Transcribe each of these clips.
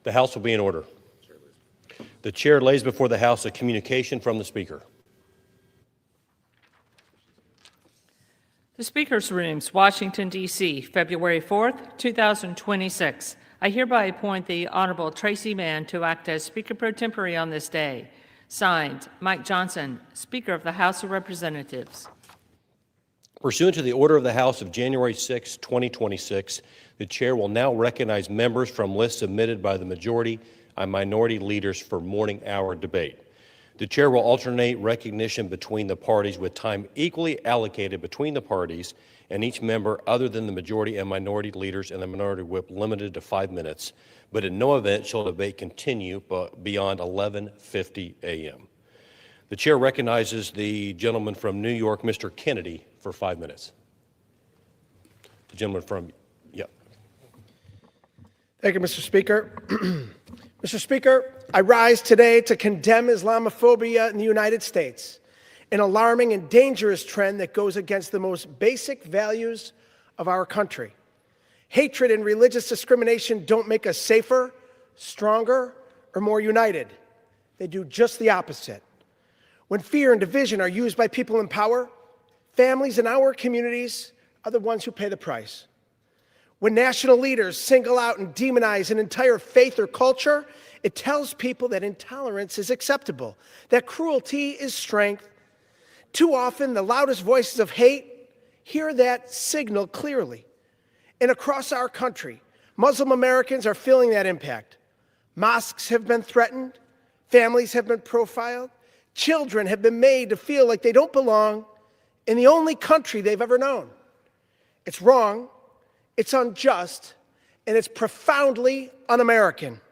The House will be in order. The chair lays before the House a communication from the Speaker. The Speaker's Rooms, Washington, D.C., February 4th, 2026. I hereby appoint the Honorable Tracy Mann to act as Speaker pro tempore on this day. Signed, Mike Johnson, Speaker of the House of Representatives. Pursuant to the order of the House of January 6, 2026, the chair will now recognize members from lists submitted by the majority and minority leaders for morning hour debate. The chair will alternate recognition between the parties with time equally allocated between the parties and each member other than the majority and minority leaders and the minority whip limited to 5 minutes, but in no event shall debate continue beyond 11:50 a.m. The chair recognizes the gentleman from New York, Mr. Kennedy, for 5 minutes. The gentleman from, Thank you, Mr. Speaker. Mr. Speaker, I rise today to condemn Islamophobia in the United States, an alarming and dangerous trend that goes against the most basic values of our country. Hatred and religious discrimination don't make us safer, stronger, or more united. They do just the opposite. When fear and division are used by people in power, families in our communities are the ones who pay the price. When national leaders single out and demonize an entire faith or culture, it tells people that intolerance is acceptable, that cruelty is strength. Too often, the loudest voices of hate hear that signal clearly. And across our country, Muslim Americans are feeling that impact. Mosques have been threatened, families have been profiled, children have been made to feel like they don't belong in the only country they've ever known. It's wrong, it's unjust, and it's profoundly un-American.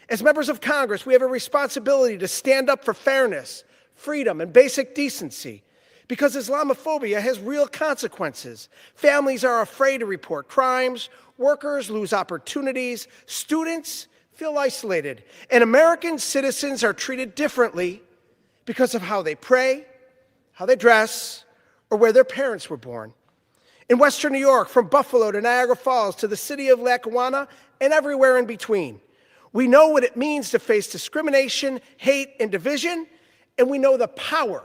As members of Congress, we have a responsibility to stand up for fairness, freedom, and basic decency, because Islamophobia has real consequences. Families are afraid to report crimes, workers lose opportunities, students feel isolated, and American citizens are treated differently because of how they pray, how they dress, or where their parents were born. In Western New York, from Buffalo to Niagara Falls to the city of Lackawanna and everywhere in between, we know what it means to face discrimination, hate, and division, and we know the power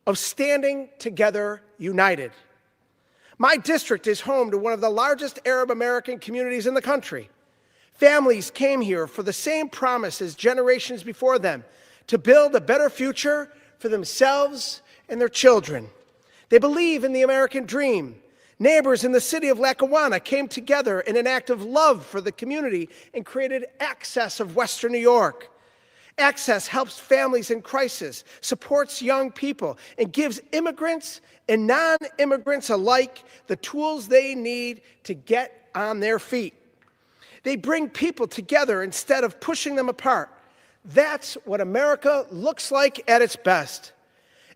of standing together united. My district is home to one of the largest Arab American communities in the country. Families came here for the same promise as generations before them, to build a better future for themselves and their children. They believe in the American dream. Neighbors in the city of Lackawanna came together in an act of love for the community and created Access of Western New York. Access helps families in crisis, supports young people, and gives immigrants and non-immigrants alike the tools they need to get on their feet. They bring people together instead of pushing them apart. That's what America looks like at its best.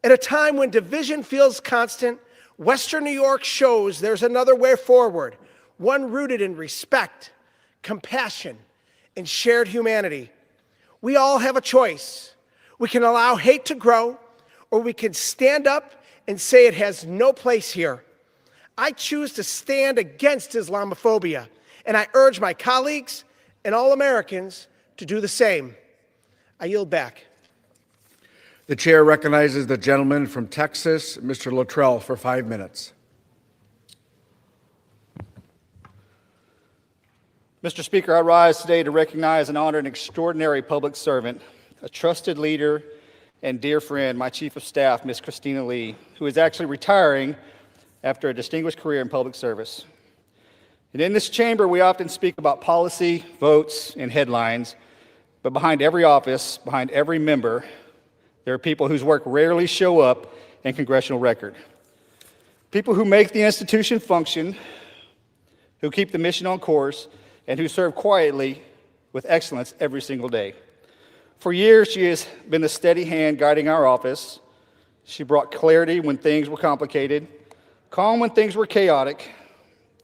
At a time when division feels constant, Western New York shows there's another way forward, one rooted in respect, compassion, and shared humanity. We all have a choice. We can allow hate to grow, or we can stand up and say it has no place here. I choose to stand against Islamophobia, and I urge my colleagues and all Americans to do the same. I yield back. The chair recognizes the gentleman from Texas, Mr. Luttrell, for 5 minutes. Mr. Speaker, I rise today to recognize and honor an extraordinary public servant, a trusted leader and dear friend, my Chief of Staff, Ms. Christina Lee, who is actually retiring after a distinguished career in public service. And in this chamber, we often speak about policy, votes, and headlines, but behind every office, behind every member, there are people whose work rarely show up in congressional record. People who make the institution function, who keep the mission on course, and who serve quietly with excellence every single day. For years, she has been the steady hand guiding our office. She brought clarity when things were complicated, calm when things were chaotic,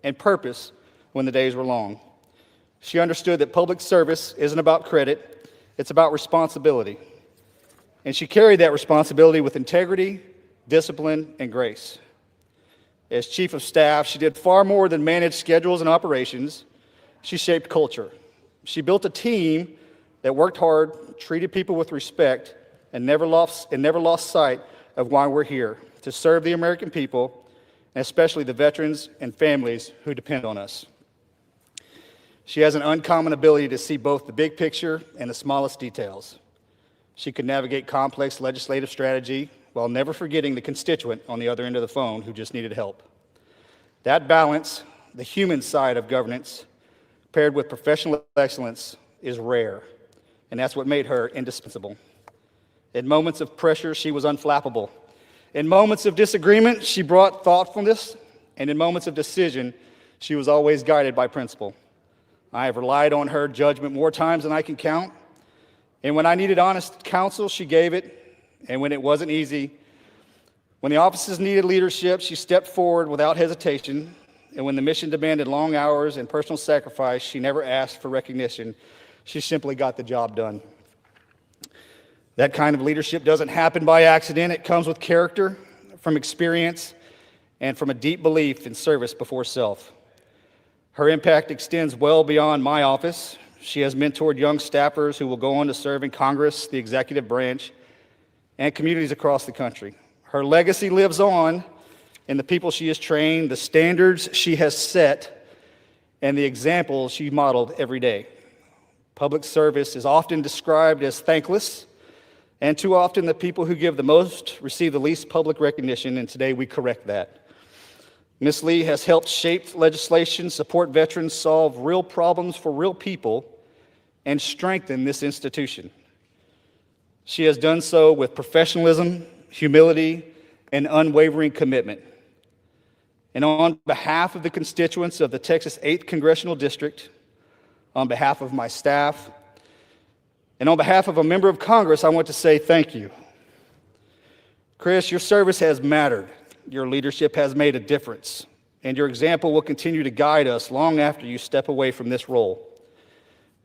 and purpose when the days were long. She understood that public service isn't about credit, it's about responsibility. And she carried that responsibility with integrity, discipline, and grace. As Chief of Staff, she did far more than manage schedules and operations. She shaped culture. She built a team that worked hard, treated people with respect, and never lost sight of why we're here, to serve the American people, and especially the veterans and families who depend on us. She has an uncommon ability to see both the big picture and the smallest details. She could navigate complex legislative strategy while never forgetting the constituent on the other end of the phone who just needed help. That balance, the human side of governance, paired with professional excellence, is rare, and that's what made her indispensable. In moments of pressure, she was unflappable. In moments of disagreement, she brought thoughtfulness, and in moments of decision, she was always guided by principle. I have relied on her judgment more times than I can count, and when I needed honest counsel, she gave it, and when it wasn't easy, when the offices needed leadership, she stepped forward without hesitation, and when the mission demanded long hours and personal sacrifice, she never asked for recognition. She simply got the job done. That kind of leadership doesn't happen by accident. It comes with character, from experience, and from a deep belief in service before self. Her impact extends well beyond my office. She has mentored young staffers who will go on to serve in Congress, the executive branch, and communities across the country. Her legacy lives on in the people she has trained, the standards she has set, and the example she modeled every day. Public service is often described as thankless, and too often the people who give the most receive the least public recognition, and today we correct that. Ms. Lee has helped shape legislation, support veterans, solve real problems for real people, and strengthen this institution. She has done so with professionalism, humility, and unwavering commitment. And on behalf of the constituents of the Texas 8th Congressional District, on behalf of my staff, and on behalf of a member of Congress, I want to say thank you. Chris, your service has mattered. Your leadership has made a difference, and your example will continue to guide us long after you step away from this role.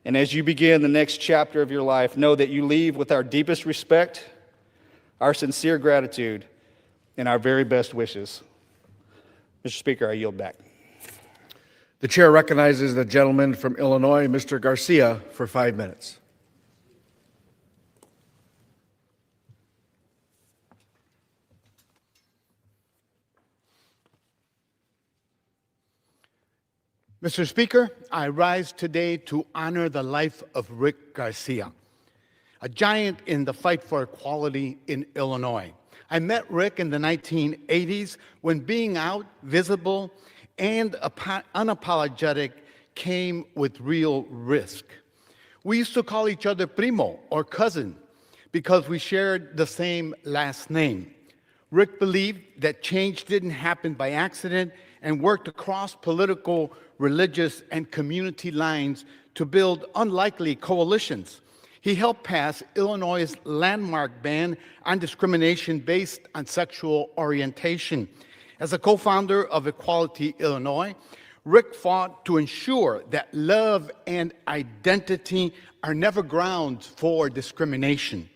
And as you begin the next chapter of your life, know that you leave with our deepest respect, our sincere gratitude, and our very best wishes. Mr. Speaker, I yield back. The chair recognizes the gentleman from Illinois, Mr. Garcia, for 5 minutes. Mr. Speaker, I rise today to honor the life of Rick Garcia, a giant in the fight for equality in Illinois. I met Rick in the 1980s when being out, visible, and unapologetic came with real risk. We used to call each other primo, or cousin, because we shared the same last name. Rick believed that change didn't happen by accident and worked across political, religious, and community lines to build unlikely coalitions. He helped pass Illinois' landmark ban on discrimination based on sexual orientation. As a co-founder of Equality Illinois, Rick fought to ensure that love and identity are never grounds for discrimination.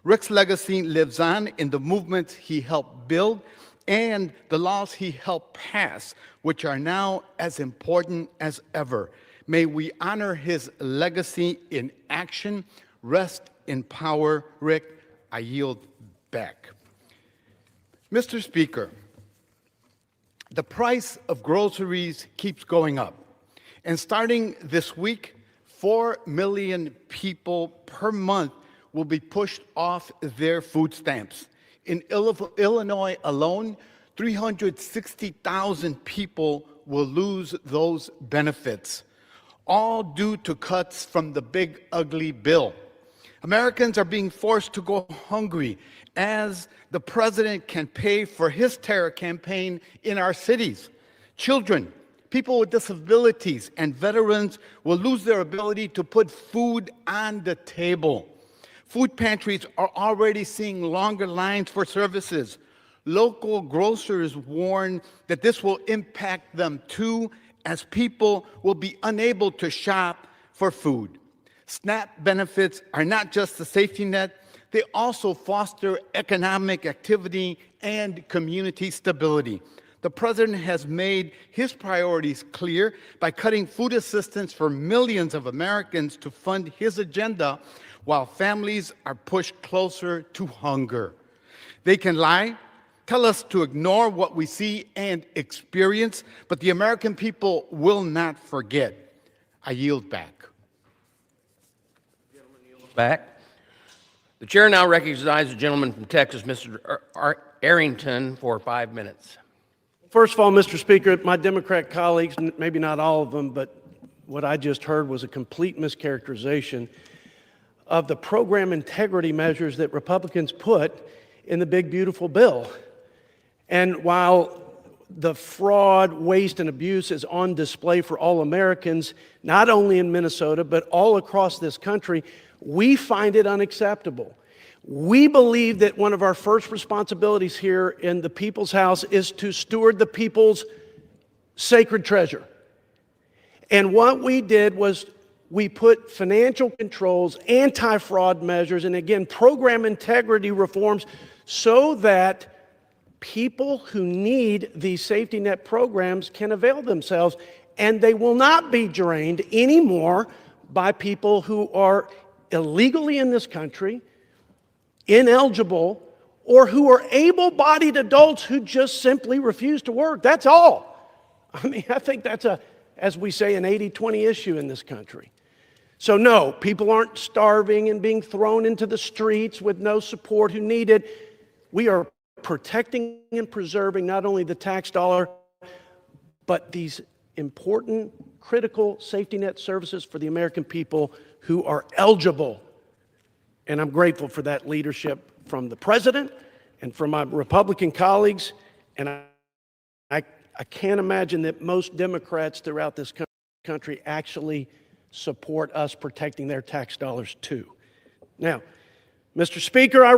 Rick's legacy lives on in the movements he helped build and the laws he helped pass, which are now as important as ever. May we honor his legacy in action. Rest in power, Rick. I yield back. Mr. Speaker, the price of groceries keeps going up. And starting this week, 4 million people per month will be pushed off their food stamps. In Illinois alone, 360,000 people will lose those benefits, all due to cuts from the big, ugly bill. Americans are being forced to go hungry as the president can pay for his terror campaign in our cities. Children, people with disabilities, and veterans will lose their ability to put food on the table. Food pantries are already seeing longer lines for services. Local grocers warn that this will impact them too, as people will be unable to shop for food. SNAP benefits are not just a safety net, they also foster economic activity and community stability. The president has made his priorities clear by cutting food assistance for millions of Americans to fund his agenda while families are pushed closer to hunger. They can lie, tell us to ignore what we see and experience, but the American people will not forget. I yield back. Back. The chair now recognizes the gentleman from Texas, Mr. Arrington, for 5 minutes. First of all, Mr. Speaker, my Democrat colleagues, maybe not all of them, but what I just heard was a complete mischaracterization of the program integrity measures that Republicans put in the big, beautiful bill. And while the fraud, waste, and abuse is on display for all Americans, not only in Minnesota, but all across this country, we find it unacceptable. We believe that one of our first responsibilities here in the People's House is to steward the people's sacred treasure. And what we did was we put financial controls, anti-fraud measures, and again, program integrity reforms so that people who need these safety net programs can avail themselves, and they will not be drained anymore by people who are illegally in this country, ineligible, or who are able-bodied adults who just simply refuse to work. That's all. I mean, I think that's as we say, an 80-20 issue in this country. So no, people aren't starving and being thrown into the streets with no support who need it. We are protecting and preserving not only the tax dollar, but these important, critical safety net services for the American people who are eligible. And I'm grateful for that leadership from the president and from my Republican colleagues. And I can't imagine that most Democrats throughout this country actually support us protecting their tax dollars too. Now, Mr. Speaker, I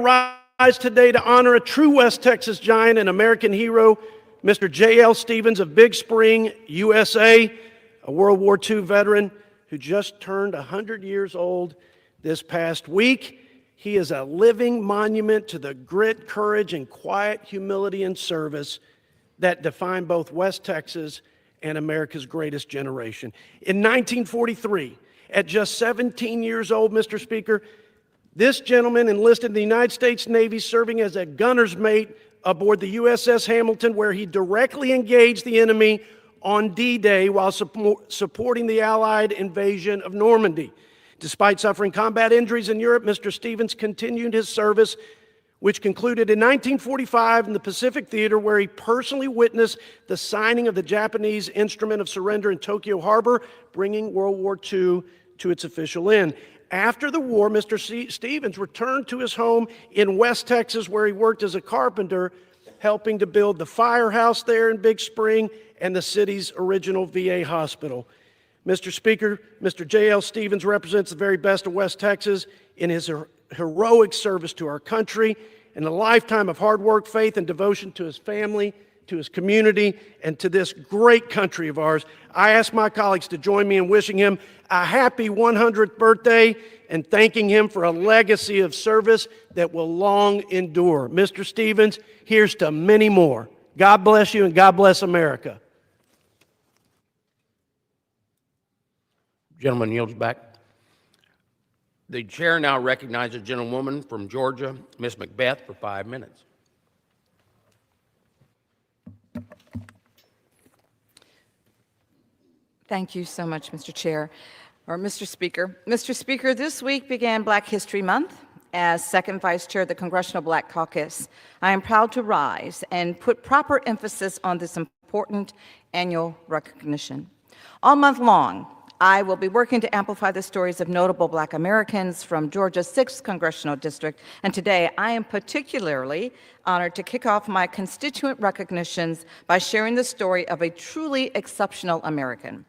rise today to honor a true West Texas giant and American hero, Mr. J.L. Stevens of Big Spring, USA, a World War II veteran who just turned 100 years old this past week. He is a living monument to the grit, courage, and quiet humility and service that define both West Texas and America's greatest generation. In 1943, at just 17 years old, Mr. Speaker, this gentleman enlisted in the United States Navy, serving as a gunner's mate aboard the USS Hamilton, where he directly engaged the enemy on D-Day while supporting the Allied invasion of Normandy. Despite suffering combat injuries in Europe, Mr. Stevens continued his service, which concluded in 1945 in the Pacific Theater, where he personally witnessed the signing of the Japanese Instrument of Surrender in Tokyo Harbor, bringing World War II to its official end. After the war, Mr. Stevens returned to his home in West Texas, where he worked as a carpenter, helping to build the firehouse there in Big Spring and the city's original VA hospital. Mr. Speaker, Mr. J.L. Stevens represents the very best of West Texas in his heroic service to our country and a lifetime of hard work, faith, and devotion to his family, to his community, and to this great country of ours. I ask my colleagues to join me in wishing him a happy 100th birthday and thanking him for a legacy of service that will long endure. Mr. Stevens, here's to many more. God bless you and God bless America. Gentleman yields back. The chair now recognizes a gentlewoman from Georgia, Ms. Macbeth, for 5 minutes. Thank you so much, Mr. Chair, or Mr. Speaker. Mr. Speaker, this week began Black History Month. As second vice chair of the Congressional Black Caucus, I am proud to rise and put proper emphasis on this important annual recognition. All month long, I will be working to amplify the stories of notable Black Americans from Georgia's 6th Congressional District, and today I am particularly honored to kick off my constituent recognitions by sharing the story of a truly exceptional American.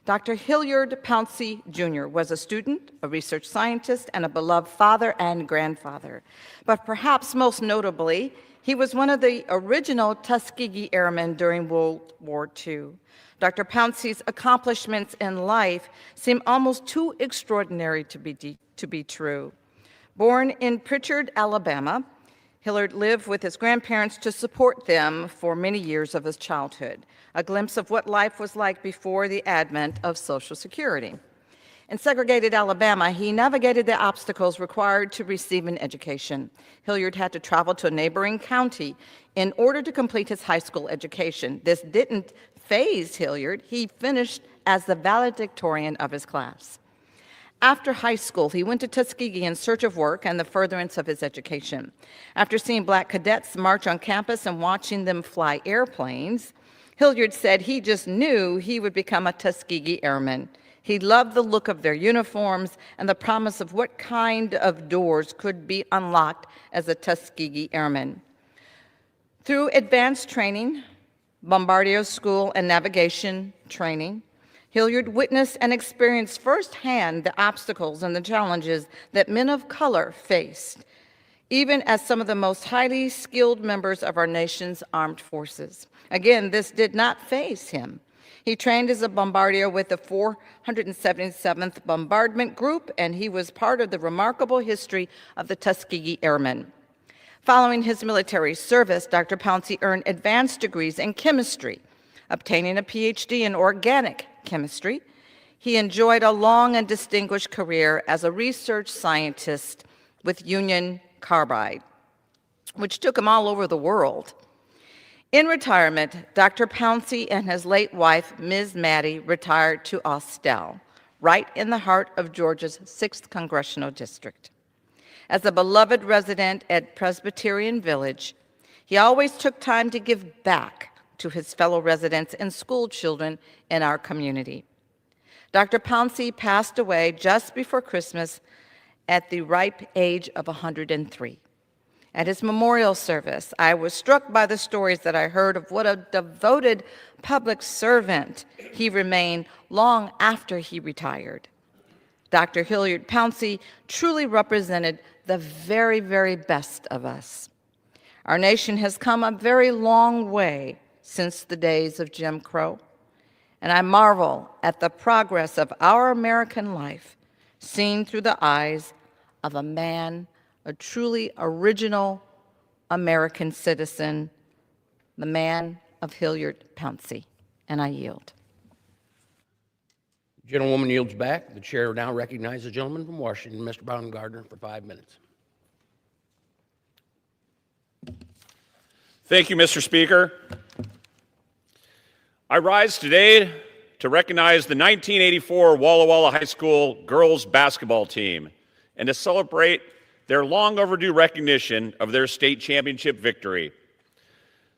Dr. Hilliard Pouncey, Jr. was a student, a research scientist, and a beloved father and grandfather. But perhaps most notably, he was one of the original Tuskegee Airmen during World War II. Dr. Pouncey's accomplishments in life seem almost too extraordinary to be true. Born in Pritchard, Alabama, Hilliard lived with his grandparents to support them for many years of his childhood, a glimpse of what life was like before the advent of Social Security. In segregated Alabama, he navigated the obstacles required to receive an education. Hilliard had to travel to a neighboring county in order to complete his high school education. This didn't faze Hilliard. He finished as the valedictorian of his class. After high school, he went to Tuskegee in search of work and the furtherance of his education. After seeing black cadets march on campus and watching them fly airplanes, Hilliard said he just knew he would become a Tuskegee Airman. He loved the look of their uniforms and the promise of what kind of doors could be unlocked as a Tuskegee Airman. Through advanced training, Bombardier School, and navigation training, Hilliard witnessed and experienced firsthand the obstacles and the challenges that men of color faced, even as some of the most highly skilled members of our nation's armed forces. Again, this did not faze him. He trained as a bombardier with the 477th Bombardment Group, and he was part of the remarkable history of the Tuskegee Airmen. Following his military service, Dr. Pouncey earned advanced degrees in chemistry, obtaining a PhD in organic chemistry. He enjoyed a long and distinguished career as a research scientist with Union Carbide, which took him all over the world. In retirement, Dr. Pouncey and his late wife, Ms. Maddie, retired to Austell, right in the heart of Georgia's 6th Congressional District. As a beloved resident at Presbyterian Village, he always took time to give back to his fellow residents and school children in our community. Dr. Pouncey passed away just before Christmas at the ripe age of 103. At his memorial service, I was struck by the stories that I heard of what a devoted public servant he remained long after he retired. Dr. Hilliard Pouncey truly represented the very, very best of us. Our nation has come a very long way since the days of Jim Crow, and I marvel at the progress of our American life seen through the eyes of a man, a truly original American citizen, the man of Hilliard Pouncey. And I yield. Gentlewoman yields back. The chair now recognizes the gentleman from Washington, Mr. Baumgartner, for 5 minutes. Thank you, Mr. Speaker. I rise today to recognize the 1984 Walla Walla High School girls basketball team and to celebrate their long overdue recognition of their state championship victory.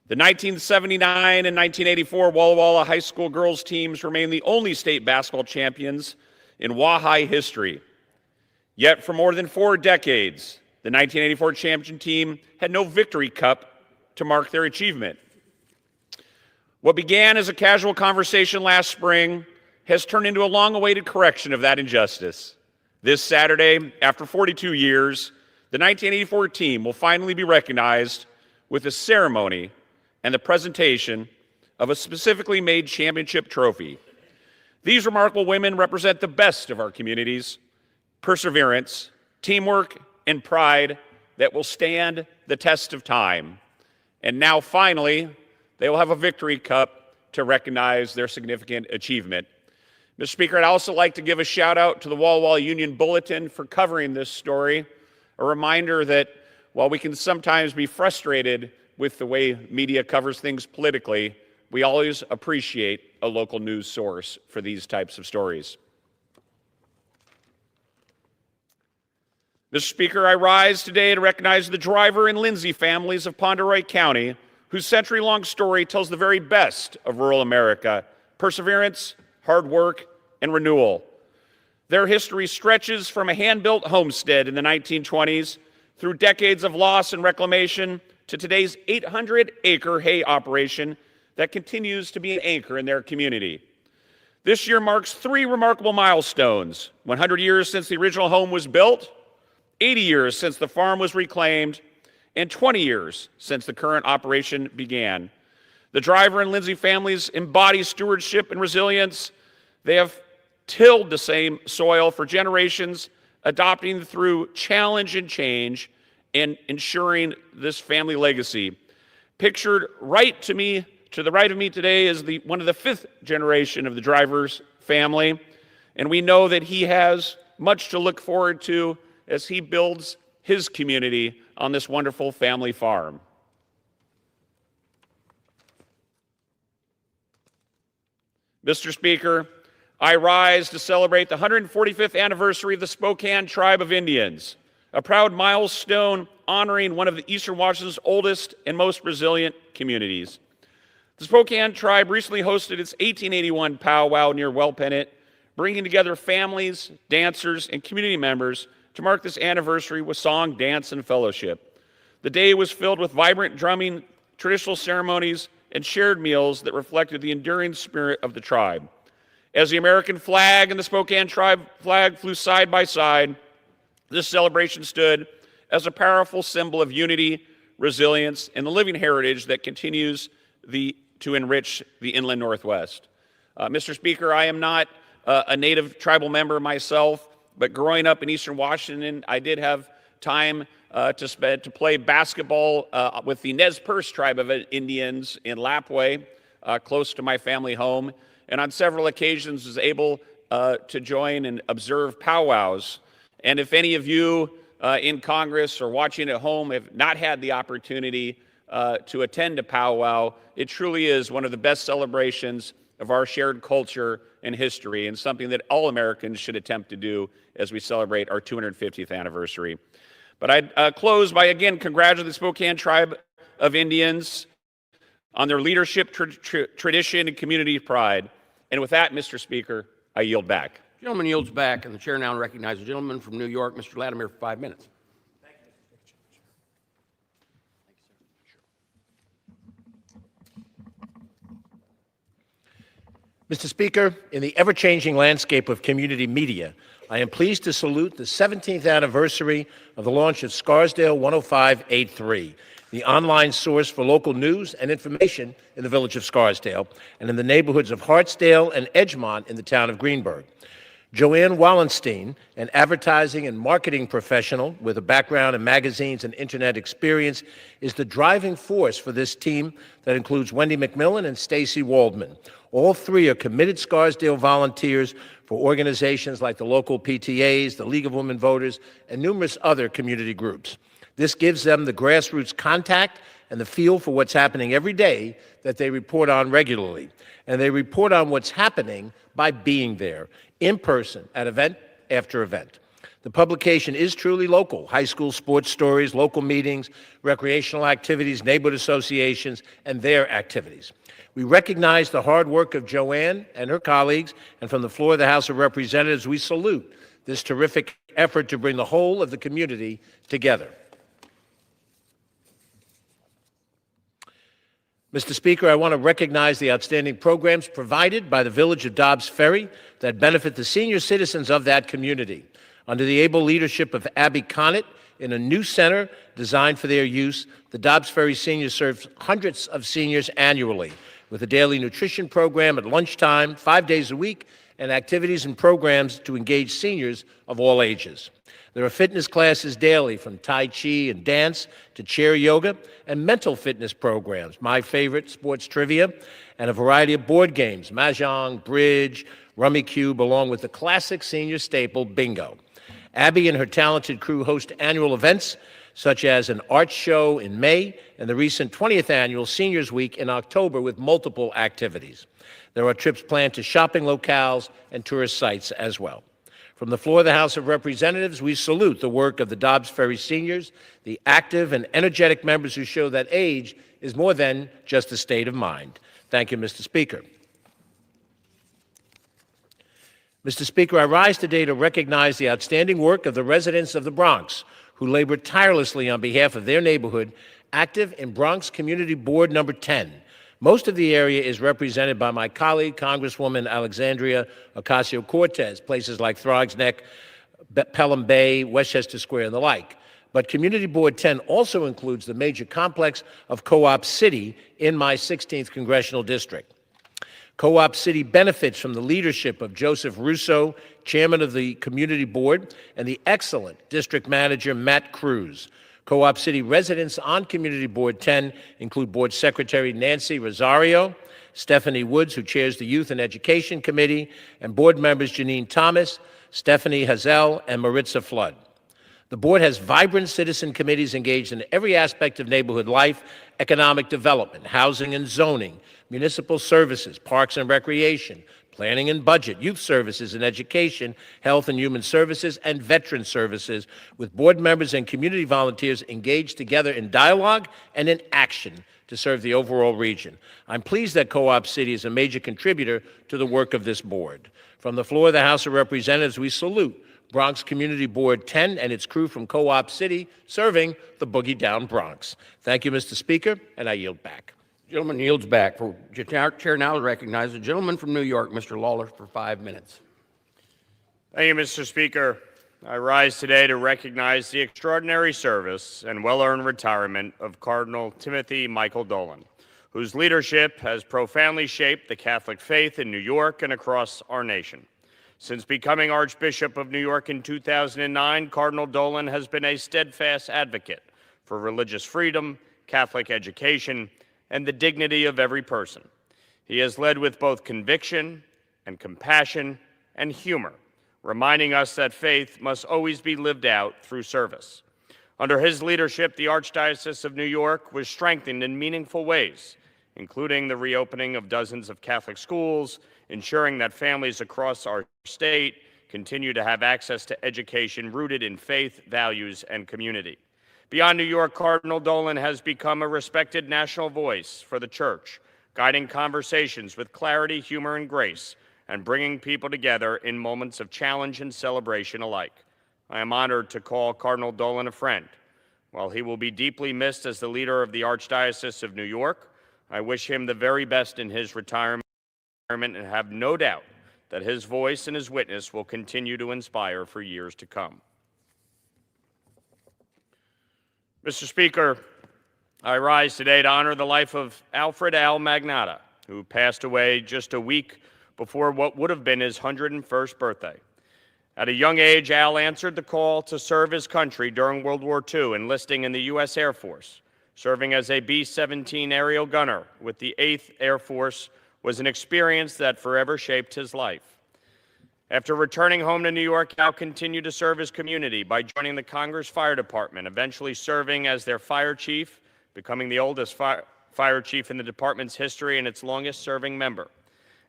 The 1979 and 1984 Walla Walla High School girls teams remain the only state basketball champions in WaHi history. Yet for more than 4 decades, the 1984 champion team had no victory cup to mark their achievement. What began as a casual conversation last spring has turned into a long-awaited correction of that injustice. This Saturday, after 42 years, the 1984 team will finally be recognized with a ceremony and the presentation of a specifically made championship trophy. These remarkable women represent the best of our communities, perseverance, teamwork, and pride that will stand the test of time. And now, finally, they will have a victory cup to recognize their significant achievement. Mr. Speaker, I'd also like to give a shout out to the Walla Walla Union Bulletin for covering this story, a reminder that while we can sometimes be frustrated with the way media covers things politically, we always appreciate a local news source for these types of stories. Mr. Speaker, I rise today to recognize the Driver and Lindsay families of Pomeroy County, whose century-long story tells the very best of rural America: perseverance, hard work, and renewal. Their history stretches from a hand-built homestead in the 1920s through decades of loss and reclamation to today's 800-acre hay operation that continues to be an anchor in their community. This year marks 3 remarkable milestones: 100 years since the original home was built, 80 years since the farm was reclaimed, and 20 years since the current operation began. The Driver and Lindsay families embody stewardship and resilience. They have tilled the same soil for generations, adopting through challenge and change, and ensuring this family legacy. Pictured right to me, to the right of me today, is one of the fifth generation of the Drivers family, and we know that he has much to look forward to as he builds his community on this wonderful family farm. Mr. Speaker, I rise to celebrate the 145th anniversary of the Spokane Tribe of Indians, a proud milestone honoring one of the Eastern Washington's oldest and most resilient communities. The Spokane Tribe recently hosted its 1881 powwow near Wellpennant, bringing together families, dancers, and community members to mark this anniversary with song, dance, and fellowship. The day was filled with vibrant drumming, traditional ceremonies, and shared meals that reflected the enduring spirit of the tribe. As the American flag and the Spokane Tribe flag flew side by side, this celebration stood as a powerful symbol of unity, resilience, and the living heritage that continues to enrich the inland Northwest. Mr. Speaker, I am not a native tribal member myself, but growing up in Eastern Washington, I did have time to play basketball with the Nez Perce tribe of Indians in Lapway, close to my family home, and on several occasions was able to join and observe powwows. And if any of you in Congress or watching at home have not had the opportunity to attend a powwow, it truly is one of the best celebrations of our shared culture and history, and something that all Americans should attempt to do as we celebrate our 250th anniversary. But I'd close by again congratulating the Spokane Tribe of Indians on their leadership, tradition, and community pride. And with that, Mr. Speaker, I yield back. The gentleman yields back, and the chair now recognizes the gentleman from New York, Mr. Latimer, for 5 minutes. Mr. Speaker, in the ever-changing landscape of community media, I am pleased to salute the 17th anniversary of the launch of Scarsdale 105.83, the online source for local news and information in the village of Scarsdale and in the neighborhoods of Hartsdale and Edgemont in the town of Greenburgh. Joanne Wallenstein, an advertising and marketing professional with a background in magazines and internet experience, is the driving force for this team that includes Wendy McMillan and Stacy Waldman. All three are committed Scarsdale volunteers for organizations like the local PTAs, the League of Women Voters, and numerous other community groups. This gives them the grassroots contact and the feel for what's happening every day that they report on regularly. And they report on what's happening by being there, in person, at event after event. The publication is truly local: high school sports stories, local meetings, recreational activities, neighborhood associations, and their activities. We recognize the hard work of Joanne and her colleagues, and from the floor of the House of Representatives, we salute this terrific effort to bring the whole of the community together. Mr. Speaker, I want to recognize the outstanding programs provided by the Village of Dobbs Ferry that benefit the senior citizens of that community. Under the able leadership of Abby Connett, in a new center designed for their use, the Dobbs Ferry Senior serves hundreds of seniors annually with a daily nutrition program at lunchtime, 5 days a week, and activities and programs to engage seniors of all ages. There are fitness classes daily, from Tai Chi and dance to chair yoga, and mental fitness programs, my favorite, sports trivia, and a variety of board games, Mahjong, Bridge, Rummy Cube, along with the classic senior staple, bingo. Abby and her talented crew host annual events such as an art show in May and the recent 20th annual Seniors Week in October with multiple activities. There are trips planned to shopping locales and tourist sites as well. From the floor of the House of Representatives, we salute the work of the Dobbs Ferry seniors, the active and energetic members who show that age is more than just a state of mind. Thank you, Mr. Speaker. Mr. Speaker, I rise today to recognize the outstanding work of the residents of the Bronx, who labor tirelessly on behalf of their neighborhood, active in Bronx Community Board number 10. Most of the area is represented by my colleague, Congresswoman Alexandria Ocasio-Cortez, places like Throgs Neck, Pelham Bay, Westchester Square, and the like. But Community Board 10 also includes the major complex of Co-op City in my 16th congressional district. Co-op City benefits from the leadership of Joseph Russo, chairman of the Community Board, and the excellent district manager, Matt Cruz. Co-op City residents on Community Board 10 include Board Secretary Nancy Rosario, Stephanie Woods, who chairs the Youth and Education Committee, and board members Janine Thomas, Stephanie Hazel, and Maritza Flood. The board has vibrant citizen committees engaged in every aspect of neighborhood life, economic development, housing and zoning, municipal services, parks and recreation, planning and budget, youth services and education, health and human services, and veteran services, with board members and community volunteers engaged together in dialogue and in action to serve the overall region. I'm pleased that Co-op City is a major contributor to the work of this board. From the floor of the House of Representatives, we salute Bronx Community Board 10 and its crew from Co-op City serving the Boogie Down Bronx. Thank you, Mr. Speaker, and I yield back. Gentleman yields back. For Chair now recognizes the gentleman from New York, Mr. Lawler, for 5 minutes. Thank you, Mr. Speaker. I rise today to recognize the extraordinary service and well-earned retirement of Cardinal Timothy Michael Dolan, whose leadership has profoundly shaped the Catholic faith in New York and across our nation. Since becoming Archbishop of New York in 2009, Cardinal Dolan has been a steadfast advocate for religious freedom, Catholic education, and the dignity of every person. He has led with both conviction and compassion and humor, reminding us that faith must always be lived out through service. Under his leadership, the Archdiocese of New York was strengthened in meaningful ways, including the reopening of dozens of Catholic schools, ensuring that families across our state continue to have access to education rooted in faith, values, and community. Beyond New York, Cardinal Dolan has become a respected national voice for the Church, guiding conversations with clarity, humor, and grace, and bringing people together in moments of challenge and celebration alike. I am honored to call Cardinal Dolan a friend. While he will be deeply missed as the leader of the Archdiocese of New York, I wish him the very best in his retirement and have no doubt that his voice and his witness will continue to inspire for years to come. Mr. Speaker, I rise today to honor the life of Alfred Al Magnatta, who passed away just a week before what would have been his 101st birthday. At a young age, Al answered the call to serve his country during World War II, enlisting in the U.S. Air Force. Serving as a B-17 aerial gunner with the 8th Air Force was an experience that forever shaped his life. After returning home to New York, Al continued to serve his community by joining the Congress Fire Department, eventually serving as their fire chief, becoming the oldest fire chief in the department's history and its longest-serving member.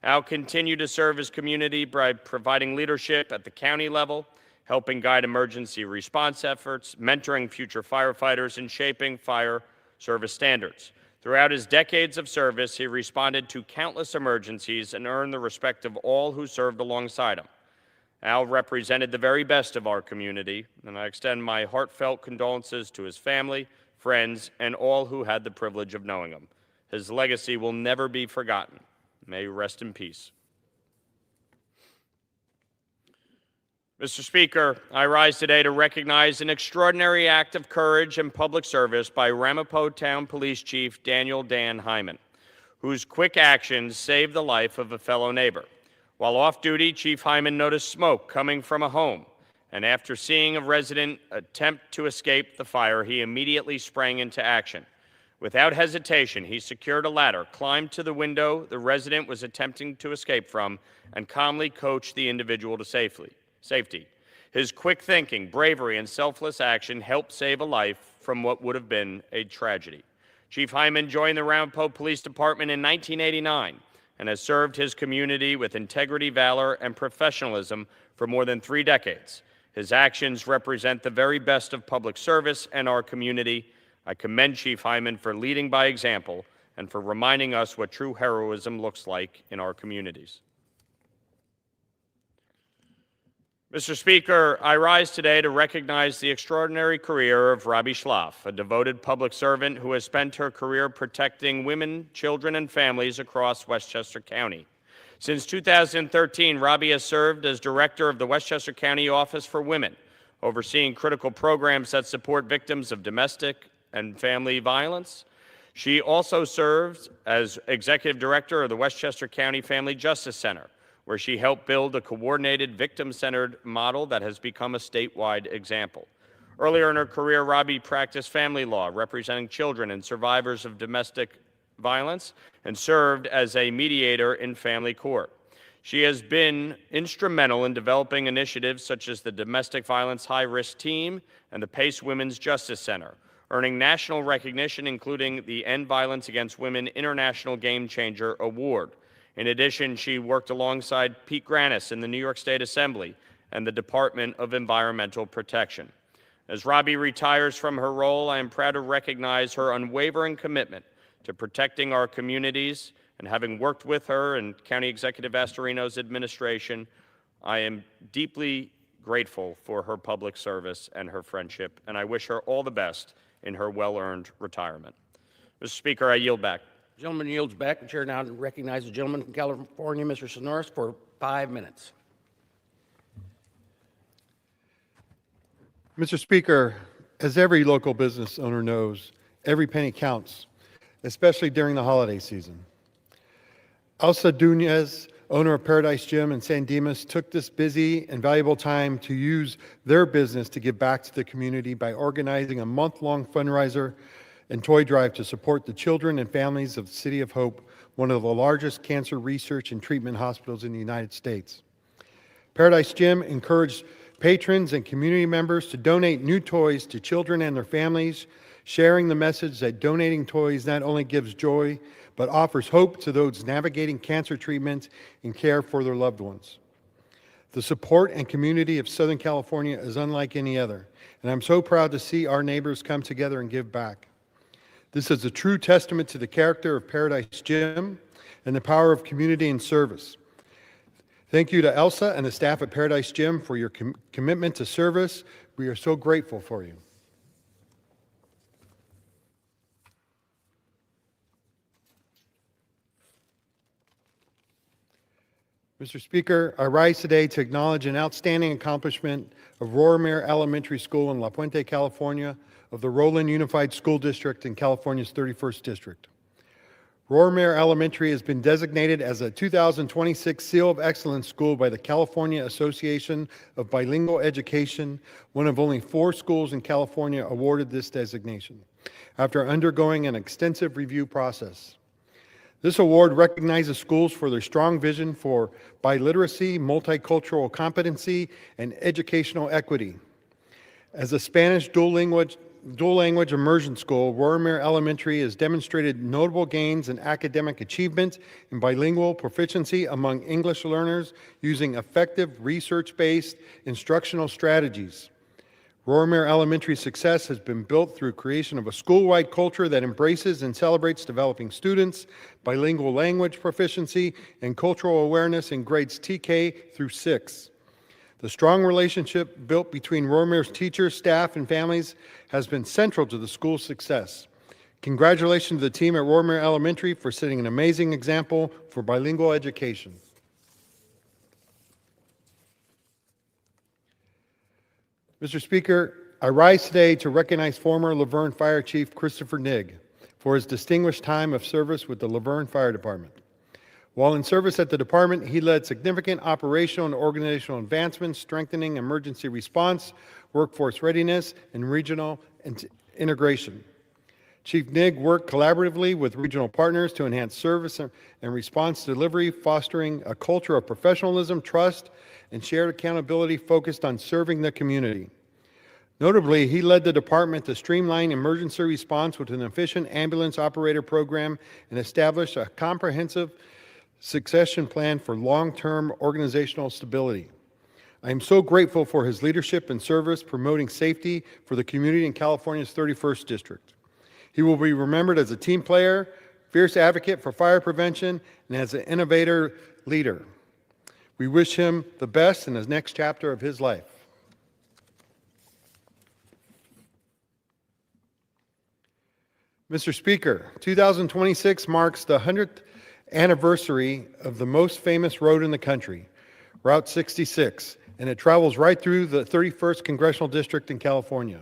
Al continued to serve his community by providing leadership at the county level, helping guide emergency response efforts, mentoring future firefighters, and shaping fire service standards. Throughout his decades of service, he responded to countless emergencies and earned the respect of all who served alongside him. Al represented the very best of our community, and I extend my heartfelt condolences to his family, friends, and all who had the privilege of knowing him. His legacy will never be forgotten. May he rest in peace. Mr. Speaker, I rise today to recognize an extraordinary act of courage and public service by Ramapo Town Police Chief Daniel Dan Hyman, whose quick actions saved the life of a fellow neighbor. While off duty, Chief Hyman noticed smoke coming from a home, and after seeing a resident attempt to escape the fire, he immediately sprang into action. Without hesitation, he secured a ladder, climbed to the window the resident was attempting to escape from, and calmly coached the individual to safety. His quick thinking, bravery, and selfless action helped save a life from what would have been a tragedy. Chief Hyman joined the Ramapo Police Department in 1989 and has served his community with integrity, valor, and professionalism for more than 3 decades. His actions represent the very best of public service and our community. I commend Chief Hyman for leading by example and for reminding us what true heroism looks like in our communities. Mr. Speaker, I rise today to recognize the extraordinary career of Robbie Schlaff, a devoted public servant who has spent her career protecting women, children, and families across Westchester County. Since 2013, Robbie has served as director of the Westchester County Office for Women, overseeing critical programs that support victims of domestic and family violence. She also serves as executive director of the Westchester County Family Justice Center, where she helped build a coordinated, victim-centered model that has become a statewide example. Earlier in her career, Robbie practiced family law, representing children and survivors of domestic violence, and served as a mediator in family court. She has been instrumental in developing initiatives such as the Domestic Violence High Risk Team and the PACE Women's Justice Center, earning national recognition, including the End Violence Against Women International Game Changer Award. In addition, she worked alongside Pete Granis in the New York State Assembly and the Department of Environmental Protection. As Robbie retires from her role, I am proud to recognize her unwavering commitment to protecting our communities, and having worked with her and County Executive Astorino's administration, I am deeply grateful for her public service and her friendship, and I wish her all the best in her well-earned retirement. Mr. Speaker, I yield back. The gentleman yields back. The chair now recognizes the gentleman from California, Mr. Sonoris, for 5 minutes. Mr. Speaker, as every local business owner knows, every penny counts, especially during the holiday season. Elsa Dunez, owner of Paradise Gym in San Dimas, took this busy and valuable time to use their business to give back to the community by organizing a month-long fundraiser and toy drive to support the children and families of the City of Hope, one of the largest cancer research and treatment hospitals in the United States. Paradise Gym encouraged patrons and community members to donate new toys to children and their families, sharing the message that donating toys not only gives joy, but offers hope to those navigating cancer treatment and care for their loved ones. The support and community of Southern California is unlike any other, and I'm so proud to see our neighbors come together and give back. This is a true testament to the character of Paradise Gym and the power of community and service. Thank you to Elsa and the staff at Paradise Gym for your commitment to service. We are so grateful for you. Mr. Speaker, I rise today to acknowledge an outstanding accomplishment of Roromere Elementary School in La Puente, California, of the Roland Unified School District in California's 31st District. Roromere Elementary has been designated as a 2026 Seal of Excellence School by the California Association of Bilingual Education, one of only 4 schools in California awarded this designation, after undergoing an extensive review process. This award recognizes schools for their strong vision for biliteracy, multicultural competency, and educational equity. As a Spanish dual language immersion school, Roromere Elementary has demonstrated notable gains in academic achievement and bilingual proficiency among English learners using effective research-based instructional strategies. Roromere Elementary's success has been built through creation of a school-wide culture that embraces and celebrates developing students, bilingual language proficiency, and cultural awareness in grades TK through 6. The strong relationship built between Roromere's teachers, staff, and families has been central to the school's success. Congratulations to the team at Roromere Elementary for setting an amazing example for bilingual education. Mr. Speaker, I rise today to recognize former Laverne Fire Chief Christopher Nigg for his distinguished time of service with the Laverne Fire Department. While in service at the department, he led significant operational and organizational advancements, strengthening emergency response, workforce readiness, and regional integration. Chief Nigg worked collaboratively with regional partners to enhance service and response delivery, fostering a culture of professionalism, trust, and shared accountability focused on serving the community. Notably, he led the department to streamline emergency response with an efficient ambulance operator program and established a comprehensive succession plan for long-term organizational stability. I am so grateful for his leadership and service promoting safety for the community in California's 31st District. He will be remembered as a team player, fierce advocate for fire prevention, and as an innovator leader. We wish him the best in his next chapter of his life. Mr. Speaker, 2026 marks the 100th anniversary of the most famous road in the country, Route 66, and it travels right through the 31st Congressional District in California.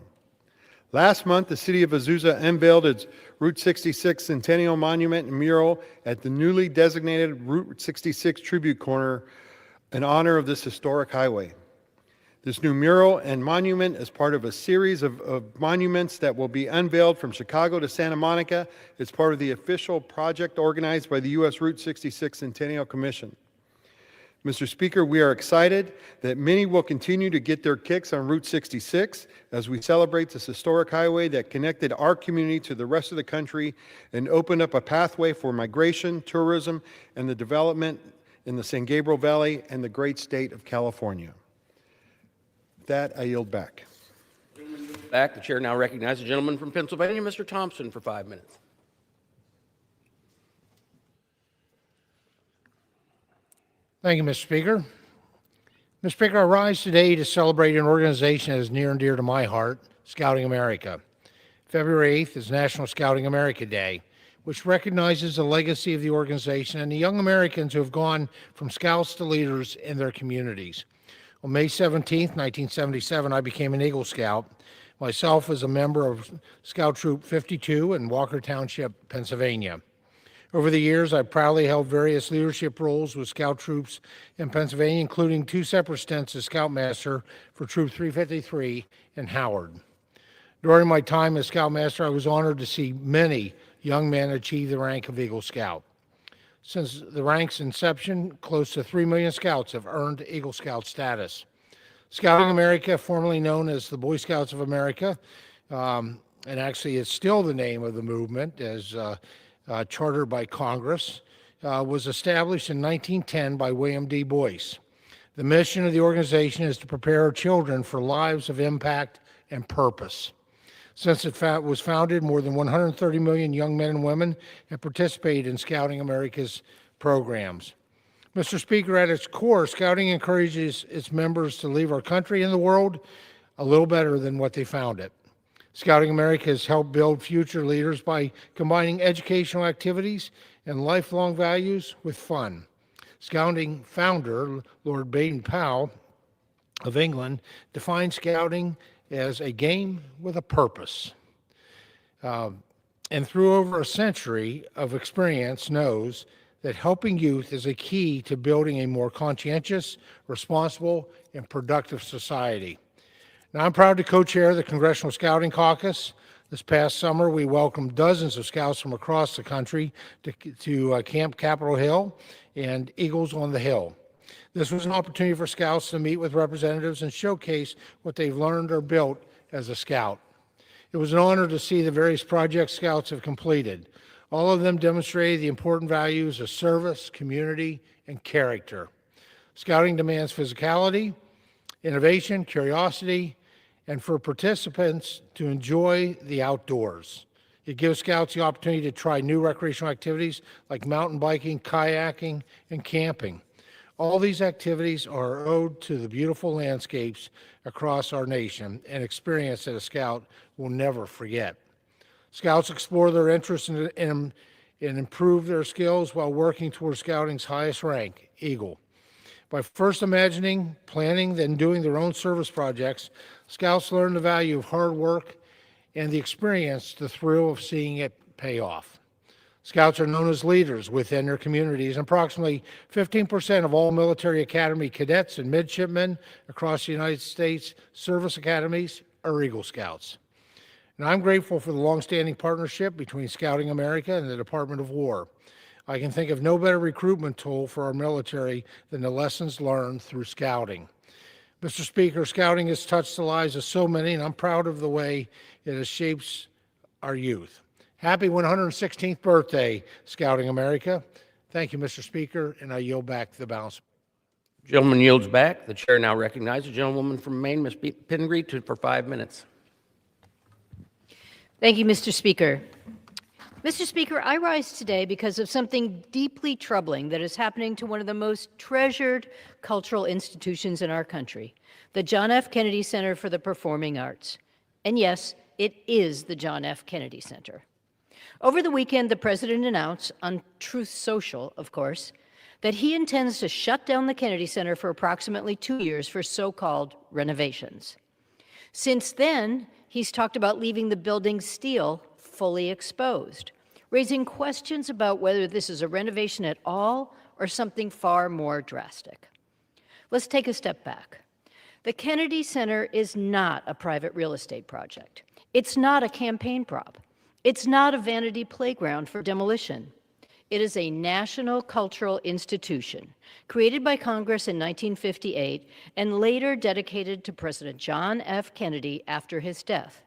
Last month, the city of Azusa unveiled its Route 66 Centennial Monument and mural at the newly designated Route 66 Tribute Corner in honor of this historic highway. This new mural and monument is part of a series of monuments that will be unveiled from Chicago to Santa Monica. It's part of the official project organized by the U.S. Route 66 Centennial Commission. Mr. Speaker, we are excited that many will continue to get their kicks on Route 66 as we celebrate this historic highway that connected our community to the rest of the country and opened up a pathway for migration, tourism, and the development in the San Gabriel Valley and the great state of California. With that, I yield back. Back. The chair now recognizes the gentleman from Pennsylvania, Mr. Thompson, for 5 minutes. Thank you, Mr. Speaker. Mr. Speaker, I rise today to celebrate an organization that is near and dear to my heart, Scouting America. February 8th is National Scouting America Day, which recognizes the legacy of the organization and the young Americans who have gone from scouts to leaders in their communities. On May 17th, 1977, I became an Eagle Scout, myself as a member of Scout Troop 52 in Walker Township, Pennsylvania. Over the years, I've proudly held various leadership roles with Scout troops in Pennsylvania, including 2 separate stints as Scoutmaster for Troop 353 in Howard. During my time as Scoutmaster, I was honored to see many young men achieve the rank of Eagle Scout. Since the rank's inception, close to 3 million Scouts have earned Eagle Scout status. Scouting America, formerly known as the Boy Scouts of America, and actually it's still the name of the movement as chartered by Congress, was established in 1910 by William D. Boyce. The mission of the organization is to prepare children for lives of impact and purpose. Since it was founded, more than 130 million young men and women have participated in Scouting America's programs. Mr. Speaker, at its core, Scouting encourages its members to leave our country and the world a little better than what they found it. Scouting America has helped build future leaders by combining educational activities and lifelong values with fun. Scouting founder, Lord Baden-Powell of England, defined Scouting as a game with a purpose. And through over a century of experience knows that helping youth is a key to building a more conscientious, responsible, and productive society. Now, I'm proud to co-chair the Congressional Scouting Caucus. This past summer, we welcomed dozens of Scouts from across the country to Camp Capitol Hill and Eagles on the Hill. This was an opportunity for Scouts to meet with representatives and showcase what they've learned or built as a Scout. It was an honor to see the various projects Scouts have completed. All of them demonstrated the important values of service, community, and character. Scouting demands physicality, innovation, curiosity, and for participants to enjoy the outdoors. It gives Scouts the opportunity to try new recreational activities like mountain biking, kayaking, and camping. All these activities are owed to the beautiful landscapes across our nation, an experience that a Scout will never forget. Scouts explore their interests and improve their skills while working towards Scouting's highest rank, Eagle. By first imagining, planning, then doing their own service projects, Scouts learn the value of hard work and the experience, the thrill of seeing it pay off. Scouts are known as leaders within their communities. Approximately 15% of all military academy cadets and midshipmen across the United States service academies are Eagle Scouts. And I'm grateful for the longstanding partnership between Scouting America and the Department of War. I can think of no better recruitment tool for our military than the lessons learned through Scouting. Mr. Speaker, Scouting has touched the lives of so many, and I'm proud of the way it has shaped our youth. Happy 116th birthday, Scouting America. Thank you, Mr. Speaker, and I yield back the balance. Gentleman yields back. The chair now recognizes the gentlewoman from Maine, Ms. Pingree, for 5 minutes. Thank you, Mr. Speaker. Mr. Speaker, I rise today because of something deeply troubling that is happening to one of the most treasured cultural institutions in our country, the John F. Kennedy Center for the Performing Arts. And yes, it is the John F. Kennedy Center. Over the weekend, the president announced, on Truth Social, of course, that he intends to shut down the Kennedy Center for approximately 2 years for so-called renovations. Since then, he's talked about leaving the building's steel fully exposed, raising questions about whether this is a renovation at all or something far more drastic. Let's take a step back. The Kennedy Center is not a private real estate project. It's not a campaign prop. It's not a vanity playground for demolition. It is a national cultural institution created by Congress in 1958 and later dedicated to President John F. Kennedy after his death.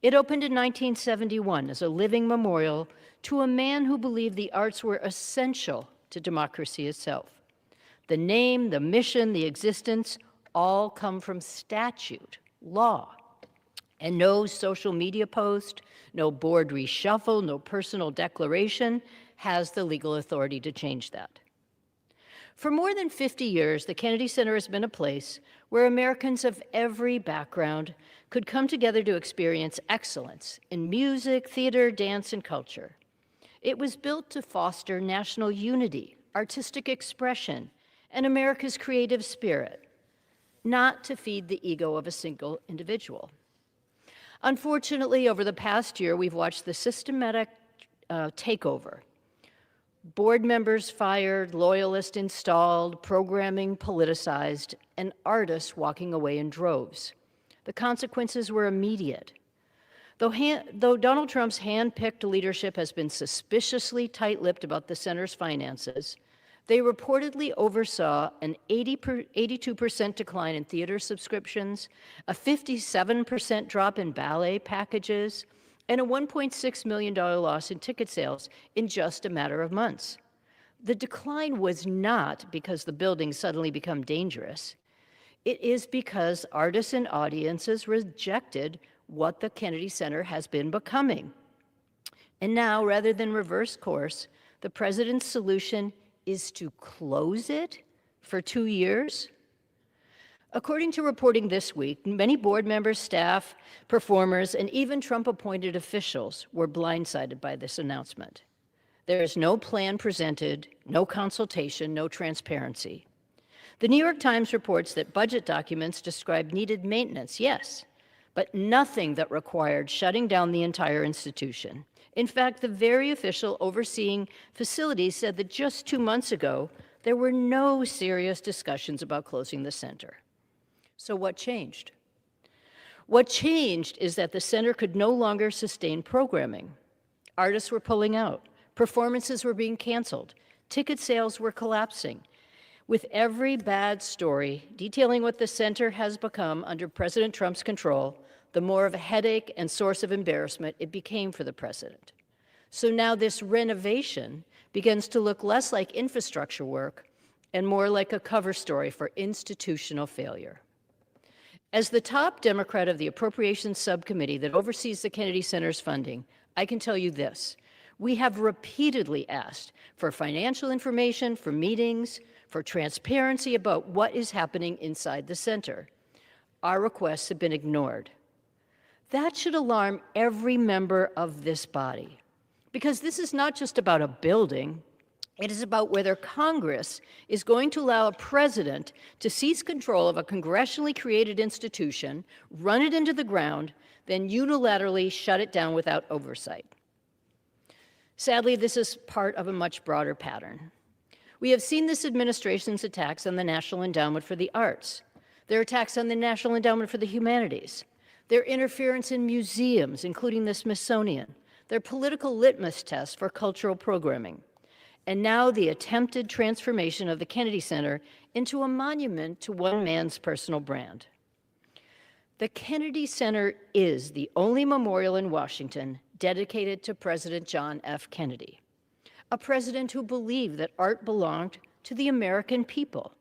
It opened in 1971 as a living memorial to a man who believed the arts were essential to democracy itself. The name, the mission, the existence all come from statute, law. And no social media post, no board reshuffle, no personal declaration has the legal authority to change that. For more than 50 years, the Kennedy Center has been a place where Americans of every background could come together to experience excellence in music, theater, dance, and culture. It was built to foster national unity, artistic expression, and America's creative spirit, not to feed the ego of a single individual. Unfortunately, over the past year, we've watched the systematic takeover. Board members fired, loyalists installed, programming politicized, and artists walking away in droves. The consequences were immediate. Though Donald Trump's hand-picked leadership has been suspiciously tight-lipped about the center's finances, they reportedly oversaw an 82% decline in theater subscriptions, a 57% drop in ballet packages, and a $1.6 million loss in ticket sales in just a matter of months. The decline was not because the building suddenly became dangerous. It is because artists and audiences rejected what the Kennedy Center has been becoming. And now, rather than reverse course, the president's solution is to close it for 2 years? According to reporting this week, many board members, staff, performers, and even Trump-appointed officials were blindsided by this announcement. There is no plan presented, no consultation, no transparency. The New York Times reports that budget documents described needed maintenance, yes, but nothing that required shutting down the entire institution. In fact, the very official overseeing facilities said that just 2 months ago, there were no serious discussions about closing the center. So what changed? What changed is that the center could no longer sustain programming. Artists were pulling out. Performances were being canceled. Ticket sales were collapsing. With every bad story detailing what the center has become under President Trump's control, the more of a headache and source of embarrassment it became for the president. So now this renovation begins to look less like infrastructure work and more like a cover story for institutional failure. As the top Democrat of the Appropriations Subcommittee that oversees the Kennedy Center's funding, I can tell you this. We have repeatedly asked for financial information, for meetings, for transparency about what is happening inside the center. Our requests have been ignored. That should alarm every member of this body, because this is not just about a building. It is about whether Congress is going to allow a president to seize control of a congressionally created institution, run it into the ground, then unilaterally shut it down without oversight. Sadly, this is part of a much broader pattern. We have seen this administration's attacks on the National Endowment for the Arts, their attacks on the National Endowment for the Humanities, their interference in museums, including the Smithsonian, their political litmus test for cultural programming, and now the attempted transformation of the Kennedy Center into a monument to one man's personal brand. The Kennedy Center is the only memorial in Washington dedicated to President John F. Kennedy, a president who believed that art belonged to the American people,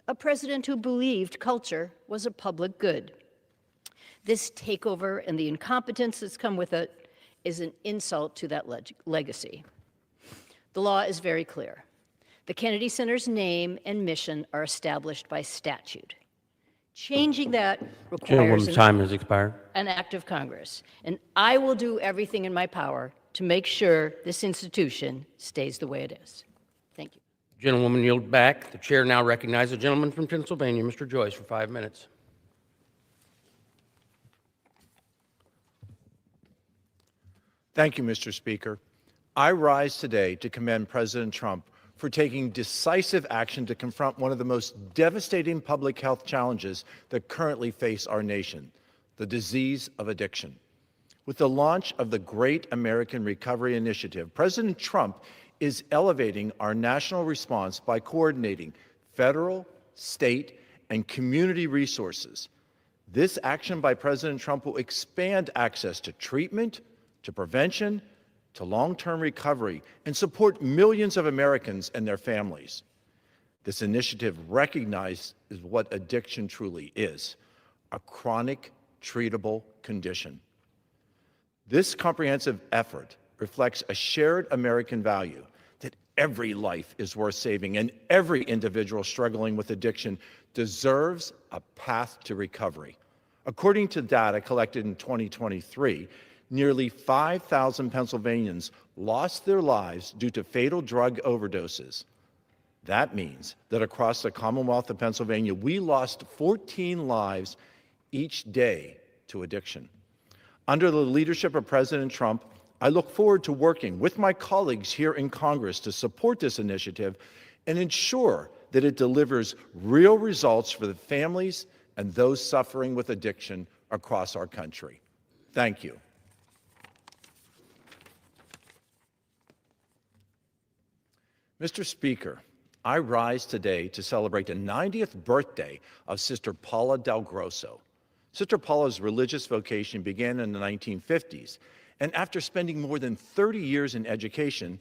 a president who believed culture was a public good. This takeover and the incompetence that's come with it is an insult to that legacy. The law is very clear. The Kennedy Center's name and mission are established by statute. Changing that requires Time has expired. an act of Congress. And I will do everything in my power to make sure this institution stays the way it is. Thank you. Gentlewoman yield back. The chair now recognizes the gentleman from Pennsylvania, Mr. Joyce, for 5 minutes. Thank you, Mr. Speaker. I rise today to commend President Trump for taking decisive action to confront one of the most devastating public health challenges that currently face our nation, the disease of addiction. With the launch of the Great American Recovery Initiative, President Trump is elevating our national response by coordinating federal, state, and community resources. This action by President Trump will expand access to treatment, to prevention, to long-term recovery, and support millions of Americans and their families. This initiative recognizes what addiction truly is, a chronic, treatable condition. This comprehensive effort reflects a shared American value that every life is worth saving and every individual struggling with addiction deserves a path to recovery. According to data collected in 2023, nearly 5,000 Pennsylvanians lost their lives due to fatal drug overdoses. That means that across the Commonwealth of Pennsylvania, we lost 14 lives each day to addiction. Under the leadership of President Trump, I look forward to working with my colleagues here in Congress to support this initiative and ensure that it delivers real results for the families and those suffering with addiction across our country. Thank you. Mr. Speaker, I rise today to celebrate the 90th birthday of Sister Paula Del Grosso. Sister Paula's religious vocation began in the 1950s, and after spending more than 30 years in education,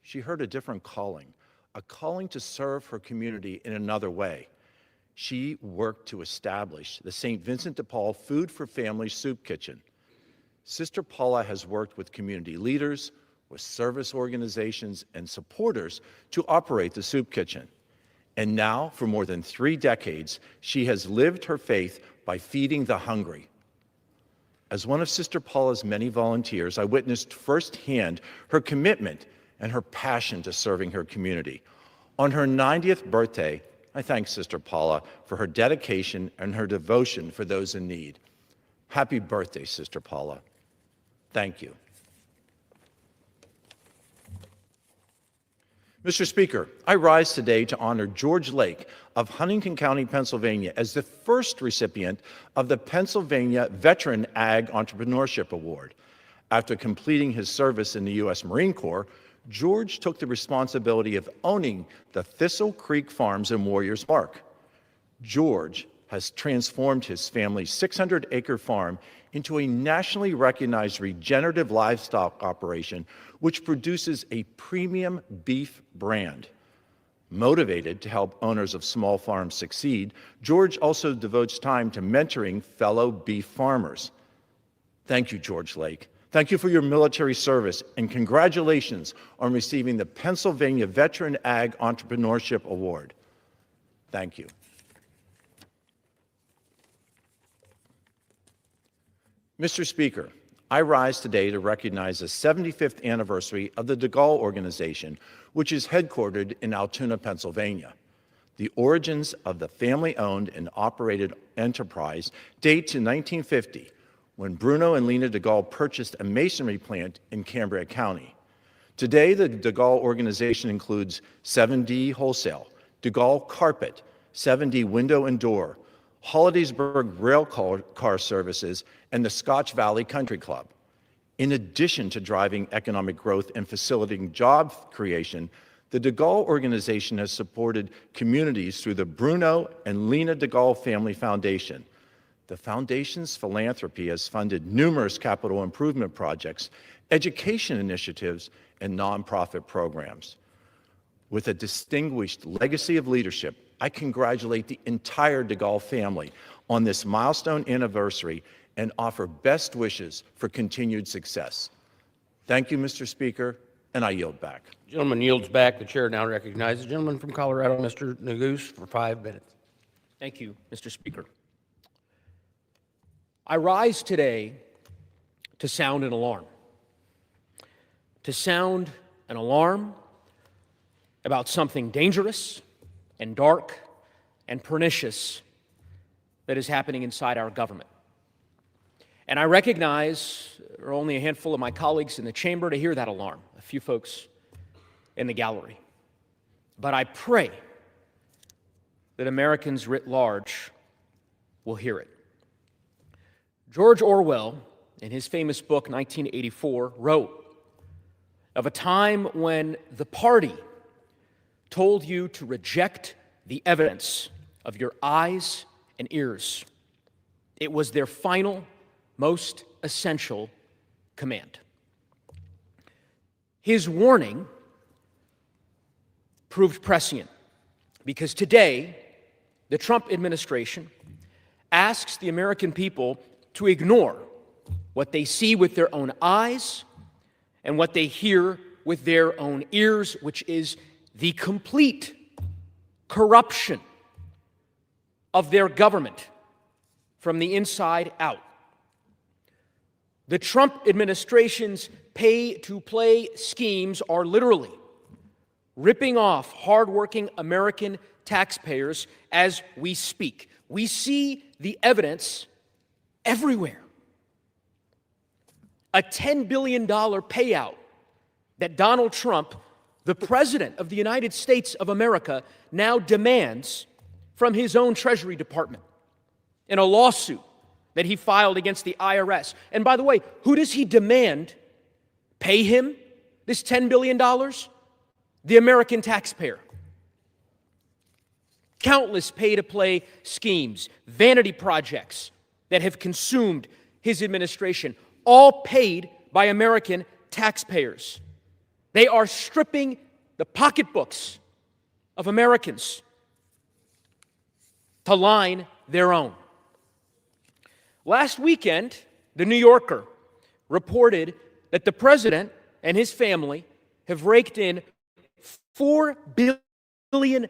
she heard a different calling, a calling to serve her community in another way. She worked to establish the St. Vincent de Paul Food for Families Soup Kitchen. Sister Paula has worked with community leaders, with service organizations and supporters to operate the soup kitchen. And now, for more than 3 decades, she has lived her faith by feeding the hungry. As one of Sister Paula's many volunteers, I witnessed firsthand her commitment and her passion to serving her community. On her 90th birthday, I thank Sister Paula for her dedication and her devotion for those in need. Happy birthday, Sister Paula. Thank you. Mr. Speaker, I rise today to honor George Lake of Huntington County, Pennsylvania, as the first recipient of the Pennsylvania Veteran Ag Entrepreneurship Award. After completing his service in the U.S. Marine Corps, George took the responsibility of owning the Thistle Creek Farms in Warriors Park. George has transformed his family's 600-acre farm into a nationally recognized regenerative livestock operation which produces a premium beef brand. Motivated to help owners of small farms succeed, George also devotes time to mentoring fellow beef farmers. Thank you, George Lake. Thank you for your military service, and congratulations on receiving the Pennsylvania Veteran Ag Entrepreneurship Award. Thank you. Mr. Speaker, I rise today to recognize the 75th anniversary of the de Gaulle Organization, which is headquartered in Altoona, Pennsylvania. The origins of the family-owned and operated enterprise date to 1950, when Bruno and Lena de Gaulle purchased a masonry plant in Cambria County. Today, the de Gaulle Organization includes 7D Wholesale, de Gaulle Carpet, 7D Window and Door, Hollidaysburg Rail Car Services, and the Scotch Valley Country Club. In addition to driving economic growth and facilitating job creation, the de Gaulle Organization has supported communities through the Bruno and Lena de Gaulle Family Foundation. The foundation's philanthropy has funded numerous capital improvement projects, education initiatives, and nonprofit programs. With a distinguished legacy of leadership, I congratulate the entire de Gaulle family on this milestone anniversary and offer best wishes for continued success. Thank you, Mr. Speaker, and I yield back. Gentleman yields back. The chair now recognizes the gentleman from Colorado, Mr. Neguse, for 5 minutes. Thank you, Mr. Speaker. I rise today to sound an alarm. To sound an alarm about something dangerous and dark and pernicious that is happening inside our government. And I recognize there are only a handful of my colleagues in the chamber to hear that alarm, a few folks in the gallery. but I pray that Americans writ large will hear it. George Orwell, in his famous book 1984, wrote of a time when the party told you to reject the evidence of your eyes and ears. It was their final, most essential command. His warning proved prescient because today, the Trump administration asks the American people to ignore what they see with their own eyes and what they hear with their own ears, which is the complete corruption of their government from the inside out. The Trump administration's pay-to-play schemes are literally ripping off hardworking American taxpayers as we speak. We see the evidence everywhere. A $10 billion payout that Donald Trump, the President of the United States of America, now demands from his own Treasury Department in a lawsuit that he filed against the IRS. And by the way, who does he demand pay him this $10 billion? The American taxpayer. Countless pay-to-play schemes, vanity projects that have consumed his administration, all paid by American taxpayers. They are stripping the pocketbooks of Americans to line their own. Last weekend, The New Yorker reported that the president and his family have raked in $4 billion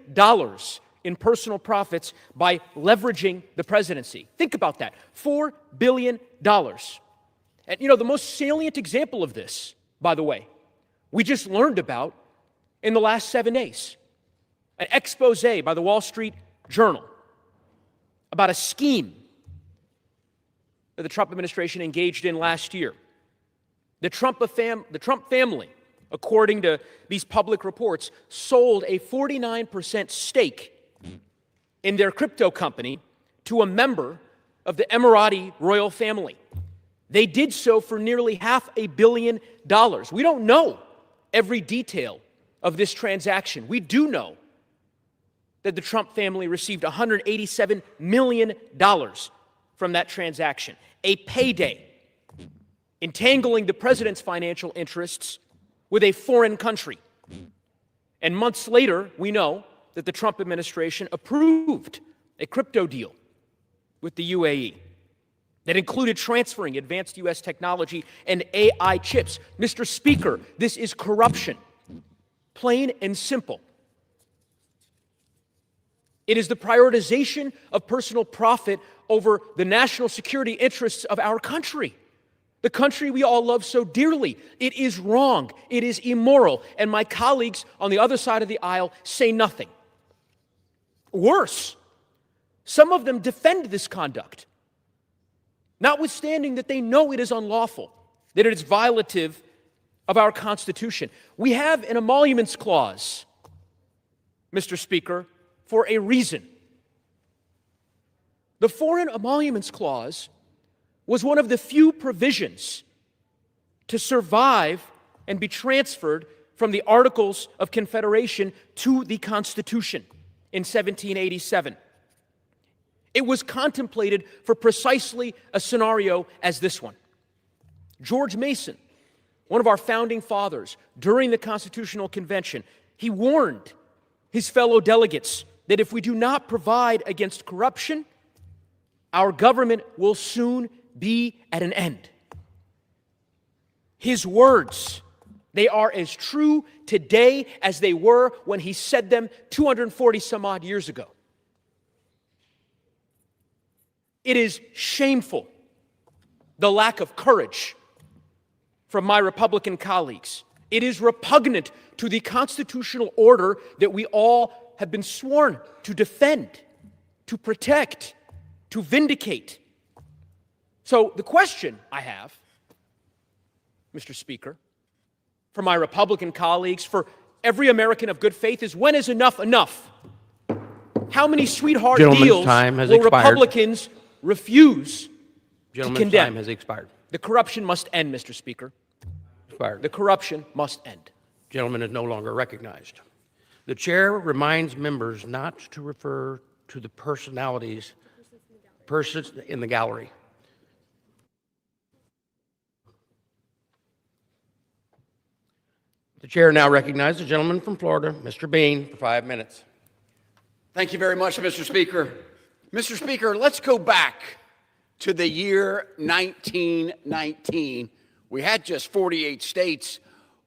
in personal profits by leveraging the presidency. Think about that, $4 billion. And the most salient example of this, by the way, we just learned about in the last 7 days. An expose by the Wall Street Journal about a scheme that the Trump administration engaged in last year. The Trump family, according to these public reports, sold a 49% stake in their crypto company to a member of the Emirati royal family. They did so for nearly $500 million. We don't know every detail of this transaction. We do know that the Trump family received $187 million from that transaction, a payday, entangling the president's financial interests with a foreign country. And months later, we know that the Trump administration approved a crypto deal with the UAE that included transferring advanced U.S. technology and AI chips. Mr. Speaker, this is corruption, plain and simple. It is the prioritization of personal profit over the national security interests of our country, the country we all love so dearly. It is wrong. It is immoral. And my colleagues on the other side of the aisle say nothing. Worse, some of them defend this conduct, notwithstanding that they know it is unlawful, that it is violative of our Constitution. We have an emoluments clause, Mr. Speaker, for a reason. The Foreign Emoluments Clause was one of the few provisions to survive and be transferred from the Articles of Confederation to the Constitution in 1787. It was contemplated for precisely a scenario as this one. George Mason, one of our founding fathers, during the Constitutional Convention, he warned his fellow delegates that if we do not provide against corruption, our government will soon be at an end. His words, they are as true today as they were when he said them 240 some odd years ago. It is shameful, the lack of courage from my Republican colleagues. It is repugnant to the constitutional order that we all have been sworn to defend, to protect, to vindicate. So the question I have, Mr. Speaker, for my Republican colleagues, for every American of good faith is, when is enough enough? How many sweetheart Gentleman's deals time has will expired. Republicans refuse to Gentleman's condemn? time has expired. The corruption must end, Mr. Speaker. Expired. The corruption must end. Gentleman is no longer recognized. The chair reminds members not to refer to the persons in the gallery. The chair now recognizes the gentleman from Florida, Mr. Bean, for 5 minutes. Thank you very much, Mr. Speaker. Mr. Speaker, let's go back to the year 1919. We had just 48 states.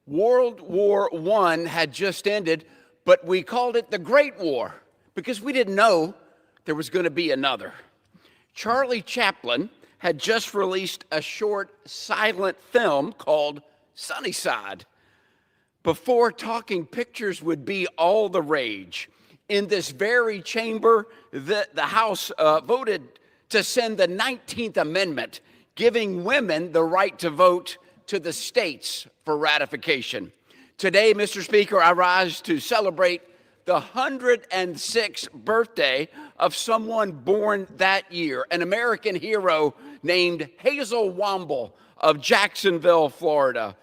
World War I had just ended, but we called it the Great War because we didn't know there was going to be another. Charlie Chaplin had just released a short silent film called Sunnyside. Before talking pictures would be all the rage, in this very chamber, the House voted to send the 19th Amendment, giving women the right to vote, to the states for ratification. Today, Mr. Speaker, I rise to celebrate the 106th birthday of someone born that year, an American hero named Hazel Wamble of Jacksonville, Florida,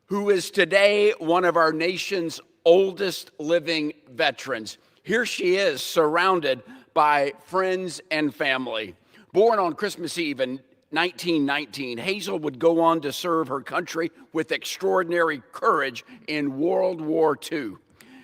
who is today one of our nation's oldest living veterans. Here she is, surrounded by friends and family. Born on Christmas Eve in 1919, Hazel would go on to serve her country with extraordinary courage in World War II.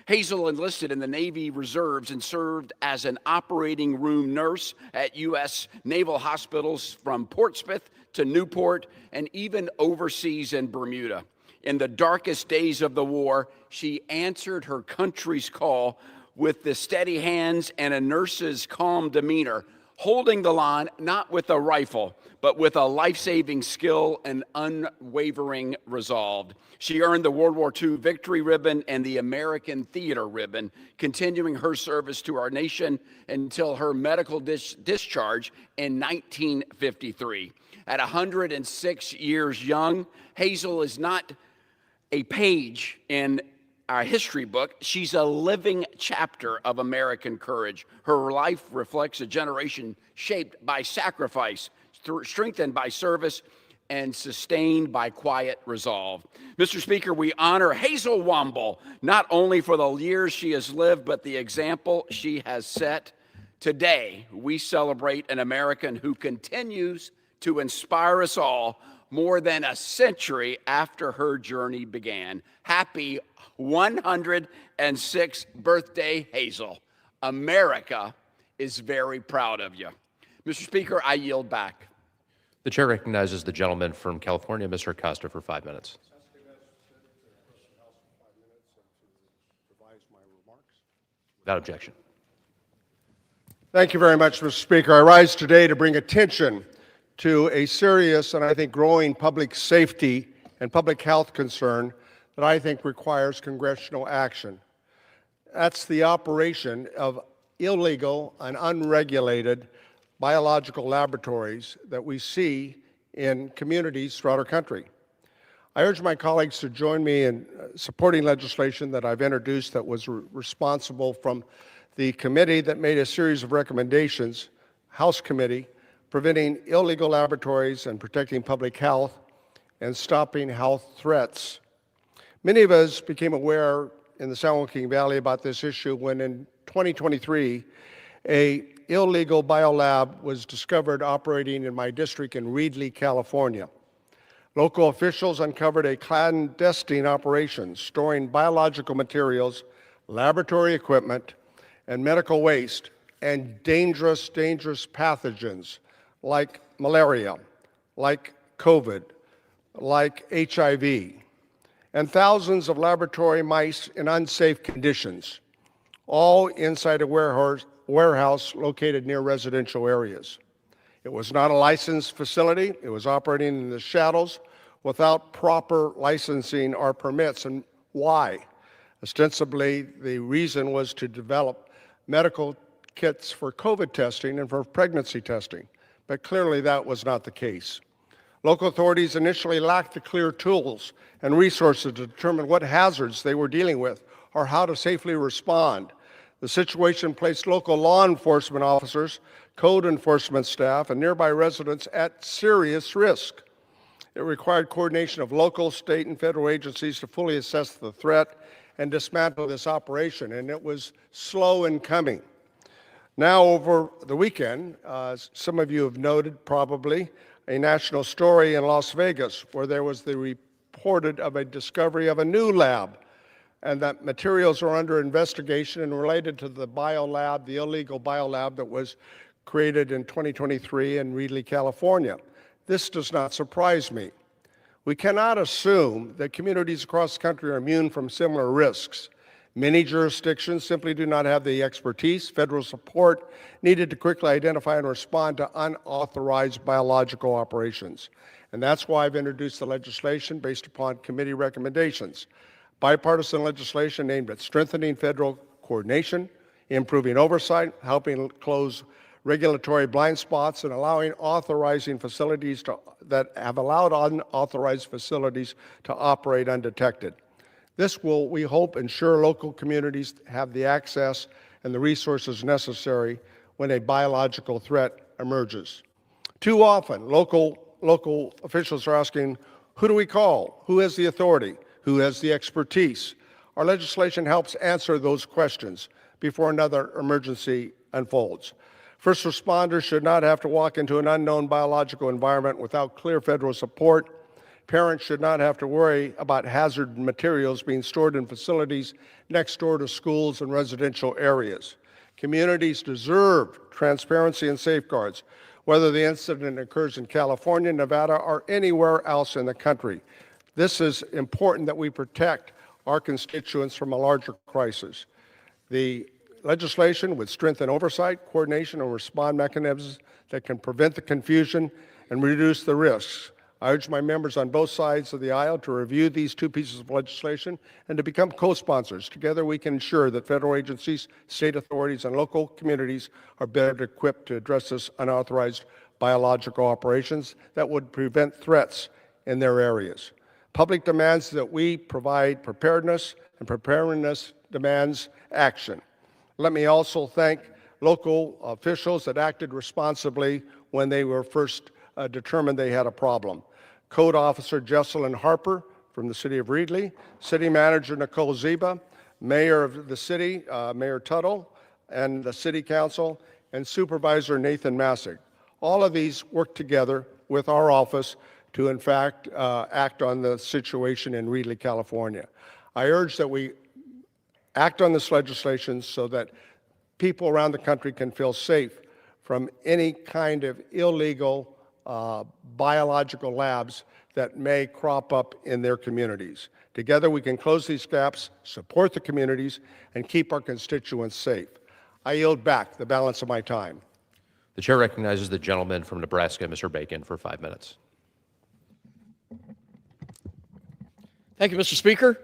Hazel enlisted in the Navy Reserves and served as an operating room nurse at U.S. naval hospitals from Portsmouth to Newport and even overseas in Bermuda. In the darkest days of the war, she answered her country's call with the steady hands and a nurse's calm demeanor, holding the line not with a rifle, but with a life-saving skill and unwavering resolve. She earned the World War II Victory Ribbon and the American Theater Ribbon, continuing her service to our nation until her medical discharge in 1953. At 106 years young, Hazel is not a page in our history book. She's a living chapter of American courage. Her life reflects a generation shaped by sacrifice, strengthened by service, and sustained by quiet resolve. Mr. Speaker, we honor Hazel Wamble, not only for the years she has lived, but the example she has set. Today, we celebrate an American who continues to inspire us all more than a century after her journey began. Happy 106th birthday, Hazel. America is very proud of you. Mr. Speaker, I yield back. The chair recognizes the gentleman from California, Mr. Acosta, for 5 minutes. Without objection. Thank you very much, Mr. Speaker. I rise today to bring attention to a serious and I think growing public safety and public health concern that I think requires congressional action. That's the operation of illegal and unregulated biological laboratories that we see in communities throughout our country. I urge my colleagues to join me in supporting legislation that I've introduced that was responsible from the committee that made a series of recommendations, House Committee, preventing illegal laboratories and protecting public health and stopping health threats. Many of us became aware in the San Joaquin Valley about this issue when in 2023, an illegal biolab was discovered operating in my district in Reedley, California. Local officials uncovered a clandestine operation storing biological materials, laboratory equipment, and medical waste, and dangerous pathogens like malaria, like COVID, like HIV, and thousands of laboratory mice in unsafe conditions, all inside a warehouse located near residential areas. It was not a licensed facility. It was operating in the shadows without proper licensing or permits. And why? Ostensibly, the reason was to develop medical kits for COVID testing and for pregnancy testing. But clearly that was not the case. Local authorities initially lacked the clear tools and resources to determine what hazards they were dealing with or how to safely respond. The situation placed local law enforcement officers, code enforcement staff, and nearby residents at serious risk. It required coordination of local, state, and federal agencies to fully assess the threat and dismantle this operation, and it was slow in coming. Now, over the weekend, some of you have noted probably a national story in Las Vegas where there was the reported of a discovery of a new lab, and that materials are under investigation and related to the biolab, the illegal biolab that was created in 2023 in Reedley, California. This does not surprise me. We cannot assume that communities across the country are immune from similar risks. Many jurisdictions simply do not have the expertise, federal support needed to quickly identify and respond to unauthorized biological operations. And that's why I've introduced the legislation based upon committee recommendations. Bipartisan legislation aimed at strengthening federal coordination, improving oversight, helping close regulatory blind spots, and allowing authorizing facilities that have allowed unauthorized facilities to operate undetected. This will, we hope, ensure local communities have the access and the resources necessary when a biological threat emerges. Too often, local officials are asking, who do we call? Who has the authority? Who has the expertise? Our legislation helps answer those questions before another emergency unfolds. First responders should not have to walk into an unknown biological environment without clear federal support. Parents should not have to worry about hazard materials being stored in facilities next door to schools and residential areas. Communities deserve transparency and safeguards, whether the incident occurs in California, Nevada, or anywhere else in the country. This is important that we protect our constituents from a larger crisis. The legislation would strengthen oversight, coordination, and respond mechanisms that can prevent the confusion and reduce the risks. I urge my members on both sides of the aisle to review these two pieces of legislation and to become co-sponsors. Together we can ensure that federal agencies, state authorities, and local communities are better equipped to address this unauthorized biological operations that would prevent threats in their areas. Public demands that we provide preparedness, and preparedness demands action. Let me also thank local officials that acted responsibly when they were first determined they had a problem. Code Officer Jesselyn Harper from the City of Reedley, City Manager Nicole Ziba, Mayor of the City, Mayor Tuttle, and the City Council, and Supervisor Nathan Massig. All of these work together with our office to, in fact, act on the situation in Reedley, California. I urge that we act on this legislation so that people around the country can feel safe from any kind of illegal biological labs that may crop up in their communities. Together we can close these gaps, support the communities, and keep our constituents safe. I yield back the balance of my time. The chair recognizes the gentleman from Nebraska, Mr. Bacon, for 5 minutes. Thank you, Mr. Speaker.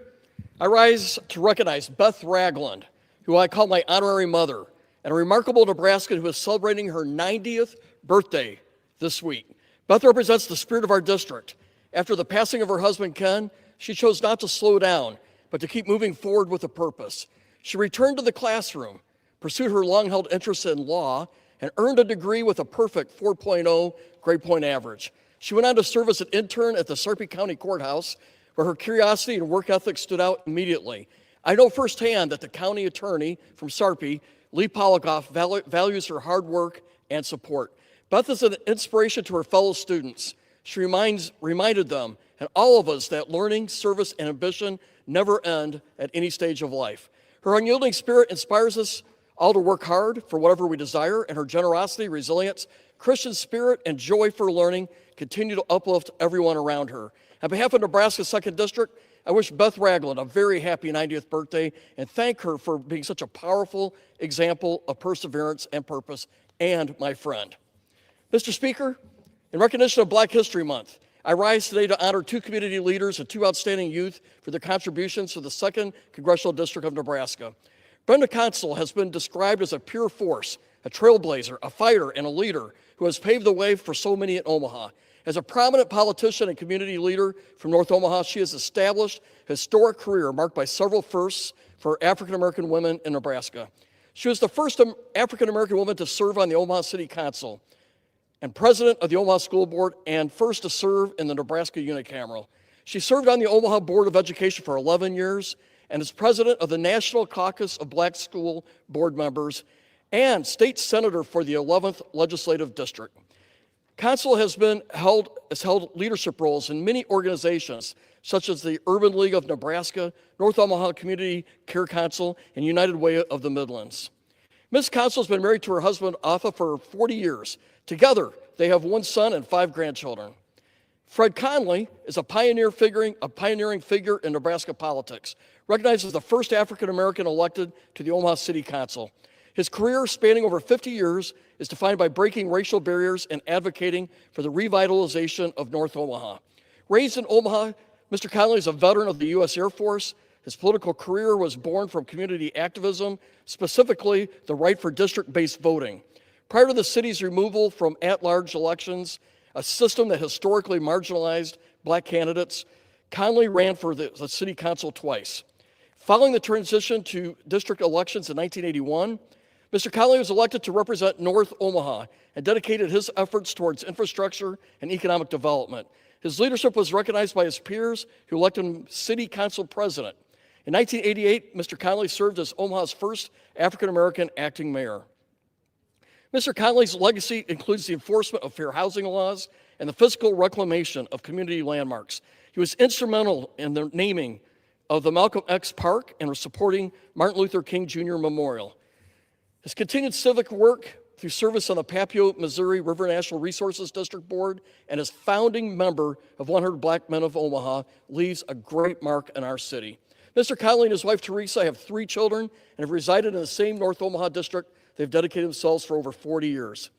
I rise to recognize Beth Ragland, who I call my honorary mother, and a remarkable Nebraskan who is celebrating her 90th birthday this week. Beth represents the spirit of our district. After the passing of her husband, Ken, she chose not to slow down, but to keep moving forward with a purpose. She returned to the classroom, pursued her long-held interest in law, and earned a degree with a perfect 4.0 grade point average. She went on to serve as an intern at the Sarpy County Courthouse, where her curiosity and work ethic stood out immediately. I know firsthand that the county attorney from Sarpy, Lee Polikoff, values her hard work and support. Beth is an inspiration to her fellow students. She reminded them and all of us that learning, service, and ambition never end at any stage of life. Her unyielding spirit inspires us all to work hard for whatever we desire, and her generosity, resilience, Christian spirit, and joy for learning continue to uplift everyone around her. On behalf of Nebraska's 2nd District, I wish Beth Ragland a very happy 90th birthday and thank her for being such a powerful example of perseverance and purpose, and my friend. Mr. Speaker, in recognition of Black History Month, I rise today to honor 2 community leaders and 2 outstanding youth for their contributions to the 2nd Congressional District of Nebraska. Brenda Constable has been described as a pure force, a trailblazer, a fighter, and a leader who has paved the way for so many in Omaha. As a prominent politician and community leader from North Omaha, she has established a historic career marked by several firsts for African American women in Nebraska. She was the first African American woman to serve on the Omaha City Council and president of the Omaha School Board, and first to serve in the Nebraska unicameral. She served on the Omaha Board of Education for 11 years and is president of the National Caucus of Black School Board Members and state senator for the 11th Legislative District. Council has held leadership roles in many organizations, such as the Urban League of Nebraska, North Omaha Community Care Council, and United Way of the Midlands. Ms. Council has been married to her husband, Arthur, for 40 years. Together, they have 1 son and 5 grandchildren. Fred Conley is a pioneering figure in Nebraska politics, recognized as the first African American elected to the Omaha City Council. His career, spanning over 50 years, is defined by breaking racial barriers and advocating for the revitalization of North Omaha. Raised in Omaha, Mr. Conley is a veteran of the U.S. Air Force. His political career was born from community activism, specifically the right for district-based voting. Prior to the city's removal from at-large elections, a system that historically marginalized black candidates, Conley ran for the city council twice. Following the transition to district elections in 1981, Mr. Conley was elected to represent North Omaha and dedicated his efforts towards infrastructure and economic development. His leadership was recognized by his peers, who elected him city council president. In 1988, Mr. Conley served as Omaha's first African-American acting mayor. Mr. Conley's legacy includes the enforcement of fair housing laws and the physical reclamation of community landmarks. He was instrumental in the naming of the Malcolm X Park and supporting Martin Luther King Jr. Memorial. His continued civic work through service on the Papio, Missouri River National Resources District Board and as founding member of 100 Black Men of Omaha leaves a great mark in our city. Mr. Conley and his wife Teresa have 3 children and have resided in the same North Omaha district. They've dedicated themselves for over 40 years.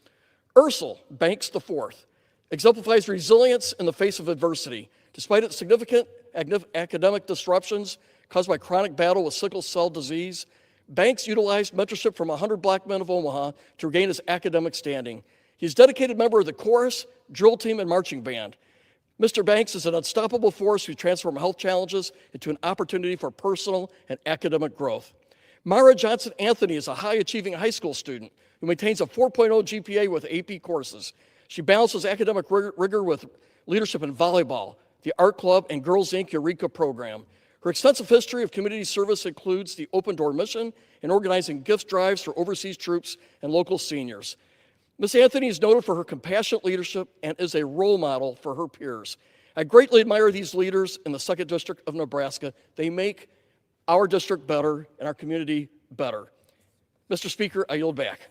Ursel Banks IV exemplifies resilience in the face of adversity. Despite its significant academic disruptions caused by chronic battle with sickle cell disease, Banks utilized mentorship from 100 Black Men of Omaha to regain his academic standing. He's a dedicated member of the chorus, drill team, and marching band. Mr. Banks is an unstoppable force who transformed health challenges into an opportunity for personal and academic growth. Mara Johnson Anthony is a high-achieving high school student who maintains a 4.0 GPA with AP courses. She balances academic rigor with leadership in volleyball, the art club, and Girls Inc. Eureka program. Her extensive history of community service includes the Open Door mission and organizing gift drives for overseas troops and local seniors. Ms. Anthony is noted for her compassionate leadership and is a role model for her peers. I greatly admire these leaders in the 2nd District of Nebraska. They make our district better and our community better. Mr. Speaker, I yield back.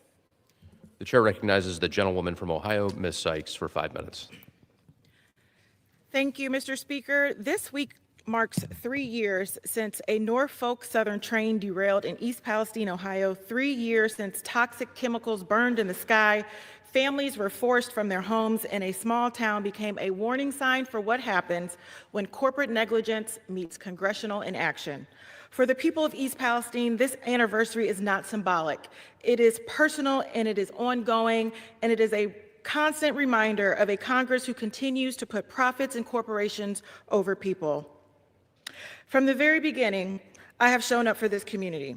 The chair recognizes the gentlewoman from Ohio, Ms. Sykes, for 5 minutes. Thank you, Mr. Speaker. This week marks 3 years since a Norfolk Southern train derailed in East Palestine, Ohio. 3 years since toxic chemicals burned in the sky. Families were forced from their homes, and a small town became a warning sign for what happens when corporate negligence meets congressional inaction. For the people of East Palestine, this anniversary is not symbolic. It is personal, and it is ongoing, and it is a constant reminder of a Congress who continues to put profits and corporations over people. From the very beginning, I have shown up for this community.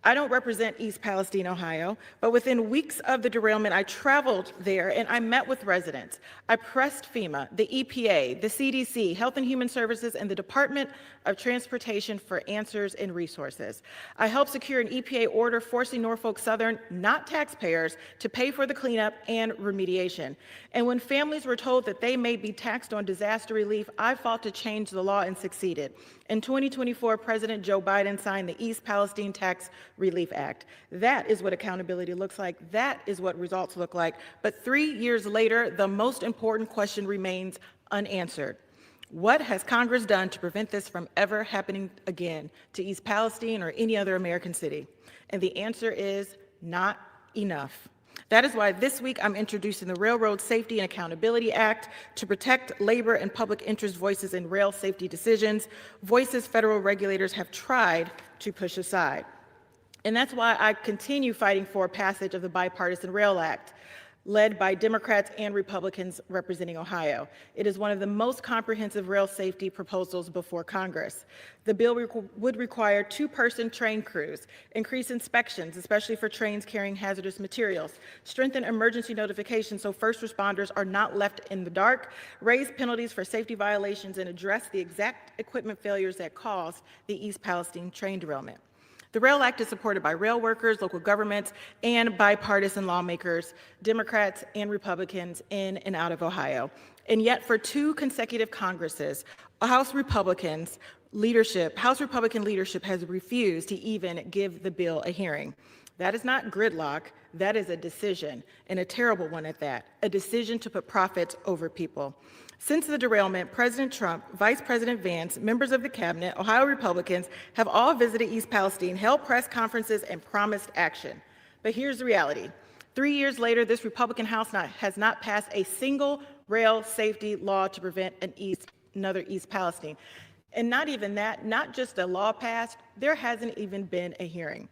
I don't represent East Palestine, Ohio, but within weeks of the derailment, I traveled there and I met with residents. I pressed FEMA, the EPA, the CDC, Health and Human Services, and the Department of Transportation for answers and resources. I helped secure an EPA order forcing Norfolk Southern, not taxpayers, to pay for the cleanup and remediation. And when families were told that they may be taxed on disaster relief, I fought to change the law and succeeded. In 2024, President Joe Biden signed the East Palestine Tax Relief Act. That is what accountability looks like. That is what results look like. But 3 years later, the most important question remains unanswered. What has Congress done to prevent this from ever happening again to East Palestine or any other American city? And the answer is not enough. That is why this week I'm introducing the Railroad Safety and Accountability Act to protect labor and public interest voices in rail safety decisions, voices federal regulators have tried to push aside. And that's why I continue fighting for passage of the Bipartisan Rail Act. led by Democrats and Republicans representing Ohio. It is one of the most comprehensive rail safety proposals before Congress. The bill would require two-person train crews, increase inspections, especially for trains carrying hazardous materials, strengthen emergency notification so first responders are not left in the dark, raise penalties for safety violations, and address the exact equipment failures that caused the East Palestine train derailment. The RAIL Act is supported by rail workers, local governments, and bipartisan lawmakers, Democrats and Republicans in and out of Ohio. And yet, for 2 consecutive Congresses, House Republican leadership has refused to even give the bill a hearing. That is not gridlock, that is a decision, and a terrible one at that, a decision to put profits over people. Since the derailment, President Trump, Vice President Vance, members of the cabinet, Ohio Republicans have all visited East Palestine, held press conferences, and promised action. But here's the reality. 3 years later, this Republican House has not passed a single rail safety law to prevent another East Palestine. And not even that, not just a law passed, there hasn't even been a hearing.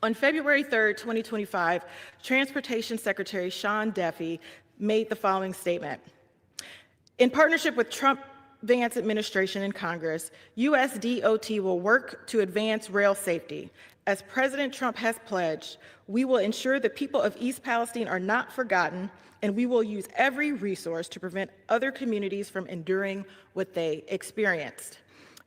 On February 3rd, 2025, Transportation Secretary Sean Duffy made the following statement. In partnership with Trump-Vance administration and Congress, USDOT will work to advance rail safety. As President Trump has pledged, we will ensure the people of East Palestine are not forgotten, and we will use every resource to prevent other communities from enduring what they experienced.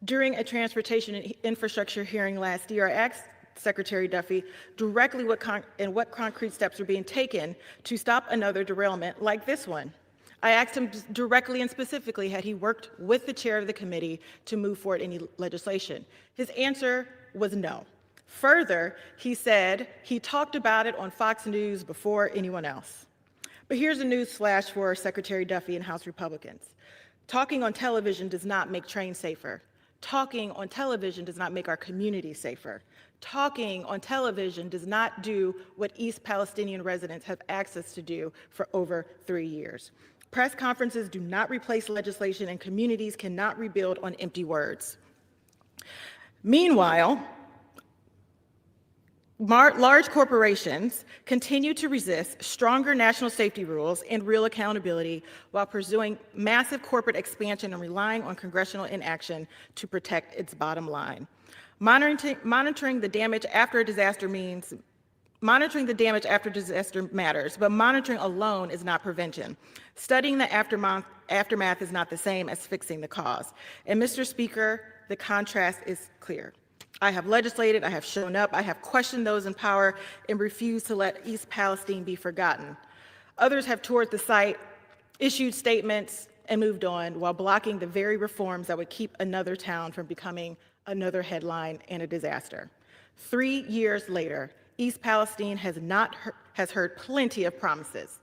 During a transportation and infrastructure hearing last year, I asked Secretary Duffy directly what concrete steps are being taken to stop another derailment like this one. I asked him directly and specifically, had he worked with the chair of the committee to move forward any legislation? His answer was no. Further, he said he talked about it on Fox News before anyone else. But here's a news flash for Secretary Duffy and House Republicans. Talking on television does not make trains safer. Talking on television does not make our community safer. Talking on television does not do what East Palestinian residents have access to do for over 3 years. Press conferences do not replace legislation, and communities cannot rebuild on empty words. Meanwhile, large corporations continue to resist stronger national safety rules and real accountability while pursuing massive corporate expansion and relying on congressional inaction to protect its bottom line. Monitoring the damage after a disaster matters, but monitoring alone is not prevention. Studying the aftermath is not the same as fixing the cause. And Mr. Speaker, the contrast is clear. I have legislated, I have shown up, I have questioned those in power and refused to let East Palestine be forgotten. Others have toured the site, issued statements, and moved on while blocking the very reforms that would keep another town from becoming another headline and a disaster. 3 years later, East Palestine has heard plenty of promises,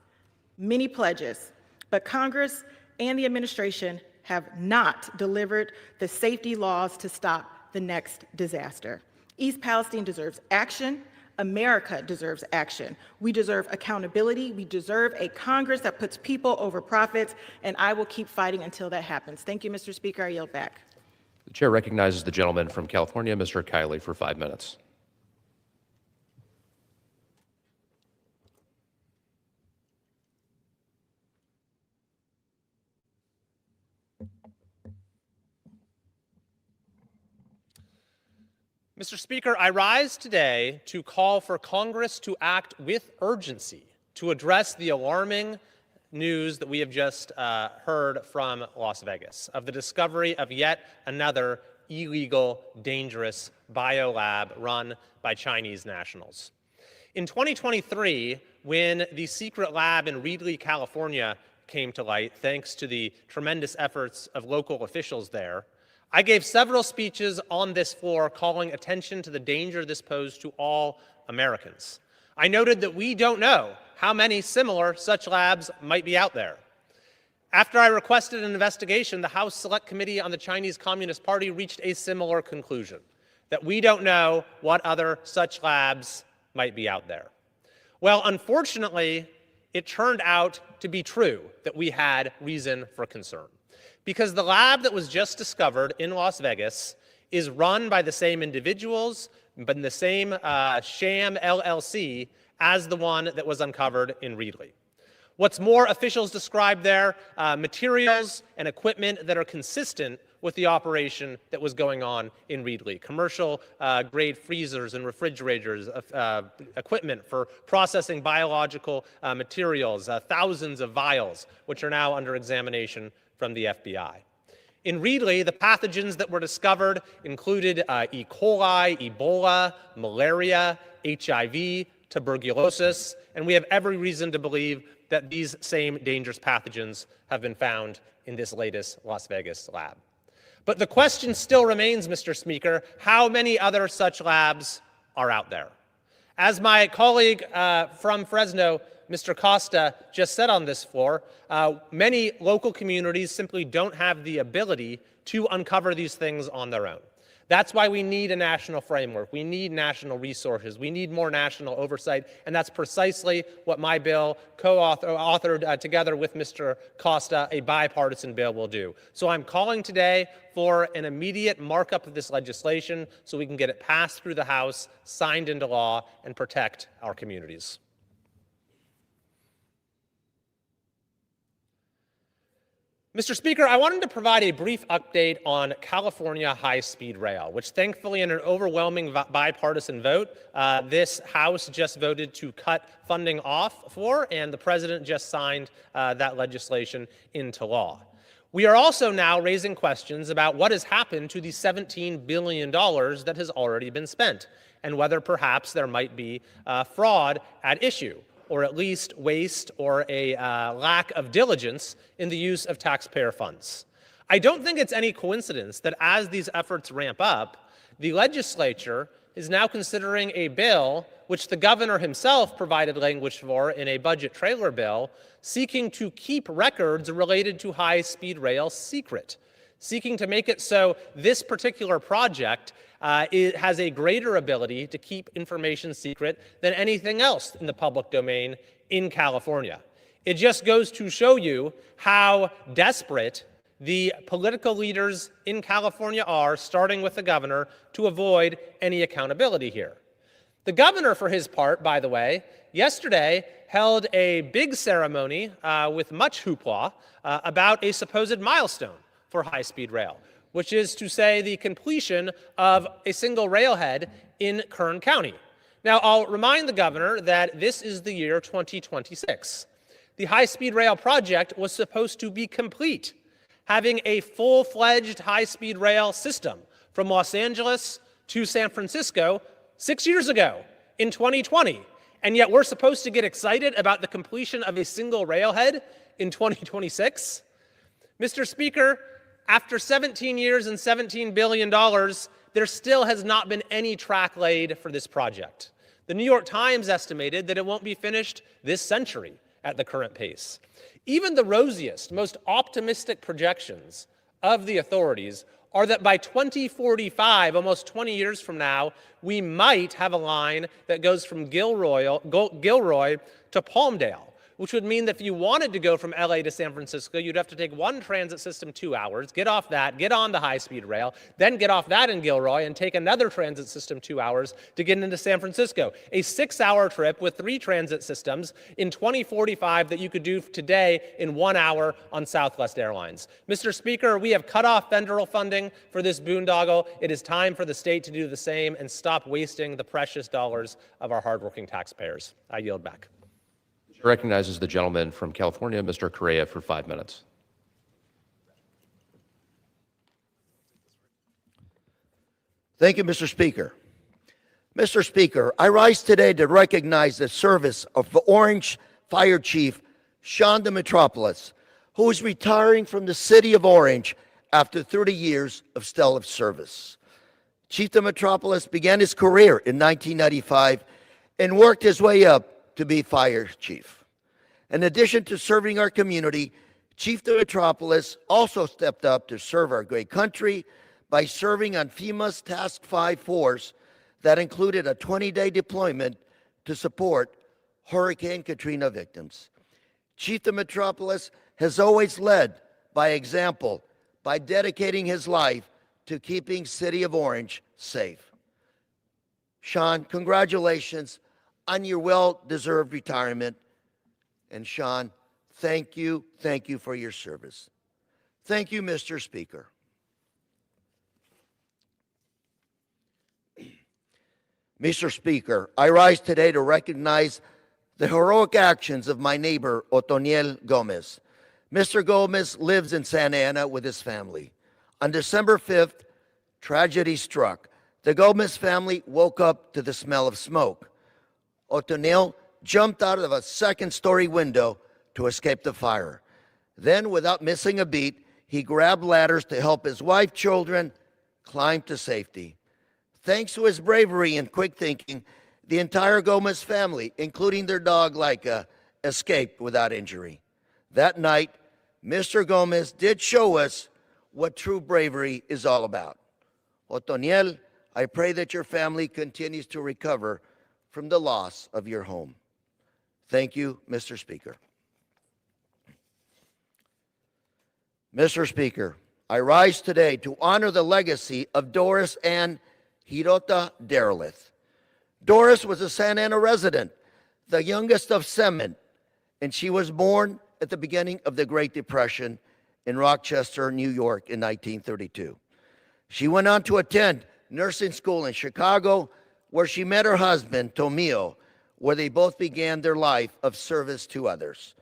many pledges, but Congress and the administration have not delivered the safety laws to stop the next disaster. East Palestine deserves action. America deserves action. We deserve accountability. We deserve a Congress that puts people over profits, and I will keep fighting until that happens. Thank you, Mr. Speaker. I yield back. The chair recognizes the gentleman from California, Mr. Kiley, for 5 minutes. Mr. Speaker, I rise today to call for Congress to act with urgency to address the alarming news that we have just heard from Las Vegas of the discovery of yet another illegal, dangerous biolab run by Chinese nationals. In 2023, when the secret lab in Reedley, California came to light, thanks to the tremendous efforts of local officials there, I gave several speeches on this floor calling attention to the danger this posed to all Americans. I noted that we don't know how many similar such labs might be out there. After I requested an investigation, the House Select Committee on the Chinese Communist Party reached a similar conclusion, that we don't know what other such labs might be out there. Well, unfortunately, it turned out to be true that we had reason for concern, because the lab that was just discovered in Las Vegas is run by the same individuals, but in the same sham LLC as the one that was uncovered in Reedley. What's more, officials described there materials and equipment that are consistent with the operation that was going on in Reedley. Commercial grade freezers and refrigerators, equipment for processing biological materials, thousands of vials, which are now under examination from the FBI. In Reedley, the pathogens that were discovered included E. coli, Ebola, malaria, HIV, tuberculosis, and we have every reason to believe that these same dangerous pathogens have been found in this latest Las Vegas lab. But the question still remains, Mr. Speaker, how many other such labs are out there? As my colleague from Fresno, Mr. Costa, just said on this floor, many local communities simply don't have the ability to uncover these things on their own. That's why we need a national framework. We need national resources. We need more national oversight, and that's precisely what my bill, co-authored together with Mr. Costa, a bipartisan bill, will do. So I'm calling today for an immediate markup of this legislation so we can get it passed through the House, signed into law, and protect our communities. Mr. Speaker, I wanted to provide a brief update on California high-speed rail, which thankfully in an overwhelming bipartisan vote, this House just voted to cut funding off for, and the President just signed that legislation into law. We are also now raising questions about what has happened to the $17 billion that has already been spent, and whether perhaps there might be fraud at issue, or at least waste or a lack of diligence in the use of taxpayer funds. I don't think it's any coincidence that as these efforts ramp up, the legislature is now considering a bill which the governor himself provided language for in a budget trailer bill, seeking to keep records related to high-speed rail secret, seeking to make it so this particular project it has a greater ability to keep information secret than anything else in the public domain in California. It just goes to show you how desperate the political leaders in California are, starting with the governor, to avoid any accountability here. The governor, for his part, by the way, yesterday held a big ceremony with much hoopla about a supposed milestone for high-speed rail, which is to say the completion of a single railhead in Kern County. Now, I'll remind the governor that this is the year 2026. The high-speed rail project was supposed to be complete, having a full-fledged high-speed rail system from Los Angeles to San Francisco 6 years ago in 2020. And yet we're supposed to get excited about the completion of a single railhead in 2026? Mr. Speaker, after 17 years and $17 billion, there still has not been any track laid for this project. The New York Times estimated that it won't be finished this century at the current pace. Even the rosiest, most optimistic projections of the authorities are that by 2045, almost 20 years from now, we might have a line that goes from Gilroy to Palmdale, which would mean that if you wanted to go from LA to San Francisco, you'd have to take one transit system 2 hours, get off that, get on the high-speed rail, then get off that in Gilroy and take another transit system 2 hours to get into San Francisco. A 6-hour trip with 3 transit systems in 2045 that you could do today in 1 hour on Southwest Airlines. Mr. Speaker, we have cut off federal funding for this boondoggle. It is time for the state to do the same and stop wasting the precious dollars of our hardworking taxpayers. I yield back. Recognizes the gentleman from California, Mr. Correa, for 5 minutes. Thank you, Mr. Speaker. Mr. Speaker, I rise today to recognize the service of the Orange Fire Chief Sean Dimitropoulos, who is retiring from the city of Orange after 30 years of stellar service. Chief Dimitropoulos began his career in 1995 and worked his way up to be fire chief. In addition to serving our community, Chief Dimitropoulos also stepped up to serve our great country by serving on FEMA's Task 5 force that included a 20-day deployment to support Hurricane Katrina victims. Chief Dimitropoulos has always led by example by dedicating his life to keeping City of Orange safe. Sean, congratulations on your well-deserved retirement. And Sean, Thank you for your service. Thank you, Mr. Speaker. Mr. Speaker, I rise today to recognize the heroic actions of my neighbor, Otoniel Gomez. Mr. Gomez lives in Santa Ana with his family. On December 5th, tragedy struck. The Gomez family woke up to the smell of smoke. Otoniel jumped out of a second-story window to escape the fire. Then, without missing a beat, he grabbed ladders to help his wife, children climb to safety. Thanks to his bravery and quick thinking, the entire Gomez family, including their dog Laika, escaped without injury. That night, Mr. Gomez did show us what true bravery is all about. Otoniel, I pray that your family continues to recover from the loss of your home. Thank you, Mr. Speaker. Mr. Speaker, I rise today to honor the legacy of Doris Ann Hirota Derleth. Doris was a Santa Ana resident, the youngest of 7, and she was born at the beginning of the Great Depression in Rochester, New York in 1932. She went on to attend nursing school in Chicago, where she met her husband, Tomio, where they both began their life of service to others.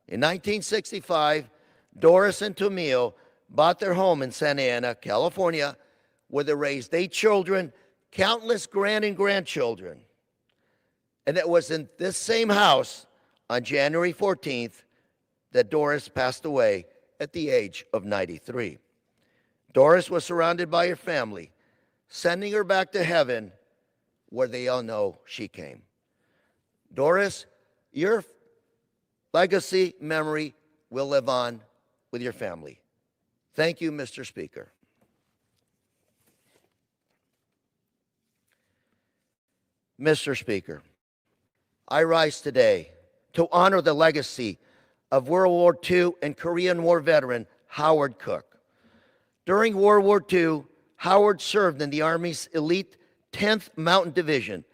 In 1965, Doris and Tomio bought their home in Santa Ana, California, where they raised 8 children, countless grand and grandchildren. And it was in this same house on January 14th that Doris passed away at the age of 93. Doris was surrounded by her family, sending her back to heaven, where they all know she came. Doris, your legacy memory will live on with your family. Thank you, Mr. Speaker. Mr. Speaker, I rise today to honor the legacy of World War II and Korean War veteran Howard Cook. During World War II, Howard served in the Army's elite 10th Mountain Division,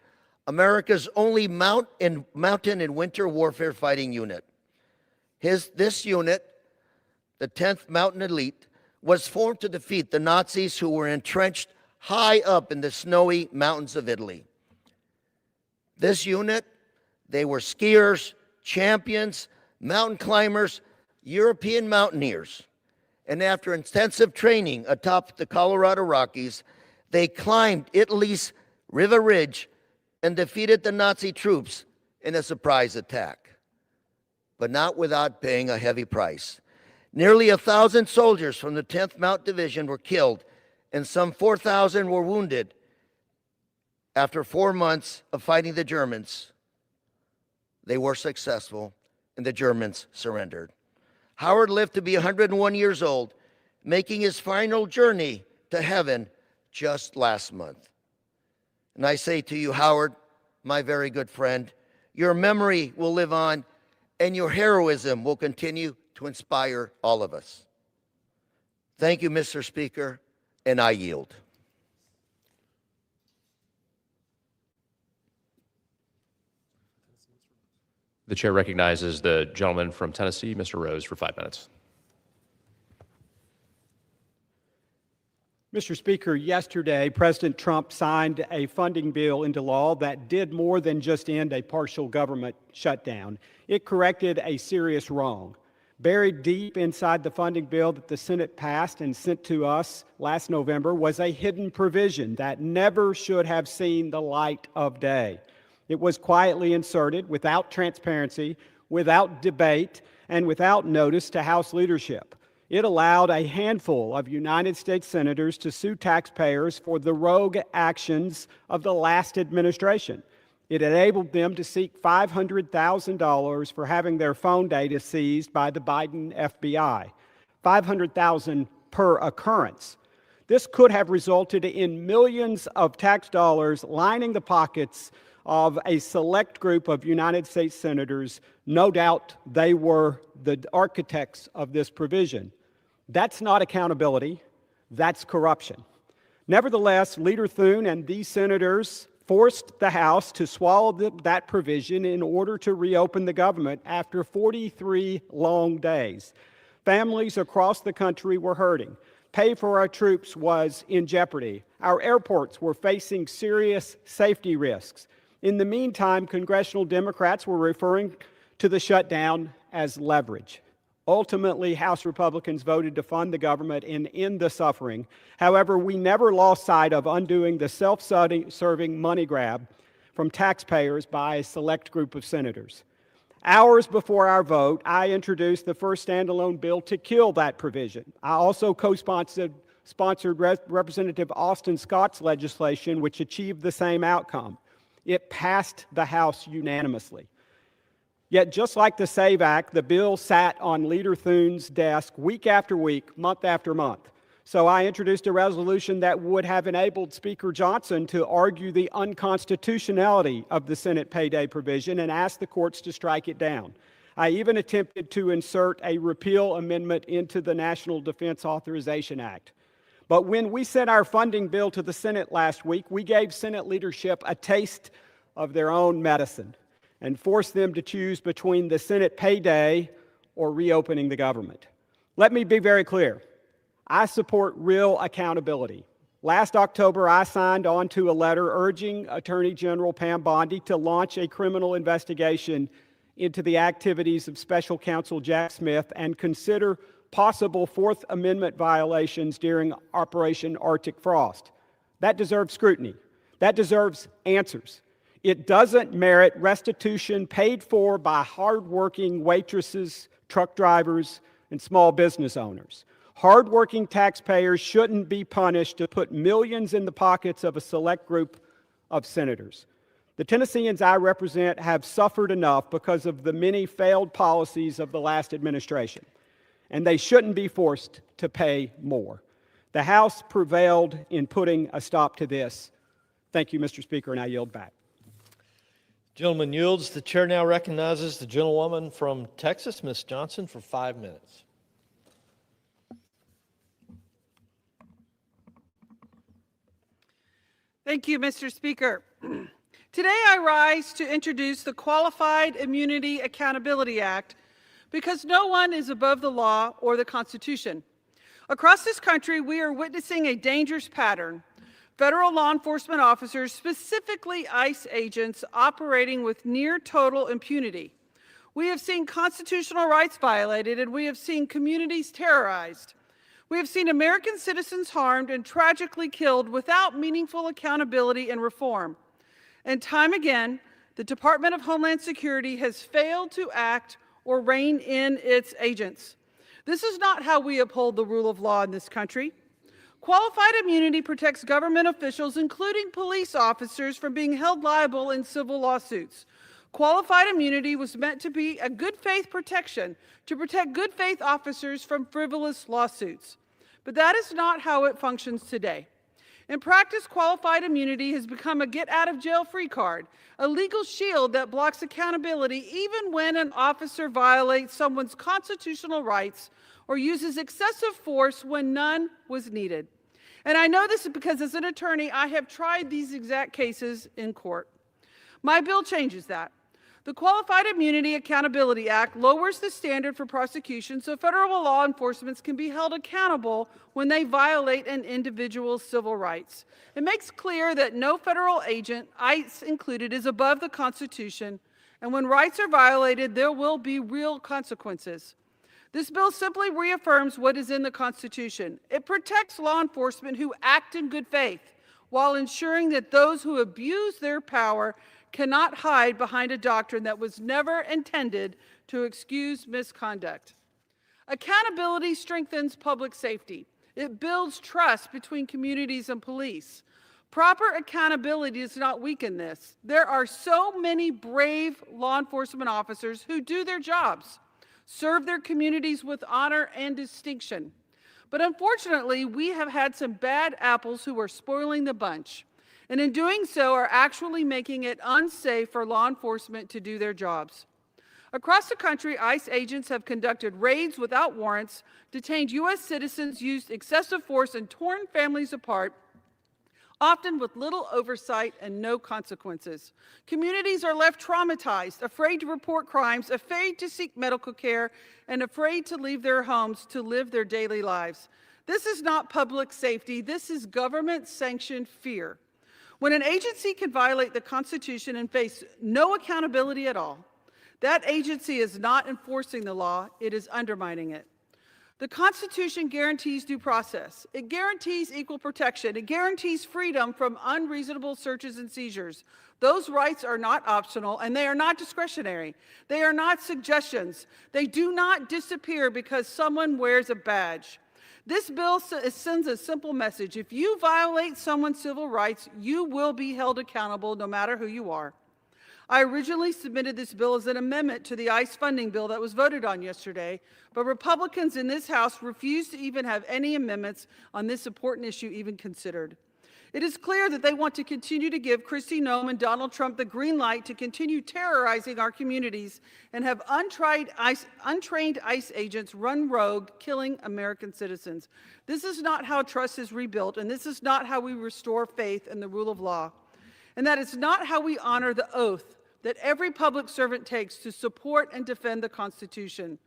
America's only mountain and winter warfare fighting unit. This unit, the 10th Mountain Elite, was formed to defeat the Nazis who were entrenched high up in the snowy mountains of Italy. This unit, they were skiers, champions, mountain climbers, European mountaineers. And after intensive training atop the Colorado Rockies, they climbed Italy's Riva Ridge and defeated the Nazi troops in a surprise attack, but not without paying a heavy price. Nearly 1,000 soldiers from the 10th Mountain Division were killed, and some 4,000 were wounded. After 4 months of fighting the Germans, they were successful, and the Germans surrendered. Howard lived to be 101 years old, making his final journey to heaven just last month. And I say to you, Howard, my very good friend, your memory will live on, and your heroism will continue to inspire all of us. Thank you, Mr. Speaker, and I yield. The chair recognizes the gentleman from Tennessee, Mr. Rose, for 5 minutes. Mr. Speaker, yesterday, President Trump signed a funding bill into law that did more than just end a partial government shutdown. It corrected a serious wrong. Buried deep inside the funding bill that the Senate passed and sent to us last November was a hidden provision that never should have seen the light of day. It was quietly inserted without transparency, without debate, and without notice to House leadership. It allowed a handful of United States senators to sue taxpayers for the rogue actions of the last administration. It enabled them to seek $500,000 for having their phone data seized by the Biden FBI, $500,000 per occurrence. This could have resulted in millions of tax dollars lining the pockets of a select group of United States senators. No doubt they were the architects of this provision. That's not accountability, that's corruption. Nevertheless, Leader Thune and these senators forced the House to swallow that provision in order to reopen the government after 43 long days. Families across the country were hurting. Pay for our troops was in jeopardy. Our airports were facing serious safety risks. In the meantime, congressional Democrats were referring to the shutdown as leverage. Ultimately, House Republicans voted to fund the government and end the suffering. However, we never lost sight of undoing the self-serving money grab from taxpayers by a select group of senators. Hours before our vote, I introduced the first standalone bill to kill that provision. I also co-sponsored Representative Austin Scott's legislation, which achieved the same outcome. It passed the House unanimously. Yet, just like the SAVE Act, the bill sat on Leader Thune's desk week after week, month after month. So I introduced a resolution that would have enabled Speaker Johnson to argue the unconstitutionality of the Senate payday provision and asked the courts to strike it down. I even attempted to insert a repeal amendment into the National Defense Authorization Act. But when we sent our funding bill to the Senate last week, we gave Senate leadership a taste of their own medicine and forced them to choose between the Senate payday or reopening the government. Let me be very clear. I support real accountability. Last October, I signed on to a letter urging Attorney General Pam Bondi to launch a criminal investigation into the activities of Special Counsel Jack Smith and consider possible Fourth Amendment violations during Operation Arctic Frost. That deserves scrutiny. That deserves answers. It doesn't merit restitution paid for by hardworking waitresses, truck drivers, and small business owners. Hardworking taxpayers shouldn't be punished to put millions in the pockets of a select group of senators. The Tennesseans I represent have suffered enough because of the many failed policies of the last administration, and they shouldn't be forced to pay more. The House prevailed in putting a stop to this. Thank you, Mr. Speaker, and I yield back. Gentleman yields. The chair now recognizes the gentlewoman from Texas, Ms. Johnson, for 5 minutes. Thank you, Mr. Speaker. Today I rise to introduce the Qualified Immunity Accountability Act because no one is above the law or the Constitution. Across this country, we are witnessing a dangerous pattern. Federal law enforcement officers, specifically ICE agents, operating with near total impunity. We have seen constitutional rights violated, and we have seen communities terrorized. We have seen American citizens harmed and tragically killed without meaningful accountability and reform. And time again, the Department of Homeland Security has failed to act or rein in its agents. This is not how we uphold the rule of law in this country. Qualified immunity protects government officials, including police officers, from being held liable in civil lawsuits. Qualified immunity was meant to be a good faith protection to protect good faith officers from frivolous lawsuits. But that is not how it functions today. In practice, qualified immunity has become a get-out-of-jail-free card, a legal shield that blocks accountability even when an officer violates someone's constitutional rights or uses excessive force when none was needed. And I know this because as an attorney, I have tried these exact cases in court. My bill changes that. The Qualified Immunity Accountability Act lowers the standard for prosecution so federal law enforcement can be held accountable when they violate an individual's civil rights. It makes clear that no federal agent, ICE included, is above the Constitution, and when rights are violated, there will be real consequences. This bill simply reaffirms what is in the Constitution. It protects law enforcement who act in good faith, while ensuring that those who abuse their power cannot hide behind a doctrine that was never intended to excuse misconduct. Accountability strengthens public safety. It builds trust between communities and police. Proper accountability does not weaken this. There are so many brave law enforcement officers who do their jobs, serve their communities with honor and distinction. But unfortunately, we have had some bad apples who are spoiling the bunch, and in doing so are actually making it unsafe for law enforcement to do their jobs. Across the country, ICE agents have conducted raids without warrants, detained U.S. citizens, used excessive force, and torn families apart, often with little oversight and no consequences. Communities are left traumatized, afraid to report crimes, afraid to seek medical care, and afraid to leave their homes to live their daily lives. This is not public safety. This is government-sanctioned fear. When an agency can violate the Constitution and face no accountability at all, that agency is not enforcing the law, it is undermining it. The Constitution guarantees due process. It guarantees equal protection. It guarantees freedom from unreasonable searches and seizures. Those rights are not optional, and they are not discretionary. They are not suggestions. They do not disappear because someone wears a badge. This bill sends a simple message. If you violate someone's civil rights, you will be held accountable no matter who you are. I originally submitted this bill as an amendment to the ICE funding bill that was voted on yesterday, but Republicans in this House refused to even have any amendments on this important issue even considered. It is clear that they want to continue to give Kristi Noem and Donald Trump the green light to continue terrorizing our communities and have untrained ICE agents run rogue, killing American citizens. This is not how trust is rebuilt, and this is not how we restore faith in the rule of law. And that is not how we honor the oath that every public servant takes to support and defend the Constitution.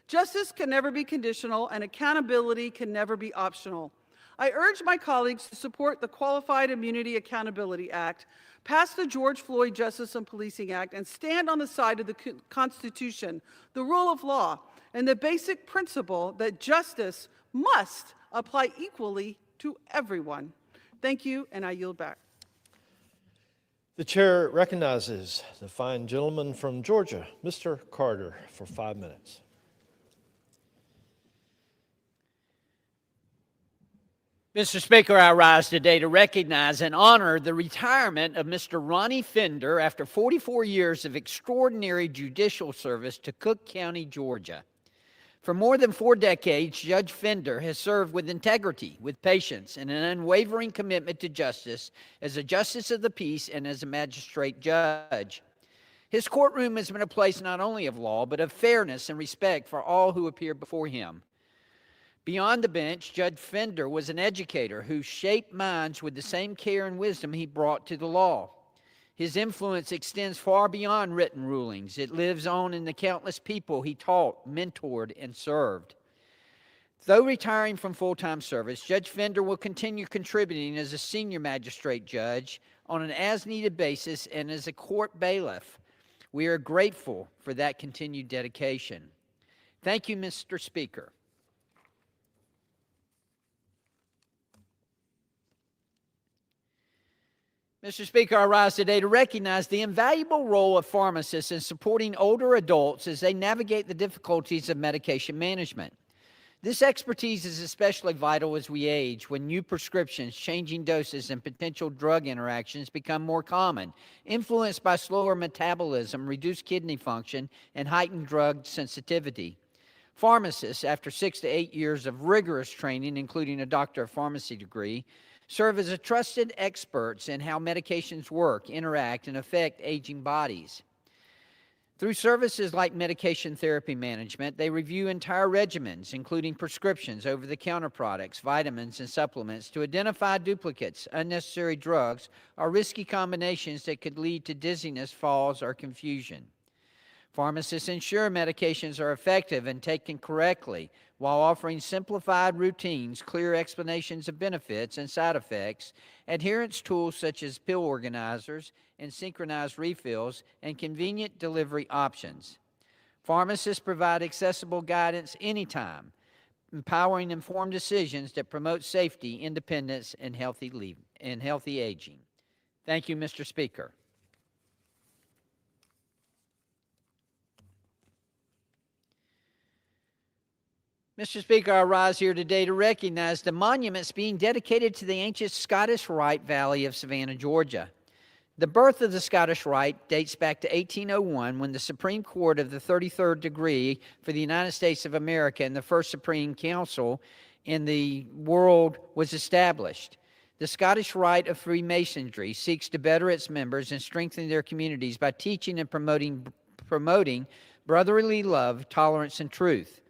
Justice can never be conditional, and accountability can never be optional. I urge my colleagues to support the Qualified Immunity Accountability Act, pass the George Floyd Justice and Policing Act, and stand on the side of the Constitution, the rule of law, and the basic principle that justice must apply equally to everyone. Thank you, and I yield back. The chair recognizes the fine gentleman from Georgia, Mr. Carter, for 5 minutes. Mr. Speaker, I rise today to recognize and honor the retirement of Mr. Ronnie Fender after 44 years of extraordinary judicial service to Cook County, Georgia. For more than 4 decades, Judge Fender has served with integrity, with patience, and an unwavering commitment to justice as a justice of the peace and as a magistrate judge. His courtroom has been a place not only of law, but of fairness and respect for all who appear before him. Beyond the bench, Judge Fender was an educator who shaped minds with the same care and wisdom he brought to the law. His influence extends far beyond written rulings. It lives on in the countless people he taught, mentored, and served. Though retiring from full-time service, Judge Fender will continue contributing as a senior magistrate judge on an as-needed basis and as a court bailiff. We are grateful for that continued dedication. Thank you, Mr. Speaker. Mr. Speaker, I rise today to recognize the invaluable role of pharmacists in supporting older adults as they navigate the difficulties of medication management. This expertise is especially vital as we age, when new prescriptions, changing doses, and potential drug interactions become more common, influenced by slower metabolism, reduced kidney function, and heightened drug sensitivity. Pharmacists, after 6 to 8 years of rigorous training, including a Doctor of Pharmacy degree, serve as trusted experts in how medications work, interact, and affect aging bodies. Through services like medication therapy management, they review entire regimens, including prescriptions, over-the-counter products, vitamins, and supplements, to identify duplicates, unnecessary drugs, or risky combinations that could lead to dizziness, falls, or confusion. Pharmacists ensure medications are effective and taken correctly, while offering simplified routines, clear explanations of benefits and side effects, adherence tools such as pill organizers and synchronized refills, and convenient delivery options. Pharmacists provide accessible guidance anytime, empowering informed decisions that promote safety, independence, and healthy aging. Thank you, Mr. Speaker. Mr. Speaker, I rise here today to recognize the monuments being dedicated to the ancient Scottish Rite Valley of Savannah, Georgia. The birth of the Scottish Rite dates back to 1801, when the Supreme Court of the 33rd degree for the United States of America and the first Supreme Council in the world was established. The Scottish Rite of Freemasonry seeks to better its members and strengthen their communities by teaching and promoting brotherly love, tolerance, and truth.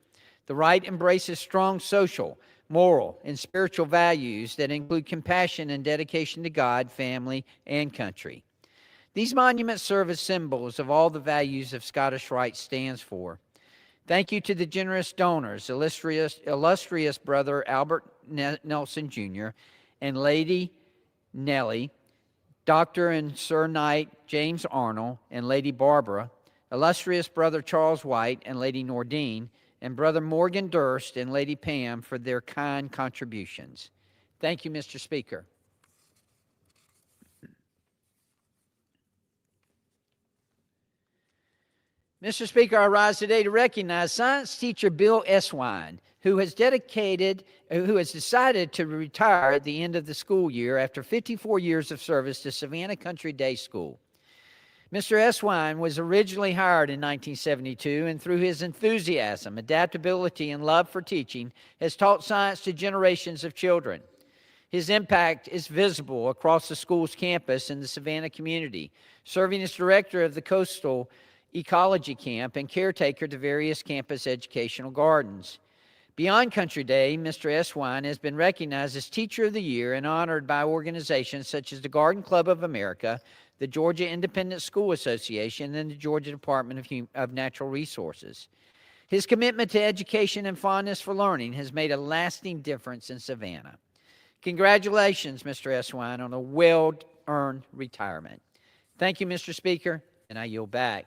The Rite embraces strong social, moral, and spiritual values that include compassion and dedication to God, family, and country. These monuments serve as symbols of all the values of Scottish Rite stands for. Thank you to the generous donors, illustrious brother Albert Nelson Jr. and Lady Nellie, Dr. and Sir Knight James Arnold and Lady Barbara, illustrious brother Charles White and Lady Nordine, and brother Morgan Durst and Lady Pam for their kind contributions. Thank you, Mr. Speaker. Mr. Speaker, I rise today to recognize science teacher Bill Eswine, who has decided to retire at the end of the school year after 54 years of service to Savannah Country Day School. Mr. Eswine was originally hired in 1972, and through his enthusiasm, adaptability, and love for teaching, has taught science to generations of children. His impact is visible across the school's campus and the Savannah community, serving as director of the Coastal Ecology Camp and caretaker to various campus educational gardens. Beyond Country Day, Mr. Eswine has been recognized as Teacher of the Year and honored by organizations such as the Garden Club of America, the Georgia Independent School Association, and the Georgia Department of Natural Resources. His commitment to education and fondness for learning has made a lasting difference in Savannah. Congratulations, Mr. Eswine, on a well-earned retirement. Thank you, Mr. Speaker, and I yield back.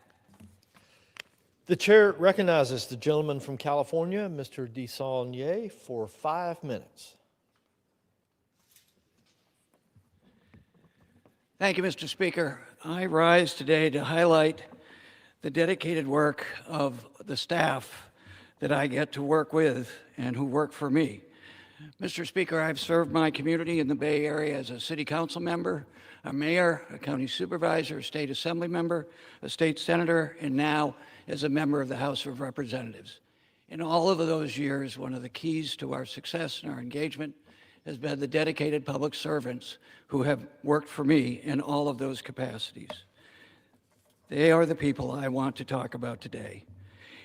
The chair recognizes the gentleman from California, Mr. DeSaulnier, for 5 minutes. Thank you, Mr. Speaker. I rise today to highlight the dedicated work of the staff that I get to work with and who work for me. Mr. Speaker, I've served my community in the Bay Area as a city council member, a mayor, a county supervisor, a state assembly member, a state senator, and now as a member of the House of Representatives. In all of those years, one of the keys to our success and our engagement has been the dedicated public servants who have worked for me in all of those capacities. They are the people I want to talk about today.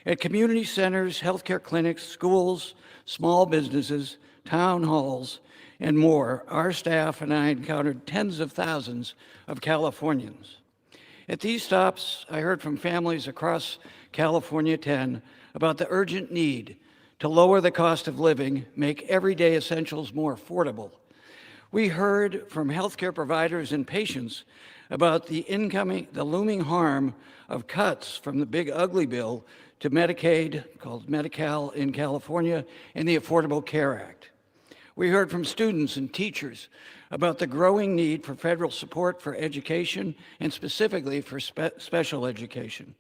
At community centers, healthcare clinics, schools, small businesses, town halls, and more, our staff and I encountered tens of thousands of Californians. At these stops, I heard from families across California 10 about the urgent need to lower the cost of living, make everyday essentials more affordable. We heard from healthcare providers and patients about the looming harm of cuts from the big ugly bill to Medicaid, called Medi-Cal in California, and the Affordable Care Act. We heard from students and teachers about the growing need for federal support for education and specifically for special education.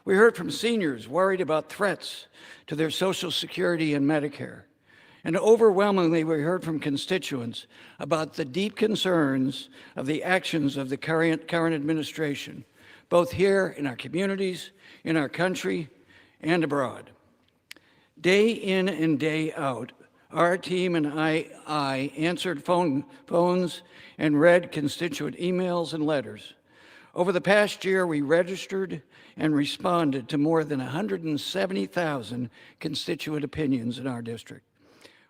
We heard from seniors worried about threats to their Social Security and Medicare. And overwhelmingly, we heard from constituents about the deep concerns of the actions of the current administration, both here in our communities, in our country, and abroad. Day in and day out, our team and I answered phones and read constituent emails and letters. Over the past year, we registered and responded to more than 170,000 constituent opinions in our district.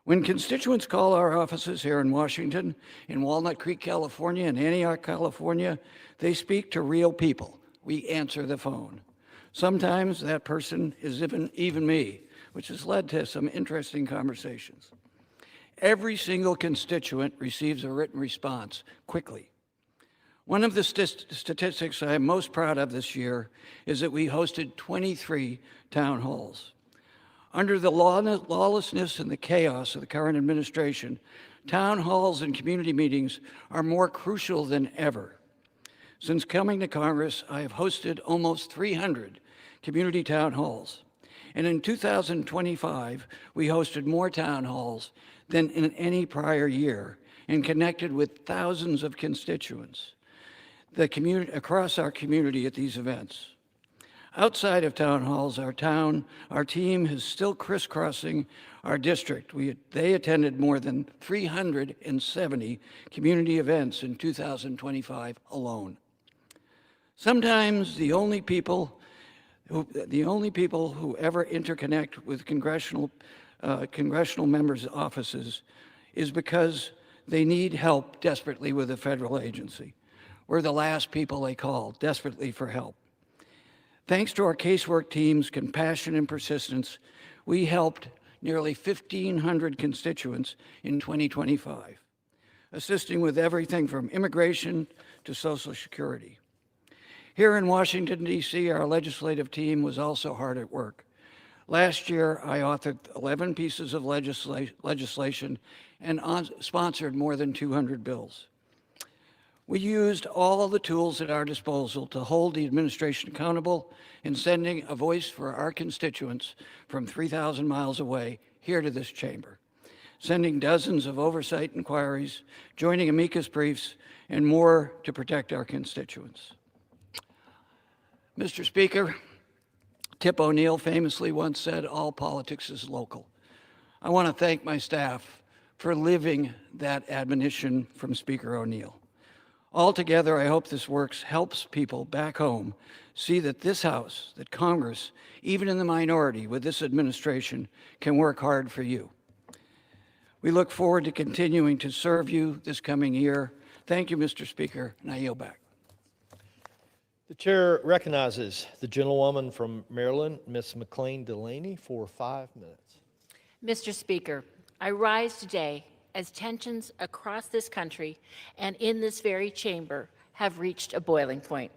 When constituents call our offices here in Washington, in Walnut Creek, California, and Antioch, California, they speak to real people. We answer the phone. Sometimes that person is even me, which has led to some interesting conversations. Every single constituent receives a written response quickly. One of the statistics I am most proud of this year is that we hosted 23 town halls. Under the lawlessness and the chaos of the current administration, town halls and community meetings are more crucial than ever. Since coming to Congress, I have hosted almost 300 community town halls. And in 2025, we hosted more town halls than in any prior year and connected with thousands of constituents across our community at these events. Outside of town halls, our team is still crisscrossing our district. They attended more than 370 community events in 2025 alone. Sometimes the only people who ever interconnect with congressional congressional members' offices is because they need help desperately with a federal agency. We're the last people they call desperately for help. Thanks to our casework team's compassion and persistence, we helped nearly 1,500 constituents in 2025, assisting with everything from immigration to Social Security. Here in Washington, D.C., our legislative team was also hard at work. Last year, I authored 11 pieces of legislation and sponsored more than 200 bills. We used all of the tools at our disposal to hold the administration accountable in sending a voice for our constituents from 3,000 miles away here to this chamber, sending dozens of oversight inquiries, joining amicus briefs, and more to protect our constituents. Mr. Speaker, Tip O'Neill famously once said, "All politics is local." I want to thank my staff for living that admonition from Speaker O'Neill. Altogether, I hope this work helps people back home see that this House, that Congress, even in the minority with this administration, can work hard for you. We look forward to continuing to serve you this coming year. Thank you, Mr. Speaker, and I yield back. The chair recognizes the gentlewoman from Maryland, Ms. McLean Delaney, for 5 minutes. Mr. Speaker, I rise today as tensions across this country and in this very chamber have reached a boiling point.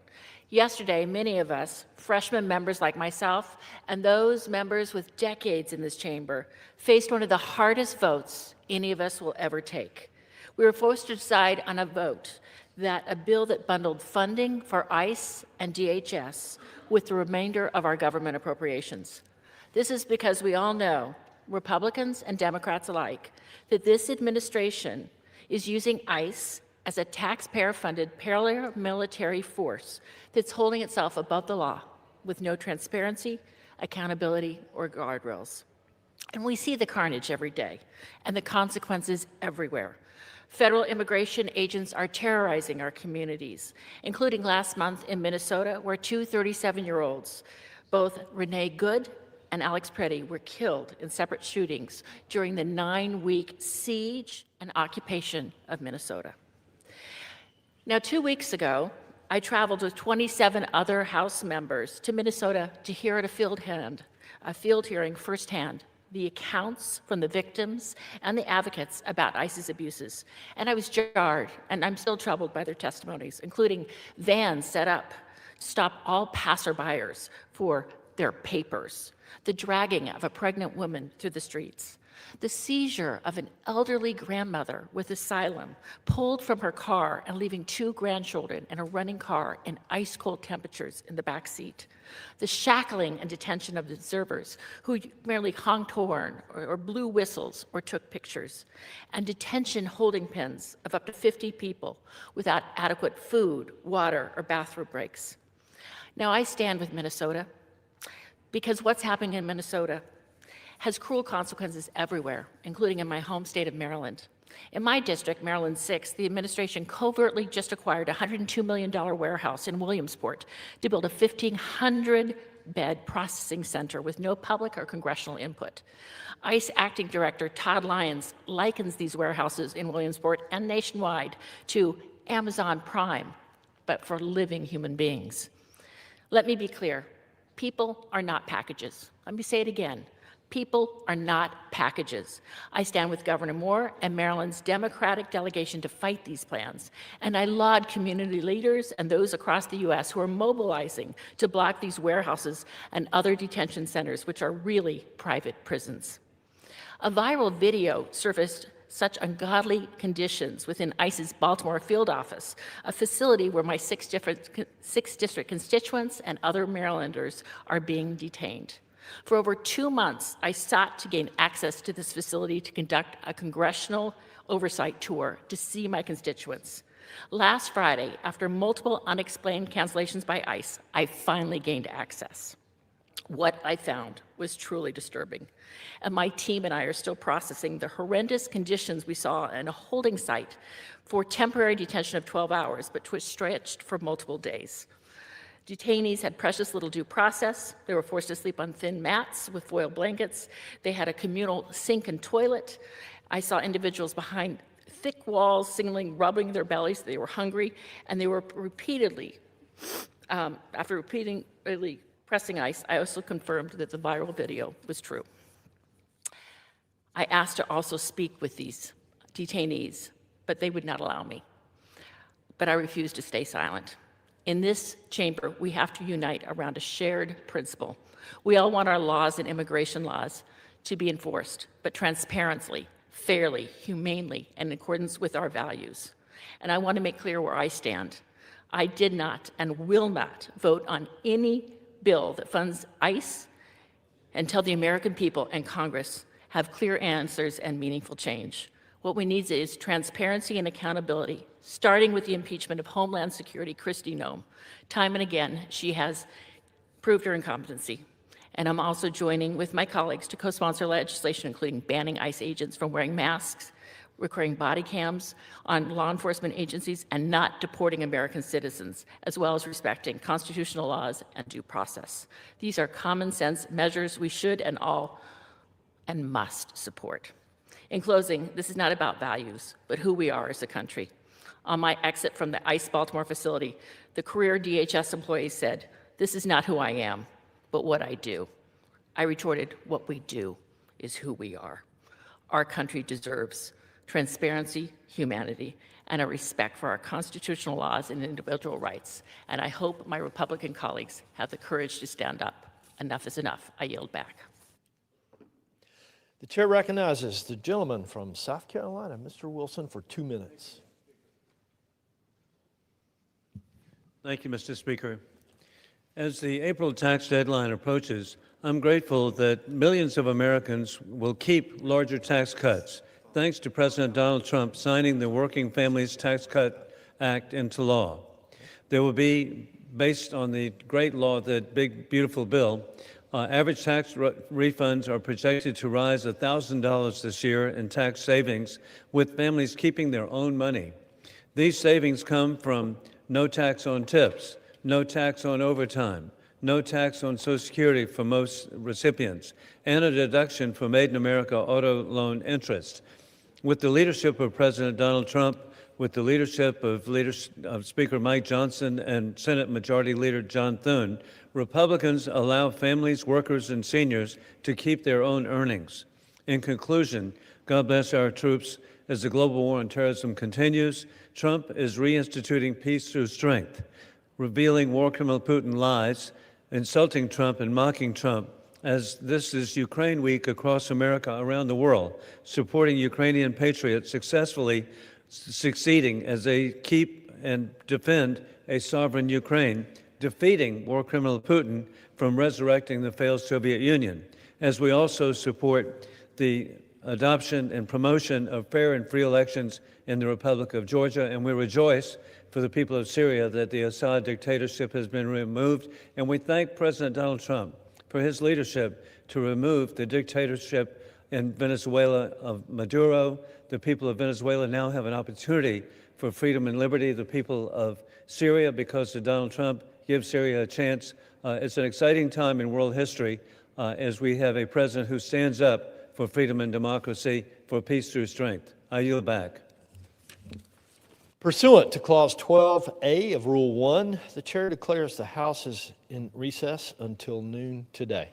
Yesterday, many of us, freshman members like myself, and those members with decades in this chamber, faced one of the hardest votes any of us will ever take. We were forced to decide on a bill that bundled funding for ICE and DHS with the remainder of our government appropriations. This is because we all know, Republicans and Democrats alike, that this administration is using ICE as a taxpayer-funded paramilitary force that's holding itself above the law with no transparency, accountability, or guardrails. And we see the carnage every day and the consequences everywhere. Federal immigration agents are terrorizing our communities, including last month in Minnesota, where two 37-year-olds, both Renee Good and Alex Preddy, were killed in separate shootings during the 9-week siege and occupation of Minnesota. Now, 2 weeks ago, I traveled with 27 other House members to Minnesota to hear at a field hearing firsthand the accounts from the victims and the advocates about ICE's abuses. And I was jarred, and I'm still troubled by their testimonies, including vans set up to stop all passerbyers for their papers, the dragging of a pregnant woman through the streets, the seizure of an elderly grandmother with asylum pulled from her car and leaving two grandchildren in a running car in ice-cold temperatures in the back seat, the shackling and detention of observers who merely honked horn or blew whistles or took pictures, and detention holding pens of up to 50 people without adequate food, water, or bathroom breaks. Now, I stand with Minnesota because what's happening in Minnesota has cruel consequences everywhere, including in my home state of Maryland. In my district, Maryland 6, the administration covertly just acquired a $102 million warehouse in Williamsport to build a 1,500-bed processing center with no public or congressional input. ICE Acting Director Todd Lyons likens these warehouses in Williamsport and nationwide to Amazon Prime, but for living human beings. Let me be clear. People are not packages. Let me say it again. People are not packages. I stand with Governor Moore and Maryland's Democratic delegation to fight these plans, and I laud community leaders and those across the U.S. who are mobilizing to block these warehouses and other detention centers, which are really private prisons. A viral video surfaced such ungodly conditions within ICE's Baltimore field office, a facility where my 6th District constituents and other Marylanders are being detained. For over 2 months, I sought to gain access to this facility to conduct a congressional oversight tour to see my constituents. Last Friday, after multiple unexplained cancellations by ICE, I finally gained access. What I found was truly disturbing, and my team and I are still processing the horrendous conditions we saw in a holding site for temporary detention of 12 hours, but was stretched for multiple days. Detainees had precious little due process. They were forced to sleep on thin mats with foil blankets. They had a communal sink and toilet. I saw individuals behind thick walls signaling, rubbing their bellies that they were hungry, and they were repeatedly, after repeatedly pressing ice, I also confirmed that the viral video was true. I asked to also speak with these detainees, but they would not allow me. But I refused to stay silent. In this chamber, we have to unite around a shared principle. We all want our laws and immigration laws to be enforced, but transparently, fairly, humanely, and in accordance with our values. And I want to make clear where I stand. I did not and will not vote on any bill that funds ICE until the American people and Congress have clear answers and meaningful change. What we need is transparency and accountability, starting with the impeachment of Homeland Security Kristi Noem. Time and again, she has proved her incompetency. And I'm also joining with my colleagues to co-sponsor legislation including banning ICE agents from wearing masks, requiring body cams on law enforcement agencies, and not deporting American citizens, as well as respecting constitutional laws and due process. These are common sense measures we should and must support. In closing, this is not about values, but who we are as a country. On my exit from the ICE Baltimore facility, the career DHS employee said, "This is not who I am, but what I do." I retorted, "What we do is who we are." Our country deserves transparency, humanity, and a respect for our constitutional laws and individual rights. And I hope my Republican colleagues have the courage to stand up. Enough is enough. I yield back. The chair recognizes the gentleman from South Carolina, Mr. Wilson, for 2 minutes. Thank you, Mr. Speaker. As the April tax deadline approaches, I'm grateful that millions of Americans will keep larger tax cuts, thanks to President Donald Trump signing the Working Families Tax Cut Act into law. There will be, based on the great law, that big, beautiful bill, average tax refunds are projected to rise $1,000 this year in tax savings, with families keeping their own money. These savings come from no tax on tips, no tax on overtime, no tax on Social Security for most recipients, and a deduction for Made in America auto loan interest. With the leadership of President Donald Trump, with the leadership of Speaker Mike Johnson and Senate Majority Leader John Thune, Republicans allow families, workers, and seniors to keep their own earnings. In conclusion, God bless our troops as the global war on terrorism continues. Trump is reinstituting peace through strength, revealing war criminal Putin lies, insulting Trump and mocking Trump, as this is Ukraine Week across America, around the world, supporting Ukrainian patriots successfully succeeding as they keep and defend a sovereign Ukraine, defeating war criminal Putin from resurrecting the failed Soviet Union, as we also support the adoption and promotion of fair and free elections in the Republic of Georgia, and we rejoice for the people of Syria that the Assad dictatorship has been removed, and we thank President Donald Trump for his leadership to remove the dictatorship in Venezuela of Maduro. The people of Venezuela now have an opportunity for freedom and liberty. The people of Syria, because of Donald Trump, give Syria a chance. It's an exciting time in world history as we have a president who stands up for freedom and democracy, for peace through strength. I yield back. Pursuant to Clause 12A of Rule 1, the chair declares the House is in recess until noon today.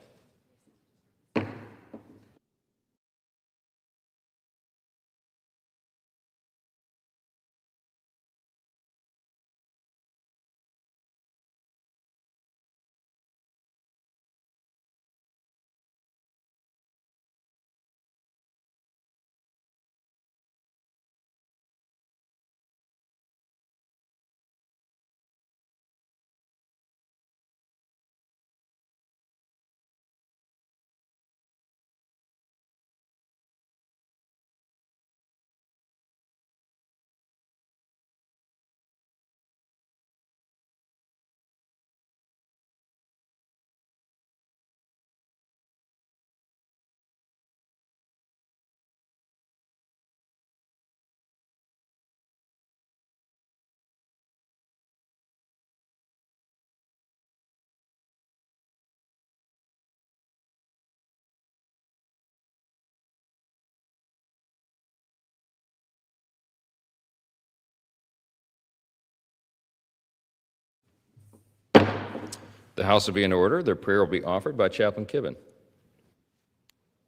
The House will be in order. The prayer will be offered by Chaplain Kibben.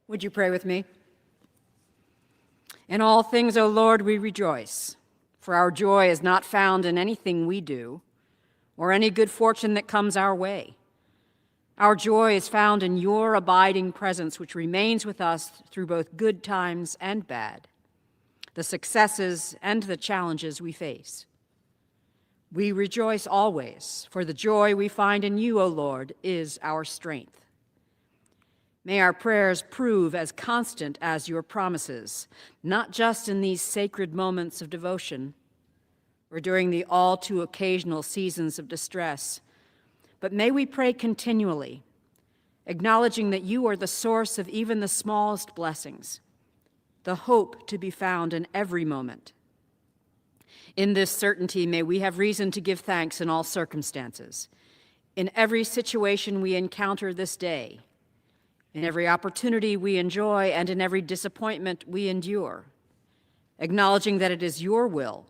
Would you pray with me? In all things, O Lord, we rejoice, for our joy is not found in anything we do or any good fortune that comes our way. Our joy is found in your abiding presence, which remains with us through both good times and bad, the successes and the challenges we face. We rejoice always, for the joy we find in you, O Lord, is our strength. May our prayers prove as constant as your promises, not just in these sacred moments of devotion or during the all too occasional seasons of distress, but may we pray continually, acknowledging that you are the source of even the smallest blessings, the hope to be found in every moment. In this certainty, may we have reason to give thanks in all circumstances, in every situation we encounter this day, in every opportunity we enjoy, and in every disappointment we endure, acknowledging that it is your will,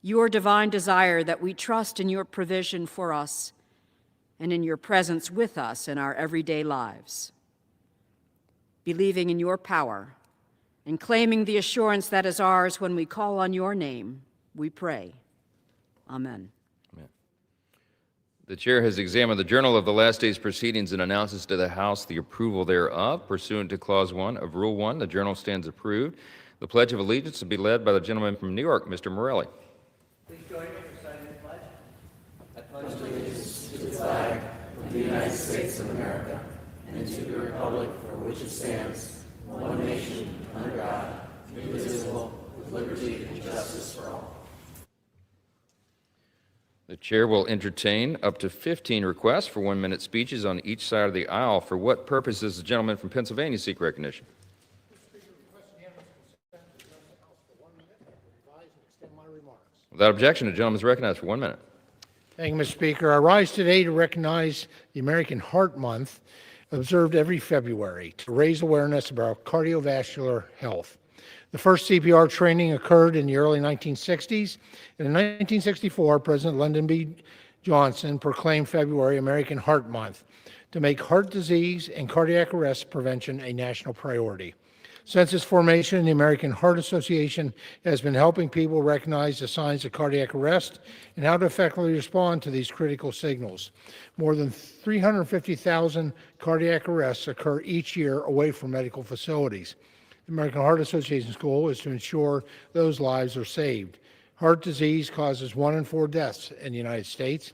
your divine desire, that we trust in your provision for us and in your presence with us in our everyday lives. Believing in your power and claiming the assurance that is ours when we call on your name, we pray. Amen. The chair has examined the journal of the last day's proceedings and announces to the House the approval thereof. Pursuant to Clause 1 of Rule 1, the journal stands approved. The Pledge of Allegiance will be led by the gentleman from New York, Mr. Morelli. Please join me in reciting the pledge. I pledge allegiance to the flag of the United States of America and to the republic for which it stands, one nation, under God, indivisible, with liberty and justice for all. The chair will entertain up to 15 requests for 1-minute speeches on each side of the aisle. For what purpose does the gentleman from Pennsylvania seek recognition? Without objection, the gentleman is recognized for 1 minute. Thank you, Mr. Speaker. I rise today to recognize the American Heart Month, observed every February, to raise awareness about cardiovascular health. The first CPR training occurred in the early 1960s, and in 1964, President Lyndon B. Johnson proclaimed February American Heart Month to make heart disease and cardiac arrest prevention a national priority. Since its formation, the American Heart Association has been helping people recognize the signs of cardiac arrest and how to effectively respond to these critical signals. More than 350,000 cardiac arrests occur each year away from medical facilities. The American Heart Association's goal is to ensure those lives are saved. Heart disease causes 1 in 4 deaths in the United States.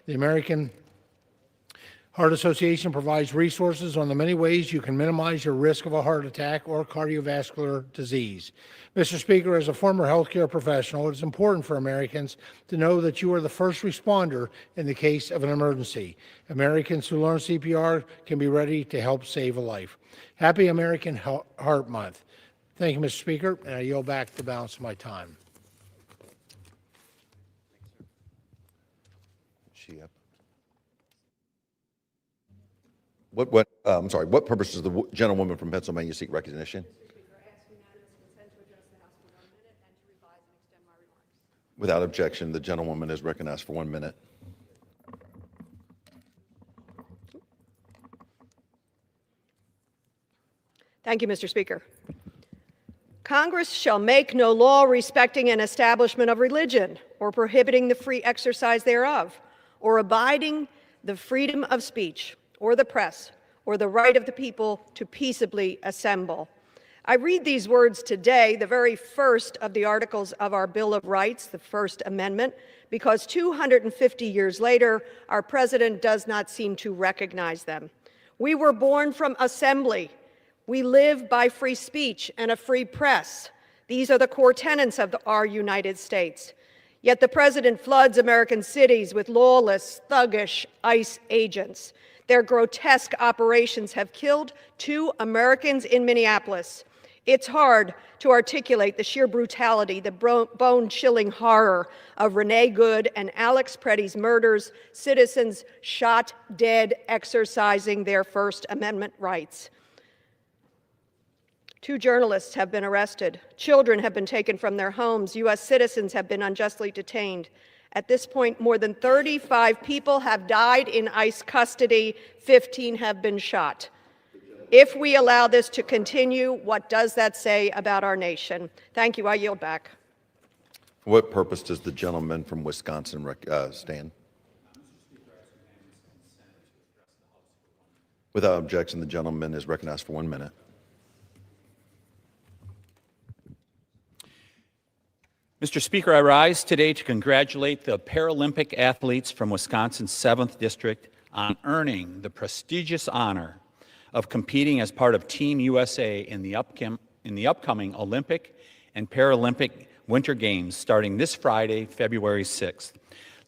The American Heart Association provides resources on the many ways you can minimize your risk of a heart attack or cardiovascular disease. Mr. Speaker, as a former healthcare professional, it is important for Americans to know that you are the first responder in the case of an emergency. Americans who learn CPR can be ready to help save a life. Happy American Heart Month. Thank you, Mr. Speaker, and I yield back the balance of my time. What purpose does the gentlewoman from Pennsylvania seek recognition? Without objection, the gentlewoman is recognized for 1 minute. Thank you, Mr. Speaker. Congress shall make no law respecting an establishment of religion or prohibiting the free exercise thereof or abiding the freedom of speech or the press or the right of the people to peaceably assemble. I read these words today, the very first of the articles of our Bill of Rights, the First Amendment, because 250 years later, our president does not seem to recognize them. We were born from assembly. We live by free speech and a free press. These are the core tenets of our United States. Yet the president floods American cities with lawless, thuggish ICE agents. Their grotesque operations have killed 2 Americans in Minneapolis. It's hard to articulate the sheer brutality, the bone-chilling horror of Renee Good and Alex Preddy's murders, citizens shot dead exercising their First Amendment rights. 2 journalists have been arrested. Children have been taken from their homes. U.S. citizens have been unjustly detained. At this point, more than 35 people have died in ICE custody, 15 have been shot. If we allow this to continue, what does that say about our nation? Thank you. I yield back. For what purpose does the gentleman from Wisconsin stand? Without objection, the gentleman is recognized for 1 minute. Mr. Speaker, I rise today to congratulate the Paralympic athletes from Wisconsin's 7th District on earning the prestigious honor of competing as part of Team USA in the upcoming Olympic and Paralympic Winter Games starting this Friday, February 6th.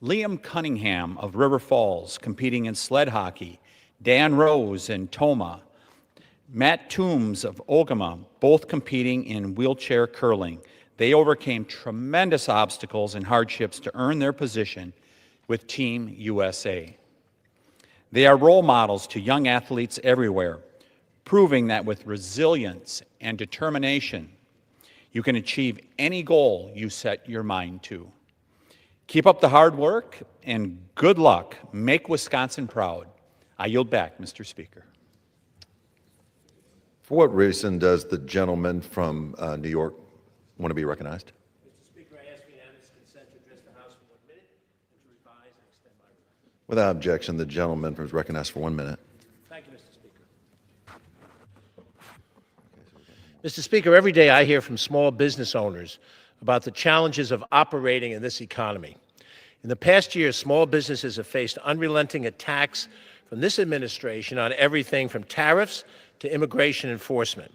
Liam Cunningham of River Falls competing in sled hockey, Dan Rose in Toma, Matt Toombs of Ogama both competing in wheelchair curling. They overcame tremendous obstacles and hardships to earn their position with Team USA. They are role models to young athletes everywhere, proving that with resilience and determination, you can achieve any goal you set your mind to. Keep up the hard work and good luck. Make Wisconsin proud. I yield back, Mr. Speaker. For what reason does the gentleman from New York want to be recognized? Mr. Speaker, I ask unanimous consent to address the House for 1 minute and to revise and extend my remarks. Without objection, the gentleman is recognized for 1 minute. Thank you, Mr. Speaker. Mr. Speaker, every day I hear from small business owners about the challenges of operating in this economy. In the past year, small businesses have faced unrelenting attacks from this administration on everything from tariffs to immigration enforcement.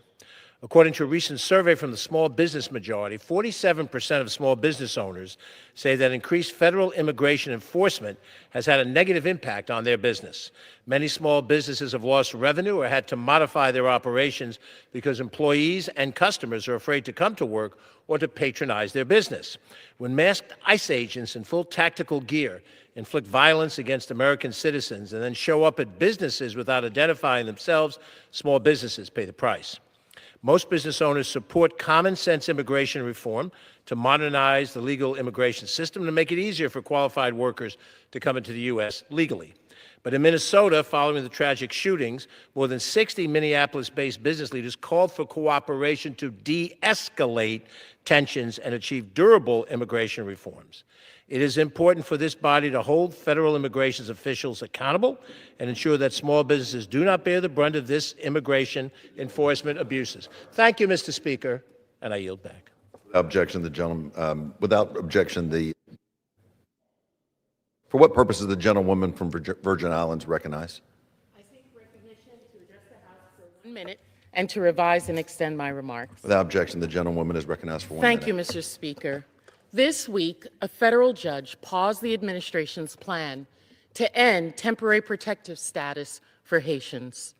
According to a recent survey from the Small Business Majority, 47% of small business owners say that increased federal immigration enforcement has had a negative impact on their business. Many small businesses have lost revenue or had to modify their operations because employees and customers are afraid to come to work or to patronize their business. When masked ICE agents in full tactical gear inflict violence against American citizens and then show up at businesses without identifying themselves, small businesses pay the price. Most business owners support common sense immigration reform to modernize the legal immigration system to make it easier for qualified workers to come into the U.S. legally. But in Minnesota, following the tragic shootings, more than 60 Minneapolis-based business leaders called for cooperation to de-escalate tensions and achieve durable immigration reforms. It is important for this body to hold federal immigration officials accountable and ensure that small businesses do not bear the brunt of this immigration enforcement abuses. Thank you, Mr. Speaker, and I yield back. Without objection, the gentleman, without objection, for what purpose is the gentlewoman from Virgin Islands recognized? I seek recognition to address the House for 1 minute and to revise and extend my remarks. Without objection, the gentlewoman is recognized for 1 minute. Thank you, Mr. Speaker. This week, a federal judge paused the administration's plan to end temporary protective status for Haitians.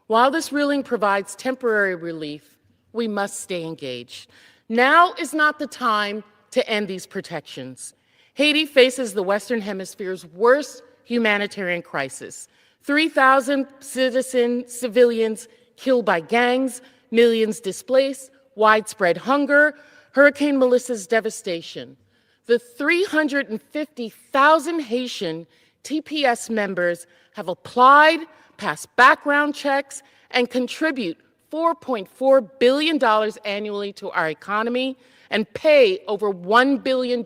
While this ruling provides temporary relief, we must stay engaged. Now is not the time to end these protections. Haiti faces the Western Hemisphere's worst humanitarian crisis. 3,000 civilians killed by gangs, millions displaced, widespread hunger, Hurricane Melissa's devastation. The 350,000 Haitian TPS members have applied, passed background checks, and contribute $4.4 billion annually to our economy and pay over $1 billion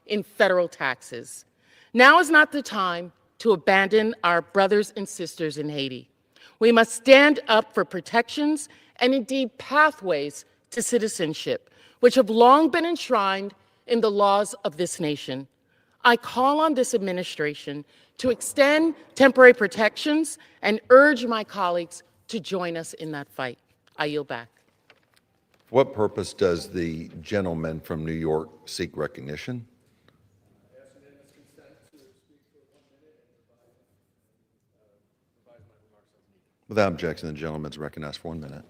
in federal taxes. Now is not the time to abandon our brothers and sisters in Haiti. We must stand up for protections and indeed pathways to citizenship, which have long been enshrined in the laws of this nation. I call on this administration to extend temporary protections and urge my colleagues to join us in that fight. I yield back. For what purpose does the gentleman from New York seek recognition? Without objection, the gentleman is recognized for 1 minute.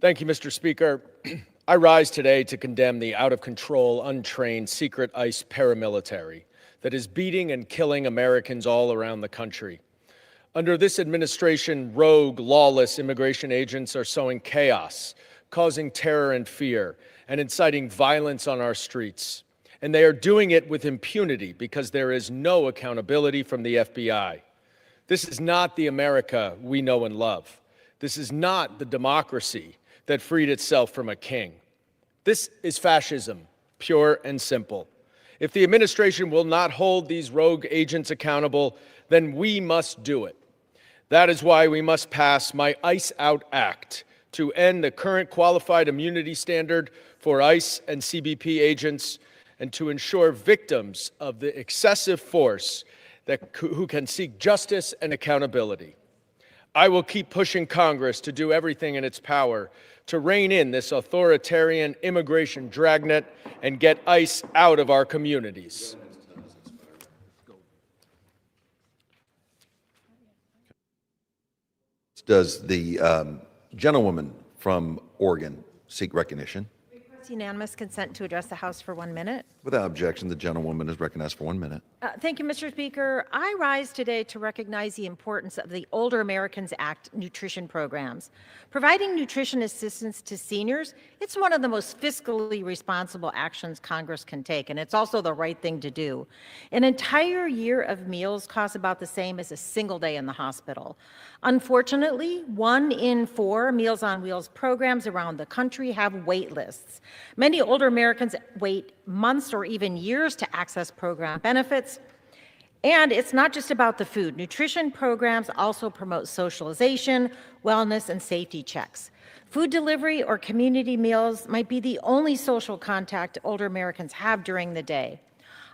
Thank you, Mr. Speaker. I rise today to condemn the out-of-control, untrained, secret ICE paramilitary that is beating and killing Americans all around the country. Under this administration, rogue, lawless immigration agents are sowing chaos, causing terror and fear, and inciting violence on our streets. And they are doing it with impunity because there is no accountability from the FBI. This is not the America we know and love. This is not the democracy that freed itself from a king. This is fascism, pure and simple. If the administration will not hold these rogue agents accountable, then we must do it. That is why we must pass my ICE Out Act to end the current qualified immunity standard for ICE and CBP agents and to ensure victims of the excessive force who can seek justice and accountability. I will keep pushing Congress to do everything in its power to rein in this authoritarian immigration dragnet and get ICE out of our communities. Does the gentlewoman from Oregon seek recognition? Unanimous consent to address the House for 1 minute. Without objection, the gentlewoman is recognized for 1 minute. Thank you, Mr. Speaker. I rise today to recognize the importance of the Older Americans Act nutrition programs. Providing nutrition assistance to seniors, it's one of the most fiscally responsible actions Congress can take, and it's also the right thing to do. An entire year of meals costs about the same as a single day in the hospital. Unfortunately, 1 in 4 Meals on Wheels programs around the country have wait lists. Many older Americans wait months or even years to access program benefits. And it's not just about the food. Nutrition programs also promote socialization, wellness, and safety checks. Food delivery or community meals might be the only social contact older Americans have during the day.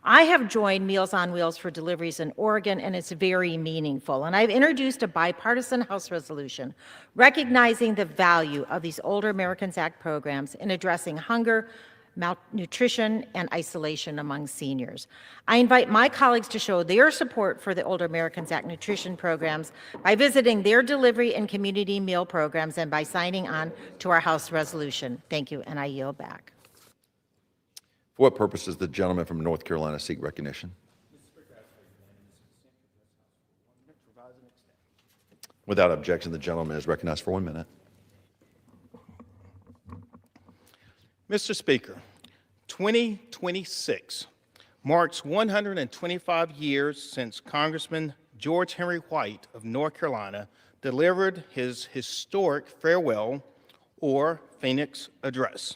I have joined Meals on Wheels for deliveries in Oregon, and it's very meaningful. And I've introduced a bipartisan House resolution recognizing the value of these Older Americans Act programs in addressing hunger, malnutrition, and isolation among seniors. I invite my colleagues to show their support for the Older Americans Act nutrition programs by visiting their delivery and community meal programs and by signing on to our House resolution. Thank you, and I yield back. For what purpose does the gentleman from North Carolina seek recognition? Without objection, the gentleman is recognized for 1 minute. Mr. Speaker, 2026 marks 125 years since Congressman George Henry White of North Carolina delivered his historic farewell or Phoenix Address.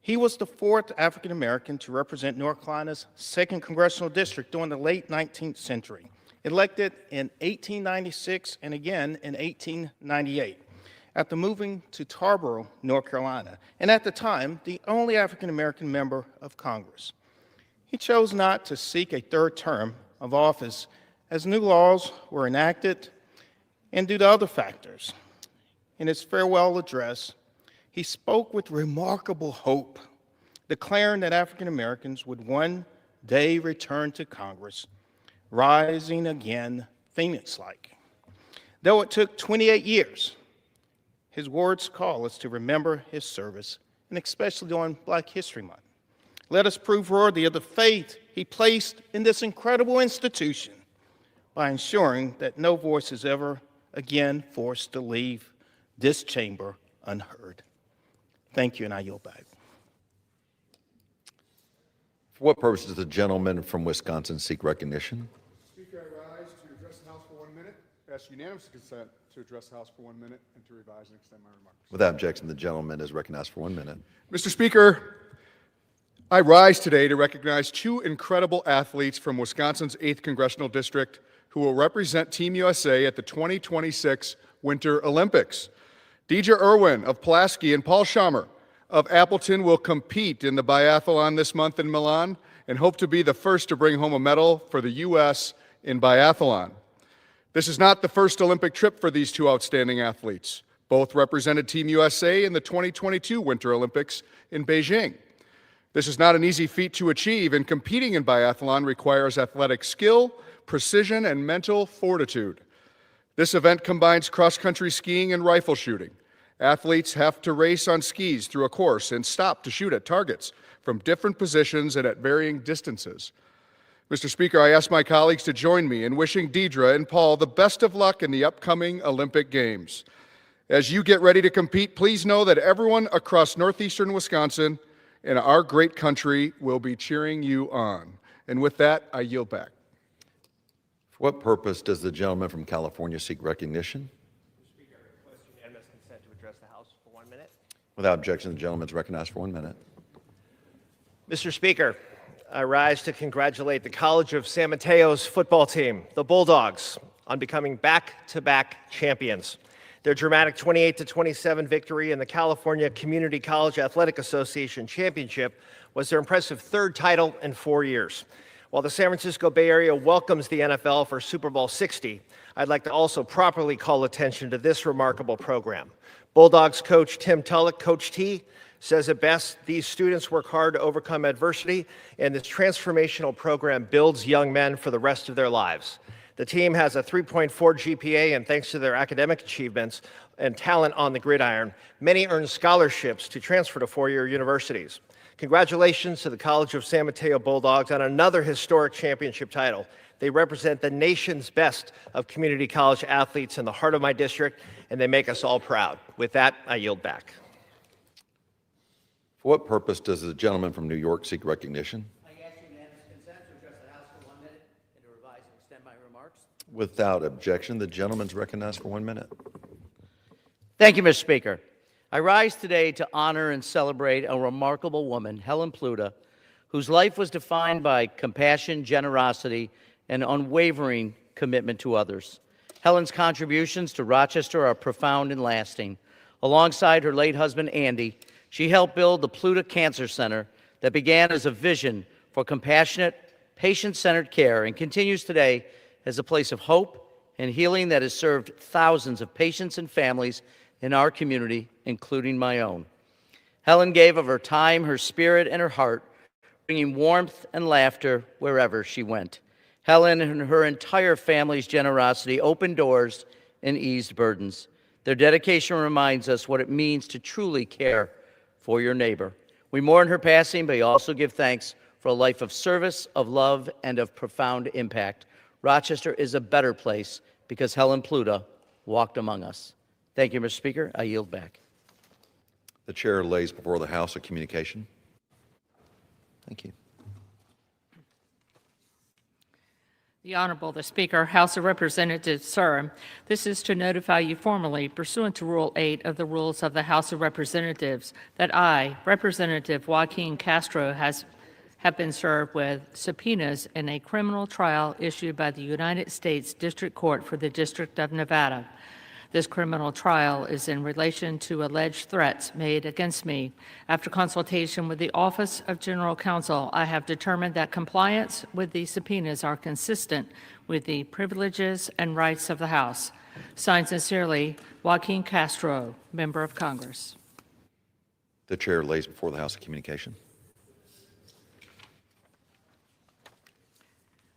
He was the 4th African American to represent North Carolina's 2nd Congressional District during the late 19th century, elected in 1896 and again in 1898. After moving to Tarboro, North Carolina, and at the time, the only African-American member of Congress. He chose not to seek a 3rd term of office as new laws were enacted and due to other factors. In his farewell address, he spoke with remarkable hope, declaring that African-Americans would one day return to Congress, rising again Phoenix-like. Though it took 28 years, his words call us to remember his service, and especially during Black History Month. Let us prove worthy of the faith he placed in this incredible institution by ensuring that no voice is ever again forced to leave this chamber unheard. Thank you, and I yield back. For what purpose does the gentleman from Wisconsin seek recognition? Speaker, I rise to address the House for 1 minute. Ask unanimous consent to address the House for 1 minute and to revise and extend my remarks. Without objection, the gentleman is recognized for 1 minute. Mr. Speaker, I rise today to recognize 2 incredible athletes from Wisconsin's 8th Congressional District who will represent Team USA at the 2026 Winter Olympics. Deidre Irwin of Pulaski and Paul Schommer of Appleton will compete in the biathlon this month in Milan and hope to be the first to bring home a medal for the U.S. in biathlon. This is not the first Olympic trip for these 2 outstanding athletes. Both represented Team USA in the 2022 Winter Olympics in Beijing. This is not an easy feat to achieve, and competing in biathlon requires athletic skill, precision, and mental fortitude. This event combines cross-country skiing and rifle shooting. Athletes have to race on skis through a course and stop to shoot at targets from different positions and at varying distances. Mr. Speaker, I ask my colleagues to join me in wishing Deidre and Paul the best of luck in the upcoming Olympic Games. As you get ready to compete, please know that everyone across northeastern Wisconsin and our great country will be cheering you on. And with that, I yield back. For what purpose does the gentleman from California seek recognition? Speaker, I request unanimous consent to address the House for 1 minute. Without objection, the gentleman is recognized for 1 minute. Mr. Speaker, I rise to congratulate the College of San Mateo's football team, the Bulldogs, on becoming back-to-back champions. Their dramatic 28-27 victory in the California Community College Athletic Association Championship was their impressive third title in 4 years. While the San Francisco Bay Area welcomes the NFL for Super Bowl 60, I'd like to also properly call attention to this remarkable program. Bulldogs coach Tim Tulloch, Coach T, says it best, these students work hard to overcome adversity, and this transformational program builds young men for the rest of their lives. The team has a 3.4 GPA, and thanks to their academic achievements and talent on the gridiron, many earn scholarships to transfer to four-year universities. Congratulations to the College of San Mateo Bulldogs on another historic championship title. They represent the nation's best of community college athletes in the heart of my district, and they make us all proud. With that, I yield back. For what purpose does the gentleman from New York seek recognition? I ask unanimous consent to address the House for 1 minute and to revise and extend my remarks. Without objection, the gentleman is recognized for 1 minute. Thank you, Mr. Speaker. I rise today to honor and celebrate a remarkable woman, Helen Pluta, whose life was defined by compassion, generosity, and unwavering commitment to others. Helen's contributions to Rochester are profound and lasting. Alongside her late husband, Andy, she helped build the Pluta Cancer Center that began as a vision for compassionate, patient-centered care and continues today as a place of hope and healing that has served thousands of patients and families in our community, including my own. Helen gave of her time, her spirit, and her heart, bringing warmth and laughter wherever she went. Helen and her entire family's generosity opened doors and eased burdens. Their dedication reminds us what it means to truly care for your neighbor. We mourn her passing, but we also give thanks for a life of service, of love, and of profound impact. Rochester is a better place because Helen Pluta walked among us. Thank you, Mr. Speaker. I yield back. The chair lays before the House a communication. Thank you. The Honorable, the Speaker, House of Representatives, sir. This is to notify you formally, pursuant to Rule 8 of the Rules of the House of Representatives, that I, Representative Joaquin Castro, have been served with subpoenas in a criminal trial issued by the United States District Court for the District of Nevada. This criminal trial is in relation to alleged threats made against me. After consultation with the Office of General Counsel, I have determined that compliance with the subpoenas are consistent with the privileges and rights of the House. Signed sincerely, Joaquin Castro, Member of Congress. The chair lays before the House a communication.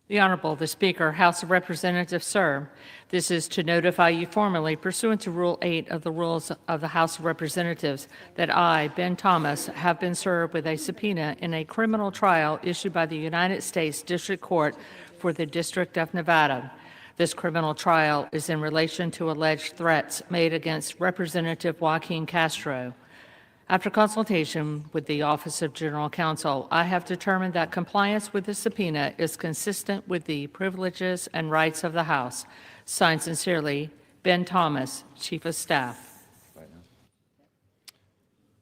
The Honorable, the Speaker, House of Representatives, sir. This is to notify you formally, pursuant to Rule 8 of the Rules of the House of Representatives, that I, Ben Thomas, have been served with a subpoena in a criminal trial issued by the United States District Court for the District of Nevada. This criminal trial is in relation to alleged threats made against Representative Joaquin Castro. After consultation with the Office of General Counsel, I have determined that compliance with the subpoena is consistent with the privileges and rights of the House. Signed sincerely, Ben Thomas, Chief of Staff.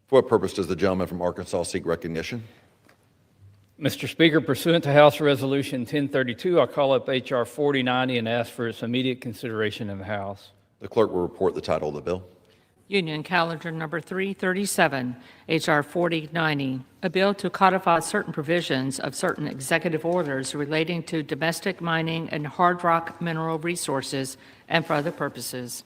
For what purpose does the gentleman from Arkansas seek recognition? Mr. Speaker, pursuant to House Resolution 1032, I'll call up H.R. 4090 and ask for its immediate consideration in the House. The clerk will report the title of the bill. Union Calendar Number 337, H.R. 4090, a bill to codify certain provisions of certain executive orders relating to domestic mining and hard rock mineral resources and for other purposes.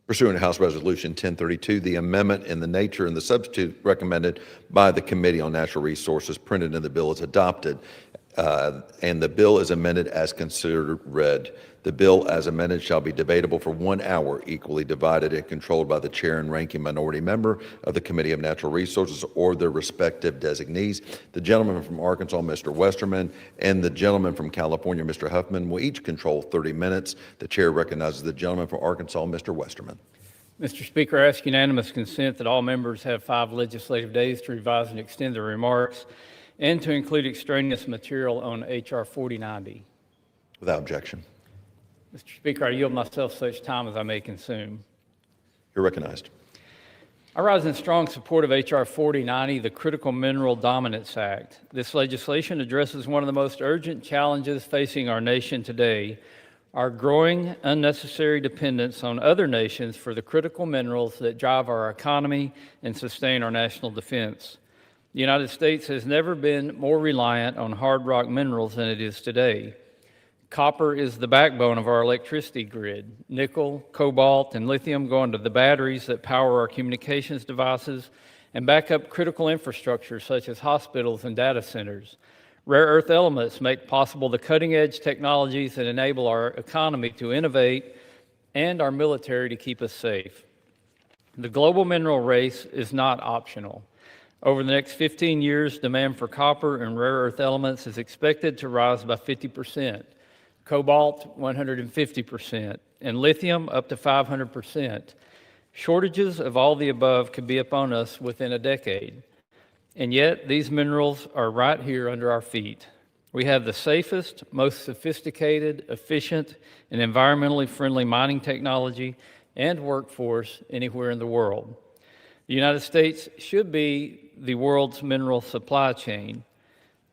Pursuant to House Resolution 1032, the amendment in the nature and the substitute recommended by the Committee on Natural Resources printed in the bill is adopted, and the bill is amended as considered read. The bill as amended shall be debatable for 1 hour, equally divided and controlled by the chair and ranking minority member of the Committee of Natural Resources or their respective designees. The gentleman from Arkansas, Mr. Westerman, and the gentleman from California, Mr. Huffman, will each control 30 minutes. The chair recognizes the gentleman from Arkansas, Mr. Westerman. Mr. Speaker, I ask unanimous consent that all members have 5 legislative days to revise and extend their remarks and to include extraneous material on H.R. 4090. Without objection. Mr. Speaker, I yield myself such time as I may consume. You're recognized. I rise in strong support of H.R. 4090, the Critical Mineral Dominance Act. This legislation addresses one of the most urgent challenges facing our nation today, our growing unnecessary dependence on other nations for the critical minerals that drive our economy and sustain our national defense. The United States has never been more reliant on hard rock minerals than it is today. Copper is the backbone of our electricity grid. Nickel, cobalt, and lithium go into the batteries that power our communications devices and back up critical infrastructure such as hospitals and data centers. Rare earth elements make possible the cutting-edge technologies that enable our economy to innovate and our military to keep us safe. The global mineral race is not optional. Over the next 15 years, demand for copper and rare earth elements is expected to rise by 50%. Cobalt, 150%, and lithium up to 500%. Shortages of all the above could be upon us within a decade. And yet, these minerals are right here under our feet. We have the safest, most sophisticated, efficient, and environmentally friendly mining technology and workforce anywhere in the world. The United States should be the world's mineral supply chain.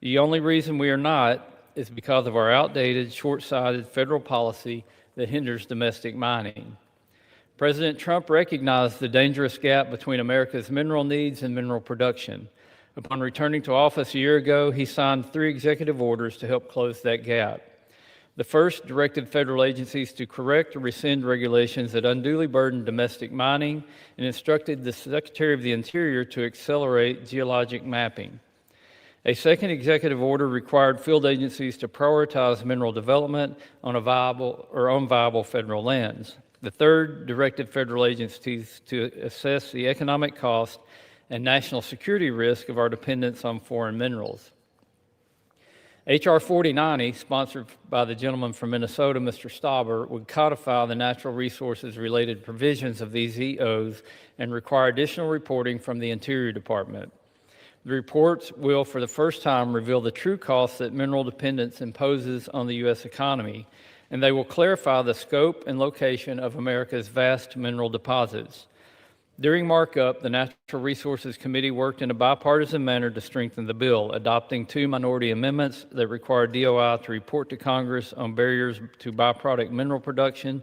The only reason we are not is because of our outdated, short-sighted federal policy that hinders domestic mining. President Trump recognized the dangerous gap between America's mineral needs and mineral production. Upon returning to office a year ago, he signed 3 executive orders to help close that gap. The first directed federal agencies to correct or rescind regulations that unduly burden domestic mining and instructed the Secretary of the Interior to accelerate geologic mapping. A second executive order required field agencies to prioritize mineral development on viable federal lands. The third directed federal agencies to assess the economic cost and national security risk of our dependence on foreign minerals. H.R. 4090, sponsored by the gentleman from Minnesota, Mr. Stauber, would codify the natural resources-related provisions of these EOs and require additional reporting from the Interior Department. The reports will, for the first time, reveal the true costs that mineral dependence imposes on the U.S. economy, and they will clarify the scope and location of America's vast mineral deposits. During markup, the Natural Resources Committee worked in a bipartisan manner to strengthen the bill, adopting 2 minority amendments that require DOI to report to Congress on barriers to byproduct mineral production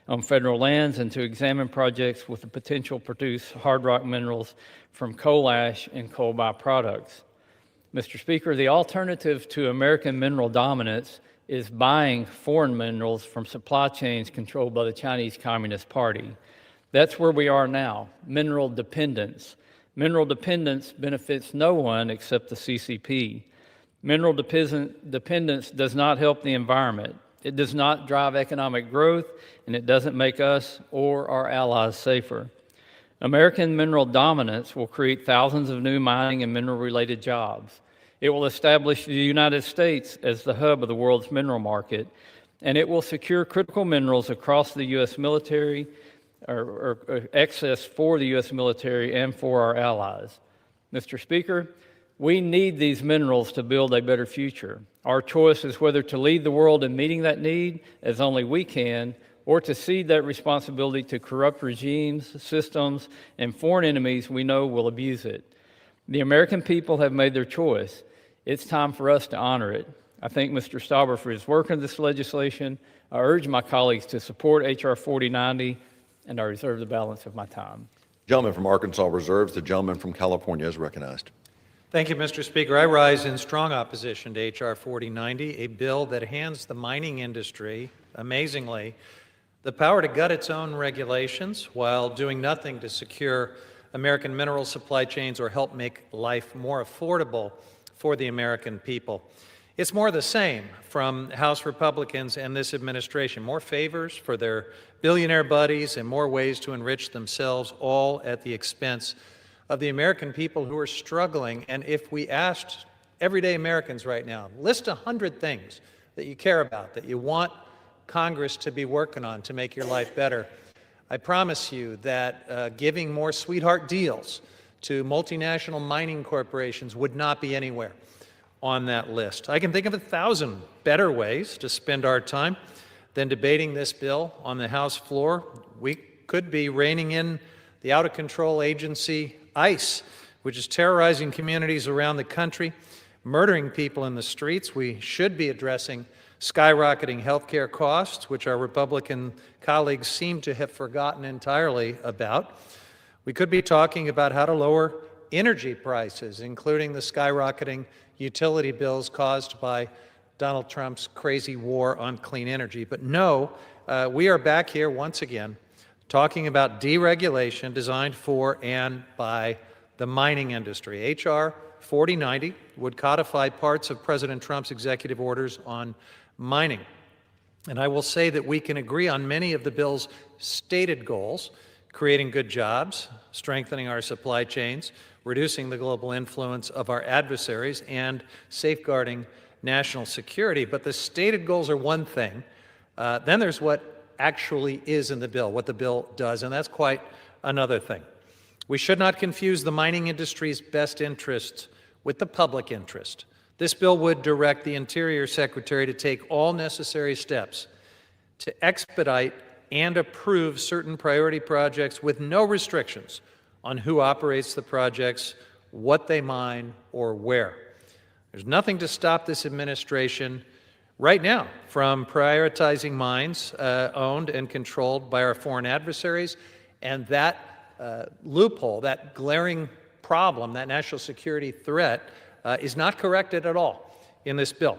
on federal lands and to examine projects with the potential to produce hard rock minerals from coal ash and coal byproducts. Mr. Speaker, the alternative to American mineral dominance is buying foreign minerals from supply chains controlled by the Chinese Communist Party. That's where we are now, mineral dependence. Mineral dependence benefits no one except the CCP. Mineral dependence does not help the environment. It does not drive economic growth, and it doesn't make us or our allies safer. American mineral dominance will create thousands of new mining and mineral-related jobs. It will establish the United States as the hub of the world's mineral market, and it will secure critical minerals across the U.S. military, or access for the U.S. military and for our allies. Mr. Speaker, we need these minerals to build a better future. Our choice is whether to lead the world in meeting that need, as only we can, or to cede that responsibility to corrupt regimes, systems, and foreign enemies we know will abuse it. The American people have made their choice. It's time for us to honor it. I thank Mr. Stauber for his work on this legislation. I urge my colleagues to support H.R. 4090, and I reserve the balance of my time. Gentleman from Arkansas reserves. The gentleman from California is recognized. Thank you, Mr. Speaker. I rise in strong opposition to H.R. 4090, a bill that hands the mining industry, amazingly, the power to gut its own regulations while doing nothing to secure American mineral supply chains or help make life more affordable for the American people. It's more the same from House Republicans and this administration. More favors for their billionaire buddies and more ways to enrich themselves, all at the expense of the American people who are struggling. And if we asked everyday Americans right now, list 100 things that you care about, that you want Congress to be working on to make your life better, I promise you that giving more sweetheart deals to multinational mining corporations would not be anywhere on that list. I can think of 1,000 better ways to spend our time than debating this bill on the House floor. We could be reining in the out-of-control agency ICE, which is terrorizing communities around the country, murdering people in the streets. We should be addressing skyrocketing health care costs, which our Republican colleagues seem to have forgotten entirely about. We could be talking about how to lower energy prices, including the skyrocketing utility bills caused by Donald Trump's crazy war on clean energy. But no, we are back here once again talking about deregulation designed for and by the mining industry. H.R. 4090 would codify parts of President Trump's executive orders on mining. And I will say that we can agree on many of the bill's stated goals: creating good jobs, strengthening our supply chains, reducing the global influence of our adversaries, and safeguarding national security. But the stated goals are one thing. Then there's what actually is in the bill, what the bill does, and that's quite another thing. We should not confuse the mining industry's best interests with the public interest. This bill would direct the Interior Secretary to take all necessary steps to expedite and approve certain priority projects with no restrictions on who operates the projects, what they mine, or where. There's nothing to stop this administration right now from prioritizing mines owned and controlled by our foreign adversaries, and that loophole, that glaring problem, that national security threat is not corrected at all in this bill.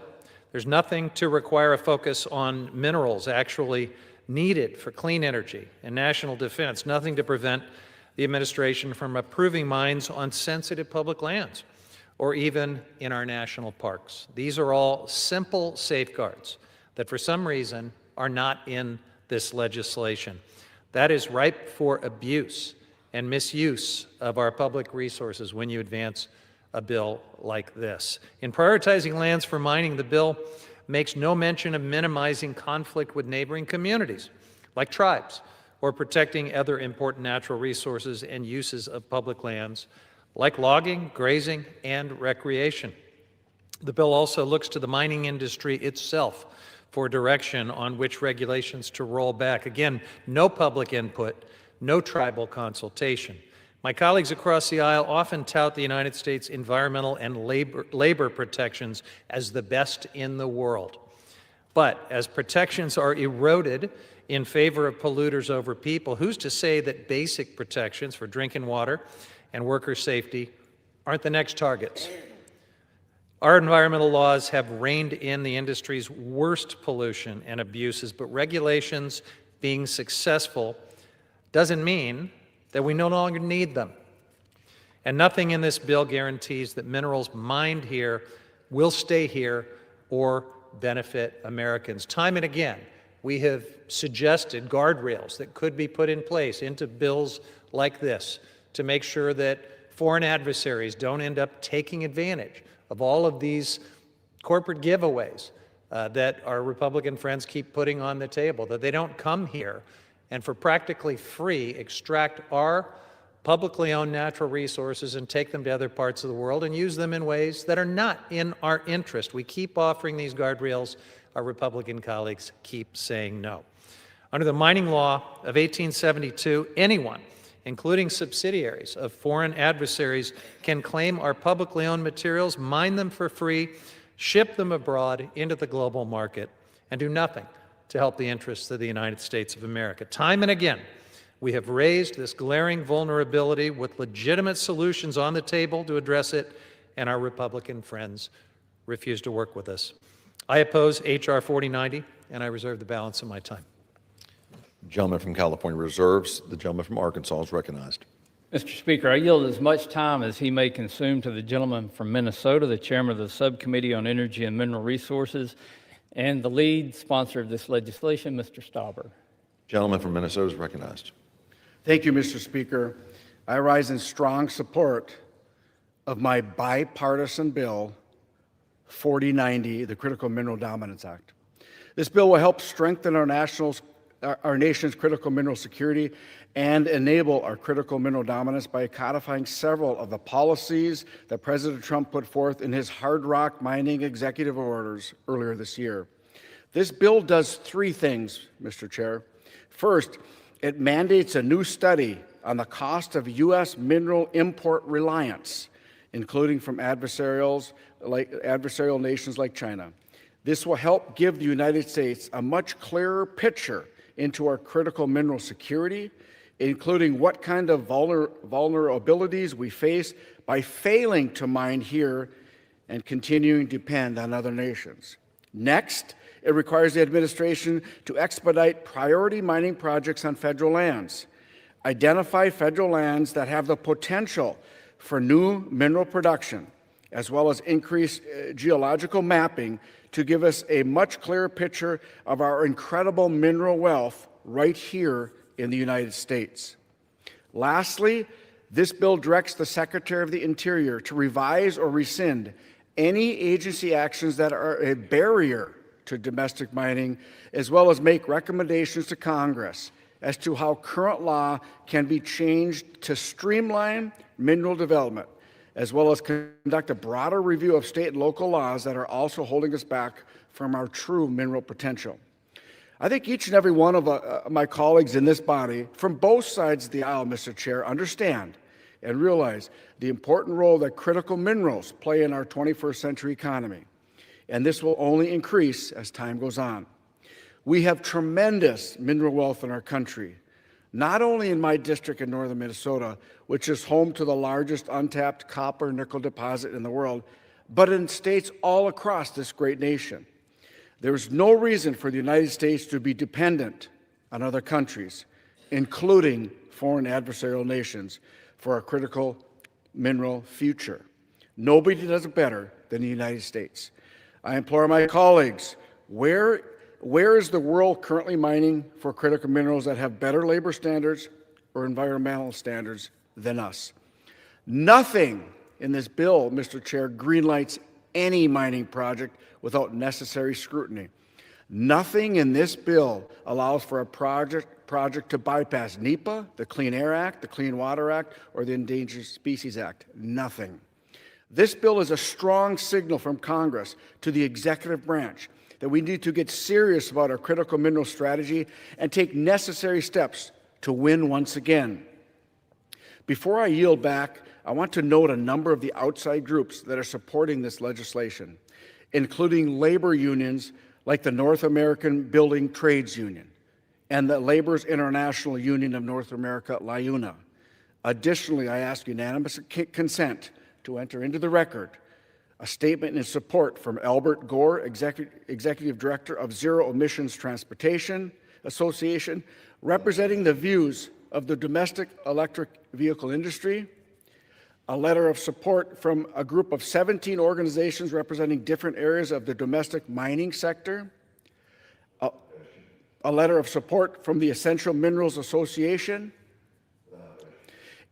There's nothing to require a focus on minerals actually needed for clean energy and national defense, nothing to prevent the administration from approving mines on sensitive public lands or even in our national parks. These are all simple safeguards that for some reason are not in this legislation. That is ripe for abuse and misuse of our public resources when you advance a bill like this. In prioritizing lands for mining, the bill makes no mention of minimizing conflict with neighboring communities, like tribes, or protecting other important natural resources and uses of public lands, like logging, grazing, and recreation. The bill also looks to the mining industry itself for direction on which regulations to roll back. Again, no public input, no tribal consultation. My colleagues across the aisle often tout the United States environmental and labor protections as the best in the world. But as protections are eroded in favor of polluters over people, who's to say that basic protections for drinking water and worker safety aren't the next targets? Our environmental laws have reined in the industry's worst pollution and abuses, but regulations being successful doesn't mean that we no longer need them. And nothing in this bill guarantees that minerals mined here will stay here or benefit Americans. Time and again, we have suggested guardrails that could be put in place into bills like this to make sure that foreign adversaries don't end up taking advantage of all of these corporate giveaways that our Republican friends keep putting on the table, that they don't come here and for practically free extract our publicly owned natural resources and take them to other parts of the world and use them in ways that are not in our interest. We keep offering these guardrails. Our Republican colleagues keep saying no. Under the mining law of 1872, anyone, including subsidiaries of foreign adversaries, can claim our publicly owned materials, mine them for free, ship them abroad into the global market, and do nothing to help the interests of the United States of America. Time and again, we have raised this glaring vulnerability with legitimate solutions on the table to address it, and our Republican friends refuse to work with us. I oppose H.R. 4090, and I reserve the balance of my time. The gentleman from California reserves. The gentleman from Arkansas is recognized. Mr. Speaker, I yield as much time as he may consume to the gentleman from Minnesota, the chairman of the Subcommittee on Energy and Mineral Resources, and the lead sponsor of this legislation, Mr. Stauber. Gentleman from Minnesota is recognized. Thank you, Mr. Speaker. I rise in strong support of my bipartisan bill 4090, the Critical Mineral Dominance Act. This bill will help strengthen our national our nation's critical mineral security and enable our critical mineral dominance by codifying several of the policies that President Trump put forth in his hard rock mining executive orders earlier this year. This bill does three things, Mr. Chair. First, it mandates a new study on the cost of U.S. mineral import reliance, including from adversarial nations like China. This will help give the United States a much clearer picture into our critical mineral security, including what kind of vulnerabilities we face by failing to mine here and continuing to depend on other nations. Next, it requires the administration to expedite priority mining projects on federal lands, identify federal lands that have the potential for new mineral production, as well as increase geological mapping to give us a much clearer picture of our incredible mineral wealth right here in the United States. Lastly, this bill directs the Secretary of the Interior to revise or rescind any agency actions that are a barrier to domestic mining, as well as make recommendations to Congress as to how current law can be changed to streamline mineral development, as well as conduct a broader review of state and local laws that are also holding us back from our true mineral potential. I think each and every one of my colleagues in this body, from both sides of the aisle, Mr. Chair, understand and realize the important role that critical minerals play in our 21st century economy. And this will only increase as time goes on. We have tremendous mineral wealth in our country, not only in my district in northern Minnesota, which is home to the largest untapped copper nickel deposit in the world, but in states all across this great nation. There is no reason for the United States to be dependent on other countries, including foreign adversarial nations, for our critical mineral future. Nobody does it better than the United States. I implore my colleagues, where is the world currently mining for critical minerals that have better labor standards or environmental standards than us? Nothing in this bill, Mr. Chair, greenlights any mining project without necessary scrutiny. Nothing in this bill allows for a project to bypass NEPA, the Clean Air Act, the Clean Water Act, or the Endangered Species Act. Nothing. This bill is a strong signal from Congress to the executive branch that we need to get serious about our critical mineral strategy and take necessary steps to win once again. Before I yield back, I want to note a number of the outside groups that are supporting this legislation, including labor unions like the North American Building Trades Union and the Labor's International Union of North America, LIUNA. Additionally, I ask unanimous consent to enter into the record a statement in support from Albert Gore, Executive Director of Zero Emissions Transportation Association, representing the views of the domestic electric vehicle industry, a letter of support from a group of 17 organizations representing different areas of the domestic mining sector, a letter of support from the Essential Minerals Association,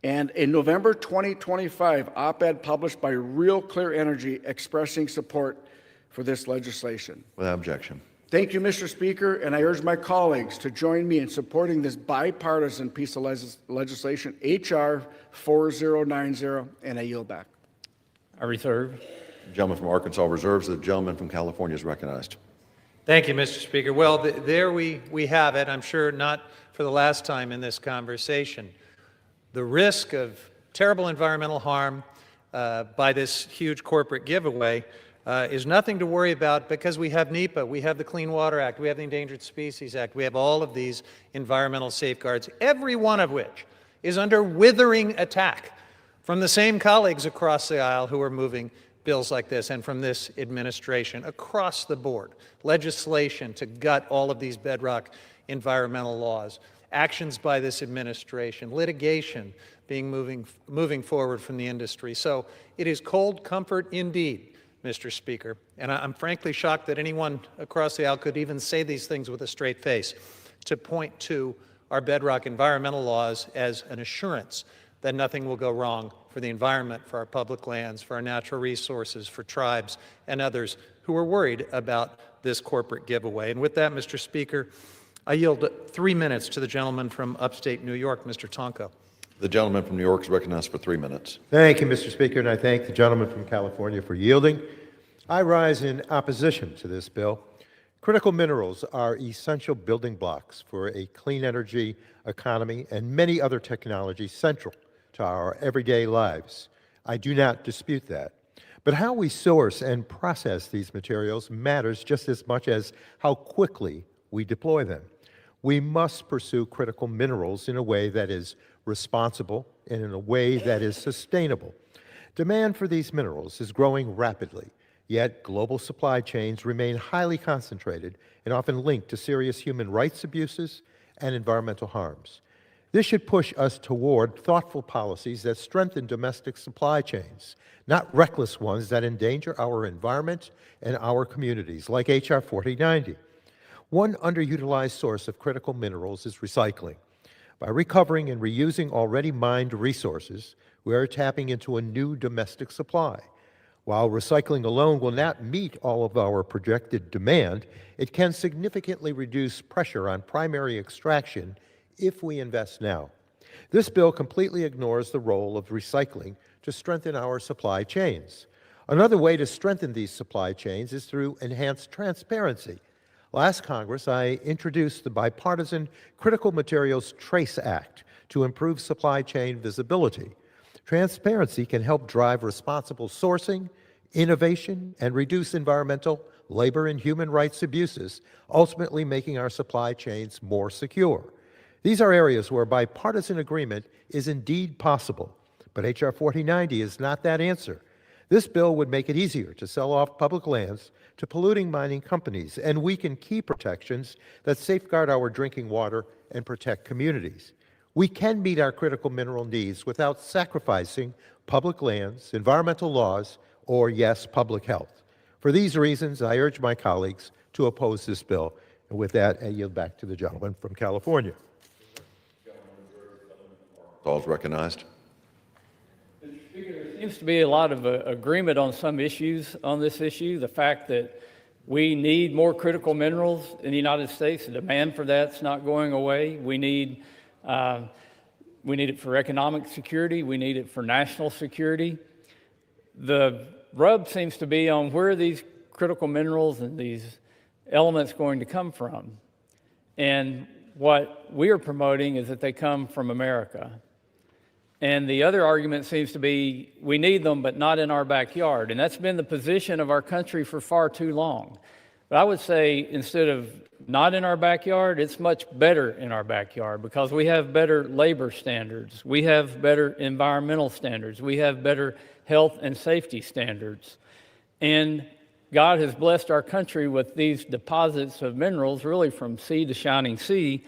and a November 2025 op-ed published by Real Clear Energy expressing support for this legislation. Without objection. Thank you, Mr. Speaker, and I urge my colleagues to join me in supporting this bipartisan piece of legislation, H.R. 4090, and I yield back. I reserve. The gentleman from Arkansas reserves. The gentleman from California is recognized. Thank you, Mr. Speaker. Well, there we have it. I'm sure not for the last time in this conversation. The risk of terrible environmental harm by this huge corporate giveaway is nothing to worry about because we have NEPA, we have the Clean Water Act, we have the Endangered Species Act, we have all of these environmental safeguards, every one of which is under withering attack from the same colleagues across the aisle who are moving bills like this and from this administration across the board. Legislation to gut all of these bedrock environmental laws. Actions by this administration, litigation moving forward from the industry. So it is cold comfort indeed, Mr. Speaker. And I'm frankly shocked that anyone across the aisle could even say these things with a straight face, to point to our bedrock environmental laws as an assurance that nothing will go wrong for the environment, for our public lands, for our natural resources, for tribes and others who are worried about this corporate giveaway. And with that, Mr. Speaker, I yield 3 minutes to the gentleman from upstate New York, Mr. Tonko. The gentleman from New York is recognized for 3 minutes. Thank you, Mr. Speaker, and I thank the gentleman from California for yielding. I rise in opposition to this bill. Critical minerals are essential building blocks for a clean energy economy and many other technologies central to our everyday lives. I do not dispute that. But how we source and process these materials matters just as much as how quickly we deploy them. We must pursue critical minerals in a way that is responsible and in a way that is sustainable. Demand for these minerals is growing rapidly, yet global supply chains remain highly concentrated and often linked to serious human rights abuses and environmental harms. This should push us toward thoughtful policies that strengthen domestic supply chains, not reckless ones that endanger our environment and our communities, like H.R. 4090. One underutilized source of critical minerals is recycling. By recovering and reusing already mined resources, we are tapping into a new domestic supply. While recycling alone will not meet all of our projected demand, it can significantly reduce pressure on primary extraction if we invest now. This bill completely ignores the role of recycling to strengthen our supply chains. Another way to strengthen these supply chains is through enhanced transparency. Last Congress, I introduced the bipartisan Critical Materials Trace Act to improve supply chain visibility. Transparency can help drive responsible sourcing, innovation, and reduce environmental, labor, and human rights abuses, ultimately making our supply chains more secure. These are areas where bipartisan agreement is indeed possible, but H.R. 4090 is not that answer. This bill would make it easier to sell off public lands to polluting mining companies and weaken key protections that safeguard our drinking water and protect communities. We can meet our critical mineral needs without sacrificing public lands, environmental laws, or, yes, public health. For these reasons, I urge my colleagues to oppose this bill. And with that, I yield back to the gentleman from California. All is recognized. There seems to be a lot of agreement on some issues on this issue. The fact that we need more critical minerals in the United States, the demand for that's not going away. We need it for economic security. We need it for national security. The rub seems to be on where are these critical minerals and these elements going to come from. And what we are promoting is that they come from America. And the other argument seems to be we need them, but not in our backyard. And that's been the position of our country for far too long. But I would say instead of not in our backyard, it's much better in our backyard because we have better labor standards. We have better environmental standards. We have better health and safety standards. And God has blessed our country with these deposits of minerals, really from sea to shining sea.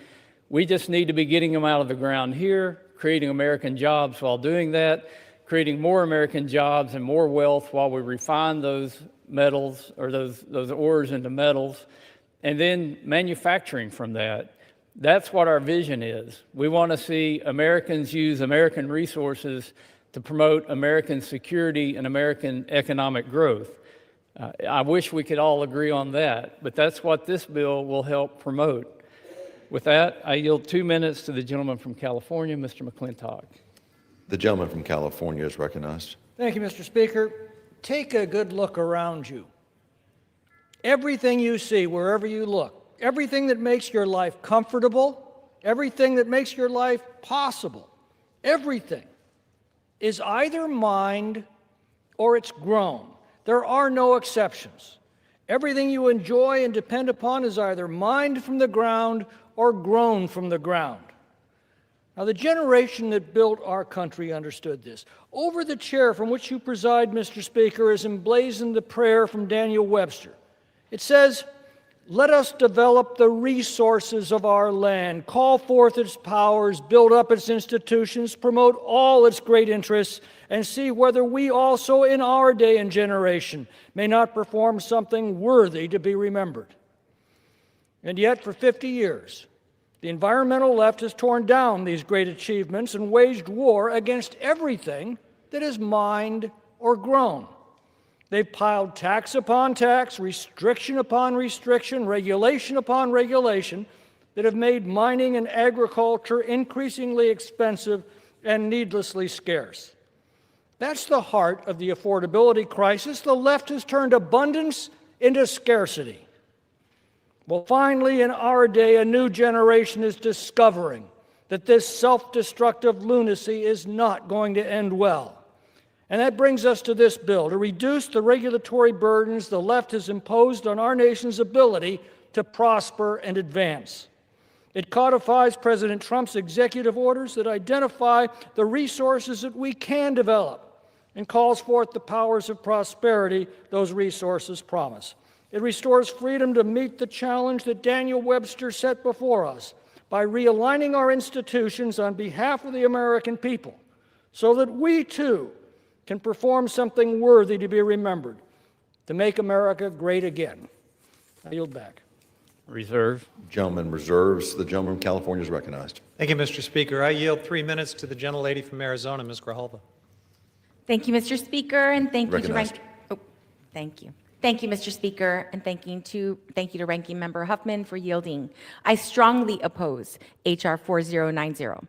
We just need to be getting them out of the ground here, creating American jobs while doing that, creating more American jobs and more wealth while we refine those metals or those ores into metals, and then manufacturing from that. That's what our vision is. We want to see Americans use American resources to promote American security and American economic growth. I wish we could all agree on that, but that's what this bill will help promote. With that, I yield 2 minutes to the gentleman from California, Mr. McClintock. The gentleman from California is recognized. Thank you, Mr. Speaker. Take a good look around you. Everything you see, wherever you look, everything that makes your life comfortable, everything that makes your life possible, everything is either mined or it's grown. There are no exceptions. Everything you enjoy and depend upon is either mined from the ground or grown from the ground. Now, the generation that built our country understood this. Over the chair from which you preside, Mr. Speaker, is emblazoned the prayer from Daniel Webster. It says, "Let us develop the resources of our land, call forth its powers, build up its institutions, promote all its great interests, and see whether we also in our day and generation may not perform something worthy to be remembered." And yet, for 50 years, the environmental left has torn down these great achievements and waged war against everything that is mined or grown. They've piled tax upon tax, restriction upon restriction, regulation upon regulation, that have made mining and agriculture increasingly expensive and needlessly scarce. That's the heart of the affordability crisis. The left has turned abundance into scarcity. Well, finally, in our day, a new generation is discovering that this self-destructive lunacy is not going to end well. And that brings us to this bill, to reduce the regulatory burdens the left has imposed on our nation's ability to prosper and advance. It codifies President Trump's executive orders that identify the resources that we can develop and calls forth the powers of prosperity those resources promise. It restores freedom to meet the challenge that Daniel Webster set before us by realigning our institutions on behalf of the American people so that we, too, can perform something worthy to be remembered, to make America great again. I yield back. Reserve. Gentleman reserves. The gentleman from California is recognized. Thank you, Mr. Speaker. I yield 3 minutes to the gentlelady from Arizona, Ms. Grijalva. Thank you, Mr. Speaker, and thank you to thank you. Thank you, Mr. Speaker, and thank you to Ranking Member Huffman for yielding. I strongly oppose H.R. 4090.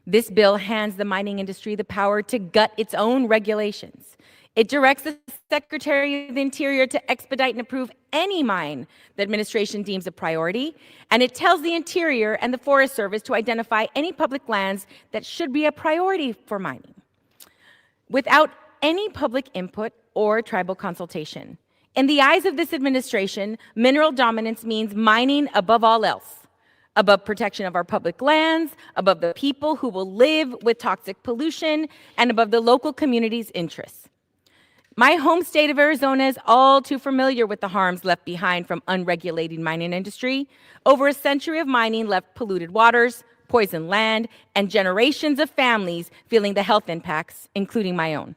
This bill hands the mining industry the power to gut its own regulations. It directs the Secretary of the Interior to expedite and approve any mine the administration deems a priority, and it tells the Interior and the Forest Service to identify any public lands that should be a priority for mining, without any public input or tribal consultation. In the eyes of this administration, mineral dominance means mining above all else, above protection of our public lands, above the people who will live with toxic pollution, and above the local community's interests. My home state of Arizona is all too familiar with the harms left behind from unregulated mining industry. Over a century of mining left polluted waters, poisoned land, and generations of families feeling the health impacts, including my own.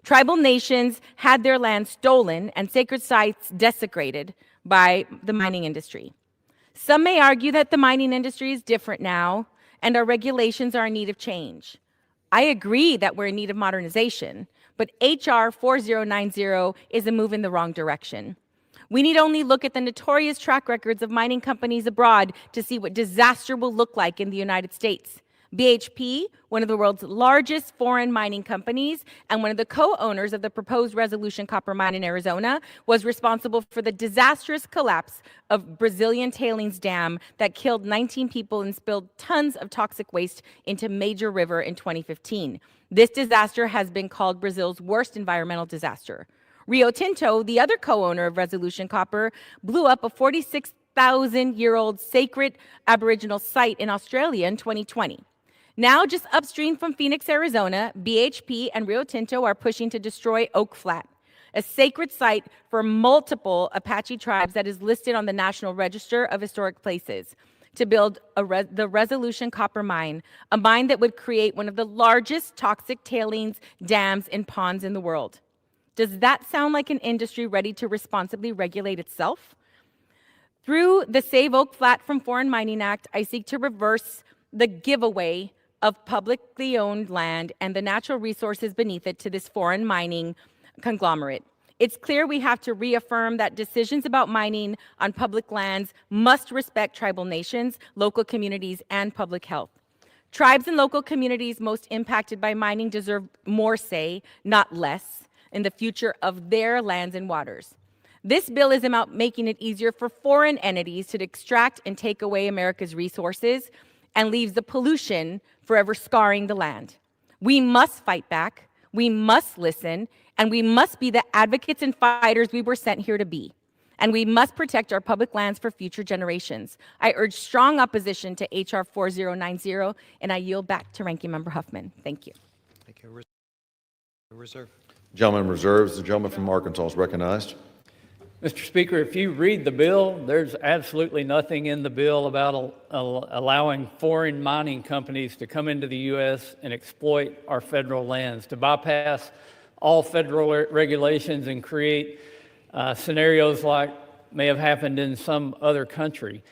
Tribal nations had their land stolen and sacred sites desecrated by the mining industry. Some may argue that the mining industry is different now and our regulations are in need of change. I agree that we're in need of modernization, but H.R. 4090 is a move in the wrong direction. We need only look at the notorious track records of mining companies abroad to see what disaster will look like in the United States. BHP, one of the world's largest foreign mining companies and one of the co-owners of the proposed Resolution copper mine in Arizona, was responsible for the disastrous collapse of Brazilian tailings dam that killed 19 people and spilled tons of toxic waste into major river in 2015. This disaster has been called Brazil's worst environmental disaster. Rio Tinto, the other co-owner of Resolution Copper, blew up a 46,000-year-old sacred Aboriginal site in Australia in 2020. Now, just upstream from Phoenix, Arizona, BHP and Rio Tinto are pushing to destroy Oak Flat, a sacred site for multiple Apache tribes that is listed on the National Register of Historic Places, to build the Resolution copper mine, a mine that would create one of the largest toxic tailings dams and ponds in the world. Does that sound like an industry ready to responsibly regulate itself? Through the Save Oak Flat from Foreign Mining Act, I seek to reverse the giveaway of publicly owned land and the natural resources beneath it to this foreign mining conglomerate. It's clear we have to reaffirm that decisions about mining on public lands must respect tribal nations, local communities, and public health. Tribes and local communities most impacted by mining deserve more say, not less, in the future of their lands and waters. This bill is about making it easier for foreign entities to extract and take away America's resources and leaves the pollution forever scarring the land. We must fight back, we must listen, and we must be the advocates and fighters we were sent here to be. And we must protect our public lands for future generations. I urge strong opposition to H.R. 4090, and I yield back to Ranking Member Huffman. Thank you. Thank you. Reserve. Gentleman reserves. The gentleman from Arkansas is recognized. Mr. Speaker, if you read the bill, there's absolutely nothing in the bill about allowing foreign mining companies to come into the U.S. and exploit our federal lands, to bypass all federal regulations and create scenarios like may have happened in some other country.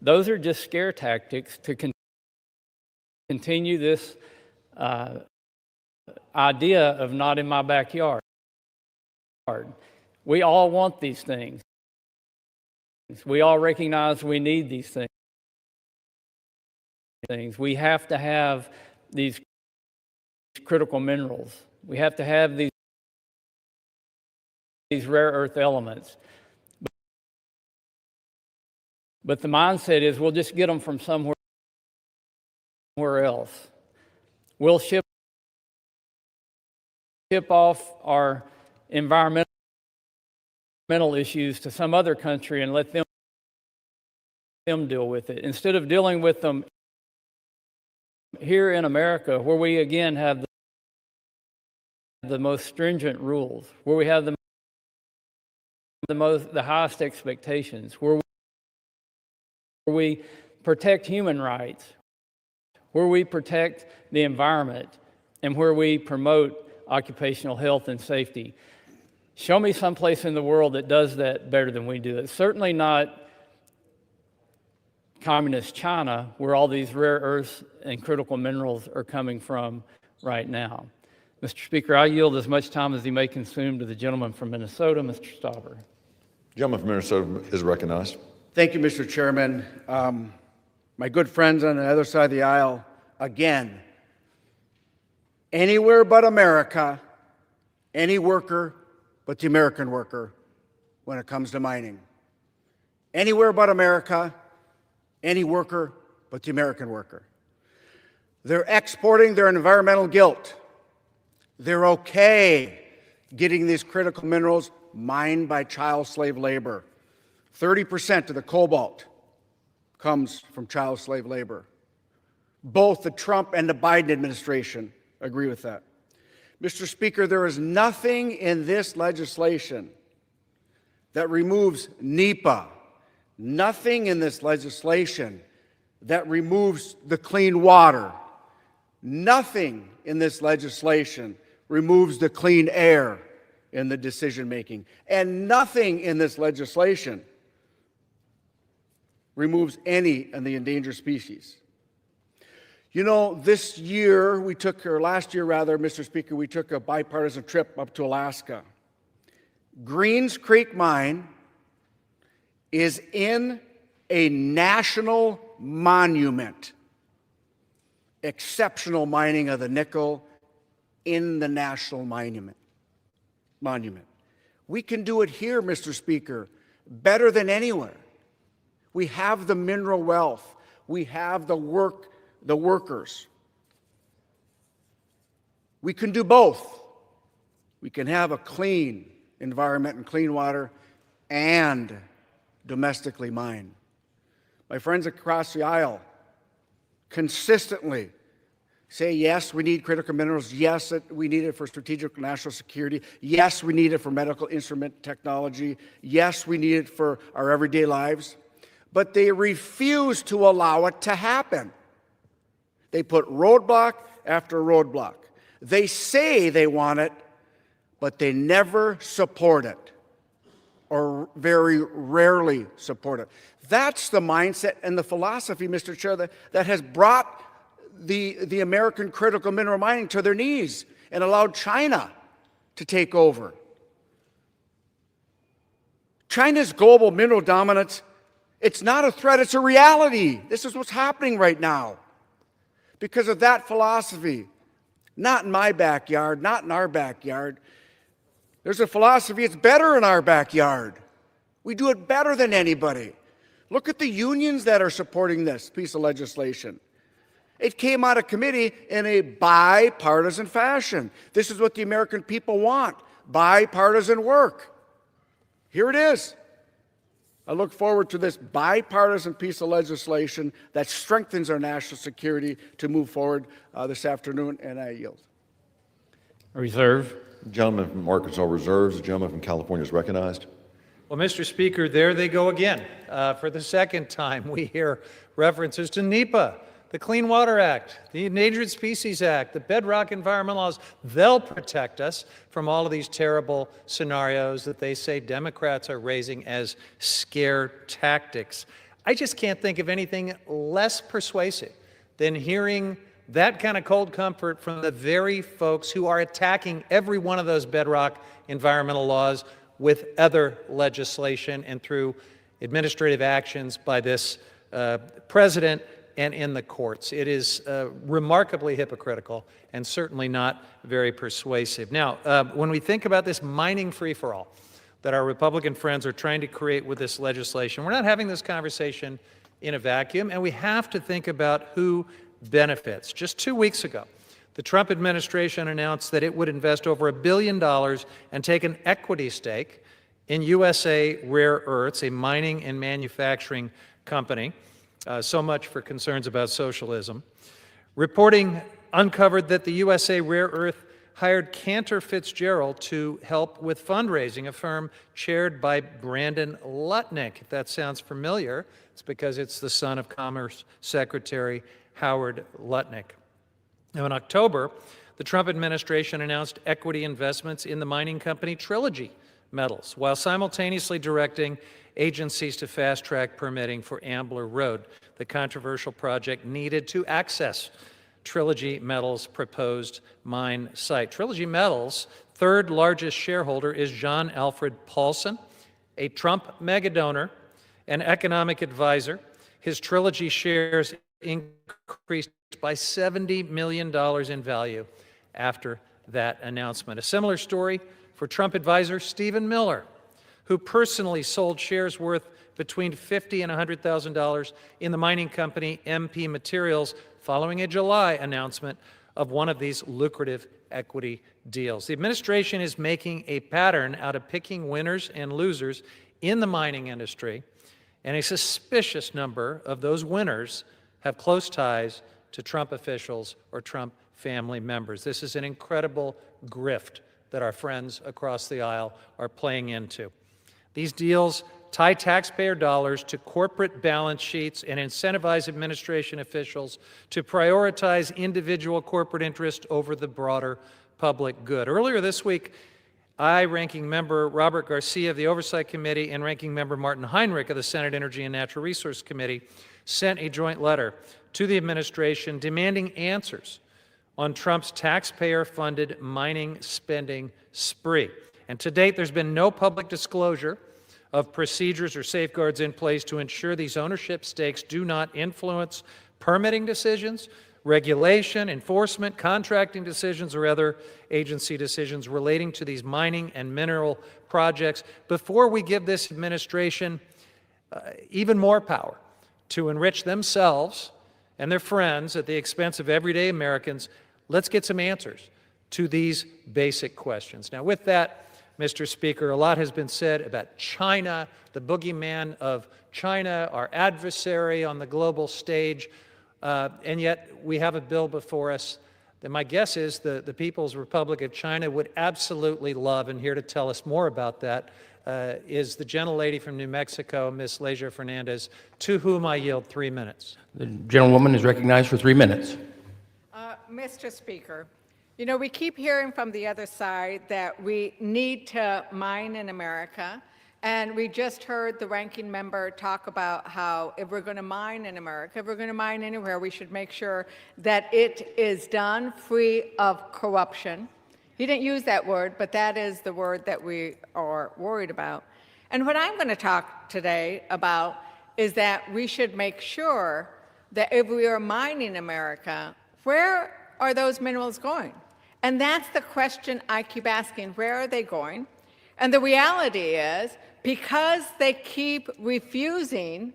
Those are just scare tactics to continue this idea of not in my backyard. We all want these things. We all recognize we need these things. We have to have these critical minerals. We have to have these rare earth elements. But the mindset is we'll just get them from somewhere else. We'll ship off our environmental issues to some other country and let them deal with it, instead of dealing with them here in America, where we again have the most stringent rules, where we have the highest expectations, where we protect human rights, where we protect the environment, and where we promote occupational health and safety. Show me someplace in the world that does that better than we do. It's certainly not communist China, where all these rare earths and critical minerals are coming from right now. Mr. Speaker, I yield as much time as he may consume to the gentleman from Minnesota, Mr. Stauber. Gentleman from Minnesota is recognized. Thank you, Mr. Chairman. My good friends on the other side of the aisle, again, anywhere but America, any worker but the American worker when it comes to mining. Anywhere but America, any worker but the American worker. They're exporting their environmental guilt. They're okay getting these critical minerals mined by child slave labor. 30% of the cobalt comes from child slave labor. Both the Trump and the Biden administration agree with that. Mr. Speaker, there is nothing in this legislation that removes NEPA, nothing in this legislation that removes the clean water, nothing in this legislation removes the clean air in the decision-making, and nothing in this legislation removes any of the endangered species. You know, this year we took, or last year rather, Mr. Speaker, we took a bipartisan trip up to Alaska. Greens Creek Mine is in a national monument. Exceptional mining of the nickel in the national monument. We can do it here, Mr. Speaker, better than anywhere. We have the mineral wealth. We have the workers. We can do both. We can have a clean environment and clean water and domestically mine. My friends across the aisle consistently say, yes, we need critical minerals. Yes, we need it for strategic national security. Yes, we need it for medical instrument technology. Yes, we need it for our everyday lives. But they refuse to allow it to happen. They put roadblock after roadblock. They say they want it, but they never support it, or very rarely support it. That's the mindset and the philosophy, Mr. Chair, that has brought the American critical mineral mining to their knees and allowed China to take over. China's global mineral dominance, it's not a threat, it's a reality. This is what's happening right now. Because of that philosophy, not in my backyard, not in our backyard. There's a philosophy, it's better in our backyard. We do it better than anybody. Look at the unions that are supporting this piece of legislation. It came out of committee in a bipartisan fashion. This is what the American people want, bipartisan work. Here it is. I look forward to this bipartisan piece of legislation that strengthens our national security to move forward this afternoon, and I yield. Reserve. The gentleman from Arkansas reserves. The gentleman from California is recognized. Well, Mr. Speaker, there they go again. For the second time, we hear references to NEPA, the Clean Water Act, the Endangered Species Act, the bedrock environmental laws. They'll protect us from all of these terrible scenarios that they say Democrats are raising as scare tactics. I just can't think of anything less persuasive than hearing that kind of cold comfort from the very folks who are attacking every one of those bedrock environmental laws with other legislation and through administrative actions by this president and in the courts. It is remarkably hypocritical and certainly not very persuasive. Now, when we think about this mining free-for-all that our Republican friends are trying to create with this legislation, we're not having this conversation in a vacuum, and we have to think about who benefits. Just 2 weeks ago, the Trump administration announced that it would invest over $1 billion and take an equity stake in USA Rare Earths, a mining and manufacturing company. So much for concerns about socialism. Reporting uncovered that the USA Rare Earth hired Cantor Fitzgerald to help with fundraising, a firm chaired by Brandon Lutnick. If that sounds familiar, it's because it's the son of Commerce Secretary Howard Lutnick. Now, in October, the Trump administration announced equity investments in the mining company Trilogy Metals, while simultaneously directing agencies to fast-track permitting for Ambler Road, the controversial project needed to access Trilogy Metals' proposed mine site. Trilogy Metals' third largest shareholder is John Alfred Paulson, a Trump megadonor and economic advisor. His Trilogy shares increased by $70 million in value after that announcement. A similar story for Trump advisor Stephen Miller, who personally sold shares worth between $50,000 and $100,000 in the mining company MP Materials following a July announcement of one of these lucrative equity deals. The administration is making a pattern out of picking winners and losers in the mining industry, and a suspicious number of those winners have close ties to Trump officials or Trump family members. This is an incredible grift that our friends across the aisle are playing into. These deals tie taxpayer dollars to corporate balance sheets and incentivize administration officials to prioritize individual corporate interest over the broader public good. Earlier this week, I, Ranking Member Robert Garcia of the Oversight Committee, and Ranking Member Martin Heinrich of the Senate Energy and Natural Resource Committee sent a joint letter to the administration demanding answers on Trump's taxpayer-funded mining spending spree. And to date, there's been no public disclosure of procedures or safeguards in place to ensure these ownership stakes do not influence permitting decisions, regulation, enforcement, contracting decisions, or other agency decisions relating to these mining and mineral projects before we give this administration even more power to enrich themselves and their friends at the expense of everyday Americans. Let's get some answers to these basic questions. Now, with that, Mr. Speaker, a lot has been said about China, the boogeyman of China, our adversary on the global stage, and yet we have a bill before us that my guess is the People's Republic of China would absolutely love, and here to tell us more about that is the gentlelady from New Mexico, Ms. Leisure Fernandez, to whom I yield 3 minutes. The gentlewoman is recognized for 3 minutes. Mr. Speaker, you know, we keep hearing from the other side that we need to mine in America, and we just heard the ranking member talk about how if we're going to mine in America, if we're going to mine anywhere, we should make sure that it is done free of corruption. He didn't use that word, but that is the word that we are worried about. And what I'm going to talk today about is that we should make sure that if we are mining America, where are those minerals going? And that's the question I keep asking, where are they going? And the reality is, because they keep refusing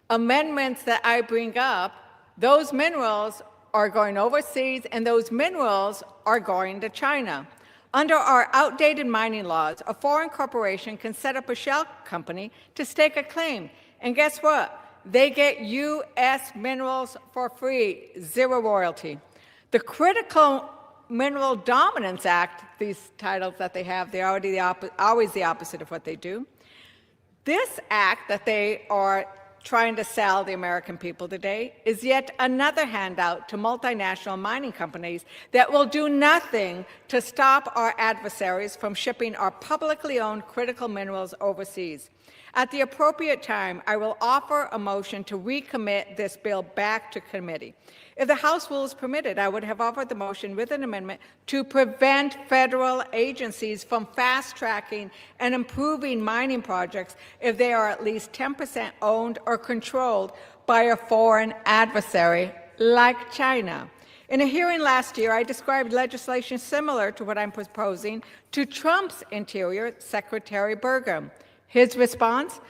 amendments that I bring up, those minerals are going overseas, and those minerals are going to China. Under our outdated mining laws, a foreign corporation can set up a shell company to stake a claim. And guess what? They get U.S. minerals for free, zero royalty. The Critical Mineral Dominance Act, these titles that they have, they're always the opposite of what they do. This act that they are trying to sell the American people today is yet another handout to multinational mining companies that will do nothing to stop our adversaries from shipping our publicly owned critical minerals overseas. At the appropriate time, I will offer a motion to recommit this bill back to committee. If the House rules permitted, I would have offered the motion with an amendment to prevent federal agencies from fast-tracking and improving mining projects if they are at least 10% owned or controlled by a foreign adversary like China. In a hearing last year, I described legislation similar to what I'm proposing to Trump's Interior Secretary Burgum. His response?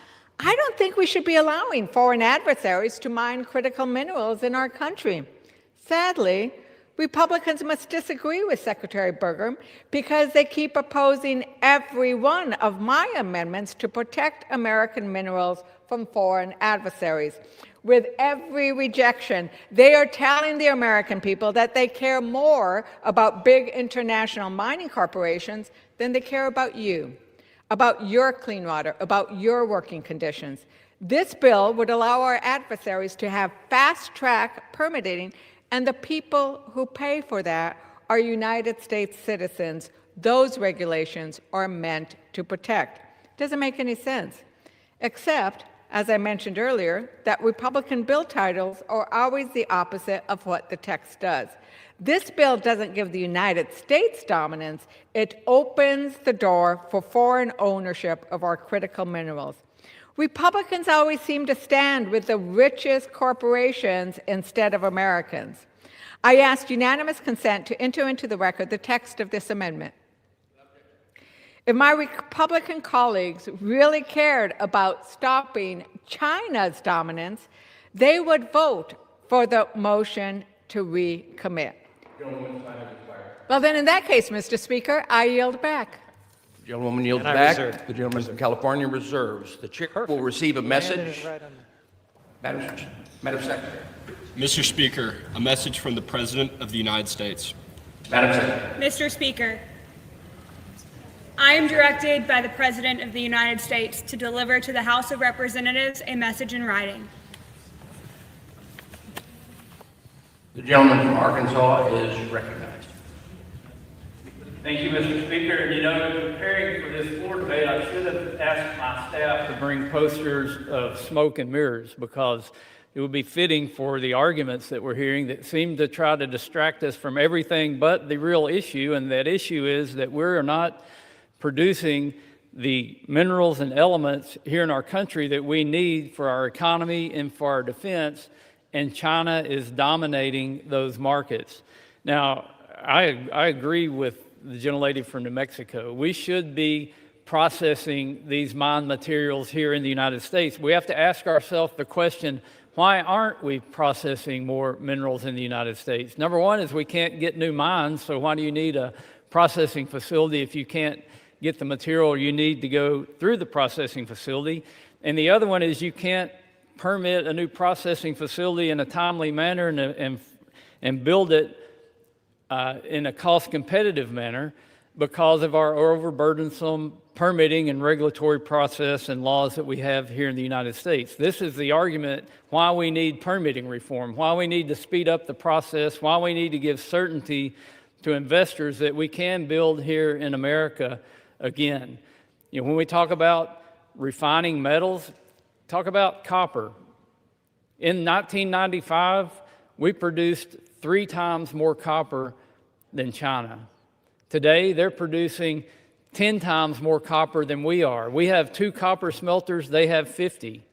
I don't think we should be allowing foreign adversaries to mine critical minerals in our country. Sadly, Republicans must disagree with Secretary Burgum because they keep opposing every one of my amendments to protect American minerals from foreign adversaries. With every rejection, they are telling the American people that they care more about big international mining corporations than they care about you, about your clean water, about your working conditions. This bill would allow our adversaries to have fast-track permitting, and the people who pay for that are United States citizens. Those regulations are meant to protect. Doesn't make any sense, except, as I mentioned earlier, that Republican bill titles are always the opposite of what the text does. This bill doesn't give the United States dominance. It opens the door for foreign ownership of our critical minerals. Republicans always seem to stand with the richest corporations instead of Americans. I asked unanimous consent to enter into the record the text of this amendment. If my Republican colleagues really cared about stopping China's dominance, they would vote for the motion to recommit. Well, then in that case, Mr. Speaker, I yield back. The gentlewoman yields And I back. reserve. The gentleman from California reserves. The chair will receive a message. Madam Secretary. Mr. Speaker, a message from the President of the United States. Madam Secretary. Mr. Speaker, I am directed by the President of the United States to deliver to the House of Representatives a message in writing. The gentleman from Arkansas is recognized. Thank you, Mr. Speaker. And you know, in preparing for this floor debate, I should have asked my staff to bring posters of smoke and mirrors, because it would be fitting for the arguments that we're hearing that seem to try to distract us from everything but the real issue. And that issue is that we're not producing the minerals and elements here in our country that we need for our economy and for our defense, and China is dominating those markets. Now, I agree with the gentlelady from New Mexico. We should be processing these mined materials here in the United States. We have to ask ourselves the question, why aren't we processing more minerals in the United States? Number one is we can't get new mines, so why do you need a processing facility if you can't get the material you need to go through the processing facility? And the other one is you can't permit a new processing facility in a timely manner and build it in a cost-competitive manner because of our overburdensome permitting and regulatory process and laws that we have here in the United States. This is the argument why we need permitting reform, why we need to speed up the process, why we need to give certainty to investors that we can build here in America again. You know, when we talk about refining metals, talk about copper. In 1995, we produced 3 times more copper than China. Today, they're producing 10 times more copper than we are. We have 2 copper smelters, they have 50.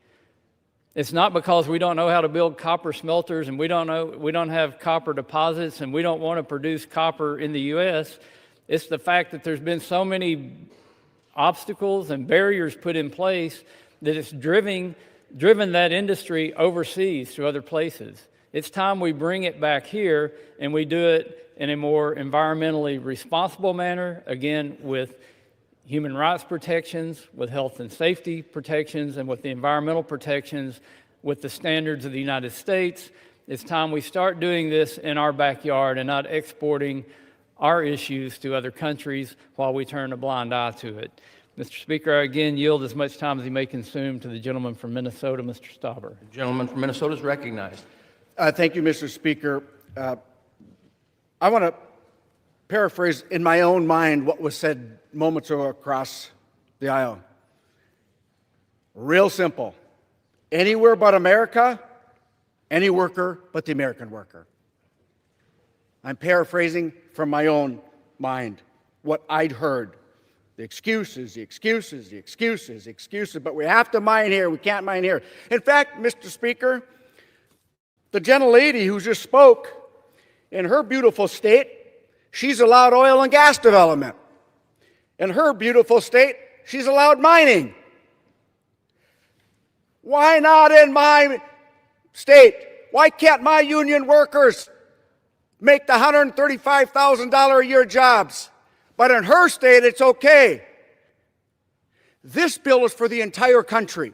It's not because we don't know how to build copper smelters and we don't have copper deposits and we don't want to produce copper in the U.S. It's the fact that there's been so many obstacles and barriers put in place that it's driven that industry overseas to other places. It's time we bring it back here and we do it in a more environmentally responsible manner, again, with human rights protections, with health and safety protections, and with the environmental protections, with the standards of the United States. It's time we start doing this in our backyard and not exporting our issues to other countries while we turn a blind eye to it. Mr. Speaker, I again yield as much time as he may consume to the gentleman from Minnesota, Mr. Stauber. The gentleman from Minnesota is recognized. Thank you, Mr. Speaker. I want to paraphrase in my own mind what was said moments ago across the aisle. Real simple. Anywhere but America, any worker but the American worker. I'm paraphrasing from my own mind what I'd heard. The excuses, the excuses, the excuses, the excuses, but we have to mine here, we can't mine here. In fact, Mr. Speaker, the gentlelady who just spoke, in her beautiful state, she's allowed oil and gas development. In her beautiful state, she's allowed mining. Why not in my state? Why can't my union workers make the $135,000 a year jobs? But in her state, it's okay. This bill is for the entire country.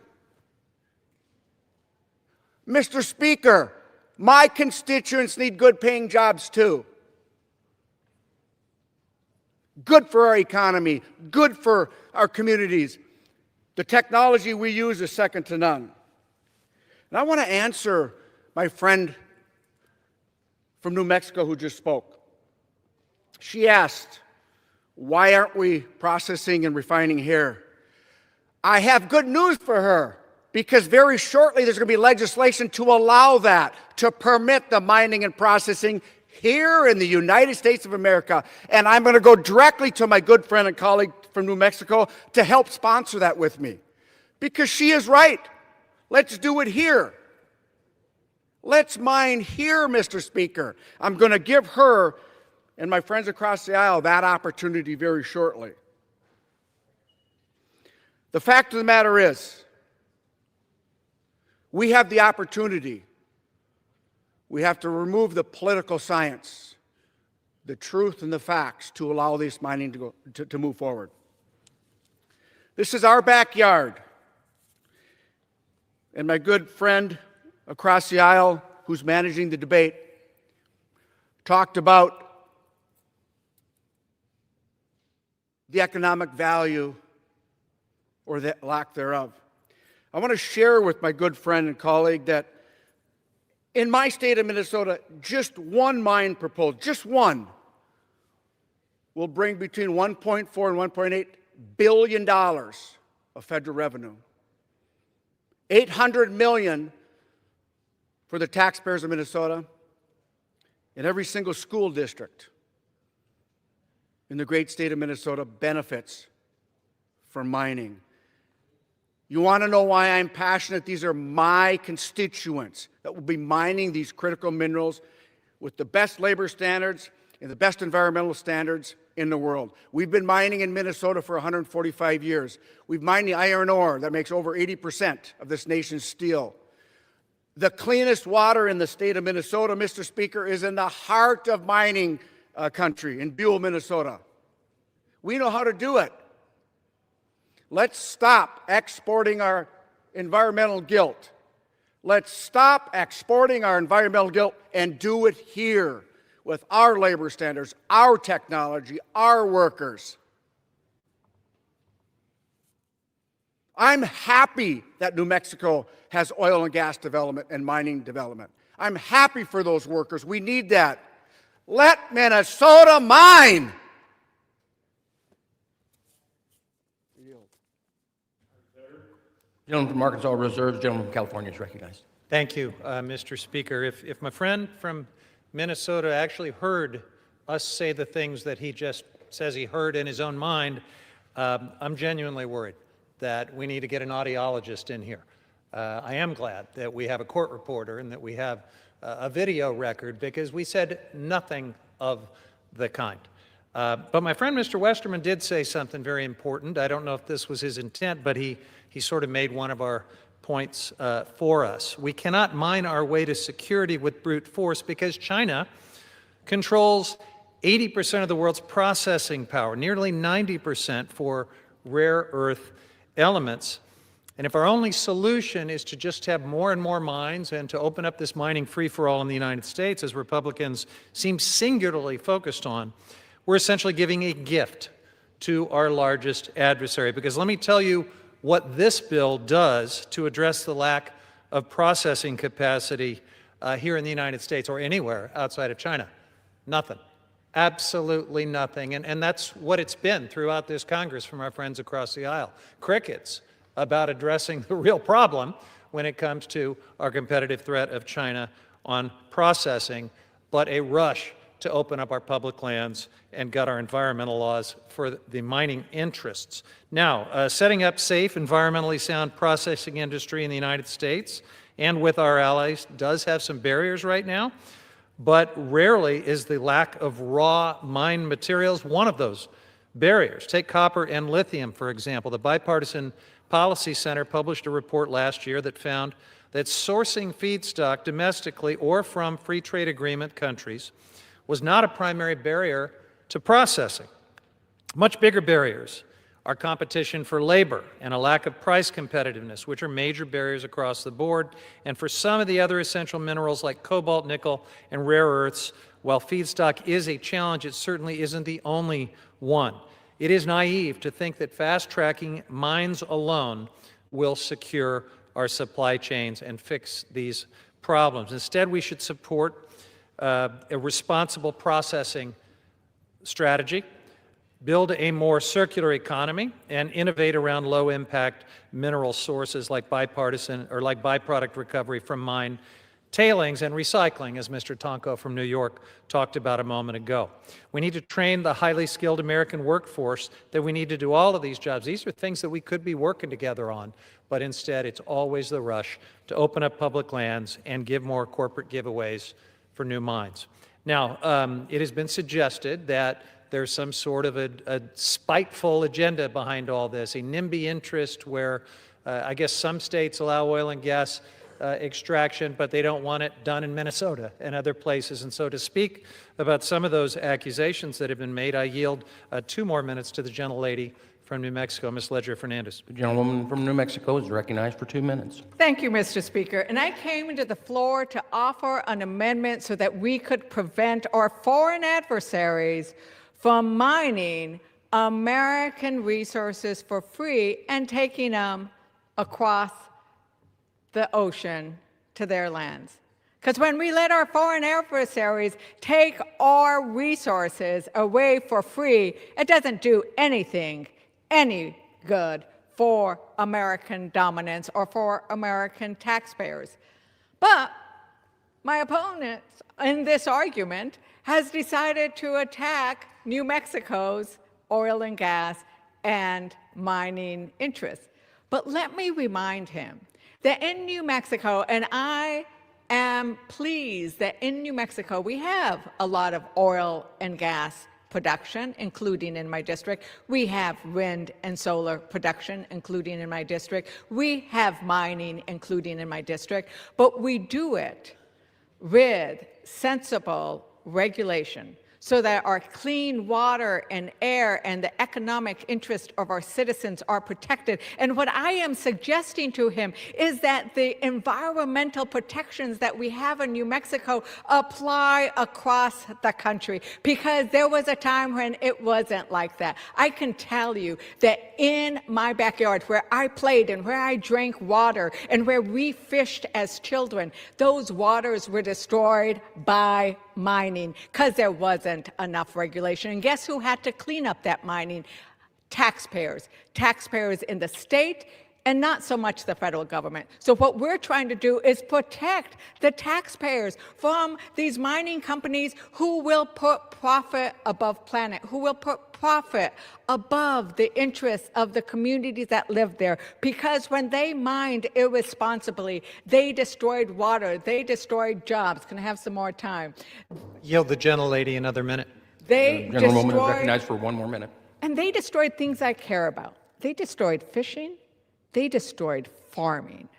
Mr. Speaker, my constituents need good paying jobs too. Good for our economy, good for our communities. The technology we use is second to none. And I want to answer my friend from New Mexico who just spoke. She asked, why aren't we processing and refining here? I have good news for her, because very shortly there's going to be legislation to allow that, to permit the mining and processing here in the United States of America. And I'm going to go directly to my good friend and colleague from New Mexico to help sponsor that with me. Because she is right. Let's do it here. Let's mine here, Mr. Speaker. I'm going to give her and my friends across the aisle that opportunity very shortly. The fact of the matter is, we have the opportunity. We have to remove the political science, the truth and the facts to allow this mining to move forward. This is our backyard. And my good friend across the aisle who's managing the debate talked about the economic value or the lack thereof. I want to share with my good friend and colleague that in my state of Minnesota, just one mine proposed, just one, will bring between $1.4 and $1.8 billion of federal revenue. $800 million for the taxpayers of Minnesota, and every single school district in the great state of Minnesota benefits from mining. You want to know why I'm passionate? These are my constituents that will be mining these critical minerals with the best labor standards and the best environmental standards in the world. We've been mining in Minnesota for 145 years. We've mined the iron ore that makes over 80% of this nation's steel. The cleanest water in the state of Minnesota, Mr. Speaker, is in the heart of mining country, in Buell, Minnesota. We know how to do it. Let's stop exporting our environmental guilt. Let's stop exporting our environmental guilt and do it here with our labor standards, our technology, our workers. I'm happy that New Mexico has oil and gas development and mining development. I'm happy for those workers. We need that. Let Minnesota mine. Gentleman from Arkansas reserves. Gentleman from California is recognized. Thank you, Mr. Speaker. If my friend from Minnesota actually heard us say the things that he just says he heard in his own mind, I'm genuinely worried that we need to get an audiologist in here. I am glad that we have a court reporter and that we have a video record, because we said nothing of the kind. But my friend Mr. Westerman did say something very important. I don't know if this was his intent, but he sort of made one of our points for us. We cannot mine our way to security with brute force because China controls 80% of the world's processing power, nearly 90% for rare earth elements. And if our only solution is to just have more and more mines and to open up this mining free-for-all in the United States, as Republicans seem singularly focused on, we're essentially giving a gift to our largest adversary. Because let me tell you what this bill does to address the lack of processing capacity here in the United States or anywhere outside of China. Nothing. Absolutely nothing. And that's what it's been throughout this Congress from our friends across the aisle. Crickets. about addressing the real problem when it comes to our competitive threat of China on processing, but a rush to open up our public lands and gut our environmental laws for the mining interests. Now, setting up safe, environmentally sound processing industry in the United States and with our allies does have some barriers right now, but rarely is the lack of raw mine materials one of those barriers. Take copper and lithium, for example. The Bipartisan Policy Center published a report last year that found that sourcing feedstock domestically or from free trade agreement countries was not a primary barrier to processing. Much bigger barriers are competition for labor and a lack of price competitiveness, which are major barriers across the board. And for some of the other essential minerals like cobalt, nickel, and rare earths, while feedstock is a challenge, it certainly isn't the only one. It is naive to think that fast-tracking mines alone will secure our supply chains and fix these problems. Instead, we should support a responsible processing strategy, build a more circular economy, and innovate around low-impact mineral sources like byproduct recovery from mine tailings and recycling, as Mr. Tonko from New York talked about a moment ago. We need to train the highly skilled American workforce that we need to do all of these jobs. These are things that we could be working together on, but instead it's always the rush to open up public lands and give more corporate giveaways for new mines. Now, it has been suggested that there's some sort of a spiteful agenda behind all this, a NIMBY interest where I guess some states allow oil and gas extraction, but they don't want it done in Minnesota and other places. And so to speak about some of those accusations that have been made, I yield 2 more minutes to the gentlelady from New Mexico, Ms. Ledger-Fernandez. The gentlewoman from New Mexico is recognized for 2 minutes. Thank you, Mr. Speaker. And I came into the floor to offer an amendment so that we could prevent our foreign adversaries from mining American resources for free and taking them across the ocean to their lands. Because when we let our foreign adversaries take our resources away for free, it doesn't do any good for American dominance or for American taxpayers. But my opponent in this argument has decided to attack New Mexico's oil and gas and mining interests. But let me remind him that in New Mexico, and I am pleased that in New Mexico we have a lot of oil and gas production, including in my district. We have wind and solar production, including in my district. We have mining, including in my district. But we do it with sensible regulation so that our clean water and air and the economic interest of our citizens are protected. And what I am suggesting to him is that the environmental protections that we have in New Mexico apply across the country, because there was a time when it wasn't like that. I can tell you that in my backyard, where I played and where I drank water and where we fished as children, those waters were destroyed by mining because there wasn't enough regulation. And guess who had to clean up that mining? Taxpayers. Taxpayers in the state and not so much the federal government. So what we're trying to do is protect the taxpayers from these mining companies who will put profit above planet, who will put profit above the interests of the communities that live there. Because when they mined irresponsibly, they destroyed water, they destroyed jobs. Can I have some more time? Yield the gentlelady another minute. They The gentlewoman is destroyed, recognized for 1 more minute. and they destroyed things I care about. They destroyed fishing. They destroyed farming.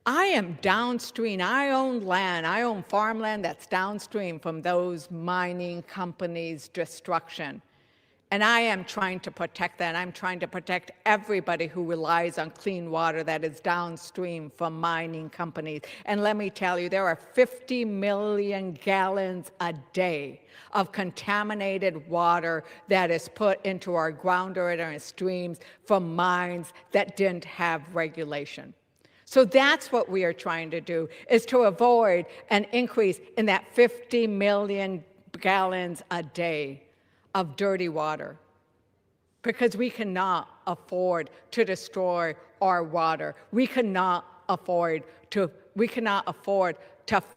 I am downstream. I own land. I own farmland that's downstream from those mining companies' destruction. And I am trying to protect that. I'm trying to protect everybody who relies on clean water that is downstream from mining companies. And let me tell you, there are 50 million gallons a day of contaminated water that is put into our groundwater and our streams from mines that didn't have regulation. So that's what we are trying to do, is to avoid an increase in that 50 million gallons a day of dirty water. because we cannot afford to destroy our water. We cannot afford to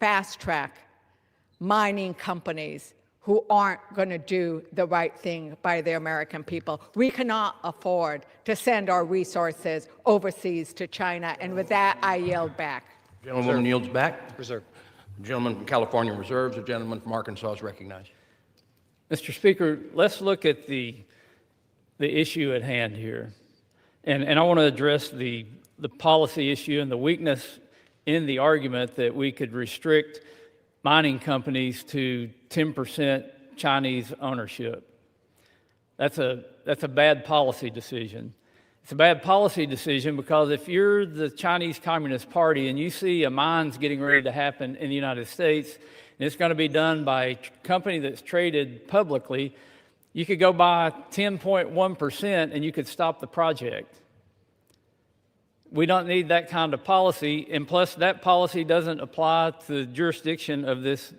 fast track mining companies who aren't going to do the right thing by the American people. We cannot afford to send our resources overseas to China. And with that, I yield back. Gentleman yields back. Reserve. The gentleman from California reserves. The gentleman from Arkansas is recognized. Mr. Speaker, let's look at the issue at hand here. And I want to address the policy issue and the weakness in the argument that we could restrict mining companies to 10% Chinese ownership. That's a bad policy decision. It's a bad policy decision because if you're the Chinese Communist Party and you see a mine's getting ready to happen in the United States, and it's going to be done by a company that's traded publicly, you could go buy 10.1% and you could stop the project. We don't need that kind of policy, and plus that policy doesn't apply to the jurisdiction of this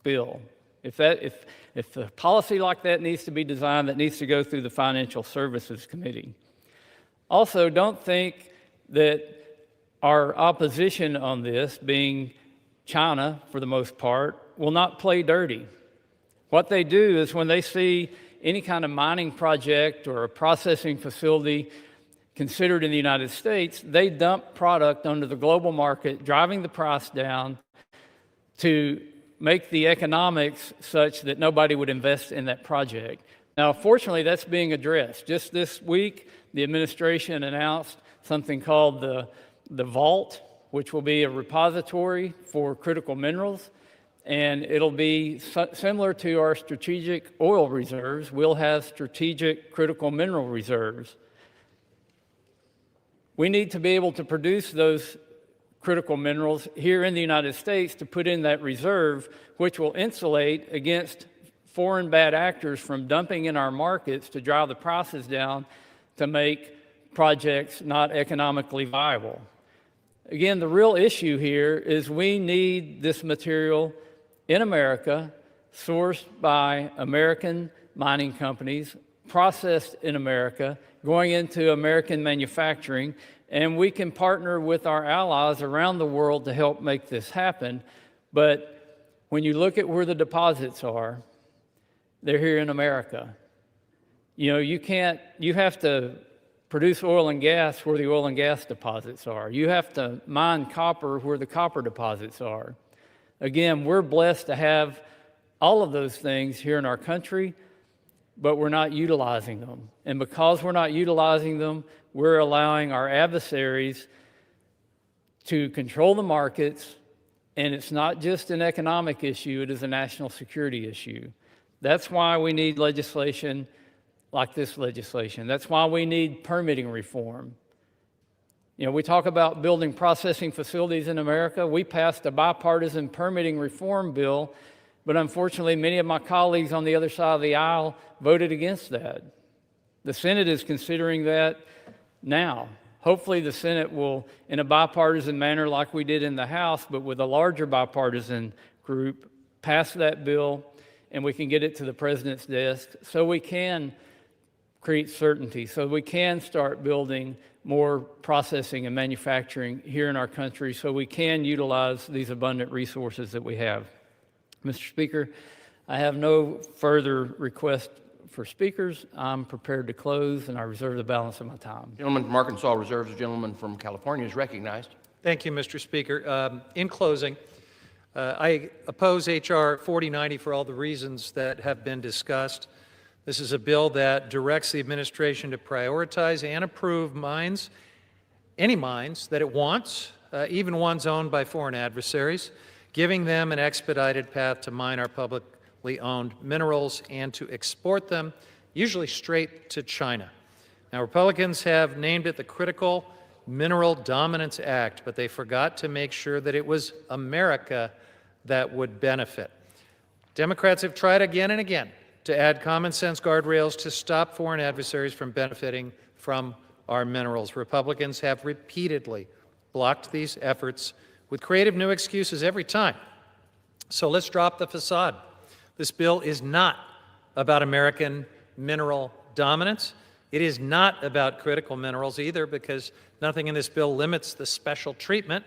bill. If a policy like that needs to be designed, that needs to go through the Financial Services Committee. Also, don't think that our opposition on this, being China for the most part, will not play dirty. What they do is when they see any kind of mining project or a processing facility considered in the United States, they dump product onto the global market, driving the price down to make the economics such that nobody would invest in that project. Now, fortunately, that's being addressed. Just this week, the administration announced something called the Vault, which will be a repository for critical minerals, and it'll be similar to our strategic oil reserves. We'll have strategic critical mineral reserves. We need to be able to produce those critical minerals here in the United States to put in that reserve, which will insulate against foreign bad actors from dumping in our markets to drive the prices down to make projects not economically viable. Again, the real issue here is we need this material in America, sourced by American mining companies, processed in America, going into American manufacturing, and we can partner with our allies around the world to help make this happen. But when you look at where the deposits are, they're here in America. You know, you have to produce oil and gas where the oil and gas deposits are. You have to mine copper where the copper deposits are. Again, we're blessed to have all of those things here in our country, but we're not utilizing them. And because we're not utilizing them, we're allowing our adversaries to control the markets, and it's not just an economic issue, it is a national security issue. That's why we need legislation like this legislation. That's why we need permitting reform. You know, we talk about building processing facilities in America. We passed a bipartisan permitting reform bill, but unfortunately, many of my colleagues on the other side of the aisle voted against that. The Senate is considering that now. Hopefully, the Senate will, in a bipartisan manner like we did in the House, but with a larger bipartisan group, pass that bill, and we can get it to the President's desk so we can create certainty, so we can start building more processing and manufacturing here in our country so we can utilize these abundant resources that we have. Mr. Speaker, I have no further requests for speakers. I'm prepared to close, and I reserve the balance of my time. The gentleman from Arkansas reserves. The gentleman from California is recognized. Thank you, Mr. Speaker. In closing, I oppose H.R. 4090 for all the reasons that have been discussed. This is a bill that directs the administration to prioritize and approve mines, any mines that it wants, even ones owned by foreign adversaries, giving them an expedited path to mine our publicly owned minerals and to export them, usually straight to China. Now, Republicans have named it the Critical Mineral Dominance Act, but they forgot to make sure that it was America that would benefit. Democrats have tried again and again to add common sense guardrails to stop foreign adversaries from benefiting from our minerals. Republicans have repeatedly blocked these efforts with creative new excuses every time. So let's drop the facade. This bill is not about American mineral dominance. It is not about critical minerals either, because nothing in this bill limits the special treatment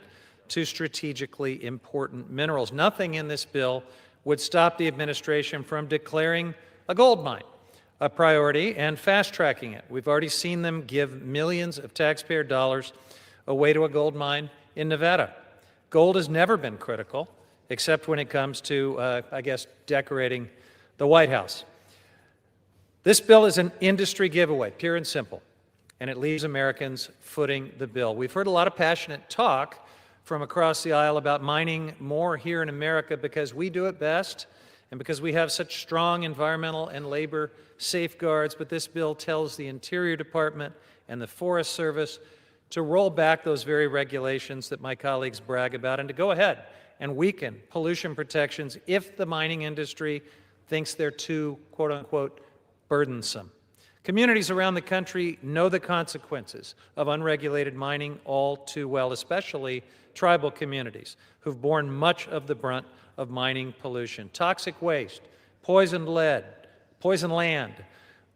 to strategically important minerals. Nothing in this bill would stop the administration from declaring a gold mine a priority and fast-tracking it. We've already seen them give millions of taxpayer dollars away to a gold mine in Nevada. Gold has never been critical, except when it comes to, I guess, decorating the White House. This bill is an industry giveaway, pure and simple, and it leaves Americans footing the bill. We've heard a lot of passionate talk from across the aisle about mining more here in America because we do it best and because we have such strong environmental and labor safeguards, but this bill tells the Interior Department and the Forest Service to roll back those very regulations that my colleagues brag about and to go ahead and weaken pollution protections if the mining industry thinks they're too, quote unquote, burdensome. Communities around the country know the consequences of unregulated mining all too well, especially tribal communities who've borne much of the brunt of mining pollution. Toxic waste, poisoned lead, poisoned land,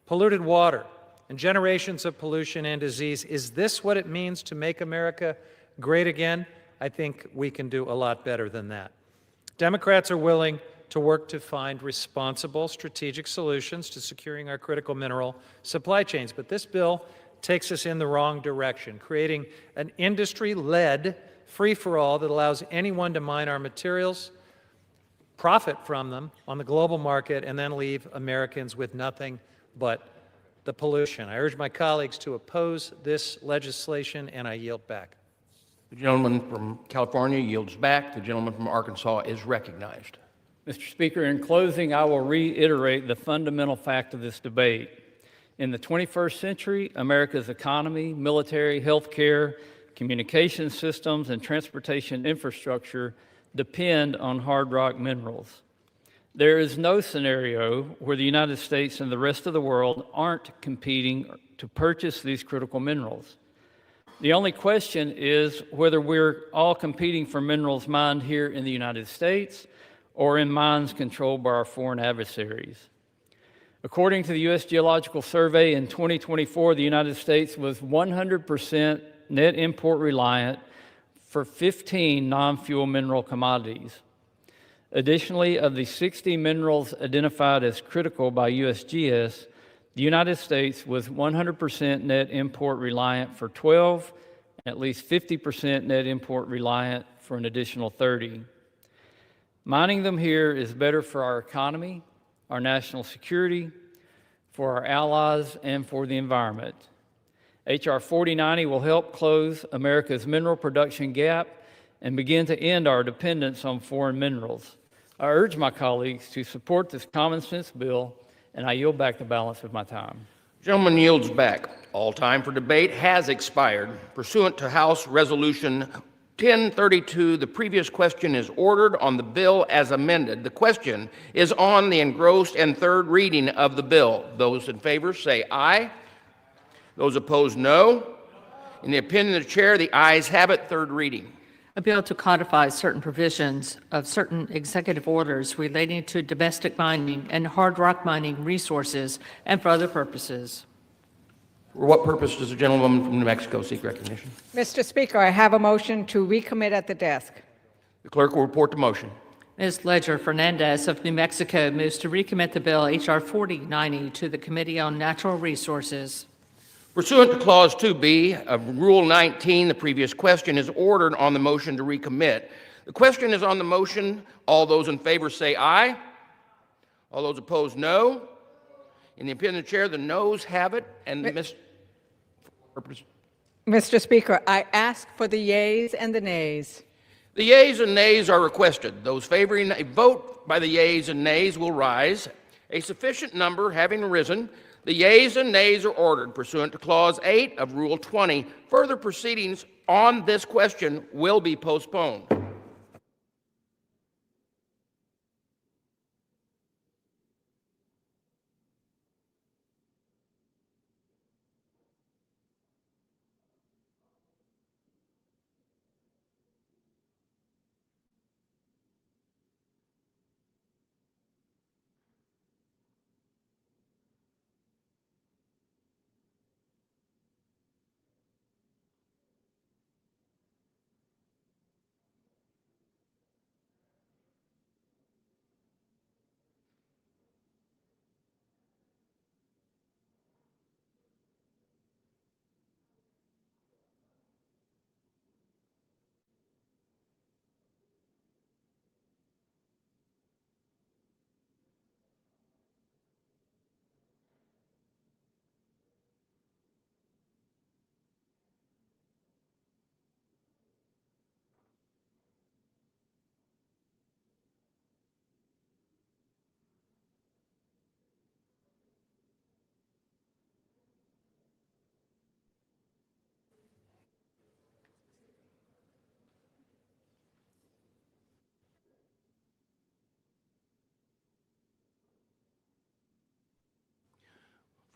polluted water, and generations of pollution and disease. Is this what it means to make America great again? I think we can do a lot better than that. Democrats are willing to work to find responsible strategic solutions to securing our critical mineral supply chains. But this bill takes us in the wrong direction, creating an industry-led free-for-all that allows anyone to mine our materials, profit from them on the global market, and then leave Americans with nothing but the pollution. I urge my colleagues to oppose this legislation, and I yield back. The gentleman from California yields back. The gentleman from Arkansas is recognized. Mr. Speaker, in closing, I will reiterate the fundamental fact of this debate. In the 21st century, America's economy, military, healthcare, communication systems, and transportation infrastructure depend on hard rock minerals. There is no scenario where the United States and the rest of the world aren't competing to purchase these critical minerals. The only question is whether we're all competing for minerals mined here in the United States or in mines controlled by our foreign adversaries. According to the U.S. Geological Survey, in 2024, the United States was 100% net import reliant for 15 non-fuel mineral commodities. Additionally, of the 60 minerals identified as critical by USGS, the United States was 100% net import reliant for 12, and at least 50% net import reliant for an additional 30. Mining them here is better for our economy, our national security, for our allies, and for the environment. H.R. 4090 will help close America's mineral production gap and begin to end our dependence on foreign minerals. I urge my colleagues to support this common sense bill, and I yield back the balance of my time. Gentleman yields back. All time for debate has expired. Pursuant to House Resolution 1032, the previous question is ordered on the bill as amended. The question is on the engrossed and third reading of the bill. Those in favor say aye. Those opposed, no. In the opinion of the chair, the ayes have it. Third reading. A bill to codify certain provisions of certain executive orders relating to domestic mining and hard rock mining resources and for other purposes. For what purpose does the gentlewoman from New Mexico seek recognition? Mr. Speaker, I have a motion to recommit at the desk. The clerk will report the motion. Ms. Ledger Fernandez of New Mexico moves to recommit the bill H.R. 4090 to the Committee on Natural Resources. Pursuant to Clause 2B of Rule 19, the previous question is ordered on the motion to recommit. The question is on the motion. All those in favor say aye. All those opposed, no. In the opinion of the chair, the noes have it. And Mr. Speaker, I ask for the yeas and the nays. The yeas and nays are requested. Those favoring a vote by the yeas and nays will rise. A sufficient number having risen, the yeas and nays are ordered pursuant to Clause 8 of Rule 20. Further proceedings on this question will be postponed.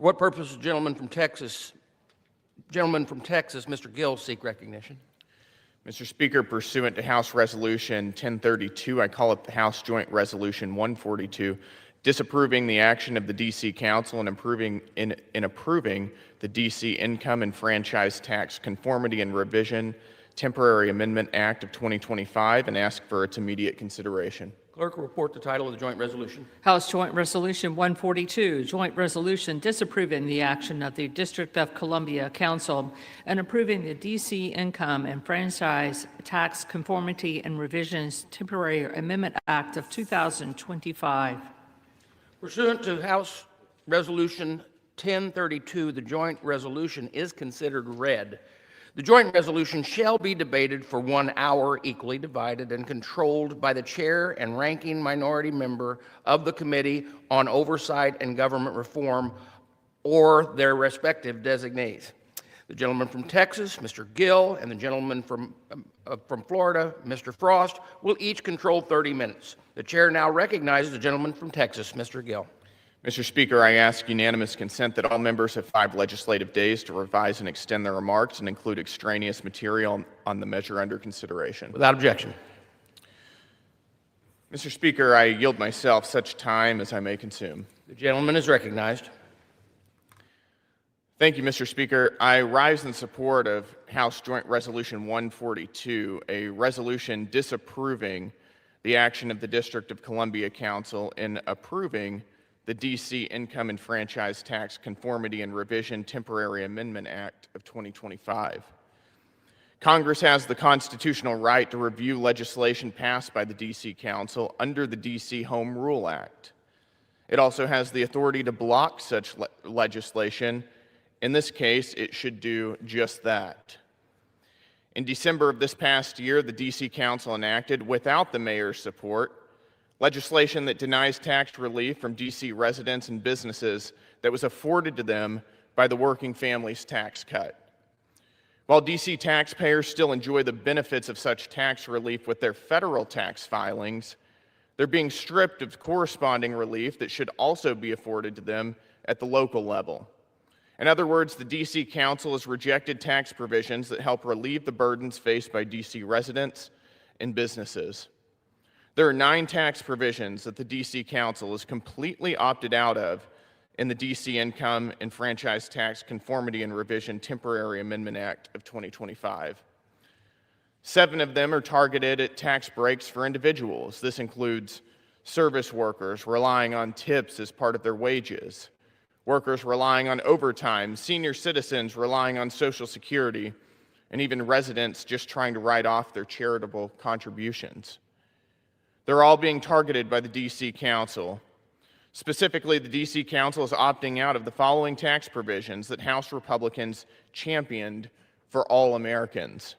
For what purpose does the gentleman from Texas, Mr. Gill, seek recognition? Mr. Speaker, pursuant to House Resolution 1032, I call it the House Joint Resolution 142, disapproving the action of the D.C. Council in approving the D.C. Income and Franchise Tax Conformity and Revision Temporary Amendment Act of 2025 and ask for its immediate consideration. Clerk will report the title of the joint resolution. House Joint Resolution 142, joint resolution disapproving the action of the District of Columbia Council and approving the D.C. Income and Franchise Tax Conformity and Revisions Temporary Amendment Act of 2025. Pursuant to House Resolution 1032, the joint resolution is considered read. The joint resolution shall be debated for 1 hour, equally divided and controlled by the chair and ranking minority member of the Committee on Oversight and Government Reform or their respective designees. The gentleman from Texas, Mr. Gill, and the gentleman from Florida, Mr. Frost, will each control 30 minutes. The chair now recognizes the gentleman from Texas, Mr. Gill. Mr. Speaker, I ask unanimous consent that all members have 5 legislative days to revise and extend their remarks and include extraneous material on the measure under consideration. Without objection. Mr. Speaker, I yield myself such time as I may consume. The gentleman is recognized. Thank you, Mr. Speaker. I rise in support of House Joint Resolution 142, a resolution disapproving the action of the District of Columbia Council in approving the D.C. Income and Franchise Tax Conformity and Revision Temporary Amendment Act of 2025. Congress has the constitutional right to review legislation passed by the D.C. Council under the D.C. Home Rule Act. It also has the authority to block such legislation. In this case, it should do just that. In December of this past year, the D.C. Council enacted, without the mayor's support, legislation that denies tax relief from D.C. residents and businesses that was afforded to them by the Working Families Tax Cut. While D.C. taxpayers still enjoy the benefits of such tax relief with their federal tax filings, they're being stripped of corresponding relief that should also be afforded to them at the local level. In other words, the D.C. Council has rejected tax provisions that help relieve the burdens faced by D.C. residents and businesses. There are 9 tax provisions that the D.C. Council has completely opted out of in the D.C. Income and Franchise Tax Conformity and Revision Temporary Amendment Act of 2025. 7 of them are targeted at tax breaks for individuals. This includes service workers relying on tips as part of their wages, workers relying on overtime, senior citizens relying on Social Security, and even residents just trying to write off their charitable contributions. They're all being targeted by the D.C. Council. Specifically, the D.C. Council is opting out of the following tax provisions that House Republicans championed for all Americans.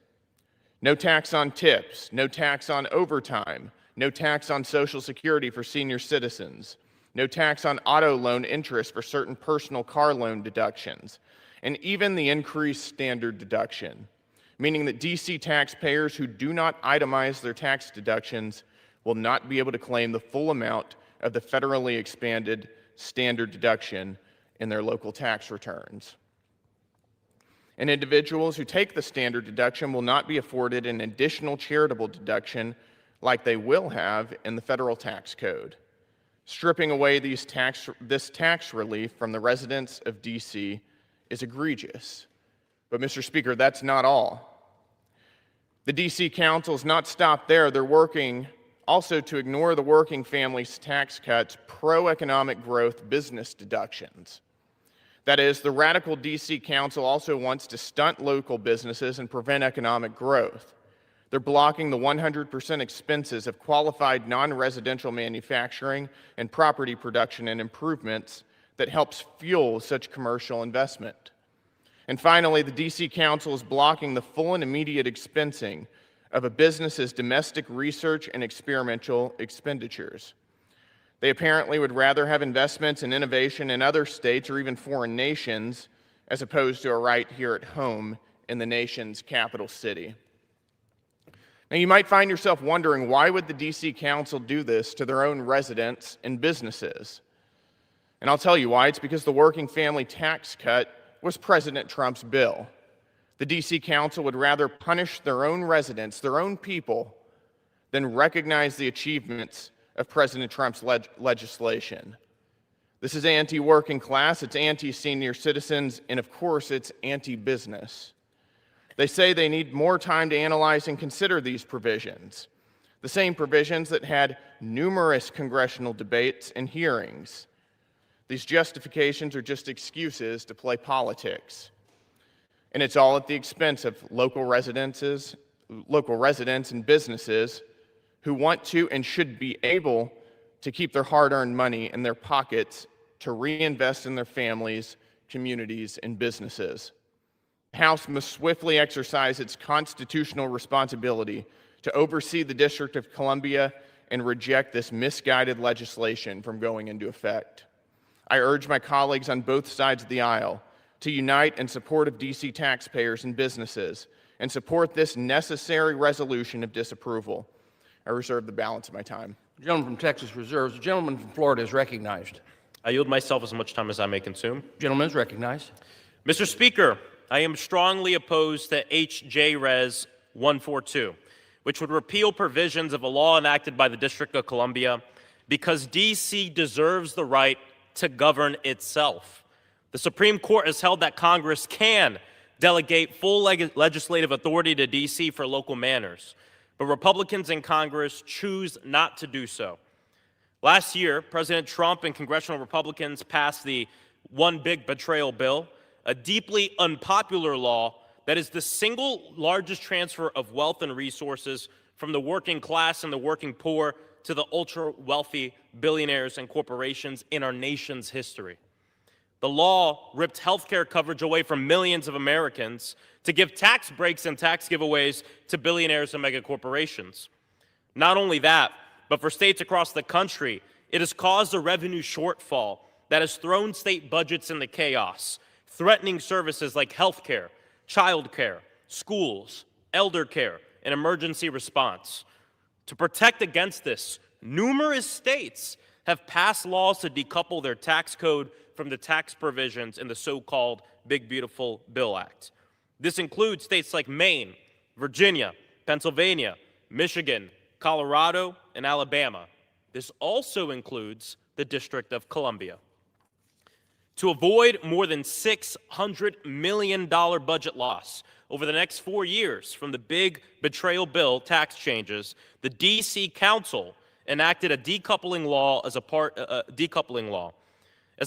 No tax on tips, no tax on overtime, no tax on Social Security for senior citizens, no tax on auto loan interest for certain personal car loan deductions, and even the increased standard deduction, meaning that D.C. taxpayers who do not itemize their tax deductions will not be able to claim the full amount of the federally expanded standard deduction in their local tax returns. And individuals who take the standard deduction will not be afforded an additional charitable deduction like they will have in the federal tax code. Stripping away this tax relief from the residents of D.C. is egregious. But, Mr. Speaker, that's not all. The D.C. Council has not stopped there. They're working also to ignore the Working Families Tax Cut's pro-economic growth business deductions. That is, the radical D.C. Council also wants to stunt local businesses and prevent economic growth. They're blocking the 100% expenses of qualified non-residential manufacturing and property production and improvements that helps fuel such commercial investment. And finally, the D.C. Council is blocking the full and immediate expensing of a business's domestic research and experimental expenditures. They apparently would rather have investments in innovation in other states or even foreign nations as opposed to a right here at home in the nation's capital city. Now, you might find yourself wondering, why would the D.C. Council do this to their own residents and businesses? And I'll tell you why. It's because the working family tax cut was President Trump's bill. The D.C. Council would rather punish their own residents, their own people, than recognize the achievements of President Trump's legislation. This is anti-working class, it's anti-senior citizens, and of course, it's anti-business. They say they need more time to analyze and consider these provisions, the same provisions that had numerous congressional debates and hearings. These justifications are just excuses to play politics. And it's all at the expense of local residents and businesses who want to and should be able to keep their hard-earned money in their pockets to reinvest in their families, communities, and businesses. The House must swiftly exercise its constitutional responsibility to oversee the District of Columbia and reject this misguided legislation from going into effect. I urge my colleagues on both sides of the aisle to unite in support of D.C. taxpayers and businesses and support this necessary resolution of disapproval. I reserve the balance of my time. The gentleman from Texas reserves. The gentleman from Florida is recognized. I yield myself as much time as I may consume. The gentleman is recognized. Mr. Speaker, I am strongly opposed to H.J. Res. 142, which would repeal provisions of a law enacted by the District of Columbia because D.C. deserves the right to govern itself. The Supreme Court has held that Congress can delegate full legislative authority to D.C. for local matters, but Republicans in Congress choose not to do so. Last year, President Trump and congressional Republicans passed the One Big Betrayal Bill, a deeply unpopular law that is the single largest transfer of wealth and resources from the working class and the working poor to the ultra-wealthy billionaires and corporations in our nation's history. The law ripped health care coverage away from millions of Americans to give tax breaks and tax giveaways to billionaires and megacorporations. Not only that, but for states across the country, it has caused a revenue shortfall that has thrown state budgets into chaos, threatening services like health care, child care, schools, elder care, and emergency response. To protect against this, numerous states have passed laws to decouple their tax code from the tax provisions in the so-called Big Beautiful Bill Act. This includes states like Maine, Virginia, Pennsylvania, Michigan, Colorado, and Alabama. This also includes the District of Columbia. To avoid more than $600 million budget loss over the next 4 years from the Big Betrayal Bill tax changes, the D.C. Council enacted a decoupling law. As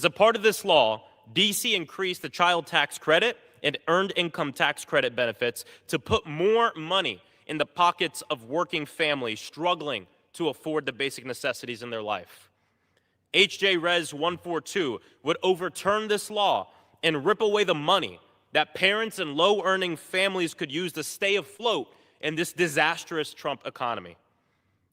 a part of this law, D.C. increased the child tax credit and earned income tax credit benefits to put more money in the pockets of working families struggling to afford the basic necessities in their life. H.J. Res. 142 would overturn this law and rip away the money that parents and low-earning families could use to stay afloat in this disastrous Trump economy.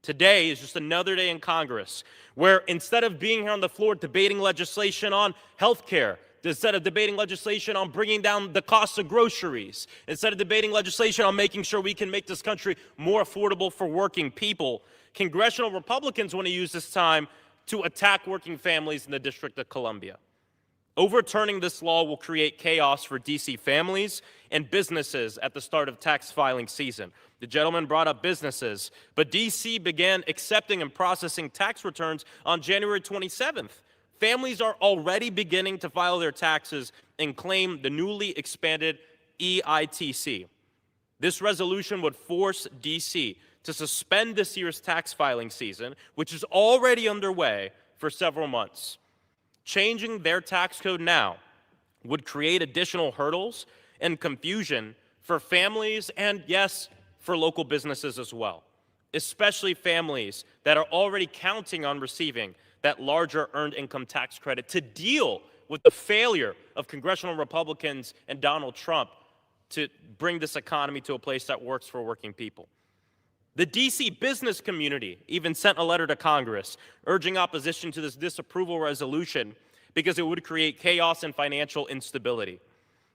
Today is just another day in Congress where instead of being here on the floor debating legislation on health care, instead of debating legislation on bringing down the cost of groceries, instead of debating legislation on making sure we can make this country more affordable for working people, congressional Republicans want to use this time to attack working families in the District of Columbia. Overturning this law will create chaos for D.C. families and businesses at the start of tax filing season. The gentleman brought up businesses, but D.C. began accepting and processing tax returns on January 27th. Families are already beginning to file their taxes and claim the newly expanded EITC. This resolution would force D.C. to suspend this year's tax filing season, which is already underway, for several months. Changing their tax code now would create additional hurdles and confusion for families and, yes, for local businesses as well, especially families that are already counting on receiving that larger earned income tax credit to deal with the failure of congressional Republicans and Donald Trump to bring this economy to a place that works for working people. The D.C. business community even sent a letter to Congress urging opposition to this disapproval resolution because it would create chaos and financial instability.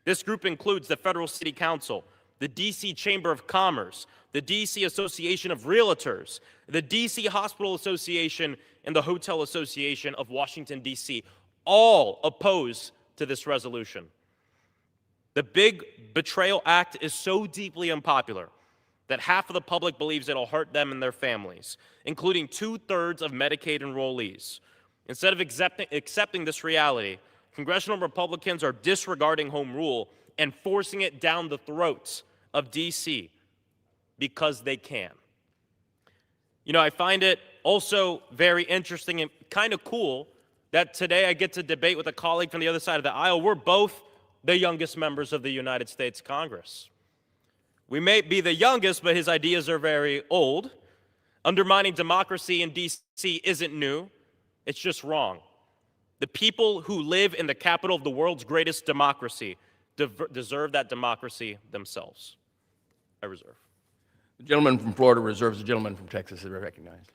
This group includes the Federal City Council, the D.C. Chamber of Commerce, the D.C. Association of Realtors, the D.C. Hospital Association, and the Hotel Association of Washington, D.C. all oppose to this resolution. The Big Betrayal Act is so deeply unpopular that half of the public believes it'll hurt them and their families, including 2/3 of Medicaid enrollees. Instead of accepting this reality, congressional Republicans are disregarding home rule and forcing it down the throats of D.C. because they can. You know, I find it also very interesting and kind of cool that today I get to debate with a colleague from the other side of the aisle. We're both the youngest members of the United States Congress. We may be the youngest, but his ideas are very old. Undermining democracy in D.C. isn't new. It's just wrong. The people who live in the capital of the world's greatest democracy deserve that democracy themselves. I reserve. The gentleman from Florida reserves. The gentleman from Texas is recognized.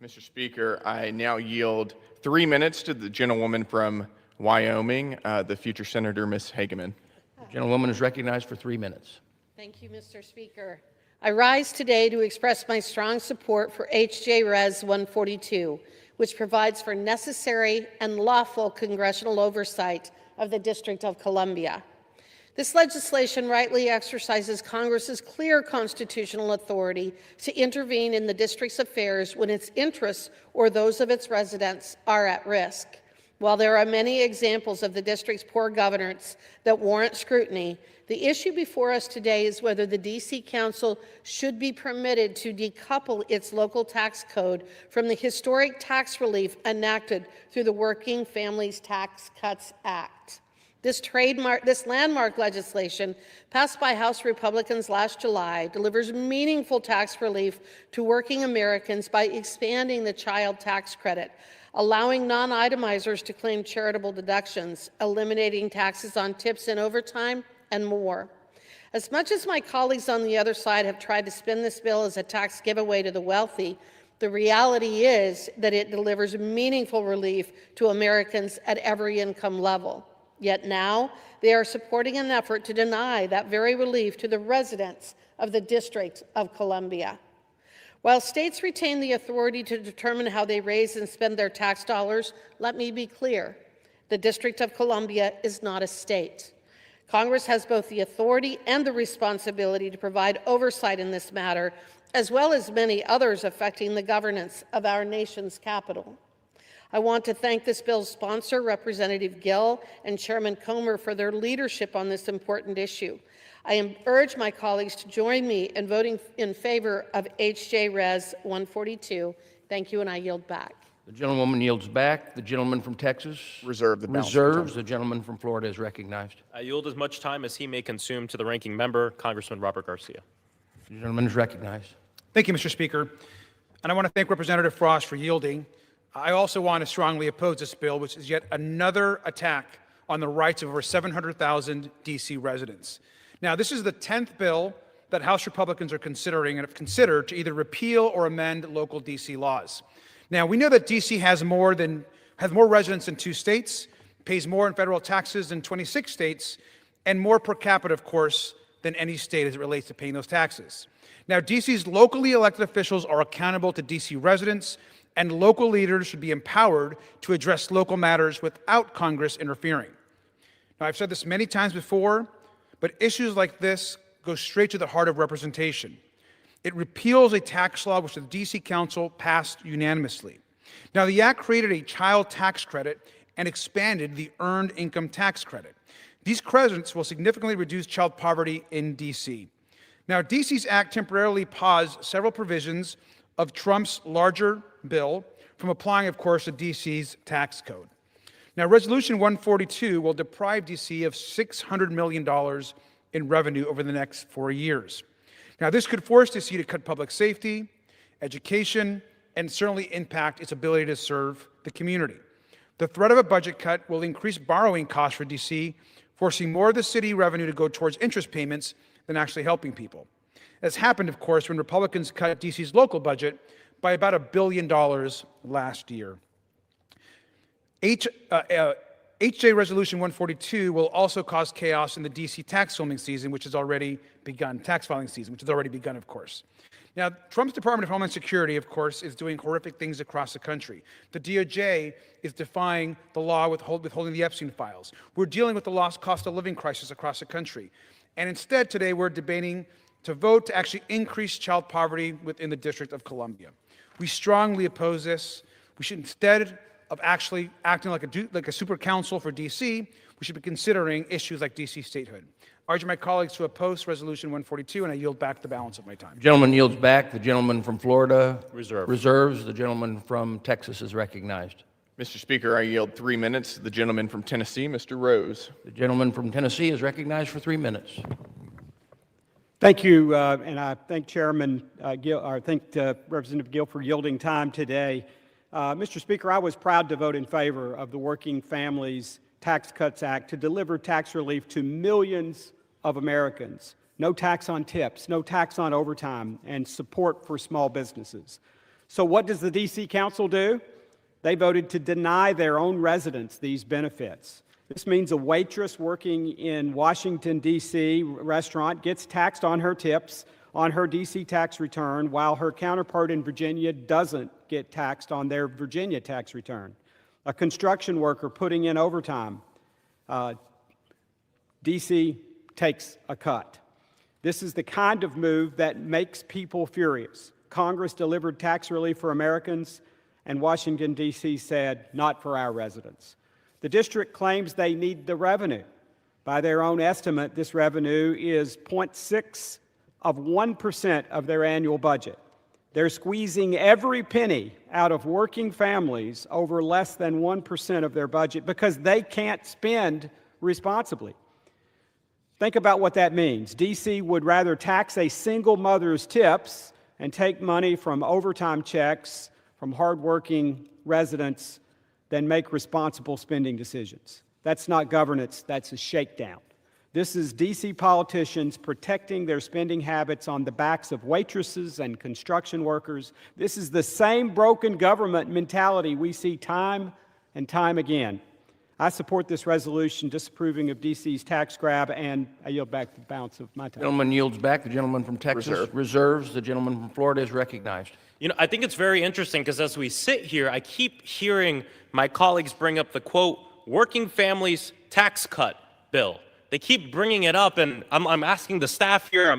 Mr. Speaker, I now yield 3 minutes to the gentlewoman from Wyoming, the future Senator, Ms. Hageman. The gentlewoman is recognized for 3 minutes. Thank you, Mr. Speaker. I rise today to express my strong support for H.J. Res. 142, which provides for necessary and lawful congressional oversight of the District of Columbia. This legislation rightly exercises Congress's clear constitutional authority to intervene in the district's affairs when its interests or those of its residents are at risk. While there are many examples of the district's poor governance that warrant scrutiny, the issue before us today is whether the D.C. Council should be permitted to decouple its local tax code from the historic tax relief enacted through the Working Families Tax Cuts Act. This landmark legislation, passed by House Republicans last July, delivers meaningful tax relief to working Americans by expanding the child tax credit, allowing non-itemizers to claim charitable deductions, eliminating taxes on tips and overtime, and more. As much as my colleagues on the other side have tried to spin this bill as a tax giveaway to the wealthy, the reality is that it delivers meaningful relief to Americans at every income level. Yet now, they are supporting an effort to deny that very relief to the residents of the District of Columbia. While states retain the authority to determine how they raise and spend their tax dollars, let me be clear. The District of Columbia is not a state. Congress has both the authority and the responsibility to provide oversight in this matter, as well as many others affecting the governance of our nation's capital. I want to thank this bill's sponsor, Representative Gill, and Chairman Comer for their leadership on this important issue. I urge my colleagues to join me in voting in favor of H.J. Res. 142. Thank you, and I yield back. The gentlewoman yields back. The gentleman from Texas reserves. The gentleman from Florida is recognized. I yield as much time as he may consume to the ranking member, Congressman Robert Garcia. The gentleman is recognized. Thank you, Mr. Speaker. And I want to thank Representative Frost for yielding. I also want to strongly oppose this bill, which is yet another attack on the rights of over 700,000 D.C. residents. Now, this is the 10th bill that House Republicans are considering and have considered to either repeal or amend local D.C. laws. Now, we know that D.C. has more residents than 2 states, pays more in federal taxes than 26 states, and more per capita, of course, than any state as it relates to paying those taxes. Now, D.C.'s locally elected officials are accountable to D.C. residents, and local leaders should be empowered to address local matters without Congress interfering. Now, I've said this many times before, but issues like this go straight to the heart of representation. It repeals a tax law which the D.C. Council passed unanimously. Now, the act created a child tax credit and expanded the earned income tax credit. These credits will significantly reduce child poverty in D.C. Now, D.C.'s act temporarily paused several provisions of Trump's larger bill from applying, of course, to D.C.'s tax code. Now, Resolution 142 will deprive D.C. of $600 million in revenue over the next 4 years. Now, this could force D.C. to cut public safety, education, and certainly impact its ability to serve the community. The threat of a budget cut will increase borrowing costs for D.C., forcing more of the city revenue to go towards interest payments than actually helping people. As happened, of course, when Republicans cut D.C.'s local budget by about $1 billion last year. H.J. Resolution 142 will also cause chaos in the D.C. tax filing season, which has already begun, of course. Now, Trump's Department of Homeland Security, of course, is doing horrific things across the country. The DOJ is defying the law withholding the Epstein files. We're dealing with the lost cost of living crisis across the country. And instead, today, we're debating to vote to actually increase child poverty within the District of Columbia. We strongly oppose this. We should, instead of actually acting like a super council for D.C., we should be considering issues like D.C. statehood. I urge my colleagues to oppose Resolution 142, and I yield back the balance of my time. The gentleman yields back. The gentleman from Florida Reserves. The gentleman from Texas is recognized. Mr. Speaker, I yield 3 minutes to the gentleman from Tennessee, Mr. Rose. The gentleman from Tennessee is recognized for 3 minutes. Thank you, and I thank Chairman Gill, or thank Representative Gill for yielding time today. Mr. Speaker, I was proud to vote in favor of the Working Families Tax Cuts Act to deliver tax relief to millions of Americans. No tax on tips, no tax on overtime, and support for small businesses. So what does the D.C. Council do? They voted to deny their own residents these benefits. This means a waitress working in Washington, D.C. restaurant gets taxed on her tips on her D.C. tax return, while her counterpart in Virginia doesn't get taxed on their Virginia tax return. A construction worker putting in overtime, D.C. takes a cut. This is the kind of move that makes people furious. Congress delivered tax relief for Americans, and Washington, D.C. said, not for our residents. The district claims they need the revenue. By their own estimate, this revenue is 0.6% of their annual budget. They're squeezing every penny out of working families over less than 1% of their budget because they can't spend responsibly. Think about what that means. D.C. would rather tax a single mother's tips and take money from overtime checks from hardworking residents than make responsible spending decisions. That's not governance, that's a shakedown. This is D.C. politicians protecting their spending habits on the backs of waitresses and construction workers. This is the same broken government mentality we see time and time again. I support this resolution disapproving of D.C.'s tax grab, and I yield back the balance of my time. The gentleman yields back. The gentleman from Texas reserves. The gentleman from Florida is recognized. You know, I think it's very interesting because as we sit here, I keep hearing my colleagues bring up the quote, working families tax cut bill. They keep bringing it up, and I'm asking the staff here,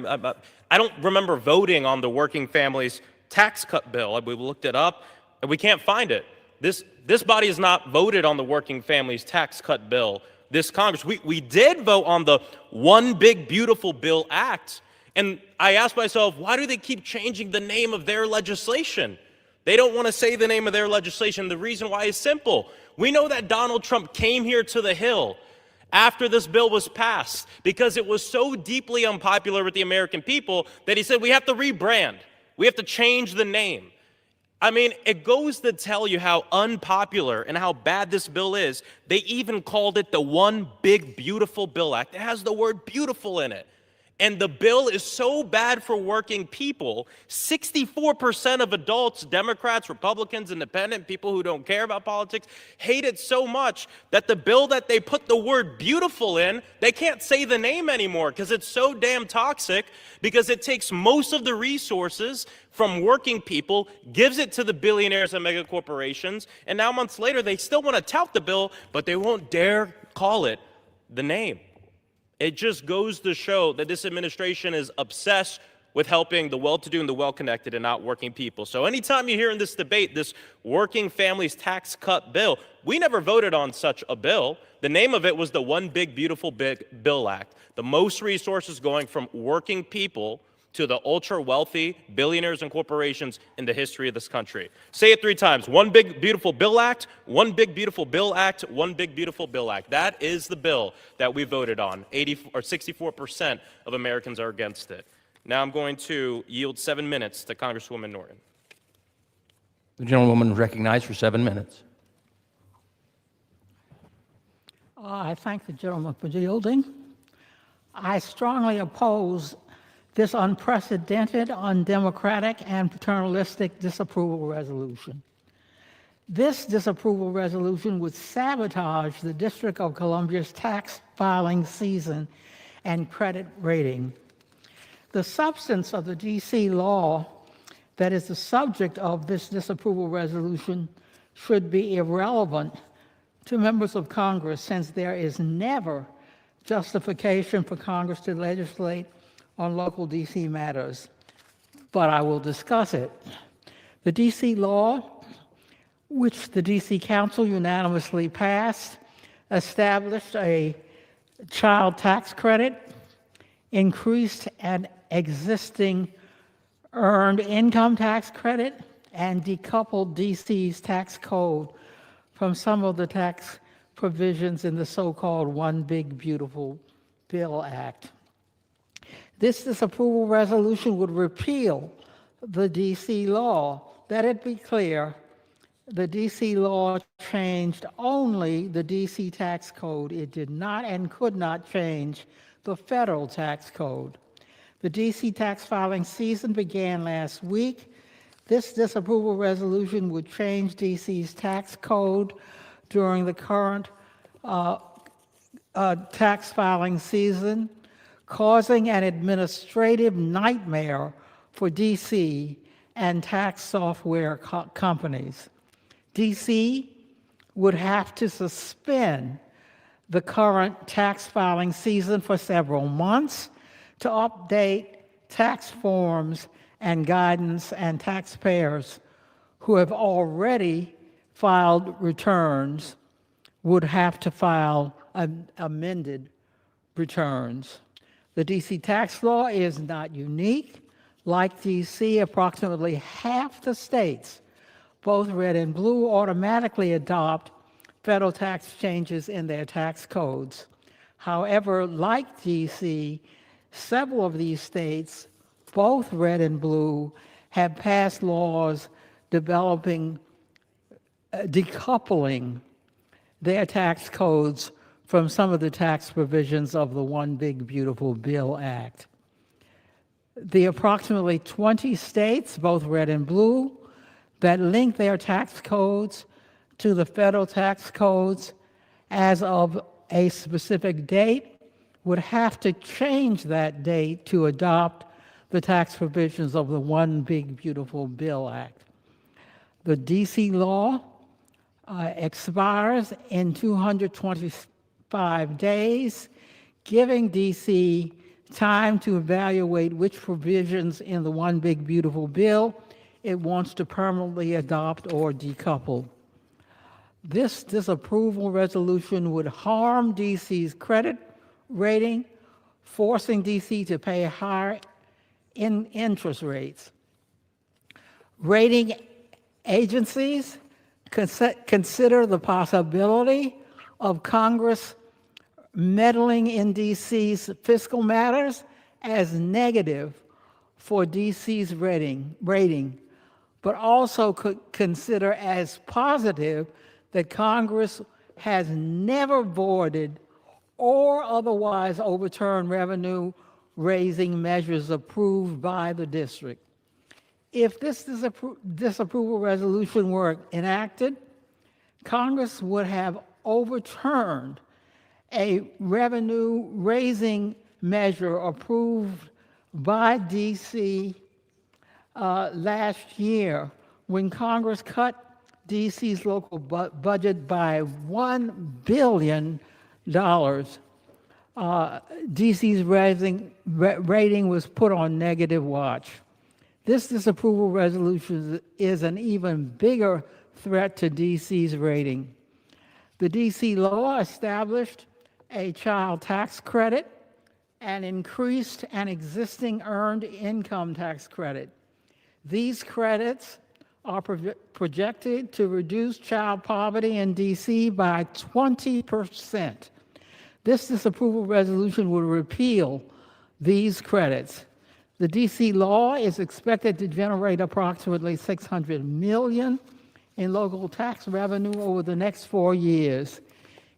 I don't remember voting on the working families tax cut bill. We looked it up, and we can't find it. This body has not voted on the working families tax cut bill. This Congress, we did vote on the One Big Beautiful Bill Act, and I asked myself, why do they keep changing the name of their legislation? They don't want to say the name of their legislation. The reason why is simple. We know that Donald Trump came here to the Hill after this bill was passed because it was so deeply unpopular with the American people that he said, we have to rebrand. We have to change the name. I mean, it goes to tell you how unpopular and how bad this bill is. They even called it the One Big Beautiful Bill Act. It has the word beautiful in it. And the bill is so bad for working people, 64% of adults, Democrats, Republicans, Independent, people who don't care about politics, hate it so much that the bill that they put the word beautiful in, they can't say the name anymore because it's so damn toxic, because it takes most of the resources from working people, gives it to the billionaires and mega corporations, and now months later they still want to tout the bill, but they won't dare call it the name. It just goes to show that this administration is obsessed with helping the well-to-do and the well-connected and not working people. So anytime you hear in this debate this working families tax cut bill, we never voted on such a bill. The name of it was the One Big Beautiful Bill Act. The most resources going from working people to the ultra-wealthy billionaires and corporations in the history of this country. Say it 3 times. One Big Beautiful Bill Act, One Big Beautiful Bill Act, One Big Beautiful Bill Act. That is the bill that we voted on. 64% of Americans are against it. Now I'm going to yield 7 minutes to Congresswoman Norton. The gentlewoman is recognized for 7 minutes. I thank the gentleman for yielding. I strongly oppose this unprecedented, undemocratic, and paternalistic disapproval resolution. This disapproval resolution would sabotage the District of Columbia's tax filing season and credit rating. The substance of the D.C. law that is the subject of this disapproval resolution should be irrelevant to members of Congress, since there is never justification for Congress to legislate on local D.C. matters. But I will discuss it. The D.C. law, which the D.C. Council unanimously passed, established a child tax credit, increased an existing earned income tax credit, and decoupled D.C.'s tax code from some of the tax provisions in the so-called One Big Beautiful Bill Act. This disapproval resolution would repeal the D.C. law. Let it be clear, the D.C. law changed only the D.C. tax code. It did not and could not change the federal tax code. The D.C. tax filing season began last week. This disapproval resolution would change D.C.'s tax code during the current tax filing season, causing an administrative nightmare for D.C. and tax software companies. D.C. would have to suspend the current tax filing season for several months to update tax forms and guidance, and taxpayers who have already filed returns would have to file amended returns. The D.C. tax law is not unique. Like D.C., approximately half the states, both red and blue, automatically adopt federal tax changes in their tax codes. However, like D.C., several of these states, both red and blue, have passed laws decoupling their tax codes from some of the tax provisions of the One Big Beautiful Bill Act. The approximately 20 states, both red and blue, that link their tax codes to the federal tax codes as of a specific date would have to change that date to adopt the tax provisions of the One Big Beautiful Bill Act. The D.C. law expires in 225 days, giving D.C. time to evaluate which provisions in the One Big Beautiful Bill it wants to permanently adopt or decouple. This disapproval resolution would harm D.C.'s credit rating, forcing D.C. to pay higher interest rates. Rating agencies consider the possibility of Congress meddling in D.C.'s fiscal matters as negative for D.C.'s rating, but also could consider as positive that Congress has never voided or otherwise overturned revenue-raising measures approved by the district. If this disapproval resolution were enacted, Congress would have overturned a revenue-raising measure approved by D.C. Last year, when Congress cut D.C.'s local budget by $1 billion. D.C.'s rating was put on negative watch. This disapproval resolution is an even bigger threat to D.C.'s rating. The D.C. law established a child tax credit and increased an existing earned income tax credit. These credits are projected to reduce child poverty in D.C. by 20%. This disapproval resolution will repeal these credits. The D.C. law is expected to generate approximately $600 million in local tax revenue over the next 4 years.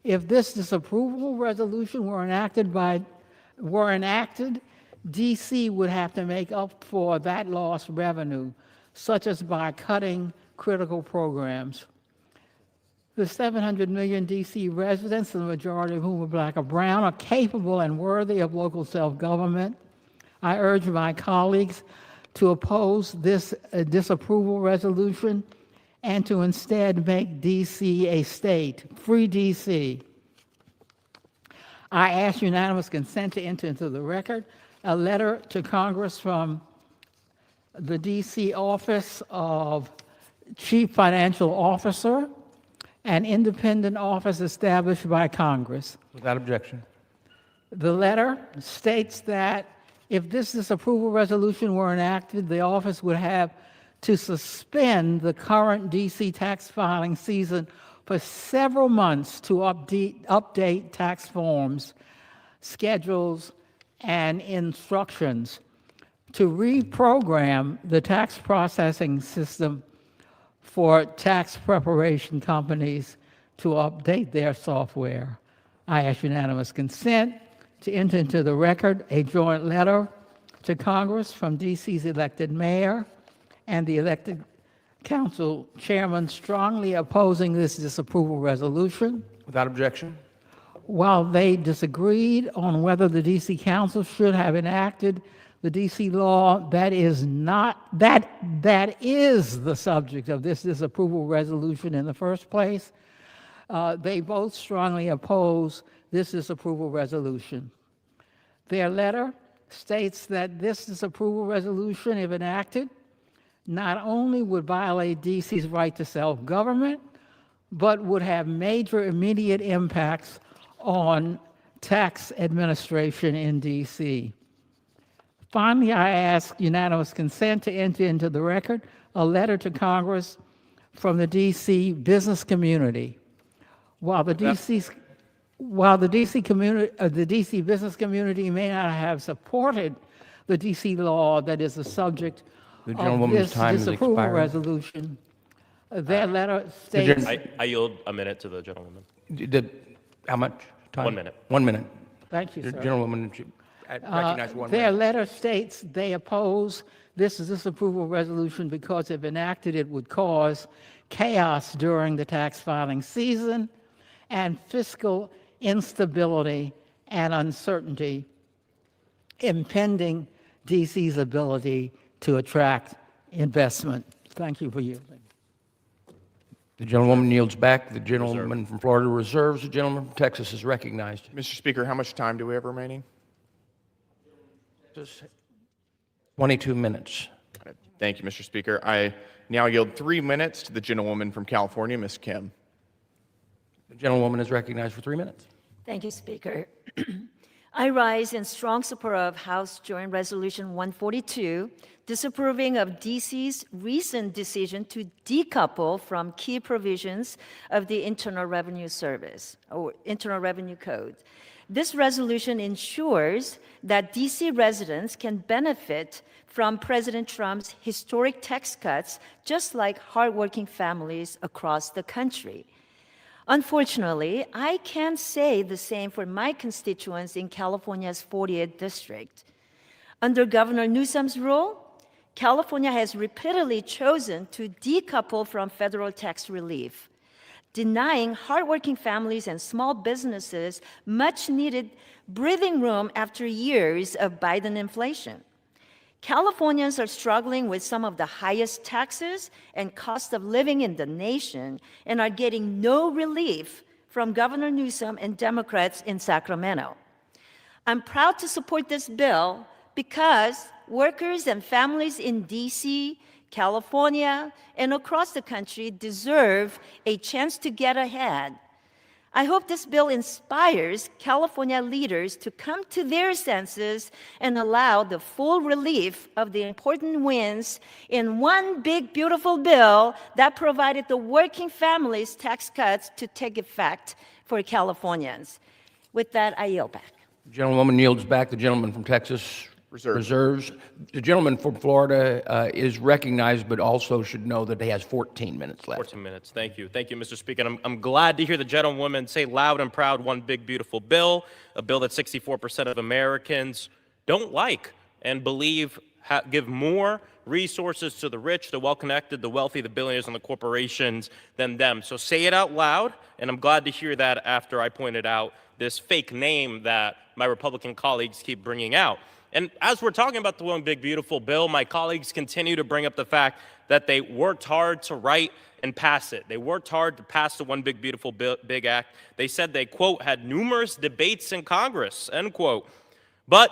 If this disapproval resolution were enacted, D.C. would have to make up for that lost revenue, such as by cutting critical programs. The 700 million D.C. residents, the majority of whom are black or brown, are capable and worthy of local self-government. I urge my colleagues to oppose this disapproval resolution and to instead make D.C. a state, free D.C. I ask unanimous consent to enter into the record a letter to Congress from the D.C. Office of Chief Financial Officer, an independent office established by Congress. Without objection. The letter states that if this disapproval resolution were enacted, the office would have to suspend the current D.C. tax filing season for several months to update tax forms, schedules, and instructions to reprogram the tax processing system for tax preparation companies to update their software. I ask unanimous consent to enter into the record a joint letter to Congress from D.C.'s elected mayor and the elected council chairman strongly opposing this disapproval resolution. Without objection. While they disagreed on whether the D.C. council should have enacted the D.C. law that is the subject of this disapproval resolution in the first place, they both strongly oppose this disapproval resolution. Their letter states that this disapproval resolution, if enacted, not only would violate D.C.'s right to self-government, but would have major immediate impacts on tax administration in D.C. Finally, I ask unanimous consent to enter into the record a letter to Congress from the D.C. business community. While the D.C. business community may not have supported the D.C. law that is the subject of this disapproval resolution, their letter states... I yield a minute to the gentlewoman. How much time? 1 minute. 1 minute. Thank you, sir. Gentlewoman, recognize 1 Their minute. letter states they oppose this disapproval resolution because if enacted, it would cause chaos during the tax filing season and fiscal instability and uncertainty, impending D.C.'s ability to attract investment. Thank you for yielding. The gentlewoman yields back. The gentleman from Florida reserves. The gentleman from Texas is recognized. Mr. Speaker, how much time do we have remaining? 22 minutes. Thank you, Mr. Speaker. I now yield 3 minutes to the gentlewoman from California, Ms. Kim. The gentlewoman is recognized for 3 minutes. Thank you, Speaker. I rise in strong support of House Joint Resolution 142, disapproving of D.C.'s recent decision to decouple from key provisions of the Internal Revenue Service, or Internal Revenue Code. This resolution ensures that D.C. residents can benefit from President Trump's historic tax cuts, just like hardworking families across the country. Unfortunately, I can't say the same for my constituents in California's 40th district. Under Governor Newsom's rule, California has repeatedly chosen to decouple from federal tax relief, denying hardworking families and small businesses much-needed breathing room after years of Biden inflation. Californians are struggling with some of the highest taxes and cost of living in the nation and are getting no relief from Governor Newsom and Democrats in Sacramento. I'm proud to support this bill because workers and families in D.C., California, and across the country deserve a chance to get ahead. I hope this bill inspires California leaders to come to their senses and allow the full relief of the important wins in one big, beautiful bill that provided the working families tax cuts to take effect for Californians. With that, I yield back. The gentlewoman yields back. The gentleman from Texas reserves. The gentleman from Florida is recognized, but also should know that he has 14 minutes left. 14 minutes. Thank you. Thank you, Mr. Speaker. And I'm glad to hear the gentlewoman say loud and proud, one big, beautiful bill, a bill that 64% of Americans don't like and believe give more resources to the rich, the well-connected, the wealthy, the billionaires, and the corporations than them. So say it out loud, and I'm glad to hear that after I pointed out this fake name that my Republican colleagues keep bringing out. And as we're talking about the One Big Beautiful Bill, my colleagues continue to bring up the fact that they worked hard to write and pass it. They worked hard to pass the One Big Beautiful Big Act. They said they, quote, had numerous debates in Congress, end quote. But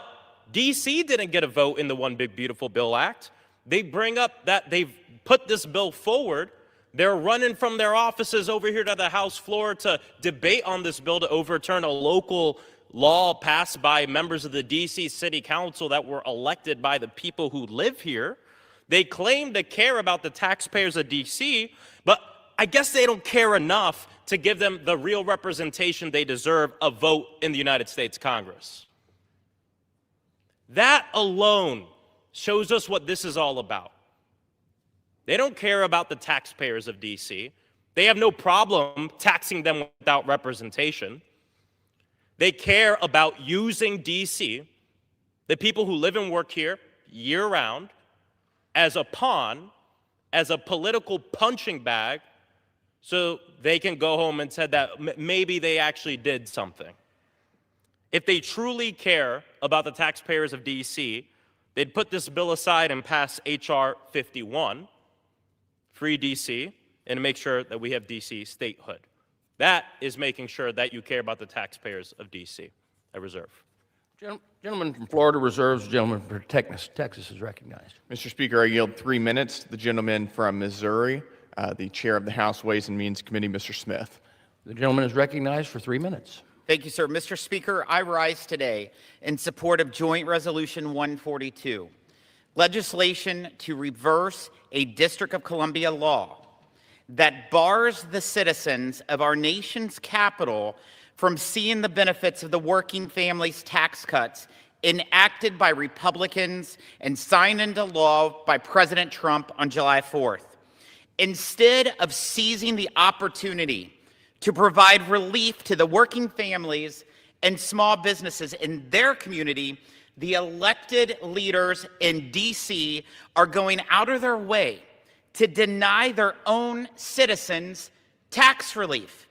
D.C. didn't get a vote in the One Big Beautiful Bill Act. They bring up that they've put this bill forward. They're running from their offices over here to the House floor to debate on this bill to overturn a local law passed by members of the D.C. City Council that were elected by the people who live here. They claim to care about the taxpayers of D.C., but I guess they don't care enough to give them the real representation they deserve, a vote in the United States Congress. That alone shows us what this is all about. They don't care about the taxpayers of D.C. They have no problem taxing them without representation. They care about using D.C., the people who live and work here year-round, as a pawn, as a political punching bag, so they can go home and say that maybe they actually did something. If they truly care about the taxpayers of D.C., they'd put this bill aside and pass H.R. 51, free D.C., and make sure that we have D.C. statehood. That is making sure that you care about the taxpayers of D.C. I reserve. Gentleman from Florida reserves. Gentleman from Texas is recognized. Mr. Speaker, I yield 3 minutes to the gentleman from Missouri, the chair of the House Ways and Means Committee, Mr. Smith. The gentleman is recognized for 3 minutes. Thank you, sir. Mr. Speaker, I rise today in support of Joint Resolution 142, legislation to reverse a District of Columbia law that bars the citizens of our nation's capital from seeing the benefits of the working families tax cuts enacted by Republicans and signed into law by President Trump on July 4th. Instead of seizing the opportunity to provide relief to the working families and small businesses in their community, the elected leaders in D.C. are going out of their way to deny their own citizens tax relief.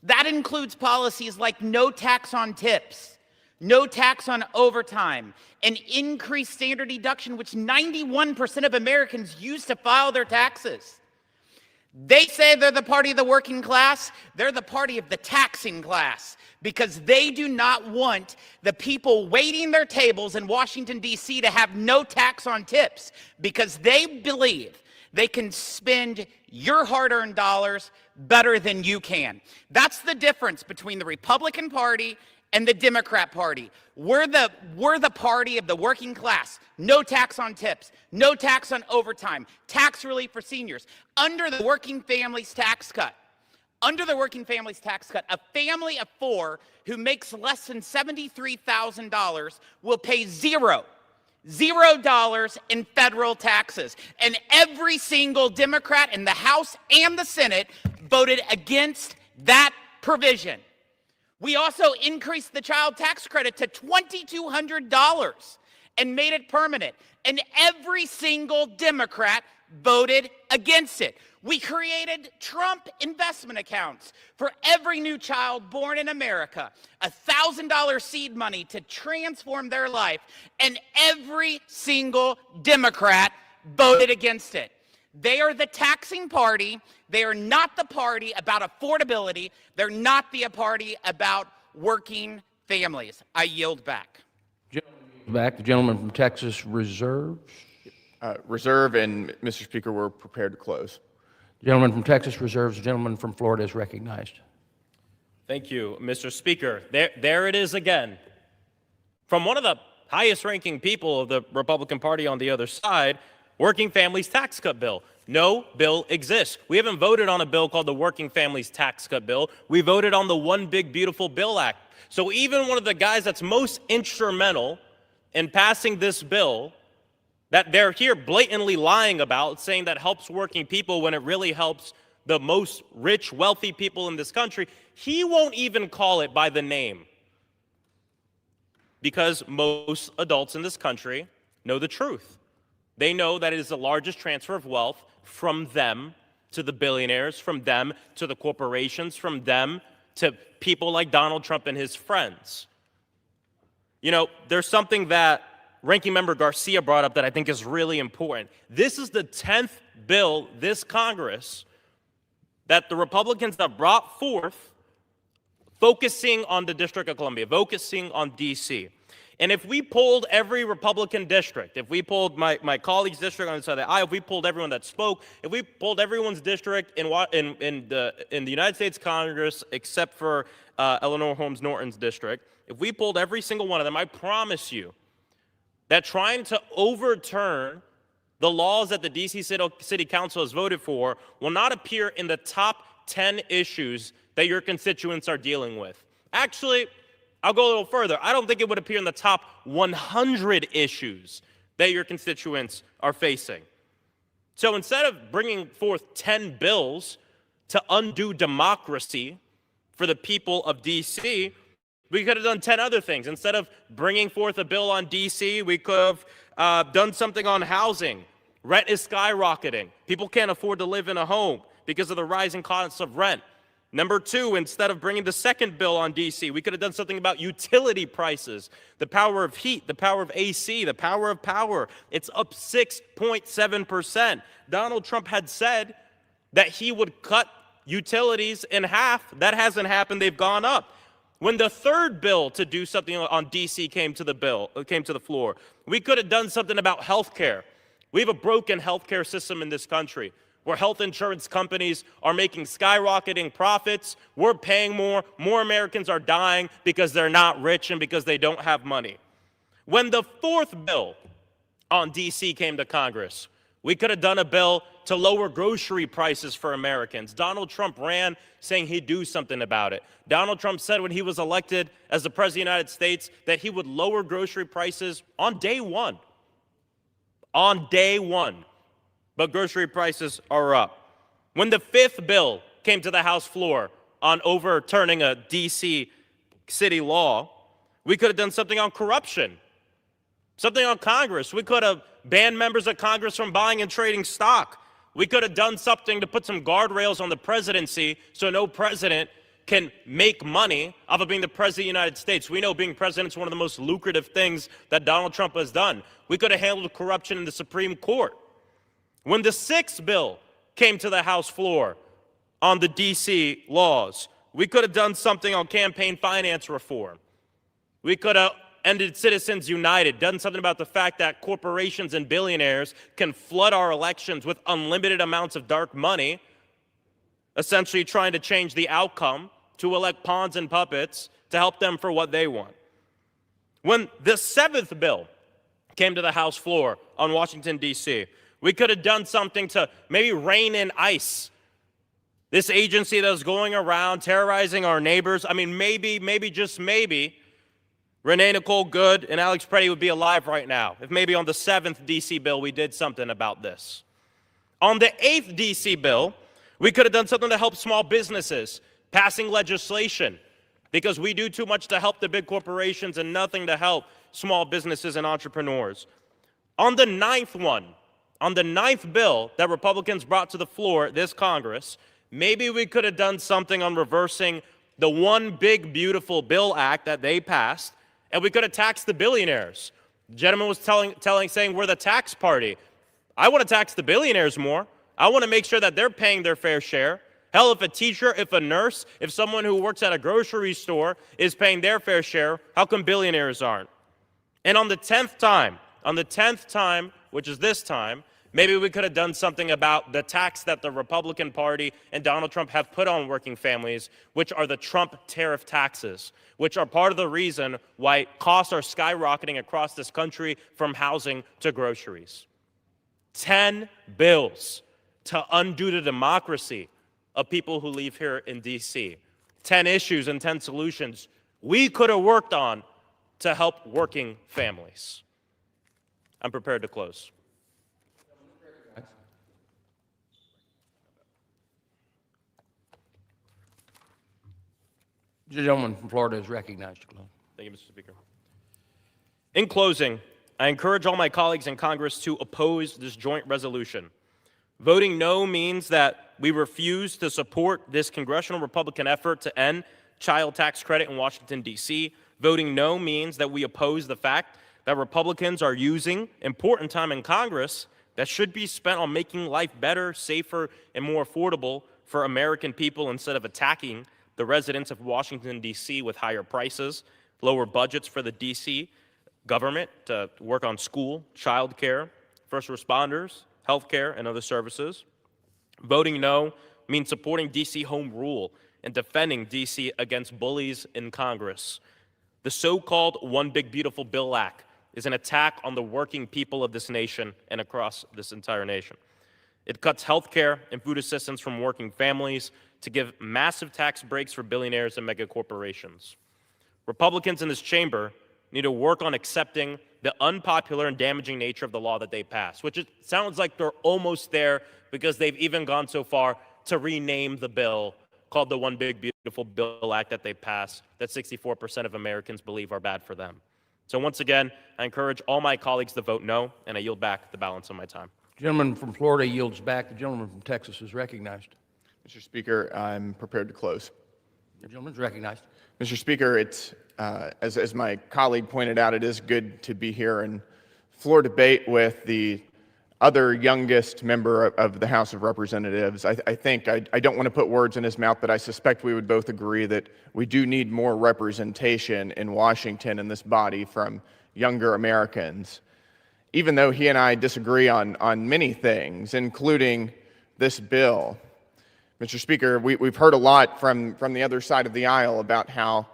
That includes policies like no tax on tips, no tax on overtime, an increased standard deduction, which 91% of Americans use to file their taxes. They say they're the party of the working class. They're the party of the taxing class because they do not want the people waiting their tables in Washington, D.C. to have no tax on tips because they believe they can spend your hard-earned dollars better than you can. That's the difference between the Republican Party and the Democrat Party. We're the party of the working class. No tax on tips, no tax on overtime, tax relief for seniors. Under the working families tax cut, a family of four who makes less than $73,000 will pay $0 in federal taxes. And every single Democrat in the House and the Senate voted against that provision. We also increased the child tax credit to $2,200 and made it permanent. And every single Democrat voted against it. We created Trump investment accounts for every new child born in America, $1,000 seed money to transform their life, and every single Democrat voted against it. They are the taxing party. They are not the party about affordability. They're not the party about working families. I yield back. Back. The gentleman from Texas reserves. Reserve, and Mr. Speaker, we're prepared to close. The gentleman from Texas reserves. The gentleman from Florida is recognized. Thank you, Mr. Speaker. There it is again. From one of the highest-ranking people of the Republican Party on the other side, Working Families Tax Cut Bill. No bill exists. We haven't voted on a bill called the Working Families Tax Cut Bill. We voted on the One Big Beautiful Bill Act. So even one of the guys that's most instrumental in passing this bill that they're here blatantly lying about, saying that helps working people when it really helps the most rich, wealthy people in this country, he won't even call it by the name. Because most adults in this country know the truth. They know that it is the largest transfer of wealth from them to the billionaires, from them to the corporations, from them to people like Donald Trump and his friends. You know, there's something that Ranking Member Garcia brought up that I think is really important. This is the 10th bill this Congress that the Republicans have brought forth focusing on the District of Columbia, focusing on D.C. And if we pulled every Republican district, if we pulled my colleague's district on the side of the aisle, if we pulled everyone that spoke, if we pulled everyone's district in the United States Congress except for Eleanor Holmes Norton's district, if we pulled every single one of them, I promise you that trying to overturn the laws that the D.C. City Council has voted for will not appear in the top 10 issues that your constituents are dealing with. Actually, I'll go a little further. I don't think it would appear in the top 100 issues that your constituents are facing. So instead of bringing forth 10 bills to undo democracy for the people of D.C., we could have done 10 other things. Instead of bringing forth a bill on D.C., we could have done something on housing. Rent is skyrocketing. People can't afford to live in a home because of the rising costs of rent. Number two, instead of bringing the second bill on D.C., we could have done something about utility prices, the power of heat, the power of AC, the power of power. It's up 6.7%. Donald Trump had said that he would cut utilities in half. That hasn't happened. They've gone up. When the third bill to do something on D.C. came to the floor, we could have done something about health care. We have a broken health care system in this country, where health insurance companies are making skyrocketing profits. We're paying more. More Americans are dying because they're not rich and because they don't have money. When the fourth bill on D.C. came to Congress, we could have done a bill to lower grocery prices for Americans. Donald Trump ran saying he'd do something about it. Donald Trump said when he was elected as the President of the United States that he would lower grocery prices on day one. On day one. But grocery prices are up. When the fifth bill came to the House floor on overturning a D.C. city law, we could have done something on corruption, something on Congress. We could have banned members of Congress from buying and trading stock. We could have done something to put some guardrails on the presidency so no president can make money off of being the president of the United States. We know being president is one of the most lucrative things that Donald Trump has done. We could have handled corruption in the Supreme Court. When the sixth bill came to the House floor on the D.C. laws, we could have done something on campaign finance reform. We could have ended Citizens United, done something about the fact that corporations and billionaires can flood our elections with unlimited amounts of dark money, essentially trying to change the outcome to elect pawns and puppets to help them for what they want. When the seventh bill came to the House floor on Washington, D.C., we could have done something to maybe rein in ICE, this agency that was going around terrorizing our neighbors. I mean, maybe, just maybe, Renee Nicole Good and Alex Preddy would be alive right now if maybe on the seventh D.C. bill we did something about this. On the eighth D.C. bill, we could have done something to help small businesses, passing legislation, because we do too much to help the big corporations and nothing to help small businesses and entrepreneurs. On the ninth bill that Republicans brought to the floor this Congress, maybe we could have done something on reversing the One Big Beautiful Bill Act that they passed, and we could have taxed the billionaires. The gentleman was saying we're the tax party. I want to tax the billionaires more. I want to make sure that they're paying their fair share. Hell, if a teacher, if a nurse, if someone who works at a grocery store is paying their fair share, how come billionaires aren't? And on the 10th time, which is this time, maybe we could have done something about the tax that the Republican Party and Donald Trump have put on working families, which are the Trump tariff taxes, which are part of the reason why costs are skyrocketing across this country from housing to groceries. 10 bills to undo the democracy of people who live here in D.C. 10 issues and 10 solutions we could have worked on to help working families. I'm prepared to close. The gentleman from Florida is recognized to close. Thank you, Mr. Speaker. In closing, I encourage all my colleagues in Congress to oppose this joint resolution. Voting no means that we refuse to support this congressional Republican effort to end child tax credit in Washington, D.C. Voting no means that we oppose the fact that Republicans are using important time in Congress that should be spent on making life better, safer, and more affordable for American people instead of attacking the residents of Washington, D.C. with higher prices, lower budgets for the D.C. government to work on school, child care, first responders, health care, and other services. Voting no means supporting D.C. home rule and defending D.C. against bullies in Congress. The so-called One Big Beautiful Bill Act is an attack on the working people of this nation and across this entire nation. It cuts health care and food assistance from working families to give massive tax breaks for billionaires and mega corporations. Republicans in this chamber need to work on accepting the unpopular and damaging nature of the law that they passed, which it sounds like they're almost there because they've even gone so far to rename the bill called the One Big Beautiful Bill Act that they passed that 64% of Americans believe are bad for them. So once again, I encourage all my colleagues to vote no, and I yield back the balance of my time. The gentleman from Florida yields back. The gentleman from Texas is recognized. Mr. Speaker, I'm prepared to close. The gentleman's recognized. Mr. Speaker, it's, as my colleague pointed out, it is good to be here and floor debate with the other youngest member of the House of Representatives. I think, I don't want to put words in his mouth, but I suspect we would both agree that we do need more representation in Washington in this body from younger Americans, even though he and I disagree on many things, including this bill. Mr. Speaker, we've heard a lot from the other side of the aisle about how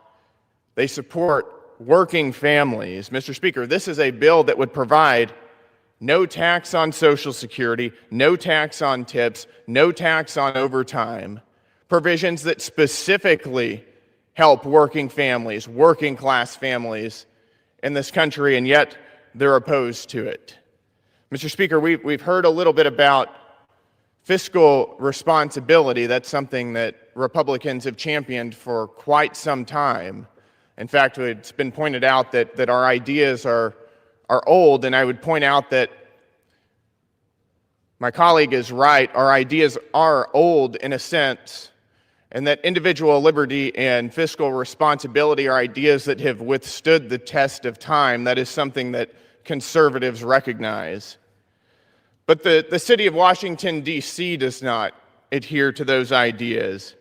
they support working families. Mr. Speaker, this is a bill that would provide no tax on Social Security, no tax on tips, no tax on overtime, provisions that specifically help working families, working class families in this country, and yet they're opposed to it. Mr. Speaker, we've heard a little bit about fiscal responsibility. That's something that Republicans have championed for quite some time. In fact, it's been pointed out that our ideas are old, and I would point out that my colleague is right. Our ideas are old in a sense, and that individual liberty and fiscal responsibility are ideas that have withstood the test of time. That is something that conservatives recognize. But the city of Washington, D.C. does not adhere to those ideas.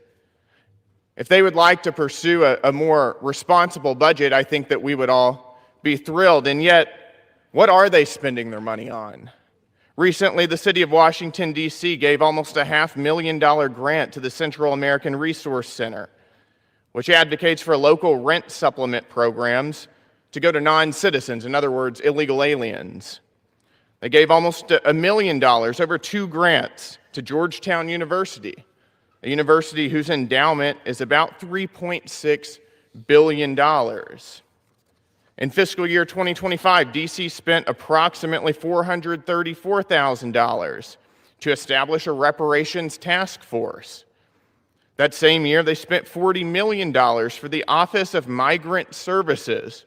If they would like to pursue a more responsible budget, I think that we would all be thrilled. And yet, what are they spending their money on? Recently, the city of Washington, D.C. gave almost a $500,000 grant to the Central American Resource Center, which advocates for local rent supplement programs to go to non-citizens, in other words, illegal aliens. They gave almost $1 million, over 2 grants, to Georgetown University, a university whose endowment is about $3.6 billion. In fiscal year 2025, D.C. spent approximately $434,000 to establish a reparations task force. That same year, they spent $40 million for the Office of Migrant Services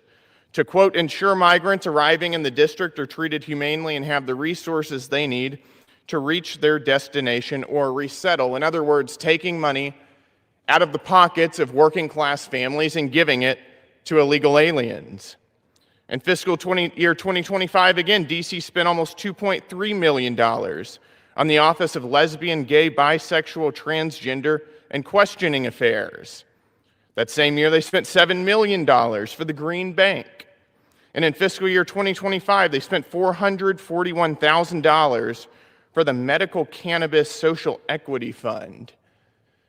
to, quote, ensure migrants arriving in the district are treated humanely and have the resources they need to reach their destination or resettle. In other words, taking money out of the pockets of working class families and giving it to illegal aliens. In fiscal year 2025, again, D.C. spent almost $2.3 million on the Office of Lesbian, Gay, Bisexual, Transgender, and Questioning Affairs. That same year, they spent $7 million for the Green Bank. And in fiscal year 2025, they spent $441,000 for the Medical Cannabis Social Equity Fund.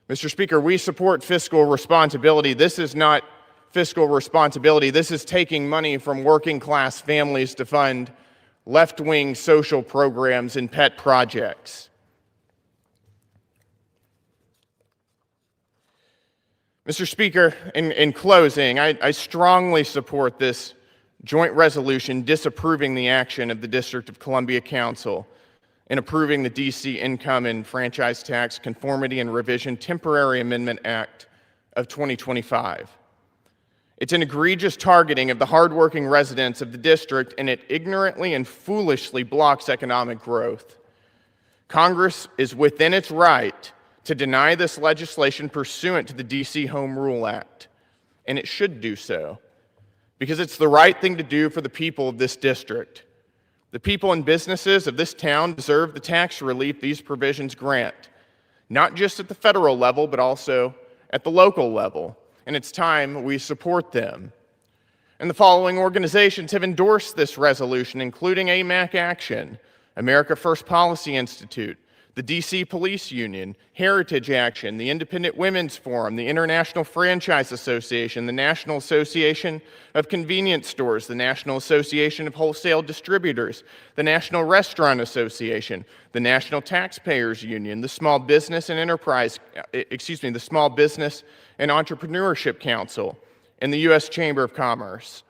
Mr. Speaker, we support fiscal responsibility. This is not fiscal responsibility. This is taking money from working class families to fund left-wing social programs and pet projects. Mr. Speaker, in closing, I strongly support this joint resolution disapproving the action of the District of Columbia Council in approving the D.C. Income and Franchise Tax Conformity and Revision Temporary Amendment Act of 2025. It's an egregious targeting of the hardworking residents of the district, and it ignorantly and foolishly blocks economic growth. Congress is within its right to deny this legislation pursuant to the D.C. Home Rule Act, and it should do so. because it's the right thing to do for the people of this district. The people and businesses of this town deserve the tax relief these provisions grant, not just at the federal level, but also at the local level. And it's time we support them. And the following organizations have endorsed this resolution, including AMAC Action, America First Policy Institute, the DC Police Union, Heritage Action, the Independent Women's Forum, the International Franchise Association, the National Association of Convenience Stores, the National Association of Wholesale Distributors, the National Restaurant Association, the National Taxpayers Union, the Small Business and the Small Business and Entrepreneurship Council, and the U.S. Chamber of Commerce.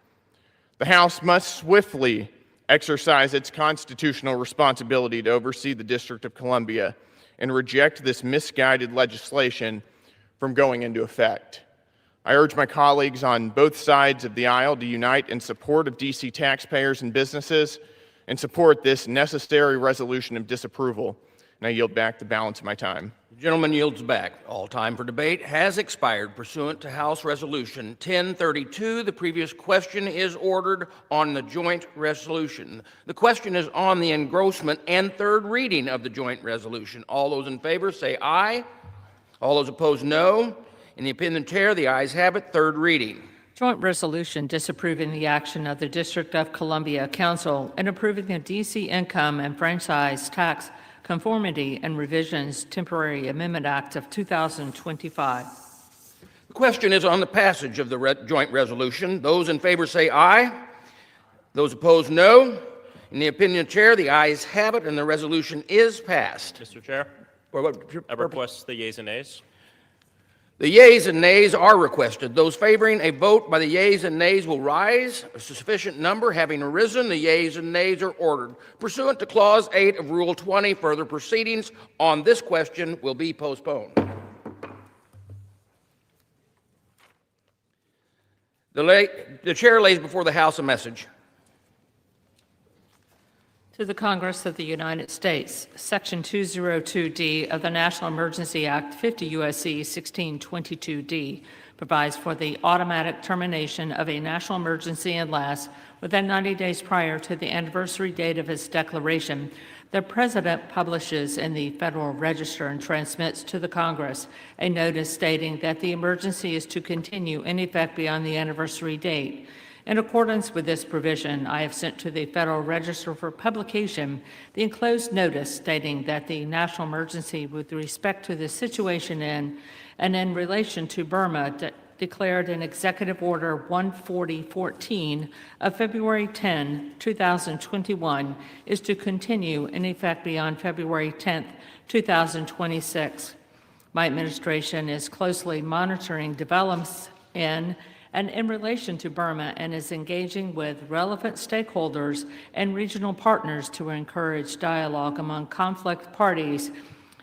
The House must swiftly exercise its constitutional responsibility to oversee the District of Columbia and reject this misguided legislation from going into effect. I urge my colleagues on both sides of the aisle to unite in support of D.C. taxpayers and businesses and support this necessary resolution of disapproval. And I yield back the balance of my time. The gentleman yields back. All time for debate has expired pursuant to House Resolution 1032. The previous question is ordered on the joint resolution. The question is on the engrossment and third reading of the joint resolution. All those in favor say aye. All those opposed, no. In the opinion of the chair, the ayes have it. Third reading. Joint resolution disapproving the action of the District of Columbia Council and approving the D.C. Income and Franchise Tax Conformity and Revisions Temporary Amendment Act of 2025. The question is on the passage of the joint resolution. Those in favor say aye. Those opposed, no. In the opinion of the chair, the ayes have it, and the resolution is passed. Mr. Chair, For what I request the yeas and nays. The yeas and nays are requested. Those favoring a vote by the yeas and nays will rise. A sufficient number having arisen, the yeas and nays are ordered. Pursuant to Clause 8 of Rule 20, further proceedings on this question will be postponed. The chair lays before the House a message. To the Congress of the United States, Section 202D of the National Emergency Act, 50 U.S.C. 1622D, provides for the automatic termination of a national emergency unless, within 90 days prior to the anniversary date of its declaration, the President publishes in the Federal Register and transmits to the Congress a notice stating that the emergency is to continue in effect beyond the anniversary date. In accordance with this provision, I have sent to the Federal Register for publication the enclosed notice stating that the national emergency with respect to the situation in and in relation to Burma declared in Executive Order 14014 of February 10, 2021 is to continue in effect beyond February 10, 2026. My administration is closely monitoring developments in relation to Burma and is engaging with relevant stakeholders and regional partners to encourage dialogue among conflict parties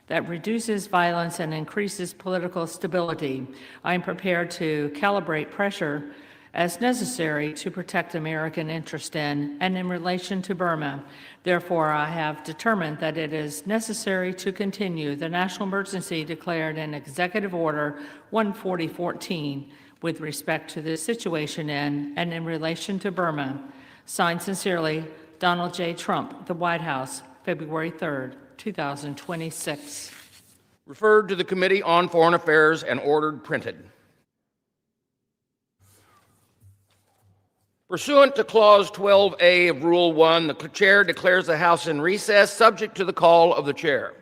that reduces violence and increases political stability. I am prepared to calibrate pressure as necessary to protect American interest in and in relation to Burma. Therefore, I have determined that it is necessary to continue the national emergency declared in Executive Order 14014 with respect to the situation in and in relation to Burma. Signed sincerely, Donald J. Trump, the White House, February 3rd, 2026. Referred to the Committee on Foreign Affairs and ordered printed. Pursuant to Clause 12A of Rule 1, the Chair declares the House in recess, subject to the call of the Chair.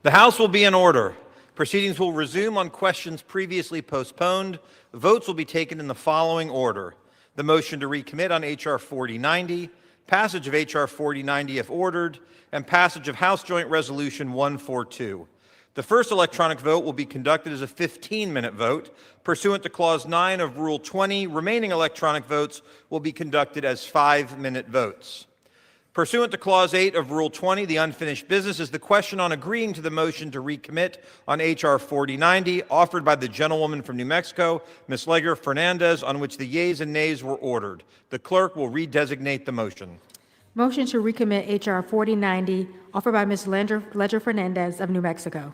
The House will be in order. Proceedings will resume on questions previously postponed. Votes will be taken in the following order: the motion to recommit on H.R. 4090, passage of H.R. 4090 if ordered, and passage of House Joint Resolution 142. The first electronic vote will be conducted as a 15-minute vote. Pursuant to Clause 9 of Rule 20, remaining electronic votes will be conducted as 5-minute votes. Pursuant to Clause 8 of Rule 20, the unfinished business is the question on agreeing to the motion to recommit on H.R. 4090, offered by the gentlewoman from New Mexico, Ms. Leger Fernandez, on which the yeas and nays were ordered. The clerk will redesignate the motion. Motion to recommit H.R. 4090, offered by Ms. Leger Fernandez of New Mexico.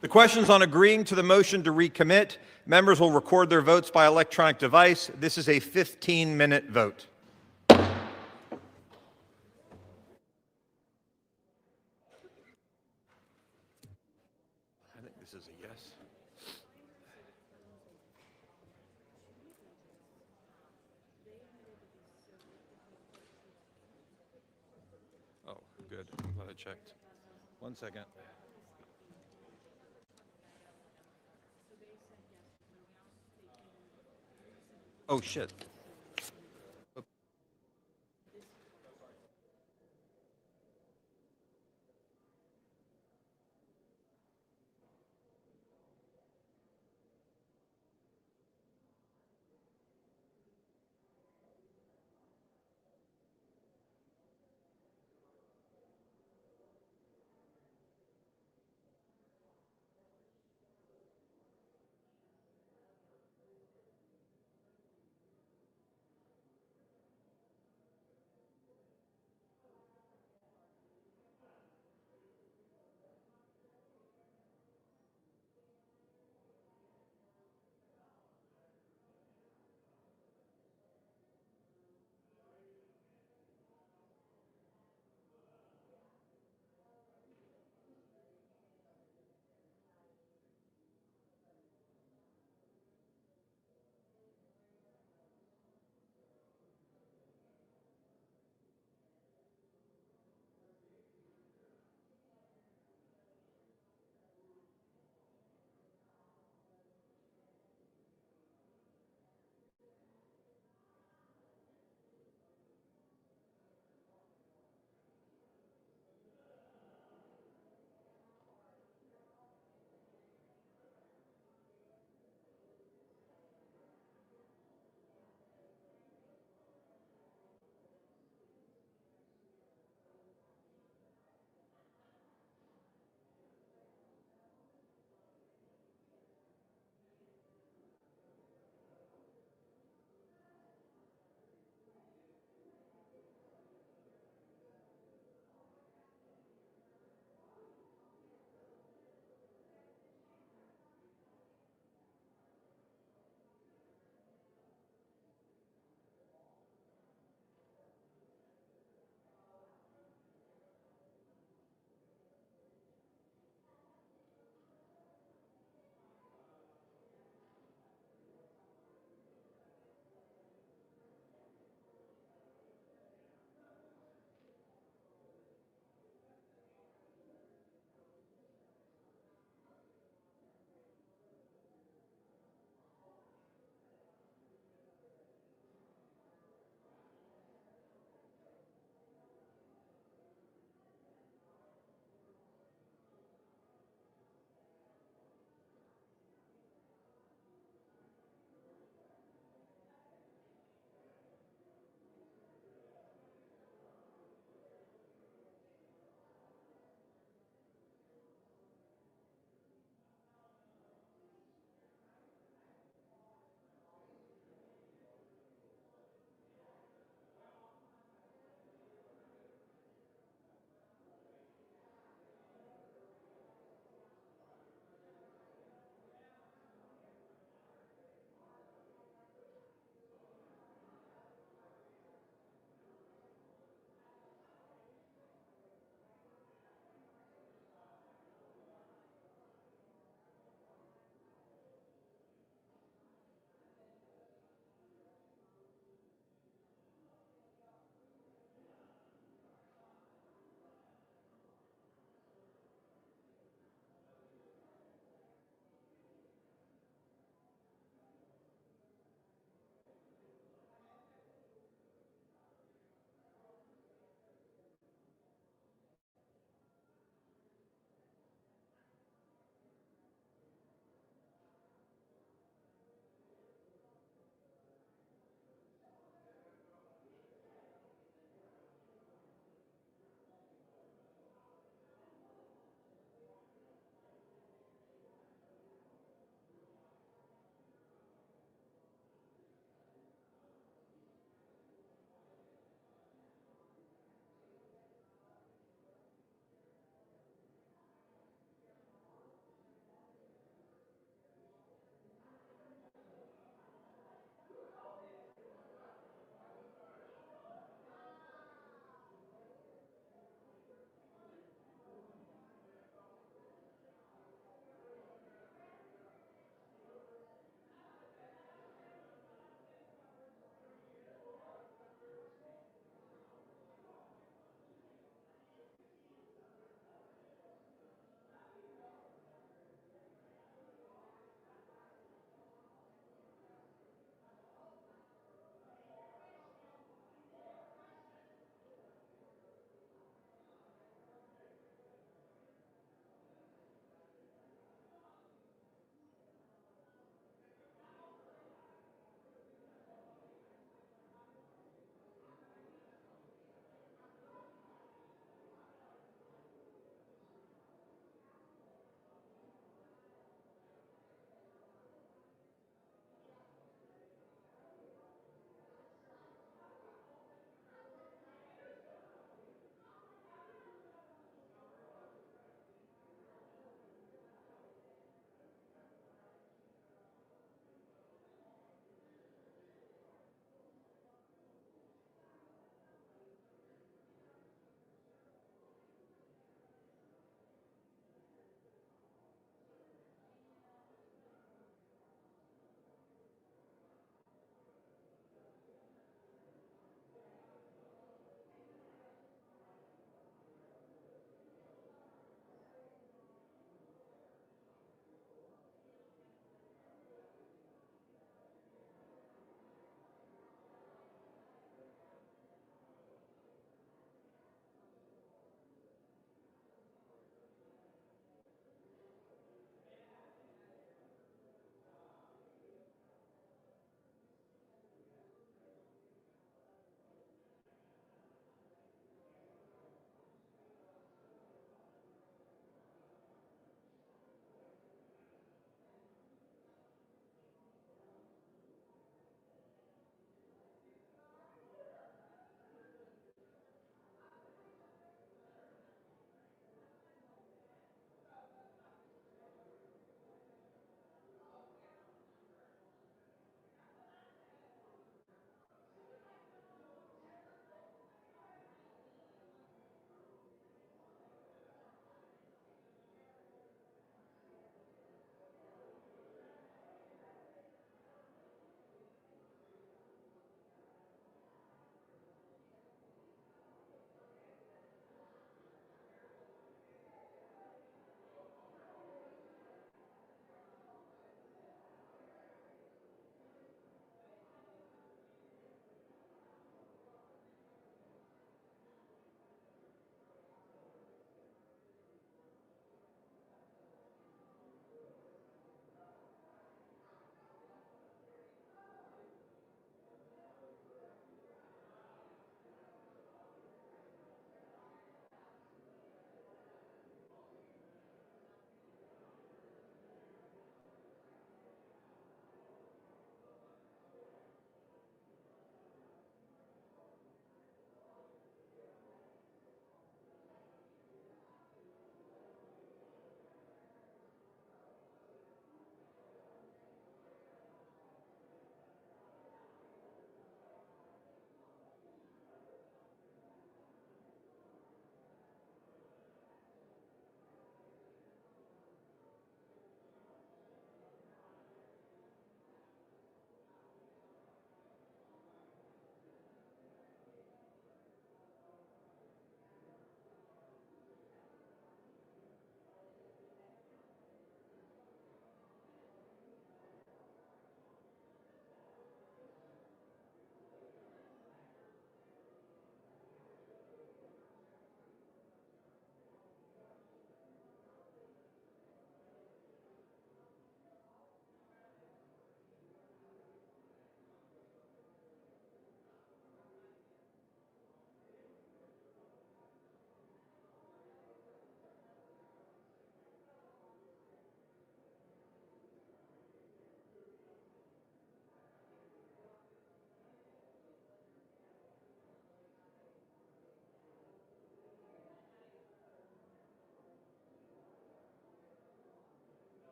The questions on agreeing to the motion to recommit, members will record their votes by electronic device. This is a 15-minute vote. I think this is a yes. Oh, good. I'm glad I checked. 1 second. Oh, shit.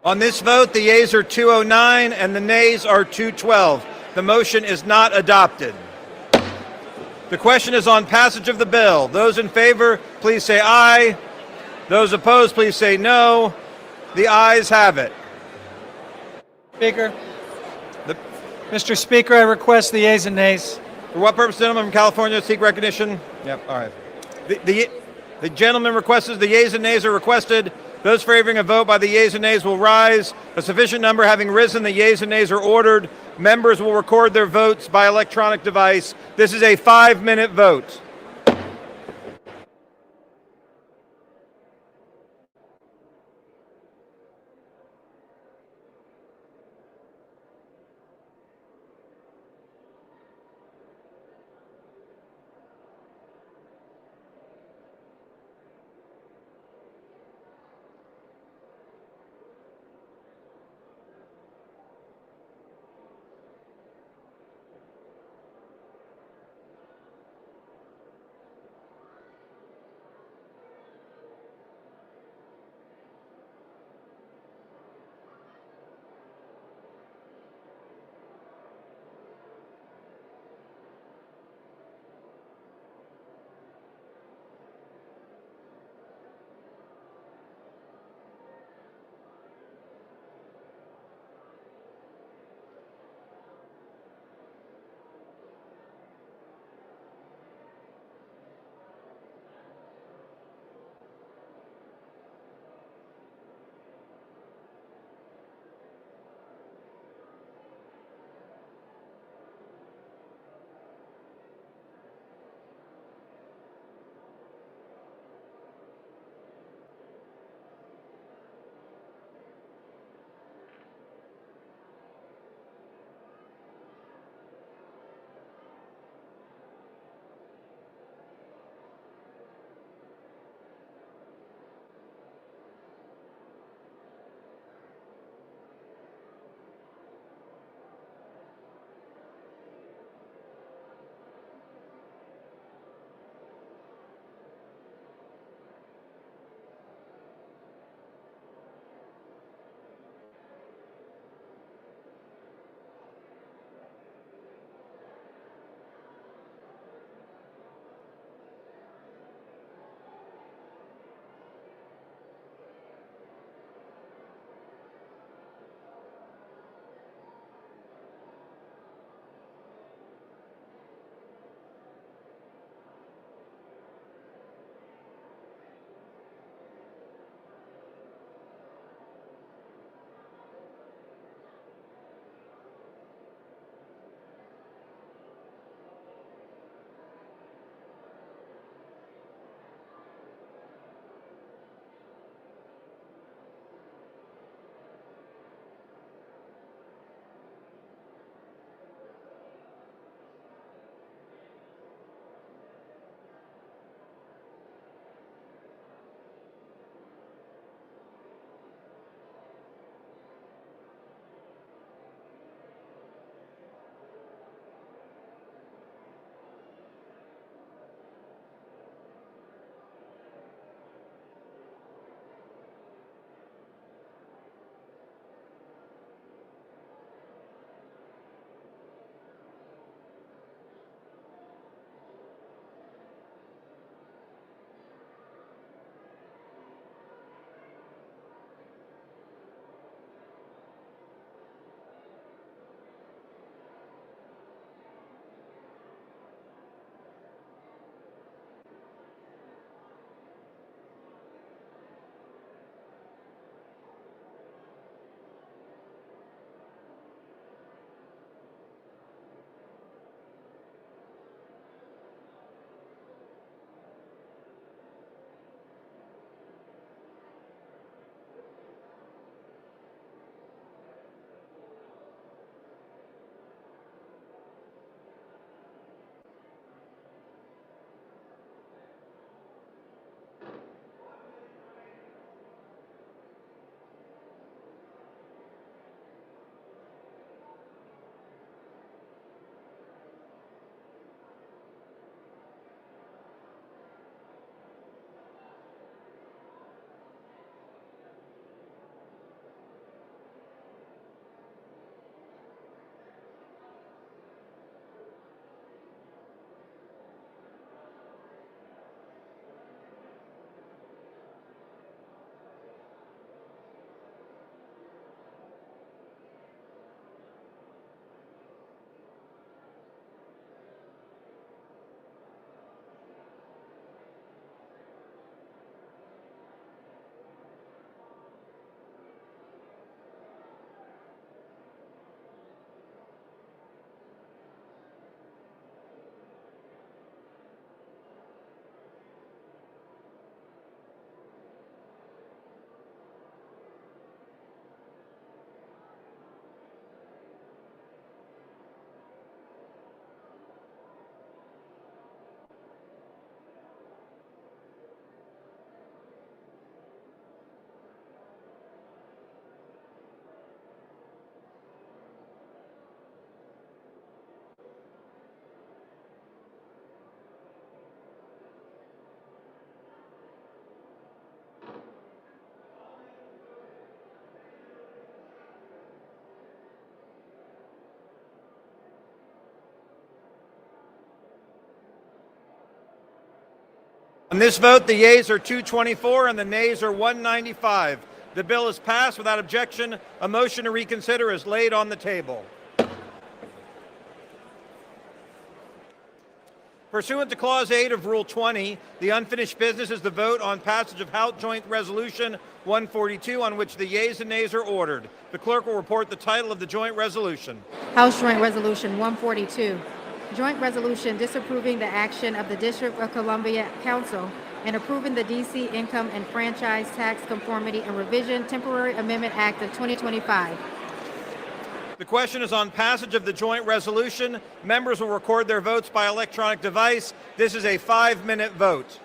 On this vote, the yeas are 209 and the nays are 212. The motion is not adopted. The question is on passage of the bill. Those in favor, please say aye. Those opposed, please say no. The ayes have it. Speaker. Mr. Speaker, I request the yeas and nays. For what purpose, gentleman from California, seek recognition? Yep, all right. The gentleman requests the yeas and nays are requested. Those favoring a vote by the yeas and nays will rise. A sufficient number having risen, the yeas and nays are ordered. Members will record their votes by electronic device. This is a 5-minute vote. In this vote, the yeas are 224 and the nays are 195. The bill is passed without objection. A motion to reconsider is laid on the table. Pursuant to Clause 8 of Rule 20, the unfinished business is the vote on passage of House Joint Resolution 142, on which the yeas and nays are ordered. The clerk will report the title of the joint resolution. House Joint Resolution 142, joint resolution disapproving the action of the District of Columbia Council and approving the D.C. Income and Franchise Tax Conformity and Revision Temporary Amendment Act of 2025. The question is on passage of the joint resolution. Members will record their votes by electronic device. This is a 5-minute vote.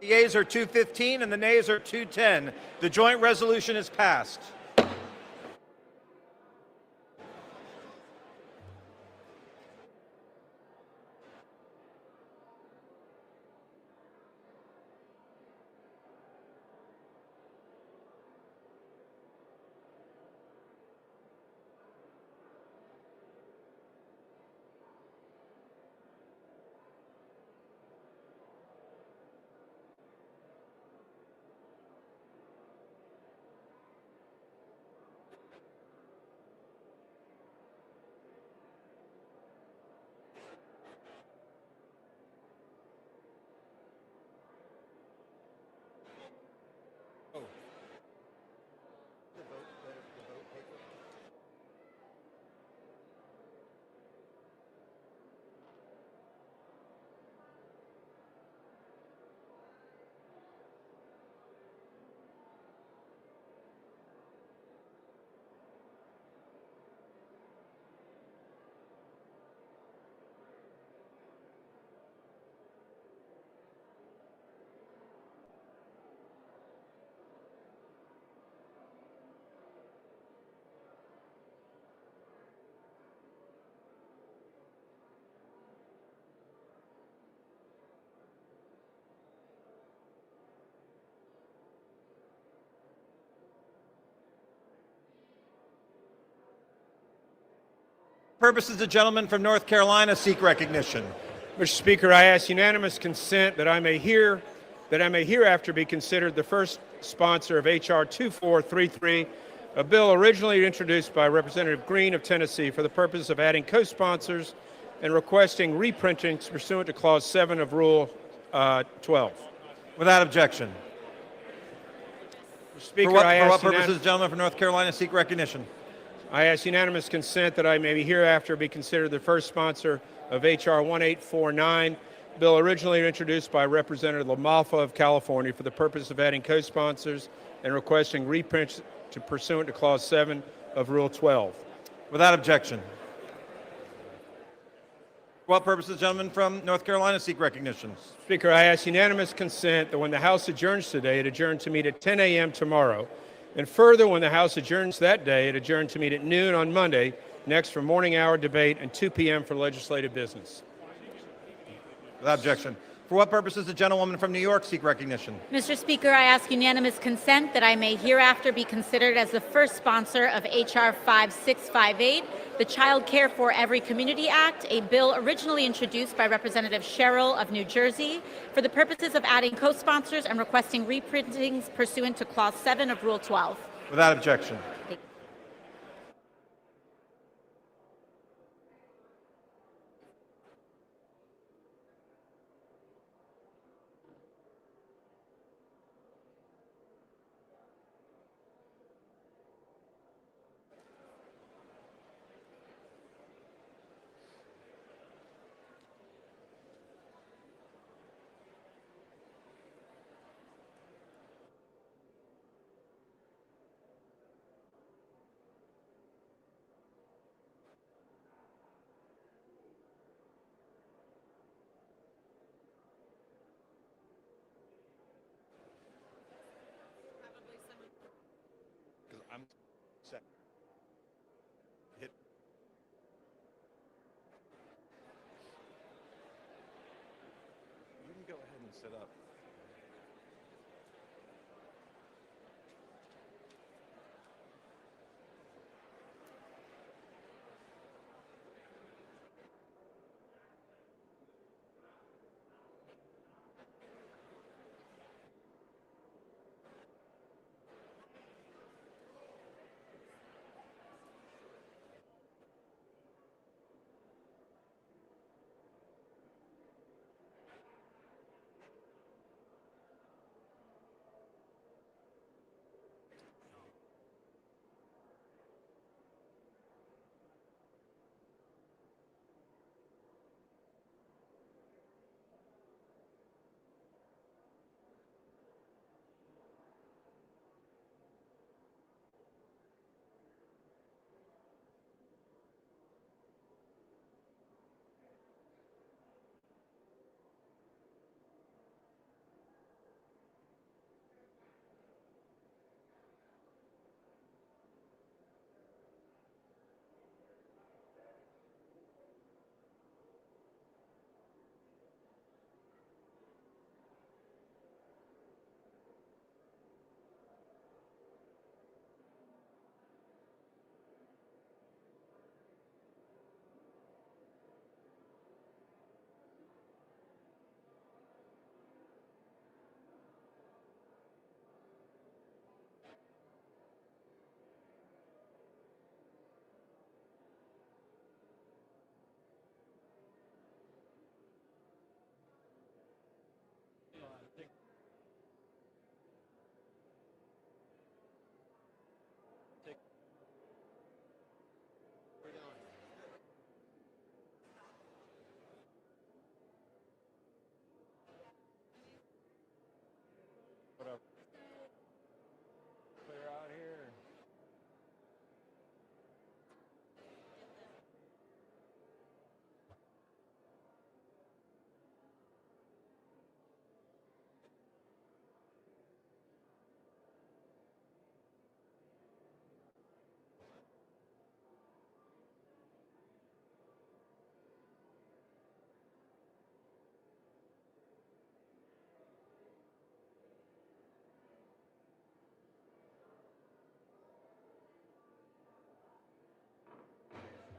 The yeas are 215 and the nays are 210. The joint resolution is passed. Purposes, the gentleman from North Carolina seek recognition. Mr. Speaker, I ask unanimous consent that I may hereafter be considered the first sponsor of H.R. 2433, a bill originally introduced by Representative Green of Tennessee for the purpose of adding co-sponsors and requesting reprinting pursuant to Clause 7 of Rule 12. Without objection. Mr. Speaker, For what purposes, the gentleman from North Carolina seek recognition? I ask unanimous consent that I may hereafter be considered the first sponsor of H.R. 1849, bill originally introduced by Representative LaMalfa of California for the purpose of adding co-sponsors and requesting reprints pursuant to Clause 7 of Rule 12. Without objection. For what purposes, the gentleman from North Carolina seek recognition? Speaker, I ask unanimous consent that when the House adjourns today, it adjourn to meet at 10 a.m. tomorrow. And further, when the House adjourns that day, it adjourned to meet at noon on Monday, next for morning hour debate, and 2 p.m. for legislative business. Without objection. For what purposes, the gentlewoman from New York seek recognition? Mr. Speaker, I ask unanimous consent that I may hereafter be considered as the first sponsor of H.R. 5658, the Child Care for Every Community Act, a bill originally introduced by Representative Sherrill of New Jersey for the purposes of adding co-sponsors and requesting reprintings pursuant to Clause 7 of Rule 12. Without objection. I'm set. Hit. You can go ahead and sit up.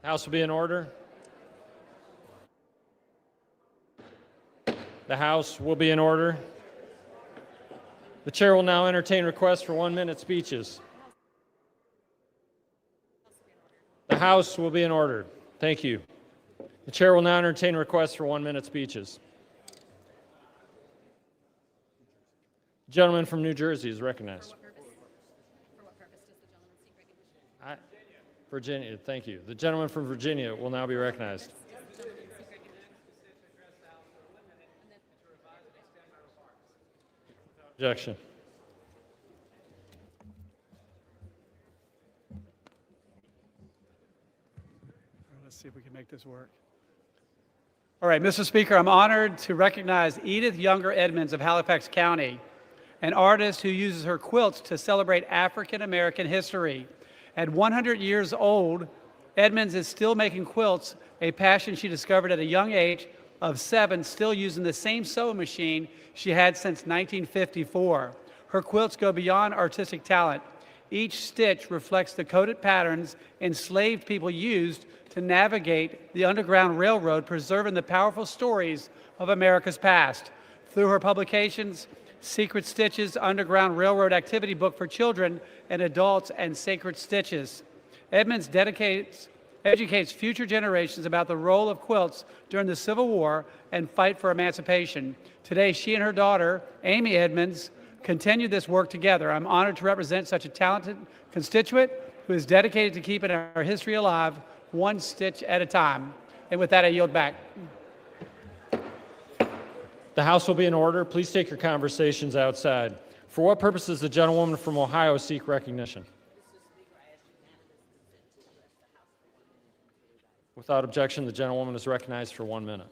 House will be in order. The House will be in order. The chair will now entertain requests for 1-minute speeches. The House will be in order. Thank you. The chair will now entertain requests for 1-minute speeches. The gentleman from New Jersey is recognized. Virginia, thank you. The gentleman from Virginia will now be recognized. Objection. Let's see if we can make this work. All right, Mr. Speaker, I'm honored to recognize Edith Younger Edmonds of Halifax County, an artist who uses her quilts to celebrate African American history. At 100 years old, Edmonds is still making quilts, a passion she discovered at a young age of 7, still using the same sewing machine she had since 1954. Her quilts go beyond artistic talent. Each stitch reflects the coded patterns enslaved people used to navigate the Underground Railroad, preserving the powerful stories of America's past. Through her publications, Secret Stitches, Underground Railroad Activity Book for Children and Adults, and Sacred Stitches, Edmonds educates future generations about the role of quilts during the Civil War and fight for emancipation. Today, she and her daughter, Amy Edmonds, continue this work together. I'm honored to represent such a talented constituent who is dedicated to keeping our history alive, one stitch at a time. And with that, I yield back. The House will be in order. Please take your conversations outside. For what purpose does the gentlewoman from Ohio seek recognition? Without objection, the gentlewoman is recognized for 1 minute.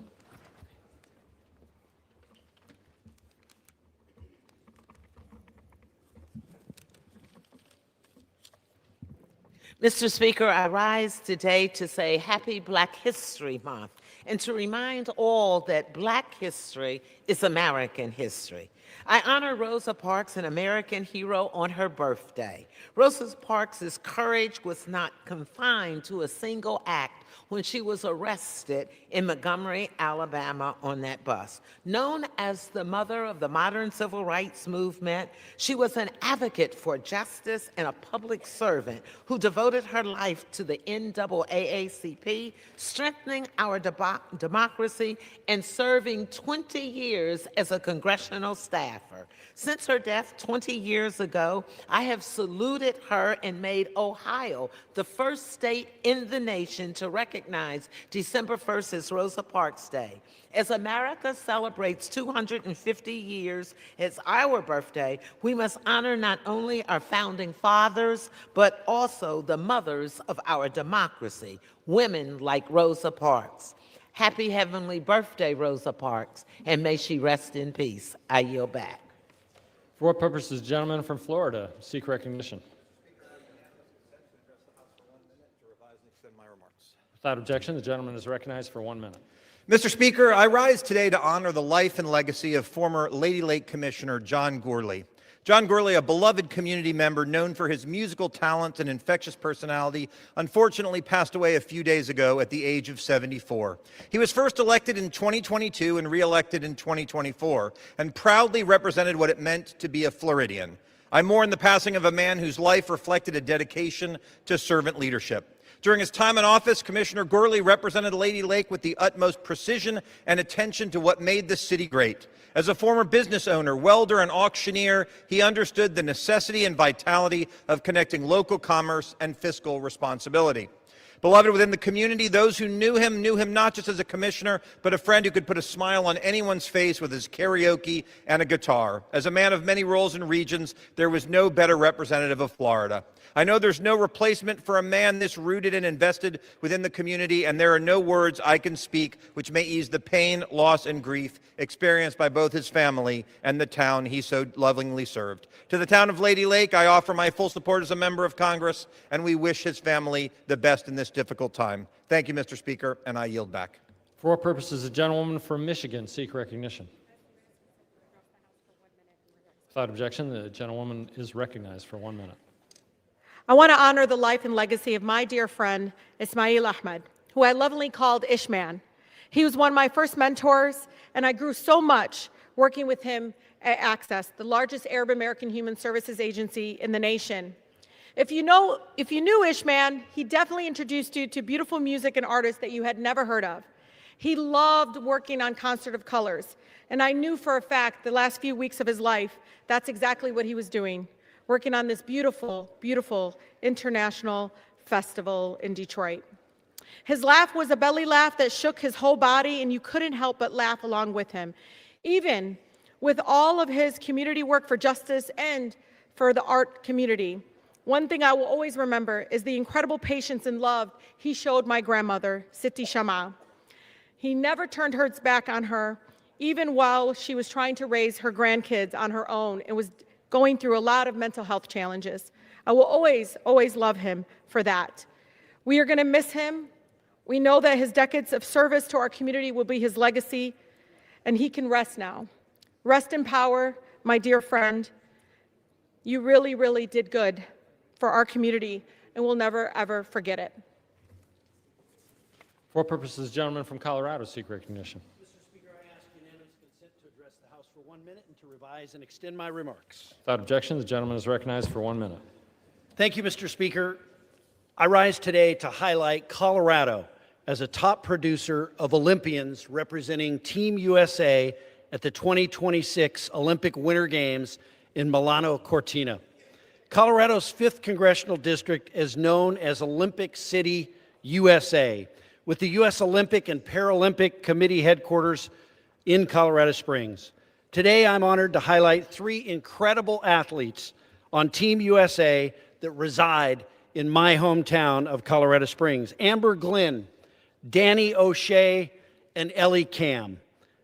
Mr. Speaker, I rise today to say Happy Black History Month and to remind all that Black history is American history. I honor Rosa Parks, an American hero, on her birthday. Rosa Parks' courage was not confined to a single act when she was arrested in Montgomery, Alabama on that bus. Known as the mother of the modern civil rights movement, she was an advocate for justice and a public servant who devoted her life to the NAACP, strengthening our democracy and serving 20 years as a congressional staffer. Since her death 20 years ago, I have saluted her and made Ohio the first state in the nation to recognize December 1st as Rosa Parks Day. As America celebrates 250 years as our birthday, we must honor not only our founding fathers, but also the mothers of our democracy, women like Rosa Parks. Happy heavenly birthday, Rosa Parks, and may she rest in peace. I yield back. For what purpose does the gentleman from Florida seek recognition? Without objection, the gentleman is recognized for 1 minute. Mr. Speaker, I rise today to honor the life and legacy of former Lady Lake Commissioner John Gourley. John Gourley, a beloved community member known for his musical talent and infectious personality, unfortunately passed away a few days ago at the age of 74. He was first elected in 2022 and re-elected in 2024, and proudly represented what it meant to be a Floridian. I mourn the passing of a man whose life reflected a dedication to servant leadership. During his time in office, Commissioner Gourley represented Lady Lake with the utmost precision and attention to what made the city great. As a former business owner, welder, and auctioneer, he understood the necessity and vitality of connecting local commerce and fiscal responsibility. Beloved within the community, those who knew him not just as a commissioner, but a friend who could put a smile on anyone's face with his karaoke and a guitar. As a man of many roles and regions, there was no better representative of Florida. I know there's no replacement for a man this rooted and invested within the community, and there are no words I can speak which may ease the pain, loss, and grief experienced by both his family and the town he so lovingly served. To the town of Lady Lake, I offer my full support as a member of Congress, and we wish his family the best in this difficult time. Thank you, Mr. Speaker, and I yield back. For what purpose does the gentlewoman from Michigan seek recognition? Without objection, the gentlewoman is recognized for 1 minute. I want to honor the life and legacy of my dear friend, Ismail Ahmed, who I lovingly called Ishman. He was one of my first mentors, and I grew so much working with him at Access, the largest Arab American human services agency in the nation. If you knew Ishman, he definitely introduced you to beautiful music and artists that you had never heard of. He loved working on Concert of Colors, and I knew for a fact the last few weeks of his life, that's exactly what he was doing, working on this beautiful, beautiful international festival in Detroit. His laugh was a belly laugh that shook his whole body, and you couldn't help but laugh along with him. Even with all of his community work for justice and for the art community, one thing I will always remember is the incredible patience and love he showed my grandmother, Siti Shama. He never turned his back on her, even while she was trying to raise her grandkids on her own and was going through a lot of mental health challenges. I will always, always love him for that. We are going to miss him. We know that his decades of service to our community will be his legacy, and he can rest now. Rest in power, my dear friend. You really, really did good for our community, and we'll never, ever forget it. For purposes, the gentleman from Colorado seek recognition. Mr. Speaker, I ask unanimous consent to address the House for 1 minute and to revise and extend my remarks. Without objection, the gentleman is recognized for 1 minute. Thank you, Mr. Speaker. I rise today to highlight Colorado as a top producer of Olympians representing Team USA at the 2026 Olympic Winter Games in Milano Cortina. Colorado's 5th Congressional District is known as Olympic City, USA, with the U.S. Olympic and Paralympic Committee headquarters in Colorado Springs. Today, I'm honored to highlight 3 incredible athletes on Team USA that reside in my hometown of Colorado Springs: Amber Glenn, Danny O'Shea, and Ellie Cam.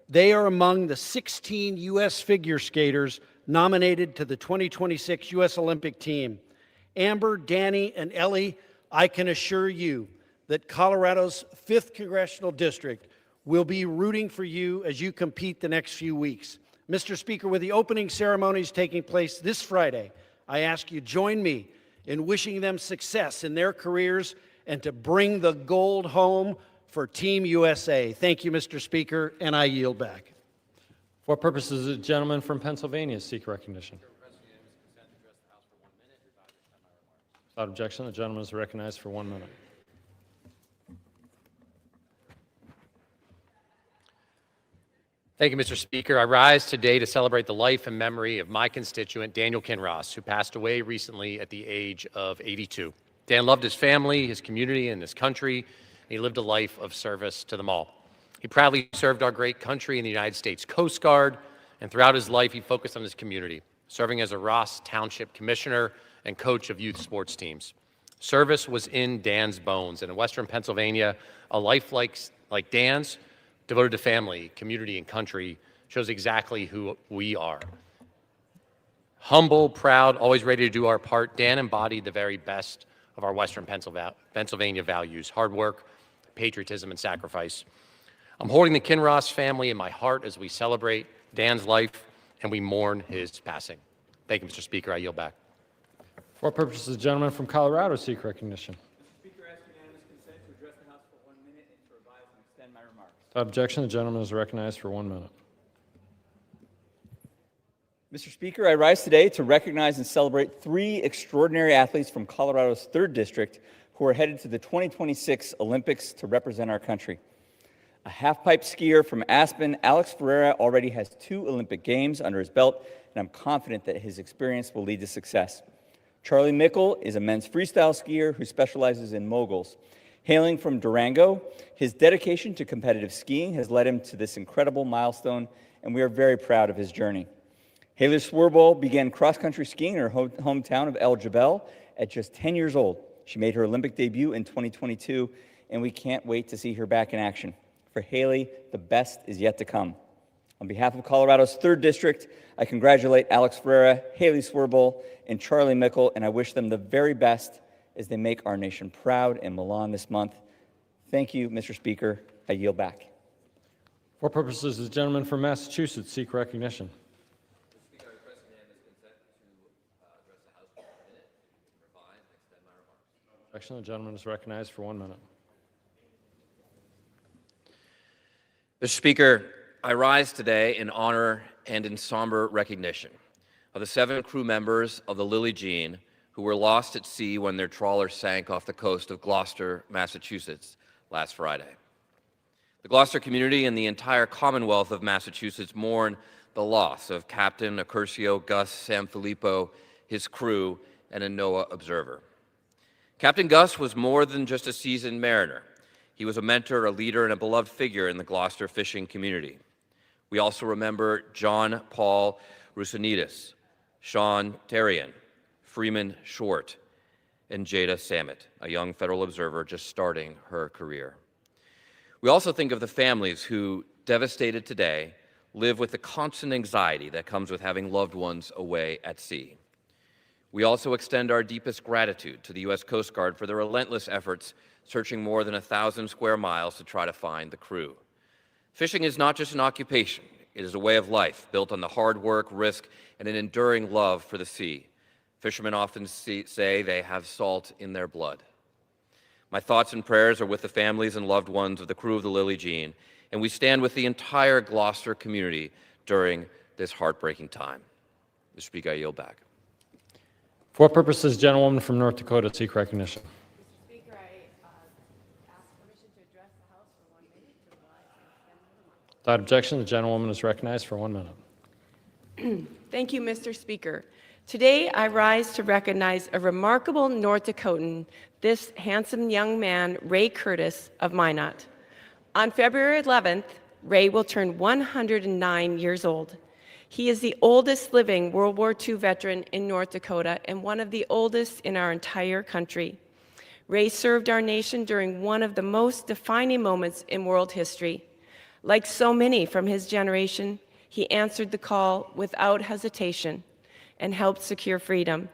They are among the 16 U.S. figure skaters nominated to the 2026 U.S. Olympic team. Amber, Danny, and Ellie, I can assure you that Colorado's 5th Congressional District will be rooting for you as you compete the next few weeks. Mr. Speaker, with the opening ceremonies taking place this Friday, I ask you join me in wishing them success in their careers and to bring the gold home for Team USA. Thank you, Mr. Speaker, and I yield back. For purposes, the gentleman from Pennsylvania seek recognition. Without objection, the gentleman is recognized for 1 minute. Thank you, Mr. Speaker. I rise today to celebrate the life and memory of my constituent, Daniel Kinross, who passed away recently at the age of 82. Dan loved his family, his community, and his country, and he lived a life of service to them all. He proudly served our great country in the United States Coast Guard, and throughout his life, he focused on his community, serving as a Ross Township Commissioner and coach of youth sports teams. Service was in Dan's bones, and in Western Pennsylvania, a life like Dan's, devoted to family, community, and country, shows exactly who we are. Humble, proud, always ready to do our part, Dan embodied the very best of our Western Pennsylvania values: hard work, patriotism, and sacrifice. I'm holding the Kinross family in my heart as we celebrate Dan's life and we mourn his passing. Thank you, Mr. Speaker. I yield back. For purposes, the gentleman from Colorado seek recognition. Without objection, the gentleman is recognized for 1 minute. Mr. Speaker, I rise today to recognize and celebrate 3 extraordinary athletes from Colorado's 3rd District who are headed to the 2026 Olympics to represent our country. A half-pipe skier from Aspen, Alex Ferreira, already has 2 Olympic Games under his belt, and I'm confident that his experience will lead to success. Charlie Mickle is a men's freestyle skier who specializes in moguls. Hailing from Durango, his dedication to competitive skiing has led him to this incredible milestone, and we are very proud of his journey. Haley Swerble began cross-country skiing in her hometown of El Jebel at just 10 years old. She made her Olympic debut in 2022, and we can't wait to see her back in action. For Haley, the best is yet to come. On behalf of Colorado's 3rd District, I congratulate Alex Ferreira, Haley Swerble, and Charlie Mickle, and I wish them the very best as they make our nation proud in Milan this month. Thank you, Mr. Speaker. I yield back. For purposes, the gentleman from Massachusetts seek recognition. Objection. The gentleman is recognized for 1 minute. Mr. Speaker, I rise today in honor and in somber recognition of the 7 crew members of the Lily Jean who were lost at sea when their trawler sank off the coast of Gloucester, Massachusetts, last Friday. The Gloucester community and the entire Commonwealth of Massachusetts mourn the loss of Captain Accurcio Gus Sanfilippo, his crew, and a NOAA observer. Captain Gus was more than just a seasoned mariner. He was a mentor, a leader, and a beloved figure in the Gloucester fishing community. We also remember John Paul Roussanidis, Sean Terrian, Freeman Short, and Jada Samet, a young federal observer just starting her career. We also think of the families who, devastated today, live with the constant anxiety that comes with having loved ones away at sea. We also extend our deepest gratitude to the U.S. Coast Guard for their relentless efforts searching more than 1,000 square miles to try to find the crew. Fishing is not just an occupation. It is a way of life built on the hard work, risk, and an enduring love for the sea. Fishermen often say they have salt in their blood. My thoughts and prayers are with the families and loved ones of the crew of the Lily Jean, and we stand with the entire Gloucester community during this heartbreaking time. Mr. Speaker, I yield back. For what purpose does the gentlewoman from North Dakota seek recognition? Mr. Speaker, I ask permission to address the House for 1 minute to rise and extend my remarks. Without objection, the gentlewoman is recognized for 1 minute. Thank you, Mr. Speaker. Today, I rise to recognize a remarkable North Dakotan, this handsome young man, Ray Curtis of Minot. On February 11th, Ray will turn 109 years old. He is the oldest living World War II veteran in North Dakota and one of the oldest in our entire country. Ray served our nation during one of the most defining moments in world history. Like so many from his generation, he answered the call without hesitation and helped secure freedom.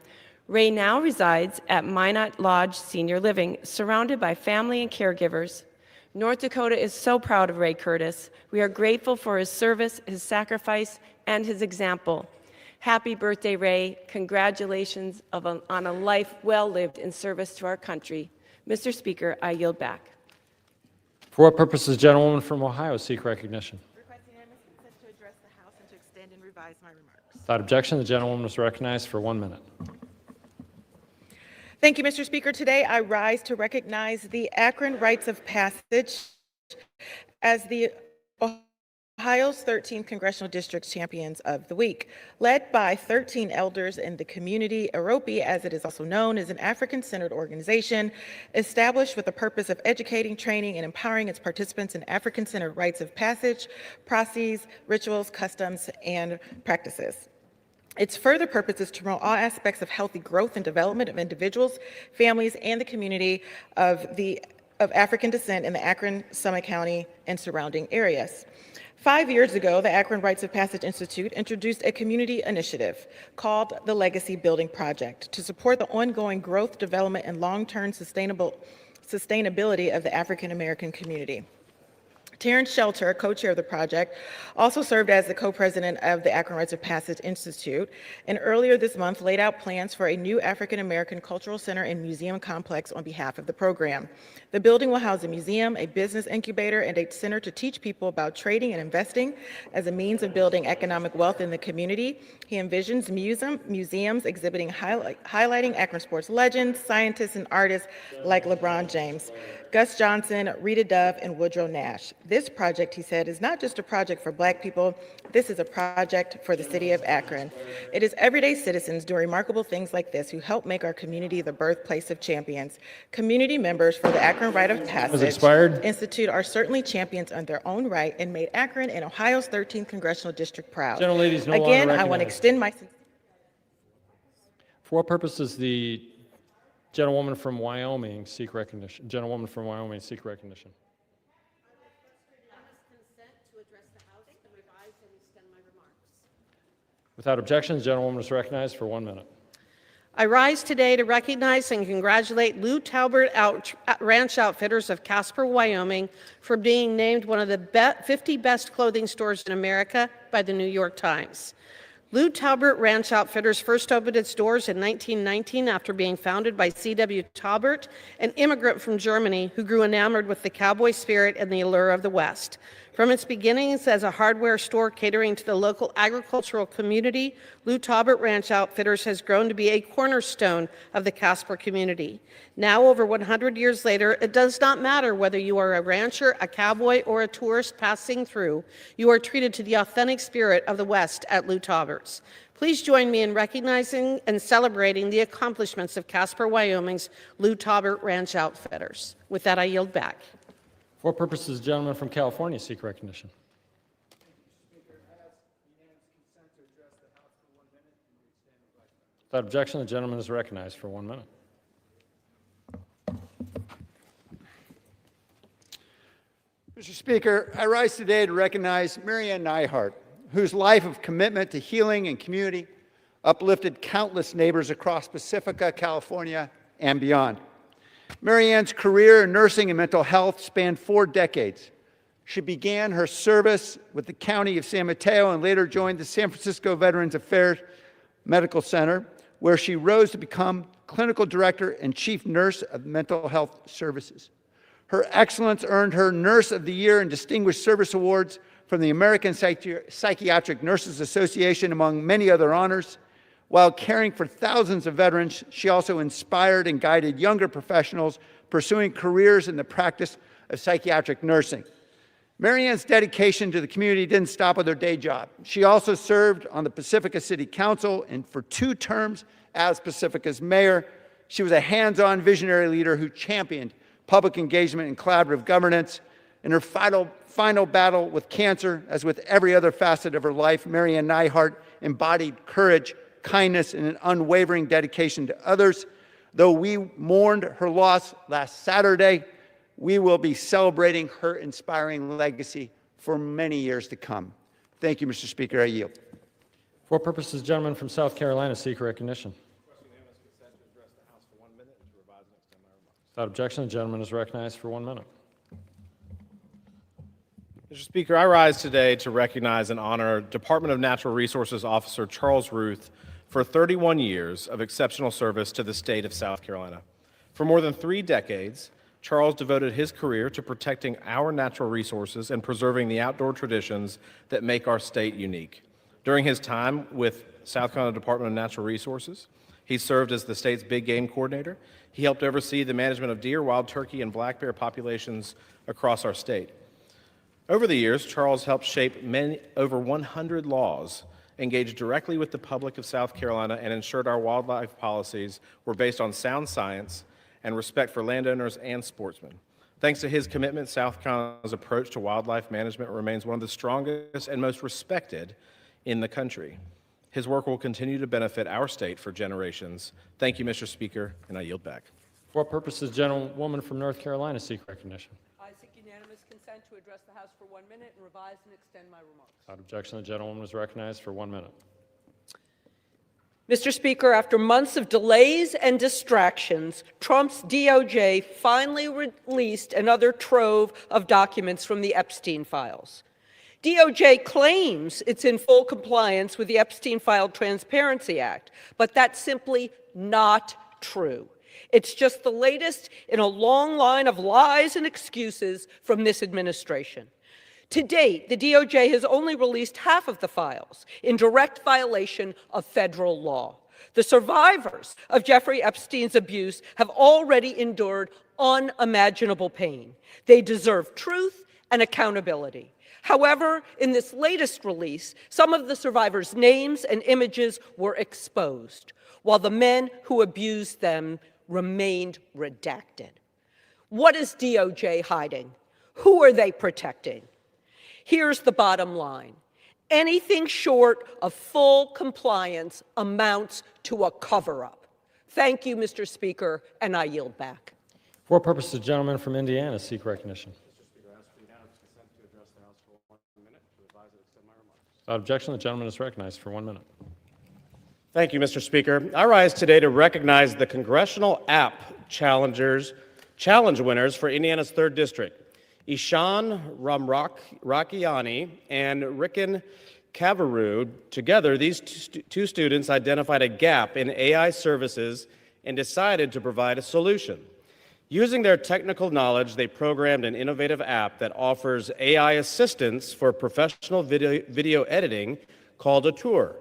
Ray now resides at Minot Lodge Senior Living, surrounded by family and caregivers. North Dakota is so proud of Ray Curtis. We are grateful for his service, his sacrifice, and his example. Happy birthday, Ray. Congratulations on a life well lived in service to our country. Mr. Speaker, I yield back. For what purpose does the gentlewoman from Ohio seek recognition? Request unanimous consent to address the House and to extend and revise my remarks. Without objection, the gentlewoman is recognized for 1 minute. Thank you, Mr. Speaker. Today, I rise to recognize the Akron Rites of Passage as the Ohio's 13th Congressional District Champions of the Week. Led by 13 elders in the community, AROPI, as it is also known, is an African-centered organization established with the purpose of educating, training, and empowering its participants in African-centered rites of passage, processes, rituals, customs, and practices. Its further purpose is to promote all aspects of healthy growth and development of individuals, families, and the community of African descent in the Akron, Summit County, and surrounding areas. 5 years ago, the Akron Rites of Passage Institute introduced a community initiative called the Legacy Building Project to support the ongoing growth, development, and long-term sustainability of the African American community. Terrence Shelter, co-chair of the project, also served as the co-president of the Akron Rites of Passage Institute, and earlier this month laid out plans for a new African American cultural center and museum complex on behalf of the program. The building will house a museum, a business incubator, and a center to teach people about trading and investing as a means of building economic wealth in the community. He envisions museums exhibiting highlighting Akron sports legends, scientists, and artists like LeBron James, Gus Johnson, Rita Dove, and Woodrow Nash. This project, he said, is not just a project for Black people, this is a project for the city of Akron. It is everyday citizens doing remarkable things like this who help make our community the birthplace of champions. Community members for the Akron Rite of Passage Institute are certainly champions on their own right and made Akron and Ohio's 13th Congressional District proud. Again, I want to extend my... For what purpose does the gentlewoman from Wyoming seek recognition? Gentlewoman from Wyoming seek recognition. Without objection, the gentlewoman is recognized for 1 minute. I rise today to recognize and congratulate Lou Talbert Ranch Outfitters of Casper, Wyoming, for being named one of the 50 best clothing stores in America by the New York Times. Lou Talbert Ranch Outfitters first opened its doors in 1919 after being founded by C.W. Talbert, an immigrant from Germany who grew enamored with the cowboy spirit and the allure of the West. From its beginnings as a hardware store catering to the local agricultural community, Lou Talbert Ranch Outfitters has grown to be a cornerstone of the Casper community. Now, over 100 years later, it does not matter whether you are a rancher, a cowboy, or a tourist passing through, you are treated to the authentic spirit of the West at Lou Talbert's. Please join me in recognizing and celebrating the accomplishments of Casper, Wyoming's Lou Talbert Ranch Outfitters. With that, I yield back. For purposes, the gentleman from California seek recognition. Without objection, the gentleman is recognized for 1 minute. Mr. Speaker, I rise today to recognize Marianne Neihart, whose life of commitment to healing and community uplifted countless neighbors across Pacifica, California, and beyond. Marianne's career in nursing and mental health spanned 4 decades. She began her service with the County of San Mateo and later joined the San Francisco Veterans Affairs Medical Center, where she rose to become clinical director and chief nurse of mental health services. Her excellence earned her Nurse of the Year and Distinguished Service Awards from the American Psychiatric Nurses Association, among many other honors. While caring for thousands of veterans, she also inspired and guided younger professionals pursuing careers in the practice of psychiatric nursing. Marianne's dedication to the community didn't stop with her day job. She also served on the Pacifica City Council, and for 2 terms as Pacifica's mayor, she was a hands-on visionary leader who championed public engagement and collaborative governance. In her final battle with cancer, as with every other facet of her life, Marianne Neihart embodied courage, kindness, and an unwavering dedication to others. Though we mourned her loss last Saturday, we will be celebrating her inspiring legacy for many years to come. Thank you, Mr. Speaker. I yield. For purposes, the gentleman from South Carolina seek recognition. Without objection, the gentleman is recognized for 1 minute. Mr. Speaker, I rise today to recognize and honor Department of Natural Resources Officer Charles Ruth for 31 years of exceptional service to the state of South Carolina. For more than 3 decades, Charles devoted his career to protecting our natural resources and preserving the outdoor traditions that make our state unique. During his time with South Carolina Department of Natural Resources, he served as the state's big game coordinator. He helped oversee the management of deer, wild turkey, and black bear populations across our state. Over the years, Charles helped shape over 100 laws, engaged directly with the public of South Carolina, and ensured our wildlife policies were based on sound science and respect for landowners and sportsmen. Thanks to his commitment, South Carolina's approach to wildlife management remains one of the strongest and most respected in the country. His work will continue to benefit our state for generations. Thank you, Mr. Speaker, and I yield back. For purposes, the gentlewoman from North Carolina seek recognition. I seek unanimous consent to address the House for 1 minute and revise and extend my remarks. Without objection, the gentlewoman is recognized for 1 minute. Mr. Speaker, after months of delays and distractions, Trump's DOJ finally released another trove of documents from the Epstein files. DOJ claims it's in full compliance with the Epstein File Transparency Act, but that's simply not true. It's just the latest in a long line of lies and excuses from this administration. To date, the DOJ has only released half of the files in direct violation of federal law. The survivors of Jeffrey Epstein's abuse have already endured unimaginable pain. They deserve truth and accountability. However, in this latest release, some of the survivors' names and images were exposed, while the men who abused them remained redacted. What is DOJ hiding? Who are they protecting? Here's the bottom line. Anything short of full compliance amounts to a cover-up. Thank you, Mr. Speaker, and I yield back. For purposes, the gentleman from Indiana seek recognition. Without objection, the gentleman is recognized for 1 minute. Thank you, Mr. Speaker. I rise today to recognize the Congressional App Challenge winners for Indiana's 3rd District, Ishan Ramrakiani and Rikin Cavaru. Together, these two students identified a gap in AI services and decided to provide a solution. Using their technical knowledge, they programmed an innovative app that offers AI assistance for professional video editing called Auteur.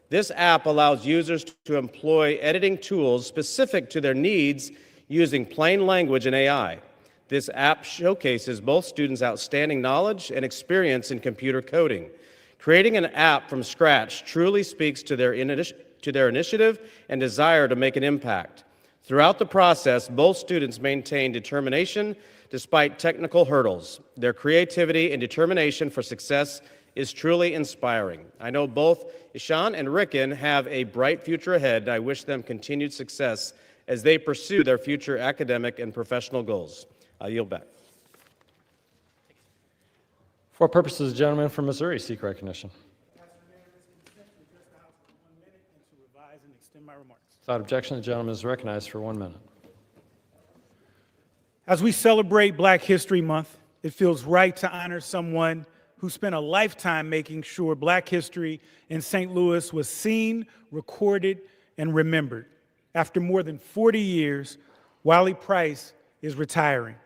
This app allows users to employ editing tools specific to their needs using plain language and AI. This app showcases both students' outstanding knowledge and experience in computer coding. Creating an app from scratch truly speaks to their initiative and desire to make an impact. Throughout the process, both students maintained determination despite technical hurdles. Their creativity and determination for success is truly inspiring. I know both Ishan and Ricken have a bright future ahead, and I wish them continued success as they pursue their future academic and professional goals. I yield back. For purposes, the gentleman from Missouri seek recognition. Without objection, the gentleman is recognized for 1 minute. As we celebrate Black History Month, it feels right to honor someone who spent a lifetime making sure Black history in St. Louis was seen, recorded, and remembered. After more than 40 years, Wiley Price is retiring.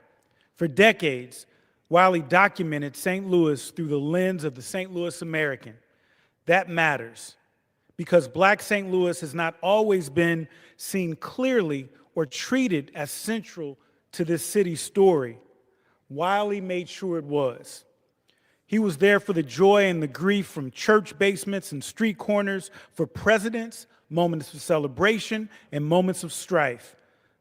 For decades, Wiley documented St. Louis through the lens of the St. Louis American. That matters, because Black St. Louis has not always been seen clearly or treated as central to this city's story. Wiley made sure it was. He was there for the joy and the grief, from church basements and street corners, for presidents, moments of celebration, and moments of strife.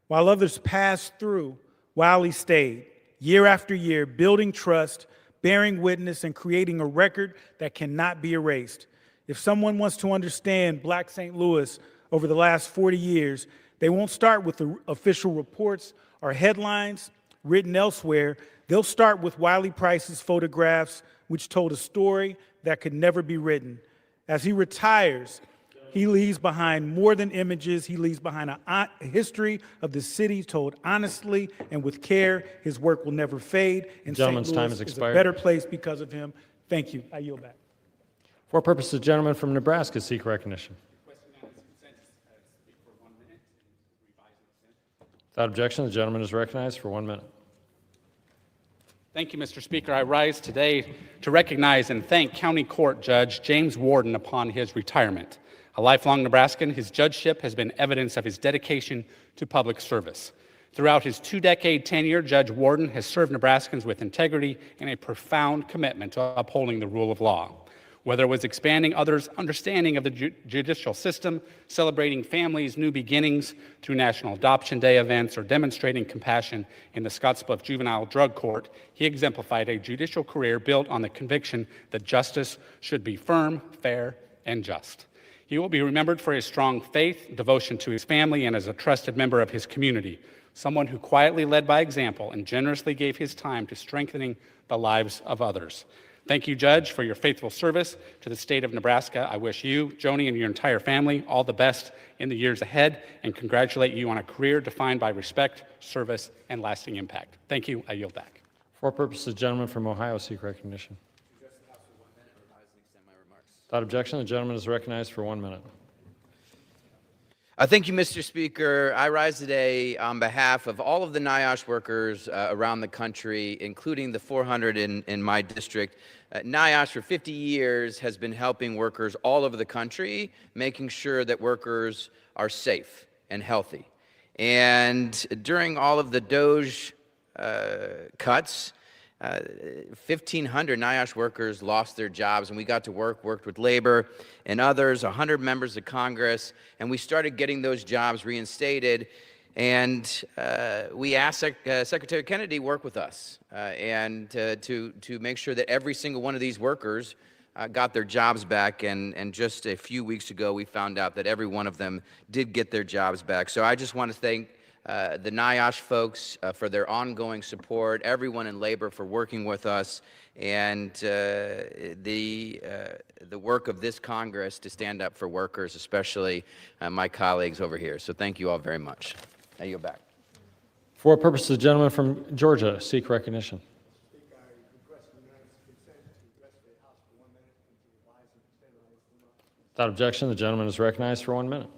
While others passed through, Wiley stayed, year after year, building trust, bearing witness, and creating a record that cannot be erased. If someone wants to understand Black St. Louis over the last 40 years, they won't start with the official reports or headlines written elsewhere. They'll start with Wiley Price's photographs, which told a story that could never be written. As he retires, he leaves behind more than images. He leaves behind a history of the city told honestly and with care. His work will never fade, and St. Gentleman's time has Louis is a expired. better place because of him. Thank you. I yield back. For purposes, the gentleman from Nebraska seek recognition. Without objection, the gentleman is recognized for 1 minute. Thank you, Mr. Speaker. I rise today to recognize and thank County Court Judge James Warden upon his retirement. A lifelong Nebraskan, his judgeship has been evidence of his dedication to public service. Throughout his 2-decade tenure, Judge Warden has served Nebraskans with integrity and a profound commitment to upholding the rule of law. Whether it was expanding others' understanding of the judicial system, celebrating families' new beginnings through National Adoption Day events, or demonstrating compassion in the Scottsbluff Juvenile Drug Court, he exemplified a judicial career built on the conviction that justice should be firm, fair, and just. He will be remembered for his strong faith, devotion to his family, and as a trusted member of his community, someone who quietly led by example and generously gave his time to strengthening the lives of others. Thank you, Judge, for your faithful service to the state of Nebraska. I wish you, Joni, and your entire family all the best in the years ahead, and congratulate you on a career defined by respect, service, and lasting impact. Thank you. I yield back. For purposes, the gentleman from Ohio seek recognition. Without objection, the gentleman is recognized for 1 minute. Thank you, Mr. Speaker. I rise today on behalf of all of the NIOSH workers around the country, including the 400 in my district. NIOSH for 50 years has been helping workers all over the country, making sure that workers are safe and healthy. And during all of the DOGE cuts, 1,500 NIOSH workers lost their jobs, and we got to worked with labor and others, 100 members of Congress, and we started getting those jobs reinstated. And we asked Secretary Kennedy to work with us and to make sure that every single one of these workers got their jobs back. And just a few weeks ago, we found out that every one of them did get their jobs back. So I just want to thank the NIOSH folks for their ongoing support, everyone in labor for working with us, and the work of this Congress to stand up for workers, especially my colleagues over here. So thank you all very much. I yield back. For purposes, the gentleman from Georgia seek recognition. Without objection, the gentleman is recognized for 1 minute.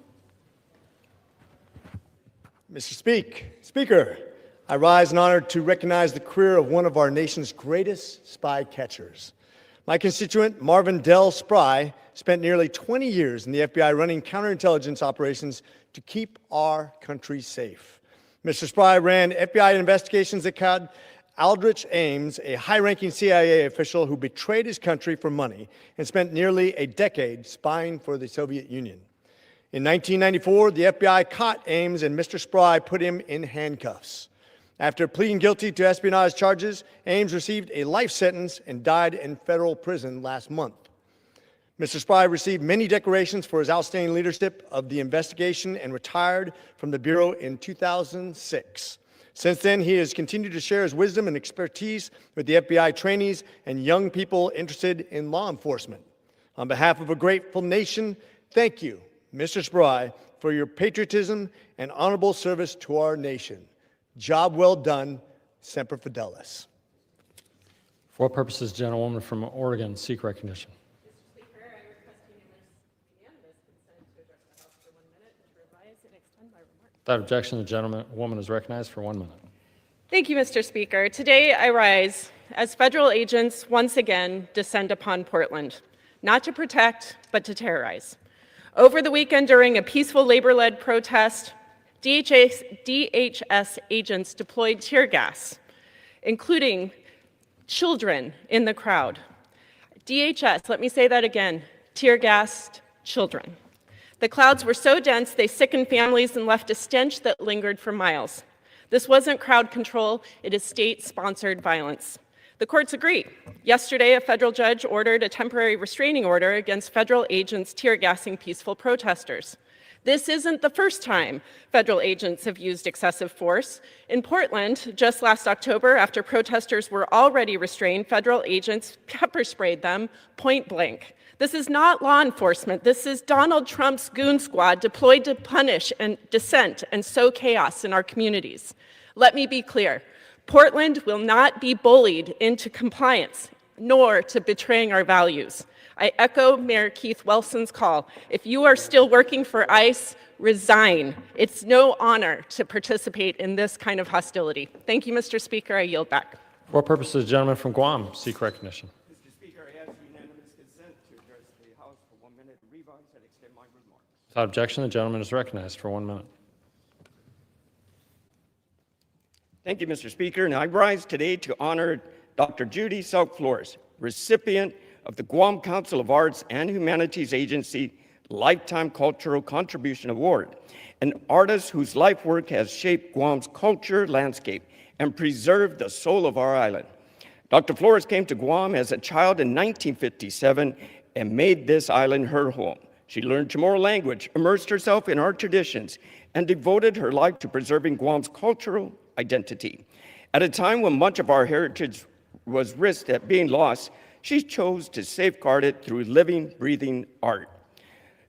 Mr. Speaker, I rise in honor to recognize the career of one of our nation's greatest spy catchers. My constituent, Marvin Dell Spry, spent nearly 20 years in the FBI running counterintelligence operations to keep our country safe. Mr. Spry ran FBI investigations that caught Aldrich Ames, a high-ranking CIA official who betrayed his country for money and spent nearly a decade spying for the Soviet Union. In 1994, the FBI caught Ames, and Mr. Spry put him in handcuffs. After pleading guilty to espionage charges, Ames received a life sentence and died in federal prison last month. Mr. Spry received many decorations for his outstanding leadership of the investigation and retired from the Bureau in 2006. Since then, he has continued to share his wisdom and expertise with the FBI trainees and young people interested in law enforcement. On behalf of a grateful nation, thank you, Mr. Spry, for your patriotism and honorable service to our nation. Job well done, Semper Fidelis. For what purposes, gentlewoman from Oregon seek recognition? Mr. Speaker, I request unanimous consent to address the House for 1 minute and to revise and extend my remarks. Without objection, the gentlewoman is recognized for 1 minute. Thank you, Mr. Speaker. Today I rise as federal agents once again descend upon Portland, not to protect, but to terrorize. Over the weekend, during a peaceful labor-led protest, DHS agents deployed tear gas, including children in the crowd. DHS, let me say that again, tear-gassed children. The clouds were so dense they sickened families and left a stench that lingered for miles. This wasn't crowd control, it is state-sponsored violence. The courts agree. Yesterday, a federal judge ordered a temporary restraining order against federal agents tear-gassing peaceful protesters. This isn't the first time federal agents have used excessive force. In Portland, just last October, after protesters were already restrained, federal agents pepper sprayed them point blank. This is not law enforcement. This is Donald Trump's goon squad deployed to punish and dissent and sow chaos in our communities. Let me be clear. Portland will not be bullied into compliance, nor to betraying our values. I echo Mayor Keith Welson's call. If you are still working for ICE, resign. It's no honor to participate in this kind of hostility. Thank you, Mr. Speaker. I yield back. For what purposes, gentleman from Guam seek recognition? Mr. Speaker, I ask unanimous consent to address the House for 1 minute, revise and extend my remarks. Without objection, the gentleman is recognized for 1 minute. Thank you, Mr. Speaker, and I rise today to honor Dr. Judy Selk-Flores, recipient of the Guam Council of Arts and Humanities Agency Lifetime Cultural Contribution Award, an artist whose life work has shaped Guam's culture landscape and preserved the soul of our island. Dr. Flores came to Guam as a child in 1957 and made this island her home. She learned Chamorro language, immersed herself in our traditions, and devoted her life to preserving Guam's cultural identity. At a time when much of our heritage was risked at being lost, she chose to safeguard it through living, breathing art.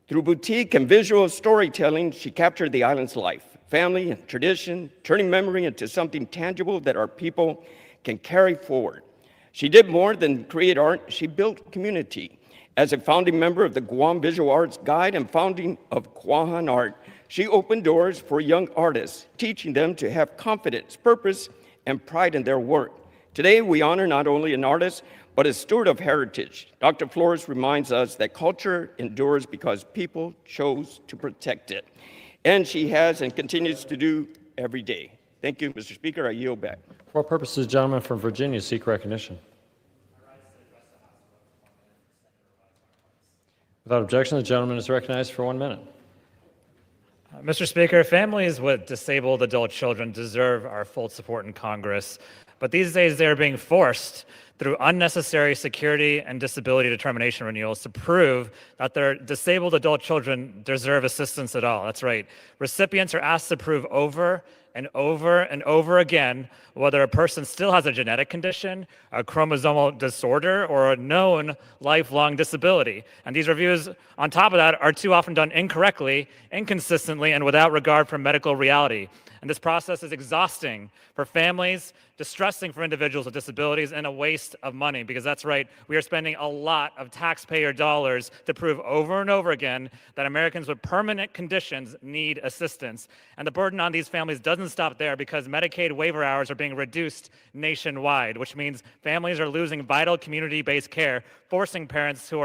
Through boutique and visual storytelling, she captured the island's life, family, and tradition, turning memory into something tangible that our people can carry forward. She did more than create art, she built community. As a founding member of the Guam Visual Arts Guide and founding of Guahan Art, she opened doors for young artists, teaching them to have confidence, purpose, and pride in their work. Today, we honor not only an artist, but a steward of heritage. Dr. Flores reminds us that culture endures because people chose to protect it. And she has and continues to do every day. Thank you, Mr. Speaker. I yield back. For what purposes, gentleman from Virginia seek recognition? Without objection, the gentleman is recognized for 1 minute. Mr. Speaker, families with disabled adult children deserve our full support in Congress, but these days they are being forced through unnecessary security and disability determination renewals to prove that their disabled adult children deserve assistance at all. That's right. Recipients are asked to prove over and over and over again whether a person still has a genetic condition, a chromosomal disorder, or a known lifelong disability. And these reviews, on top of that, are too often done incorrectly, inconsistently, and without regard for medical reality. And this process is exhausting for families, distressing for individuals with disabilities and a waste of money, because that's right, we are spending a lot of taxpayer dollars to prove over and over again that Americans with permanent conditions need assistance. And the burden on these families doesn't stop there, because Medicaid waiver hours are being reduced nationwide, which means families are losing vital community-based care, forcing parents who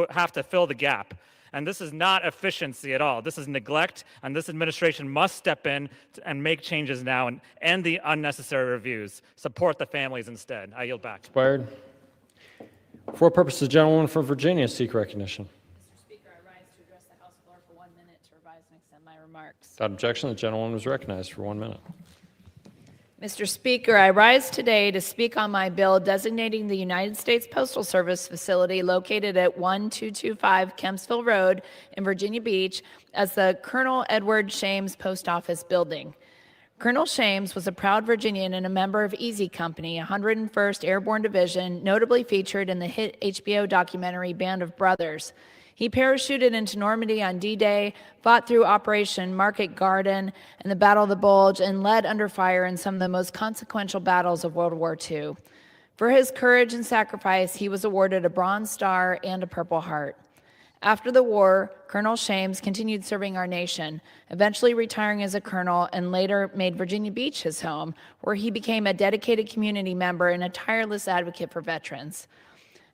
have to fill the gap. And this is not efficiency at all. This is neglect, and this administration must step in and make changes now and end the unnecessary reviews. Support the families instead. I yield back. Expired. For purposes, the gentlewoman from Virginia seek recognition. Mr. Speaker, I rise to address the House floor for 1 minute to revise and extend my remarks. Without objection, the gentlewoman is recognized for 1 minute. Mr. Speaker, I rise today to speak on my bill designating the United States Postal Service facility located at 1225 Kempsville Road in Virginia Beach as the Colonel Edward Shames Post Office building. Colonel Shames was a proud Virginian and a member of Easy Company, 101st Airborne Division, notably featured in the hit HBO documentary Band of Brothers. He parachuted into Normandy on D-Day, fought through Operation Market Garden and the Battle of the Bulge, and led under fire in some of the most consequential battles of World War II. For his courage and sacrifice, he was awarded a Bronze Star and a Purple Heart. After the war, Colonel Shames continued serving our nation, eventually retiring as a colonel, and later made Virginia Beach his home, where he became a dedicated community member and a tireless advocate for veterans.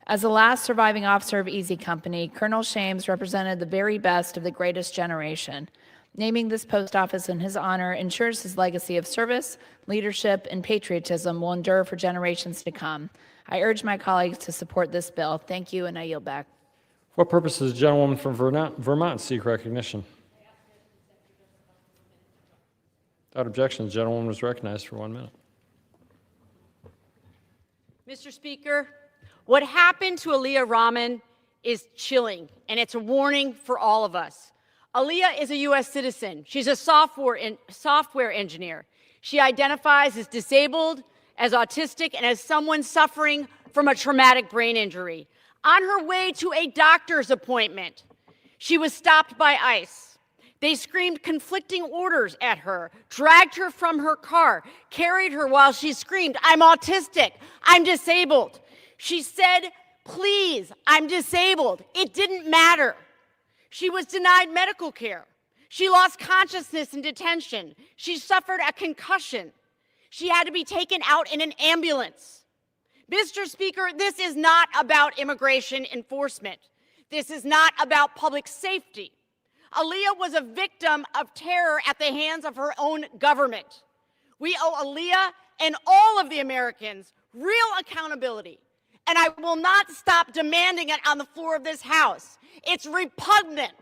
As the last surviving officer of Easy Company, Colonel Shames represented the very best of the greatest generation. Naming this post office in his honor ensures his legacy of service, leadership, and patriotism will endure for generations to come. I urge my colleagues to support this bill. Thank you, and I yield back. For purposes, the gentlewoman from Vermont seek recognition. Without objection, the gentlewoman is recognized for 1 minute. Mr. Speaker, what happened to Aaliyah Rahman is chilling, and it's a warning for all of us. Aaliyah is a U.S. citizen. She's a software engineer. She identifies as disabled, as autistic, and as someone suffering from a traumatic brain injury. On her way to a doctor's appointment, she was stopped by ICE. They screamed conflicting orders at her, dragged her from her car, carried her while she screamed, "I'm autistic, I'm disabled." She said, "Please, I'm disabled." It didn't matter. She was denied medical care. She lost consciousness in detention. She suffered a concussion. She had to be taken out in an ambulance. Mr. Speaker, this is not about immigration enforcement. This is not about public safety. Aaliyah was a victim of terror at the hands of her own government. We owe Aaliyah and all of the Americans real accountability. And I will not stop demanding it on the floor of this House. It's repugnant,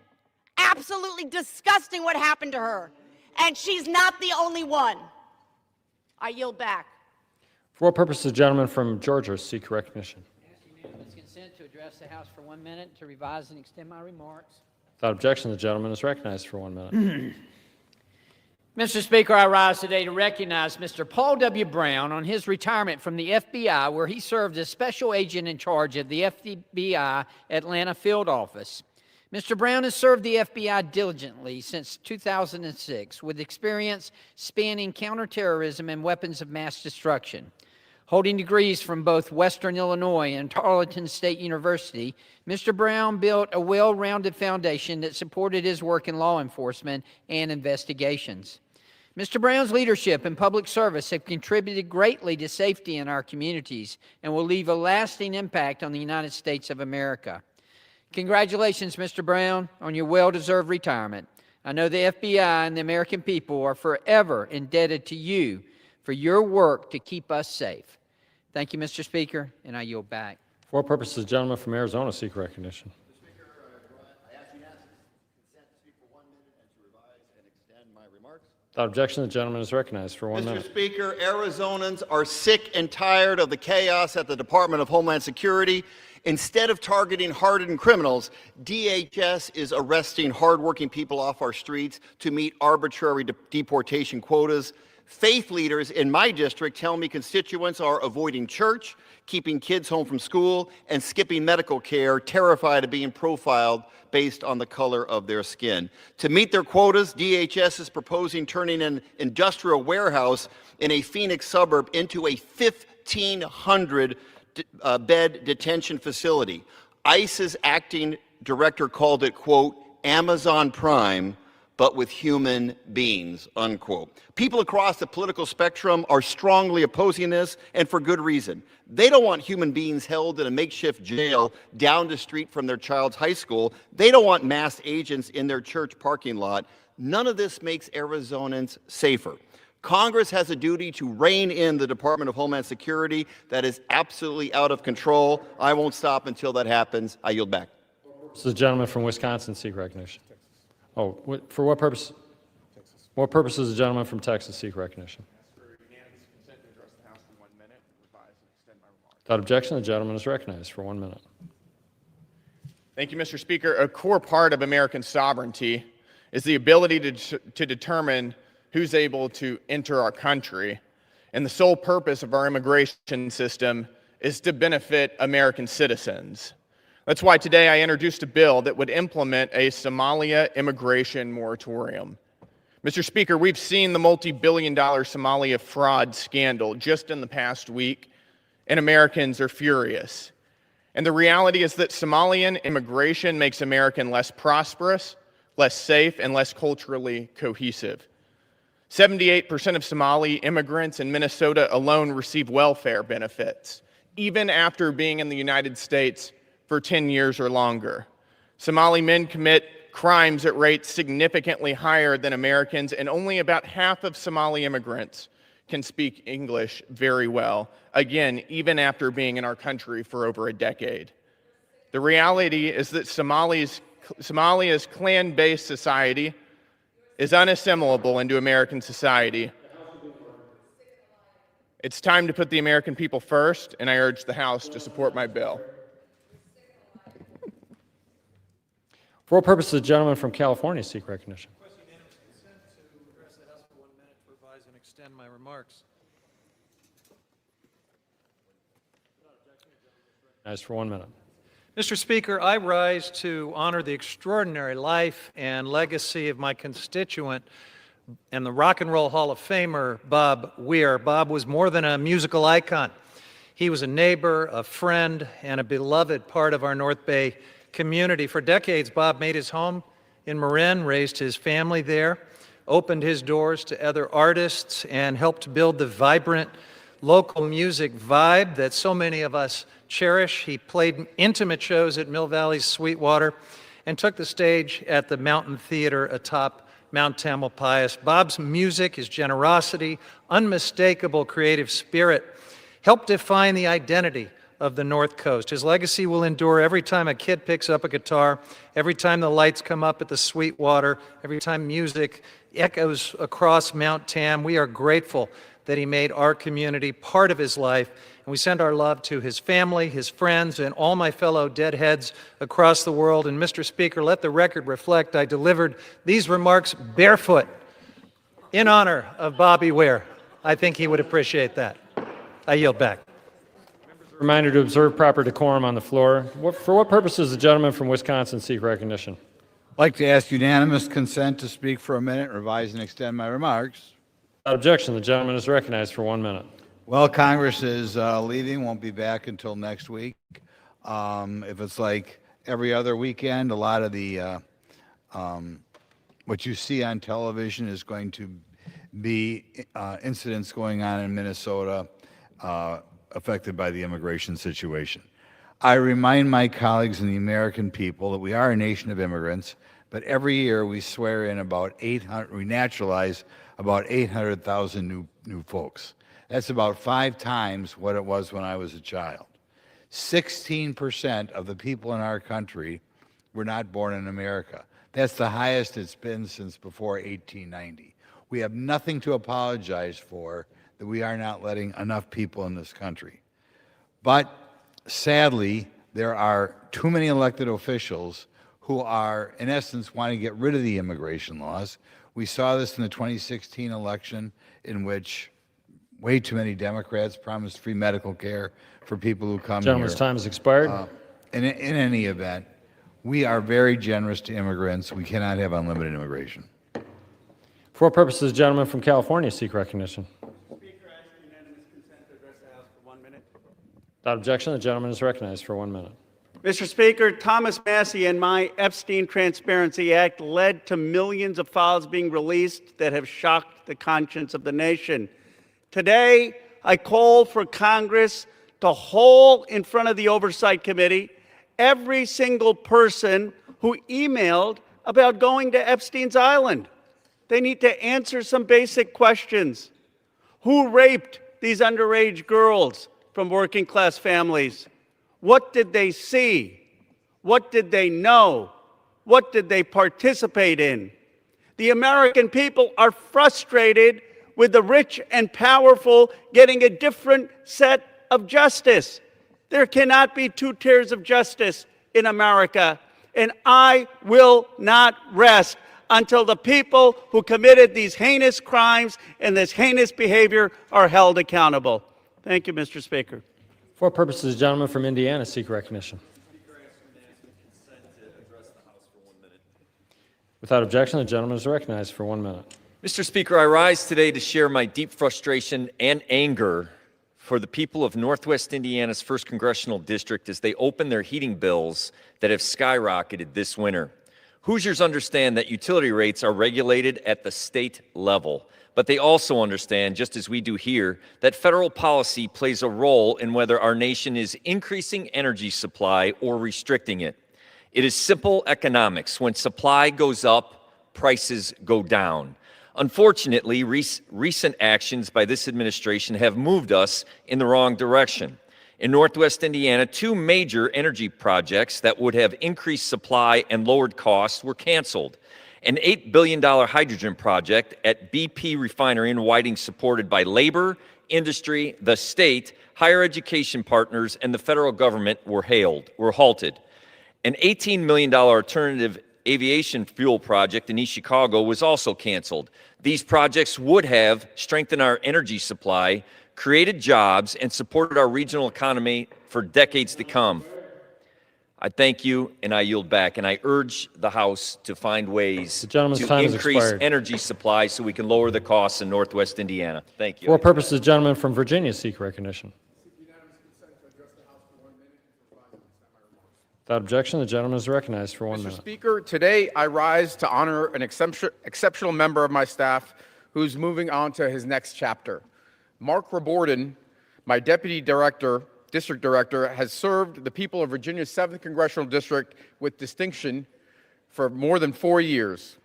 absolutely disgusting what happened to her. And she's not the only one. I yield back. For purposes, the gentleman from Georgia seek recognition. Ask unanimous consent to address the House for 1 minute to revise and extend my remarks. Without objection, the gentleman is recognized for 1 minute. Mr. Speaker, I rise today to recognize Mr. Paul W. Brown on his retirement from the FBI, where he served as special agent in charge of the FBI Atlanta field office. Mr. Brown has served the FBI diligently since 2006, with experience spanning counterterrorism and weapons of mass destruction. Holding degrees from both Western Illinois and Tarleton State University, Mr. Brown built a well-rounded foundation that supported his work in law enforcement and investigations. Mr. Brown's leadership and public service have contributed greatly to safety in our communities and will leave a lasting impact on the United States of America. Congratulations, Mr. Brown, on your well-deserved retirement. I know the FBI and the American people are forever indebted to you for your work to keep us safe. Thank you, Mr. Speaker, and I yield back. For purposes, the gentleman from Arizona seek recognition. Without objection, the gentleman is recognized for 1 minute. Mr. Speaker, Arizonans are sick and tired of the chaos at the Department of Homeland Security. Instead of targeting hardened criminals, DHS is arresting hardworking people off our streets to meet arbitrary deportation quotas. Faith leaders in my district tell me constituents are avoiding church, keeping kids home from school, and skipping medical care, terrified of being profiled based on the color of their skin. To meet their quotas, DHS is proposing turning an industrial warehouse in a Phoenix suburb into a 1,500 bed detention facility. ICE's acting director called it, quote, Amazon Prime, but with human beings, unquote. People across the political spectrum are strongly opposing this, and for good reason. They don't want human beings held in a makeshift jail down the street from their child's high school. They don't want masked agents in their church parking lot. None of this makes Arizonans safer. Congress has a duty to rein in the Department of Homeland Security that is absolutely out of control. I won't stop until that happens. I yield back. This is the gentleman from Wisconsin seek recognition. Oh, for what purpose? What purpose does the gentleman from Texas seek recognition? Without objection, the gentleman is recognized for 1 minute. Thank you, Mr. Speaker. A core part of American sovereignty is the ability to determine who's able to enter our country. And the sole purpose of our immigration system is to benefit American citizens. That's why today I introduced a bill that would implement a Somalia immigration moratorium. Mr. Speaker, we've seen the multi-billion-dollar Somalia fraud scandal just in the past week, and Americans are furious. And the reality is that Somalian immigration makes America less prosperous, less safe, and less culturally cohesive. 78% of Somali immigrants in Minnesota alone receive welfare benefits, even after being in the United States for 10 years or longer. Somali men commit crimes at rates significantly higher than Americans, and only about half of Somali immigrants can speak English very well, again, even after being in our country for over a decade. The reality is that Somalia's clan-based society is unassimilable into American society. It's time to put the American people first, and I urge the House to support my bill. For what purpose does the gentleman from California seek recognition? Extend my remarks. As for 1 minute. Mr. Speaker, I rise to honor the extraordinary life and legacy of my constituent and the Rock and Roll Hall of Famer, Bob Weir. Bob was more than a musical icon. He was a neighbor, a friend, and a beloved part of our North Bay community. For decades, Bob made his home in Marin, raised his family there, opened his doors to other artists, and helped build the vibrant local music vibe that so many of us cherish. He played intimate shows at Mill Valley's Sweetwater and took the stage at the Mountain Theater atop Mount Tamalpais. Bob's music, his generosity, unmistakable creative spirit helped define the identity of the North Coast. His legacy will endure every time a kid picks up a guitar, every time the lights come up at the Sweetwater, every time music echoes across Mount Tam. We are grateful that he made our community part of his life, and we send our love to his family, his friends, and all my fellow deadheads across the world. And Mr. Speaker, let the record reflect I delivered these remarks barefoot in honor of Bobby Weir. I think he would appreciate that. I yield back. Reminder to observe proper decorum on the floor. For what purpose does the gentleman from Wisconsin seek recognition? I'd like to ask unanimous consent to speak for a minute, revise and extend my remarks. Without objection, the gentleman is recognized for 1 minute. Well, Congress is leaving, won't be back until next week. If it's like every other weekend, a lot of the what you see on television is going to be incidents going on in Minnesota affected by the immigration situation. I remind my colleagues and the American people that we are a nation of immigrants, but every year we swear in we naturalize about 800,000 new folks. That's about 5 times what it was when I was a child. 16% of the people in our country were not born in America. That's the highest it's been since before 1890. We have nothing to apologize for that we are not letting enough people in this country. But sadly, there are too many elected officials who are, in essence, wanting to get rid of the immigration laws. We saw this in the 2016 election, in which way too many Democrats promised free medical care for people who come Gentleman's here. time has expired. In any event, we are very generous to immigrants. We cannot have unlimited immigration. For what purposes, the gentleman from California seek recognition? Speaker, I ask unanimous consent to address the House for 1 minute. Without objection, the gentleman is recognized for 1 minute. Mr. Speaker, Thomas Massie and my Epstein Transparency Act led to millions of files being released that have shocked the conscience of the nation. Today, I call for Congress to hold in front of the Oversight Committee every single person who emailed about going to Epstein's Island. They need to answer some basic questions. Who raped these underage girls from working class families? What did they see? What did they know? What did they participate in? The American people are frustrated with the rich and powerful getting a different set of justice. There cannot be two tiers of justice in America, and I will not rest until the people who committed these heinous crimes and this heinous behavior are held accountable. Thank you, Mr. Speaker. For what purposes, the gentleman from Indiana seek recognition? Without objection, the gentleman is recognized for 1 minute. Mr. Speaker, I rise today to share my deep frustration and anger for the people of Northwest Indiana's 1st Congressional District as they open their heating bills that have skyrocketed this winter. Hoosiers understand that utility rates are regulated at the state level, but they also understand, just as we do here, that federal policy plays a role in whether our nation is increasing energy supply or restricting it. It is simple economics. When supply goes up, prices go down. Unfortunately, recent actions by this administration have moved us in the wrong direction. In Northwest Indiana, 2 major energy projects that would have increased supply and lowered costs were canceled. An $8 billion hydrogen project at BP Refinery in Whiting, supported by labor, industry, the state, higher education partners, and the federal government, were halted. An $18 million alternative aviation fuel project in East Chicago was also canceled. These projects would have strengthened our energy supply, created jobs, and supported our regional economy for decades to come. I thank you, and I yield back, and I urge the House to find ways to increase energy supply so we can lower the costs in Northwest Indiana. Thank you. For what purposes, the gentleman from Virginia seek recognition? Without objection, the gentleman is recognized for 1 Mr. minute. Speaker, today I rise to honor an exceptional member of my staff who's moving on to his next chapter. Mark Raborden, my deputy district director, has served the people of Virginia's 7th Congressional District with distinction for more than 4 years.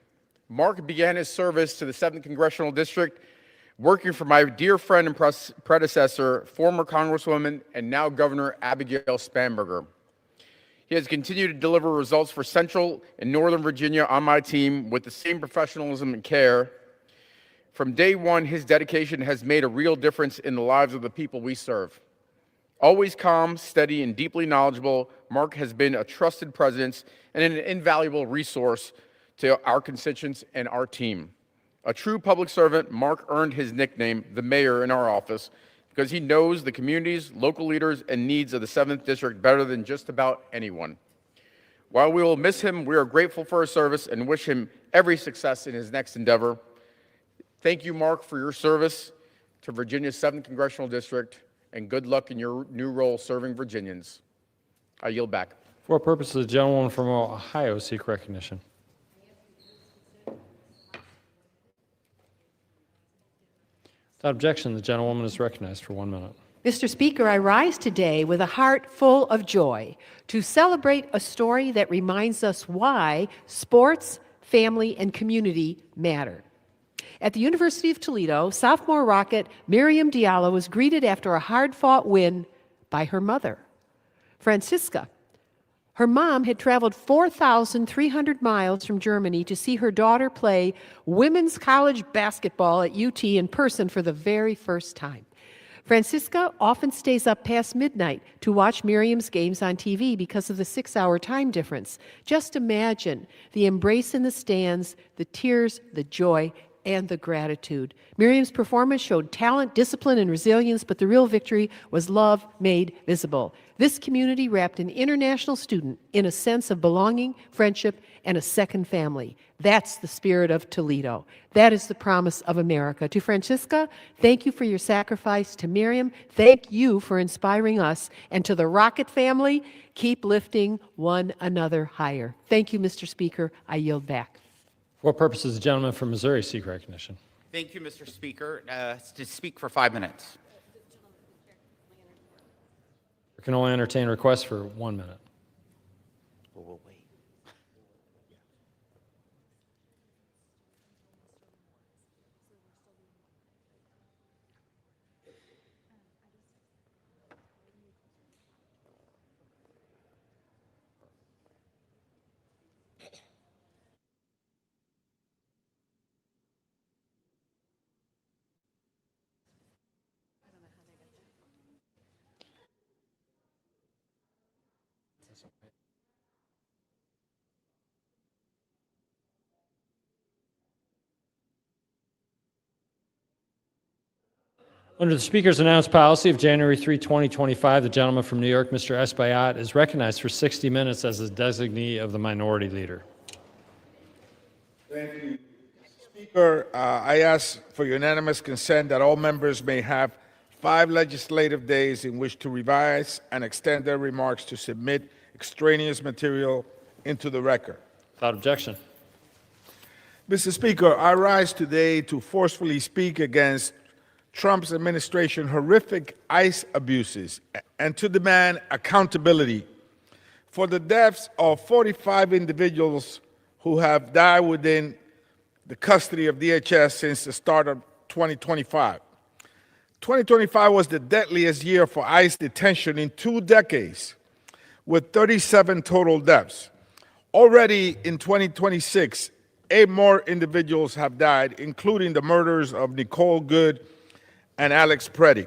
Mark began his service to the 7th Congressional District working for my dear friend and predecessor, former Congresswoman and now Governor Abigail Spanberger. He has continued to deliver results for Central and Northern Virginia on my team with the same professionalism and care. From day one, his dedication has made a real difference in the lives of the people we serve. Always calm, steady, and deeply knowledgeable, Mark has been a trusted presence and an invaluable resource to our constituents and our team. A true public servant, Mark earned his nickname, the mayor, in our office, because he knows the communities, local leaders, and needs of the 7th District better than just about anyone. While we will miss him, we are grateful for his service and wish him every success in his next endeavor. Thank you, Mark, for your service to Virginia's 7th Congressional District, and good luck in your new role serving Virginians. I yield back. For what purposes, the gentleman from Ohio seek recognition? Without objection, the gentlewoman is recognized for 1 minute. Mr. Speaker, I rise today with a heart full of joy to celebrate a story that reminds us why sports, family, and community matter. At the University of Toledo, sophomore rocket Miriam Diallo was greeted after a hard-fought win by her mother, Francisca. Her mom had traveled 4,300 miles from Germany to see her daughter play women's college basketball at UT in person for the very first time. Francisca often stays up past midnight to watch Miriam's games on TV because of the 6-hour time difference. Just imagine the embrace in the stands, the tears, the joy, and the gratitude. Miriam's performance showed talent, discipline, and resilience, but the real victory was love made visible. This community wrapped an international student in a sense of belonging, friendship, and a second family. That's the spirit of Toledo. That is the promise of America. To Francisca, thank you for your sacrifice. To Miriam, thank you for inspiring us. And to the Rocket family, keep lifting one another higher. Thank you, Mr. Speaker. I yield back. For what purposes the gentleman from Missouri seek recognition? Thank you, Mr. Speaker. To speak for 5 minutes. I can only entertain requests for 1 minute. We'll wait. Under the Speaker's announced policy of January 3, 2025, the gentleman from New York, Mr. Espaillat, is recognized for 60 minutes as a designee of the Minority Leader. Thank you, Mr. Speaker. I ask for unanimous consent that all members may have 5 legislative days in which to revise and extend their remarks to submit extraneous material into the record. Without objection. Mr. Speaker, I rise today to forcefully speak against Trump's administration's horrific ICE abuses and to demand accountability for the deaths of 45 individuals who have died within the custody of DHS since the start of 2025. 2025 was the deadliest year for ICE detention in 2 decades, with 37 total deaths. Already in 2026, 8 more individuals have died, including the murders of Nicole Good and Alex Preddy.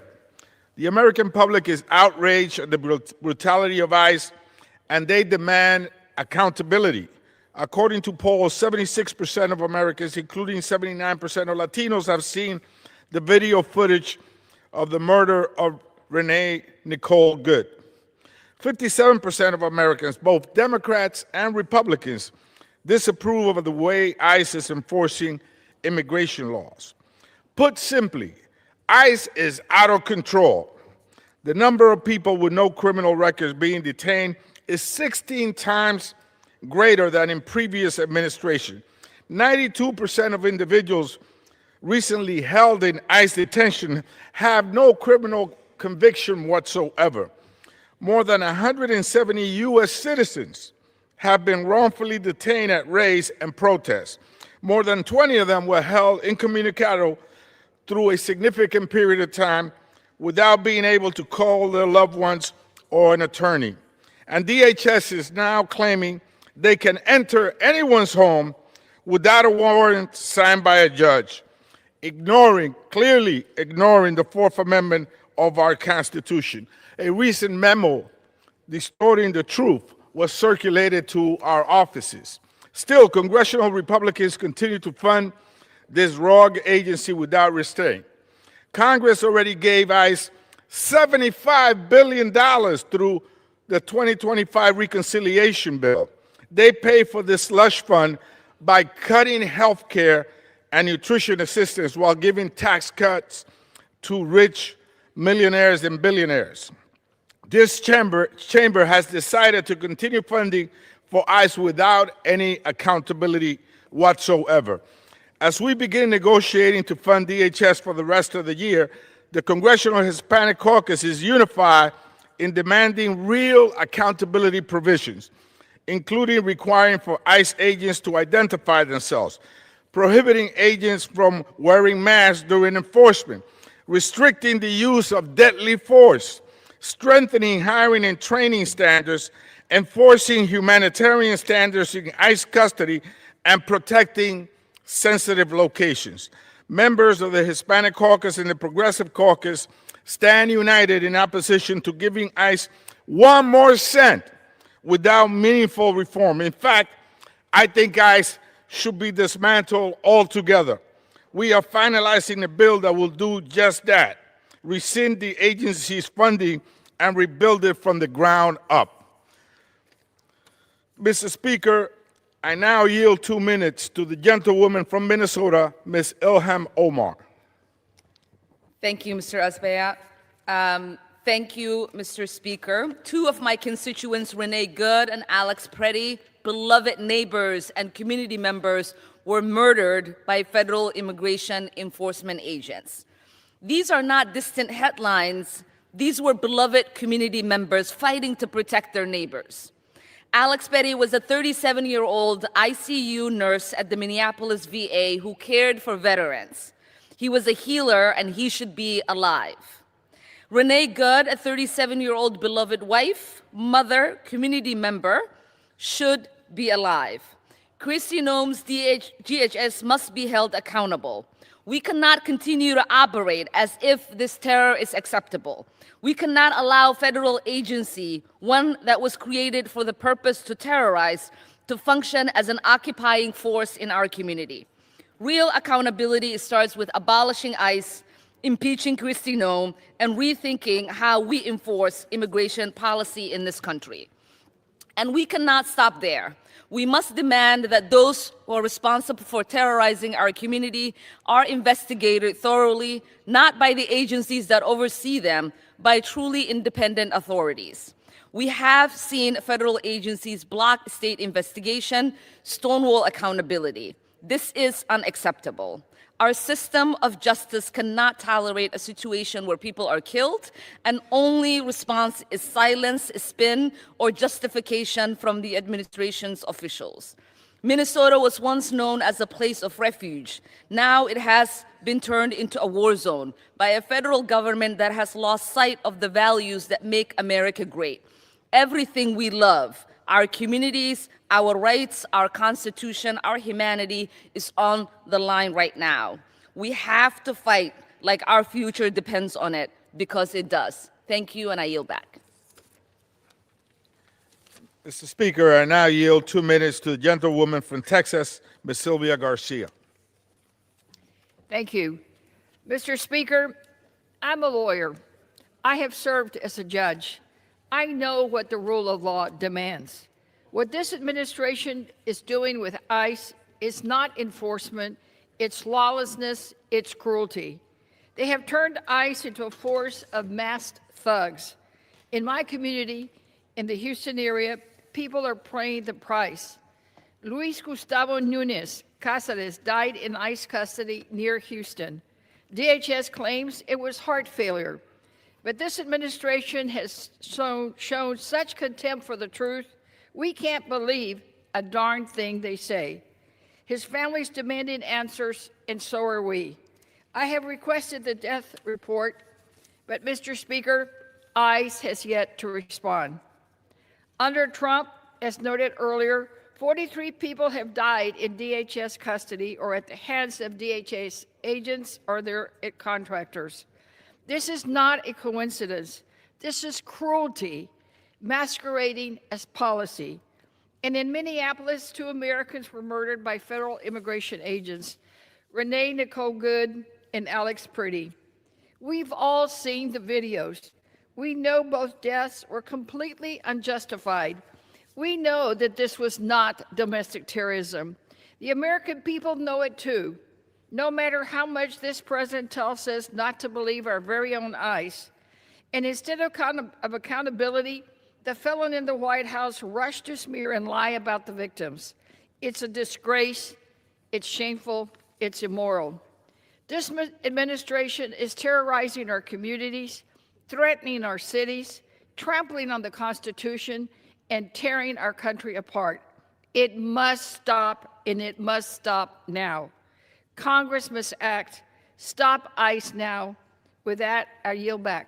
The American public is outraged at the brutality of ICE, and they demand accountability. According to polls, 76% of Americans, including 79% of Latinos, have seen the video footage of the murder of Renee Nicole Good. 57% of Americans, both Democrats and Republicans, disapprove of the way ICE is enforcing immigration laws. Put simply, ICE is out of control. The number of people with no criminal records being detained is 16 times greater than in previous administration. 92% of individuals recently held in ICE detention have no criminal conviction whatsoever. More than 170 U.S. citizens have been wrongfully detained at raids and protests. More than 20 of them were held incommunicado through a significant period of time without being able to call their loved ones or an attorney. And DHS is now claiming they can enter anyone's home without a warrant signed by a judge, clearly ignoring the Fourth Amendment of our Constitution. A recent memo distorting the truth was circulated to our offices. Still, congressional Republicans continue to fund this rogue agency without restraint. Congress already gave ICE $75 billion through the 2025 reconciliation bill. They pay for this slush fund by cutting health care and nutrition assistance while giving tax cuts to rich millionaires and billionaires. This chamber has decided to continue funding for ICE without any accountability whatsoever. As we begin negotiating to fund DHS for the rest of the year, the Congressional Hispanic Caucus is unified in demanding real accountability provisions, including requiring for ICE agents to identify themselves, prohibiting agents from wearing masks during enforcement, restricting the use of deadly force, strengthening hiring and training standards, enforcing humanitarian standards in ICE custody, and protecting sensitive locations. Members of the Hispanic Caucus and the Progressive Caucus stand united in opposition to giving ICE 1 more cent without meaningful reform. In fact, I think ICE should be dismantled altogether. we are finalizing a bill that will do just that, rescind the agency's funding and rebuild it from the ground up. Mr. Speaker, I now yield 2 minutes to the gentlewoman from Minnesota, Ms. Ilham Omar. Thank you, Mr. Azbayat. Thank you, Mr. Speaker. Two of my constituents, Renee Good and Alex Preddy, beloved neighbors and community members, were murdered by federal immigration enforcement agents. These are not distant headlines. These were beloved community members fighting to protect their neighbors. Alex Petty was a 37-year-old ICU nurse at the Minneapolis VA who cared for veterans. He was a healer and he should be alive. Renee Good, a 37-year-old beloved wife, mother, community member, should be alive. Kristi Noem's DHS must be held accountable. We cannot continue to operate as if this terror is acceptable. We cannot allow federal agency, one that was created for the purpose to terrorize, to function as an occupying force in our community. Real accountability starts with abolishing ICE, impeaching Kristi Noem, and rethinking how we enforce immigration policy in this country. And we cannot stop there. We must demand that those who are responsible for terrorizing our community are investigated thoroughly, not by the agencies that oversee them, by truly independent authorities. We have seen federal agencies block state investigation, stonewall accountability. This is unacceptable. Our system of justice cannot tolerate a situation where people are killed and only response is silence, spin, or justification from the administration's officials. Minnesota was once known as a place of refuge. Now it has been turned into a war zone by a federal government that has lost sight of the values that make America great. Everything we love, our communities, our rights, our Constitution, our humanity is on the line right now. We have to fight like our future depends on it, because it does. Thank you, and I yield back. Mr. Speaker, I now yield 2 minutes to the gentlewoman from Texas, Ms. Sylvia Garcia. Thank you. Mr. Speaker, I'm a lawyer. I have served as a judge. I know what the rule of law demands. What this administration is doing with ICE is not enforcement, it's lawlessness, it's cruelty. They have turned ICE into a force of masked thugs. In my community, in the Houston area, people are paying the price. Luis Gustavo Nunez Casares died in ICE custody near Houston. DHS claims it was heart failure. But this administration has shown such contempt for the truth, we can't believe a darn thing they say. His family's demanding answers, and so are we. I have requested the death report, but Mr. Speaker, ICE has yet to respond. Under Trump, as noted earlier, 43 people have died in DHS custody or at the hands of DHS agents or their contractors. This is not a coincidence. This is cruelty masquerading as policy. And in Minneapolis, 2 Americans were murdered by federal immigration agents, Renee Nicole Good and Alex Preddy. We've all seen the videos. We know both deaths were completely unjustified. We know that this was not domestic terrorism. The American people know it too. No matter how much this president tells us not to believe our very own ICE. And instead of accountability, the felon in the White House rushed to smear and lie about the victims. It's a disgrace, it's shameful, it's immoral. This administration is terrorizing our communities, threatening our cities, trampling on the Constitution, and tearing our country apart. It must stop, and it must stop now. Congress must act. Stop ICE now. With that, I yield back.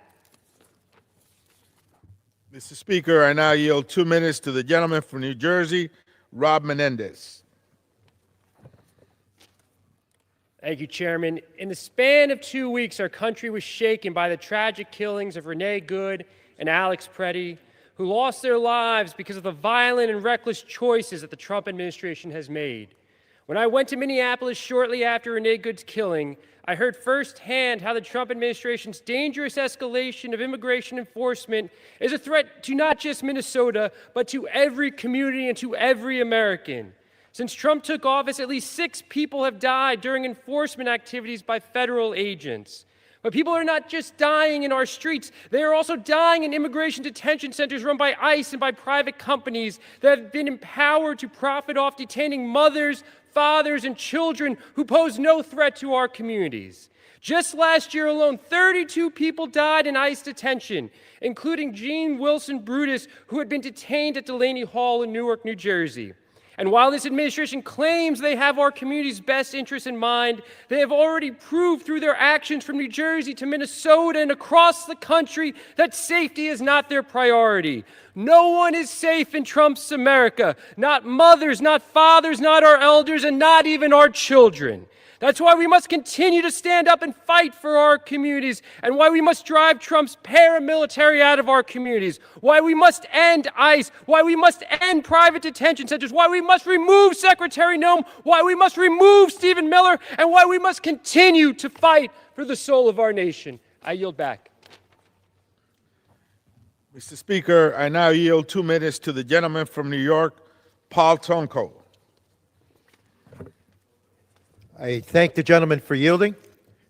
Mr. Speaker, I now yield 2 minutes to the gentleman from New Jersey, Rob Menendez. Thank you, Chairman. In the span of 2 weeks, our country was shaken by the tragic killings of Renee Good and Alex Preddy, who lost their lives because of the violent and reckless choices that the Trump administration has made. When I went to Minneapolis shortly after Renee Good's killing, I heard firsthand how the Trump administration's dangerous escalation of immigration enforcement is a threat to not just Minnesota, but to every community and to every American. Since Trump took office, at least 6 people have died during enforcement activities by federal agents. But people are not just dying in our streets, they are also dying in immigration detention centers run by ICE and by private companies that have been empowered to profit off detaining mothers, fathers, and children who pose no threat to our communities. Just last year alone, 32 people died in ICE detention, including Gene Wilson Brutus, who had been detained at Delaney Hall in Newark, New Jersey. And while this administration claims they have our community's best interests in mind, they have already proved through their actions from New Jersey to Minnesota and across the country that safety is not their priority. No one is safe in Trump's America. Not mothers, not fathers, not our elders, and not even our children. That's why we must continue to stand up and fight for our communities, and why we must drive Trump's paramilitary out of our communities, why we must end ICE, why we must end private detention centers, why we must remove Secretary Noem, why we must remove Stephen Miller, and why we must continue to fight for the soul of our nation. I yield back. Mr. Speaker, I now yield 2 minutes to the gentleman from New York, Paul Tonko. I thank the gentleman for yielding,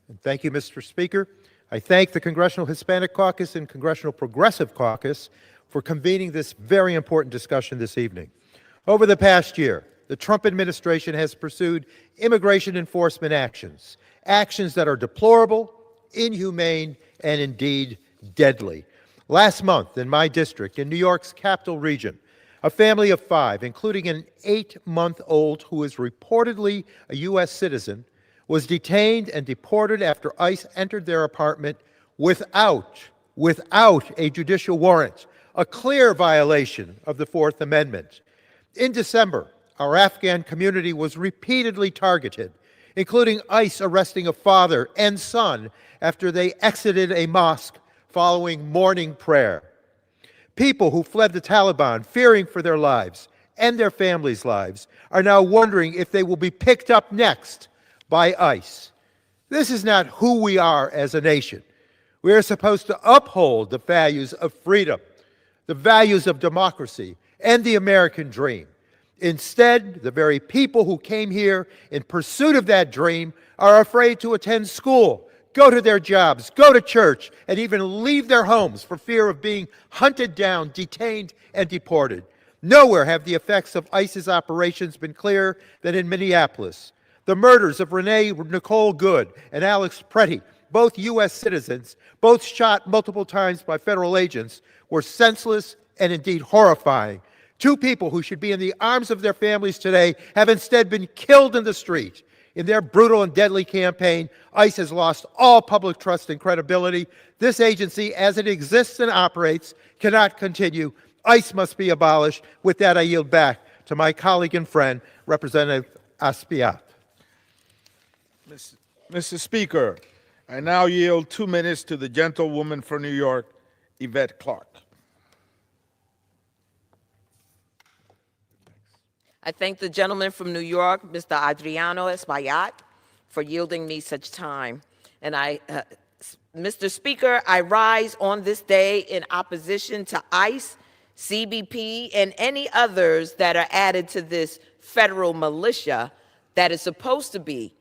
and thank you, Mr. Speaker. I thank the Congressional Hispanic Caucus and Congressional Progressive Caucus for convening this very important discussion this evening. Over the past year, the Trump administration has pursued immigration enforcement actions that are deplorable, inhumane, and indeed deadly. Last month, in my district, in New York's capital region, a family of 5, including an 8-month-old who is reportedly a U.S. citizen, was detained and deported after ICE entered their apartment without a judicial warrant, a clear violation of the Fourth Amendment. In December, our Afghan community was repeatedly targeted, including ICE arresting a father and son after they exited a mosque following morning prayer. People who fled the Taliban, fearing for their lives and their families' lives, are now wondering if they will be picked up next by ICE. This is not who we are as a nation. We are supposed to uphold the values of freedom, the values of democracy, and the American dream. Instead, the very people who came here in pursuit of that dream are afraid to attend school, go to their jobs, go to church, and even leave their homes for fear of being hunted down, detained, and deported. Nowhere have the effects of ICE's operations been clearer than in Minneapolis. The murders of Renee Nicole Good and Alex Pretty, both U.S. citizens, both shot multiple times by federal agents, were senseless and indeed horrifying. 2 people who should be in the arms of their families today have instead been killed in the street. In their brutal and deadly campaign, ICE has lost all public trust and credibility. This agency, as it exists and operates, cannot continue. ICE must be abolished. With that, I yield back to my colleague and friend, Representative Aspiat. Mr. Speaker, I now yield 2 minutes to the gentlewoman from New York, Yvette Clarke. I thank the gentleman from New York, Mr. Adriano Espaillat, for yielding me such time. And Mr. Speaker, I rise on this day in opposition to ICE, CBP, and any others that are added to this federal militia that is supposed to be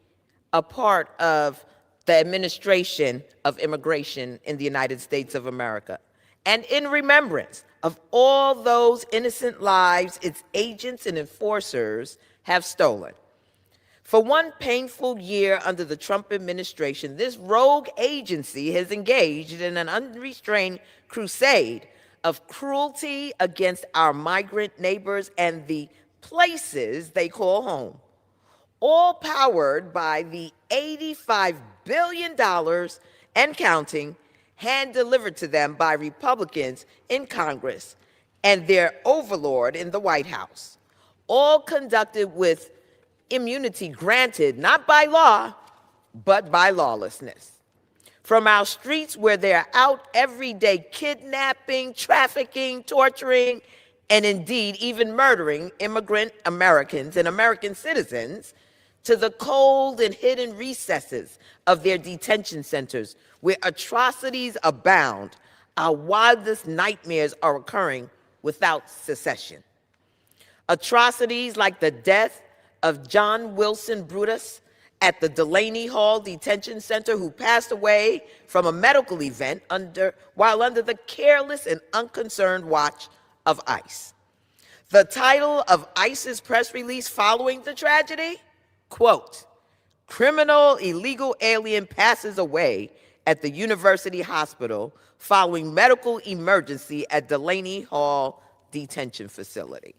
a part of the administration of immigration in the United States of America. And in remembrance of all those innocent lives its agents and enforcers have stolen. For one painful year under the Trump administration, this rogue agency has engaged in an unrestrained crusade of cruelty against our migrant neighbors and the places they call home, all powered by the $85 billion and counting hand-delivered to them by Republicans in Congress and their overlord in the White House, all conducted with immunity granted not by law, but by lawlessness. From our streets where they're out every day kidnapping, trafficking, torturing, and indeed even murdering immigrant Americans and American citizens to the cold and hidden recesses of their detention centers where atrocities abound. Our wildest nightmares are occurring without cessation. Atrocities like the death of John Wilson Brutus at the Delaney Hall Detention Center, who passed away from a medical event while under the careless and unconcerned watch of ICE. The title of ICE's press release following the tragedy, quote, "Criminal illegal alien passes away at the University Hospital following medical emergency at Delaney Hall Detention Facility."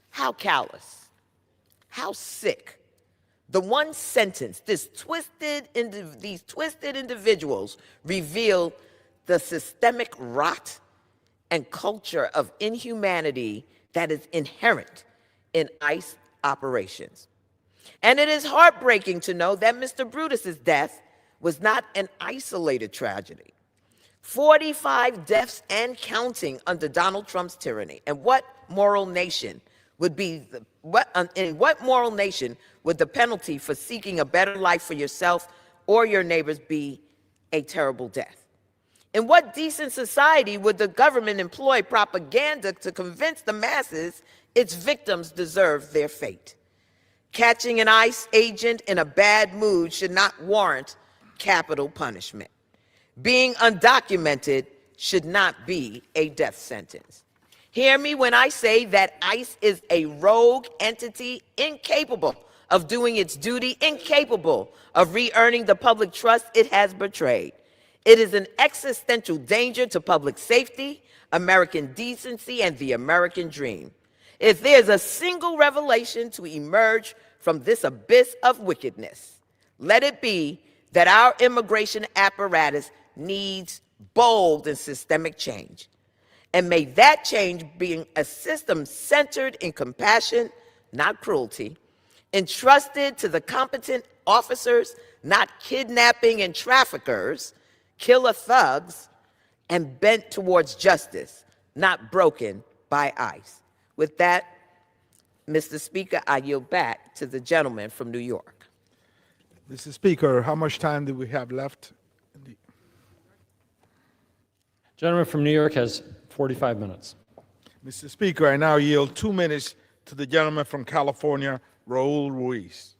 How callous, how sick. The one sentence, these twisted individuals reveal the systemic rot and culture of inhumanity that is inherent in ICE operations. And it is heartbreaking to know that Mr. Brutus's death was not an isolated tragedy. 45 deaths and counting under Donald Trump's tyranny. And what moral nation would be, in what moral nation would the penalty for seeking a better life for yourself or your neighbors be a terrible death? In what decent society would the government employ propaganda to convince the masses its victims deserve their fate? Catching an ICE agent in a bad mood should not warrant capital punishment. Being undocumented should not be a death sentence. Hear me when I say that ICE is a rogue entity incapable of doing its duty, incapable of re-earning the public trust it has betrayed. It is an existential danger to public safety, American decency, and the American dream. If there's a single revelation to emerge from this abyss of wickedness, let it be that our immigration apparatus needs bold and systemic change. And may that change be a system centered in compassion, not cruelty, entrusted to the competent officers, not kidnapping and traffickers, killer thugs, and bent towards justice, not broken by ICE. With that, Mr. Speaker, I yield back to the gentleman from New York. Mr. Speaker, how much time do we have left? Gentleman from New York has 45 minutes. Mr. Speaker, I now yield 2 minutes to the gentleman from California, Raul Ruiz.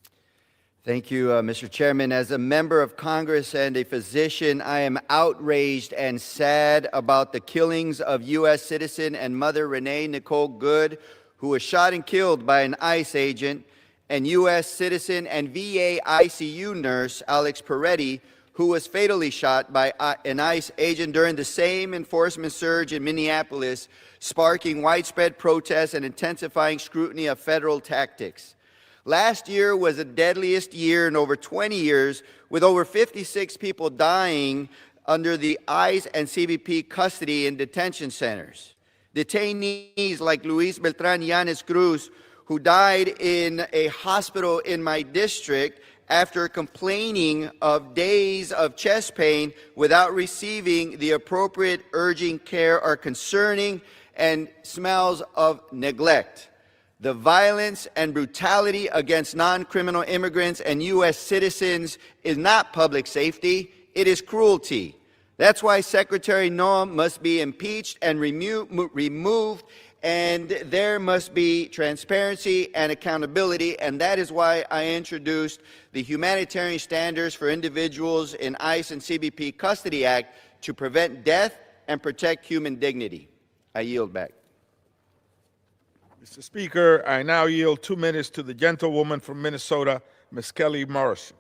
Thank you, Mr. Chairman. As a member of Congress and a physician, I am outraged and sad about the killings of U.S. citizen and mother Renee Nicole Good, who was shot and killed by an ICE agent, and U.S. citizen and VA ICU nurse Alex Peretti, who was fatally shot by an ICE agent during the same enforcement surge in Minneapolis, sparking widespread protests and intensifying scrutiny of federal tactics. Last year was the deadliest year in over 20 years, with over 56 people dying under the ICE and CBP custody in detention centers. Detainees like Luis Beltran Yanes Cruz, who died in a hospital in my district after complaining of days of chest pain without receiving the appropriate urgent care, are concerning and smells of neglect. The violence and brutality against non-criminal immigrants and U.S. citizens is not public safety, it is cruelty. That's why Secretary Noem must be impeached and removed, and there must be transparency and accountability, and that is why I introduced the Humanitarian Standards for Individuals in ICE and CBP Custody Act to prevent death and protect human dignity. I yield back. Mr. Speaker, I now yield 2 minutes to the gentlewoman from Minnesota, Ms. Kelly Morrison.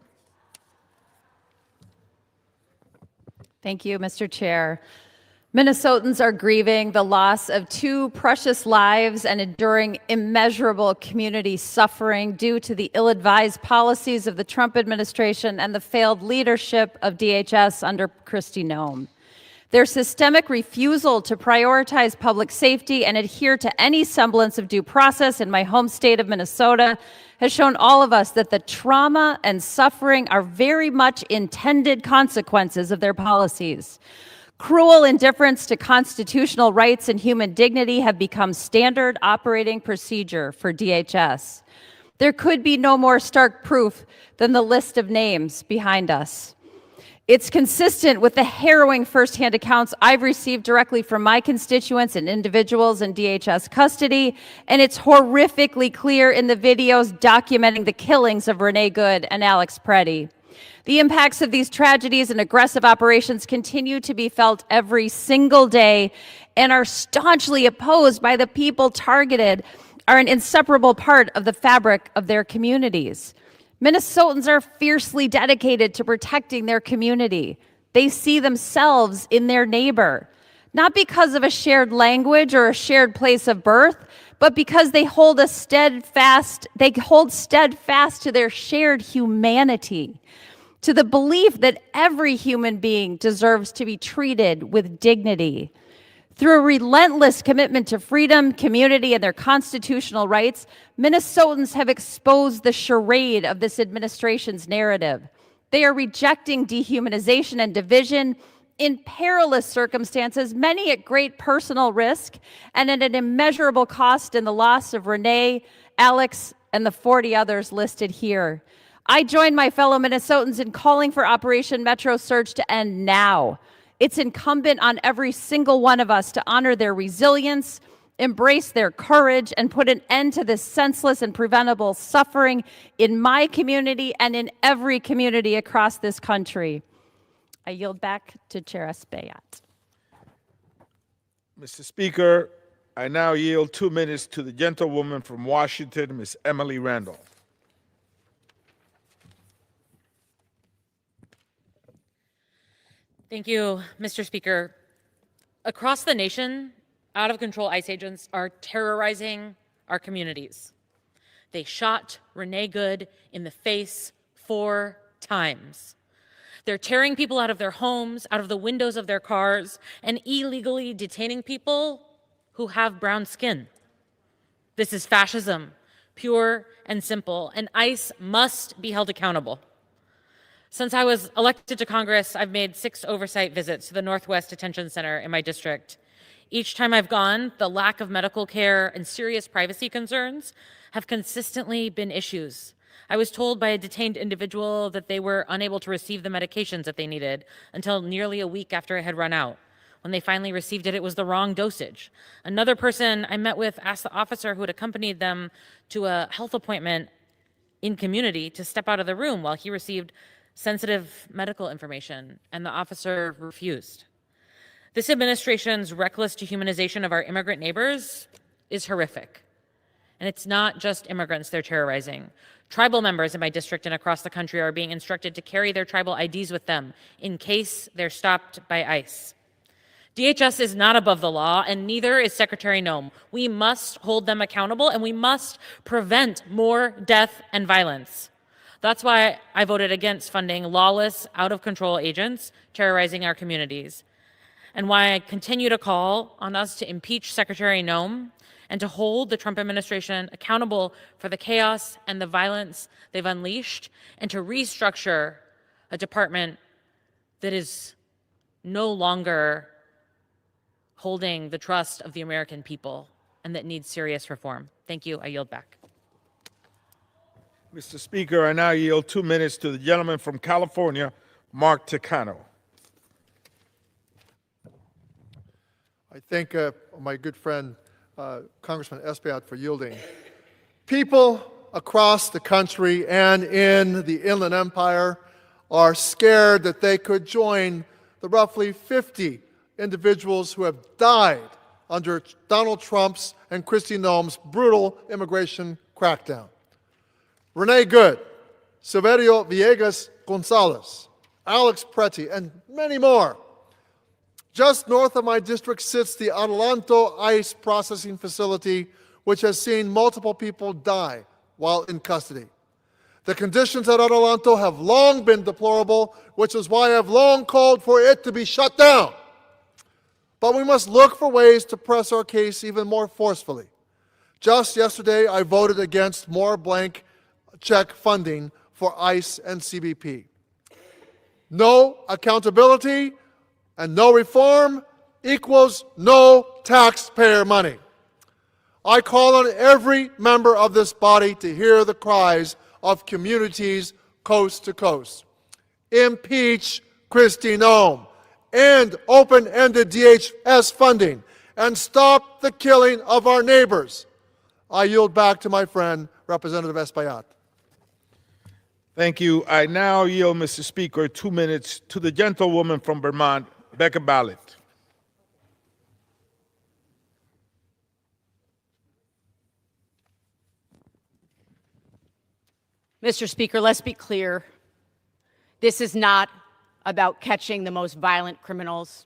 Thank you, Mr. Chair. Minnesotans are grieving the loss of 2 precious lives and enduring immeasurable community suffering due to the ill-advised policies of the Trump administration and the failed leadership of DHS under Kristi Noem. Their systemic refusal to prioritize public safety and adhere to any semblance of due process in my home state of Minnesota has shown all of us that the trauma and suffering are very much intended consequences of their policies. Cruel indifference to constitutional rights and human dignity have become standard operating procedure for DHS. There could be no more stark proof than the list of names behind us. It's consistent with the harrowing firsthand accounts I've received directly from my constituents and individuals in DHS custody, and it's horrifically clear in the videos documenting the killings of Renee Good and Alex Preddy. The impacts of these tragedies and aggressive operations continue to be felt every single day and are staunchly opposed by the people targeted, are an inseparable part of the fabric of their communities. Minnesotans are fiercely dedicated to protecting their community. They see themselves in their neighbor, not because of a shared language or a shared place of birth, but because they hold steadfast to their shared humanity, to the belief that every human being deserves to be treated with dignity. Through a relentless commitment to freedom, community, and their constitutional rights, Minnesotans have exposed the charade of this administration's narrative. They are rejecting dehumanization and division in perilous circumstances, many at great personal risk, and at an immeasurable cost in the loss of Renee, Alex, and the 40 others listed here. I join my fellow Minnesotans in calling for Operation Metro Surge to end now. It's incumbent on every single one of us to honor their resilience, embrace their courage, and put an end to this senseless and preventable suffering in my community and in every community across this country. I yield back to Chair Espaillat. Mr. Speaker, I now yield 2 minutes to the gentlewoman from Washington, Ms. Emily Randolph. Thank you, Mr. Speaker. Across the nation, out-of-control ICE agents are terrorizing our communities. They shot Renee Good in the face 4 times. They're tearing people out of their homes, out of the windows of their cars, and illegally detaining people who have brown skin. This is fascism, pure and simple, and ICE must be held accountable. Since I was elected to Congress, I've made 6 oversight visits to the Northwest Detention Center in my district. Each time I've gone, the lack of medical care and serious privacy concerns have consistently been issues. I was told by a detained individual that they were unable to receive the medications that they needed until nearly a week after it had run out. When they finally received it, it was the wrong dosage. Another person I met with asked the officer who had accompanied them to a health appointment in community to step out of the room while he received sensitive medical information, and the officer refused. This administration's reckless dehumanization of our immigrant neighbors is horrific. And it's not just immigrants they're terrorizing. Tribal members in my district and across the country are being instructed to carry their tribal IDs with them in case they're stopped by ICE. DHS is not above the law, and neither is Secretary Noem. We must hold them accountable, and we must prevent more death and violence. That's why I voted against funding lawless, out-of-control agents terrorizing our communities, and why I continue to call on us to impeach Secretary Noem and to hold the Trump administration accountable for the chaos and the violence they've unleashed, and to restructure a department that is no longer holding the trust of the American people and that needs serious reform. Thank you. I yield back. Mr. Speaker, I now yield 2 minutes to the gentleman from California, Mark Takano. I thank my good friend, Congressman Espaillat, for yielding. People across the country and in the Inland Empire are scared that they could join the roughly 50 individuals who have died under Donald Trump's and Kristi Noem's brutal immigration crackdown. Renee Good, Severio Villegas Gonzalez, Alex Preddy, and many more. Just north of my district sits the Adelanto ICE processing facility, which has seen multiple people die while in custody. The conditions at Adelanto have long been deplorable, which is why I have long called for it to be shut down. But we must look for ways to press our case even more forcefully. Just yesterday, I voted against more blank check funding for ICE and CBP. No accountability, And no reform equals no taxpayer money. I call on every member of this body to hear the cries of communities coast to coast. Impeach Kristi Noem, end open-ended DHS funding, and stop the killing of our neighbors. I yield back to my friend, Representative Espaillat. Thank you. I now yield, Mr. Speaker, 2 minutes to the gentlewoman from Vermont, Becca Ballot. Mr. Speaker, let's be clear. This is not about catching the most violent criminals.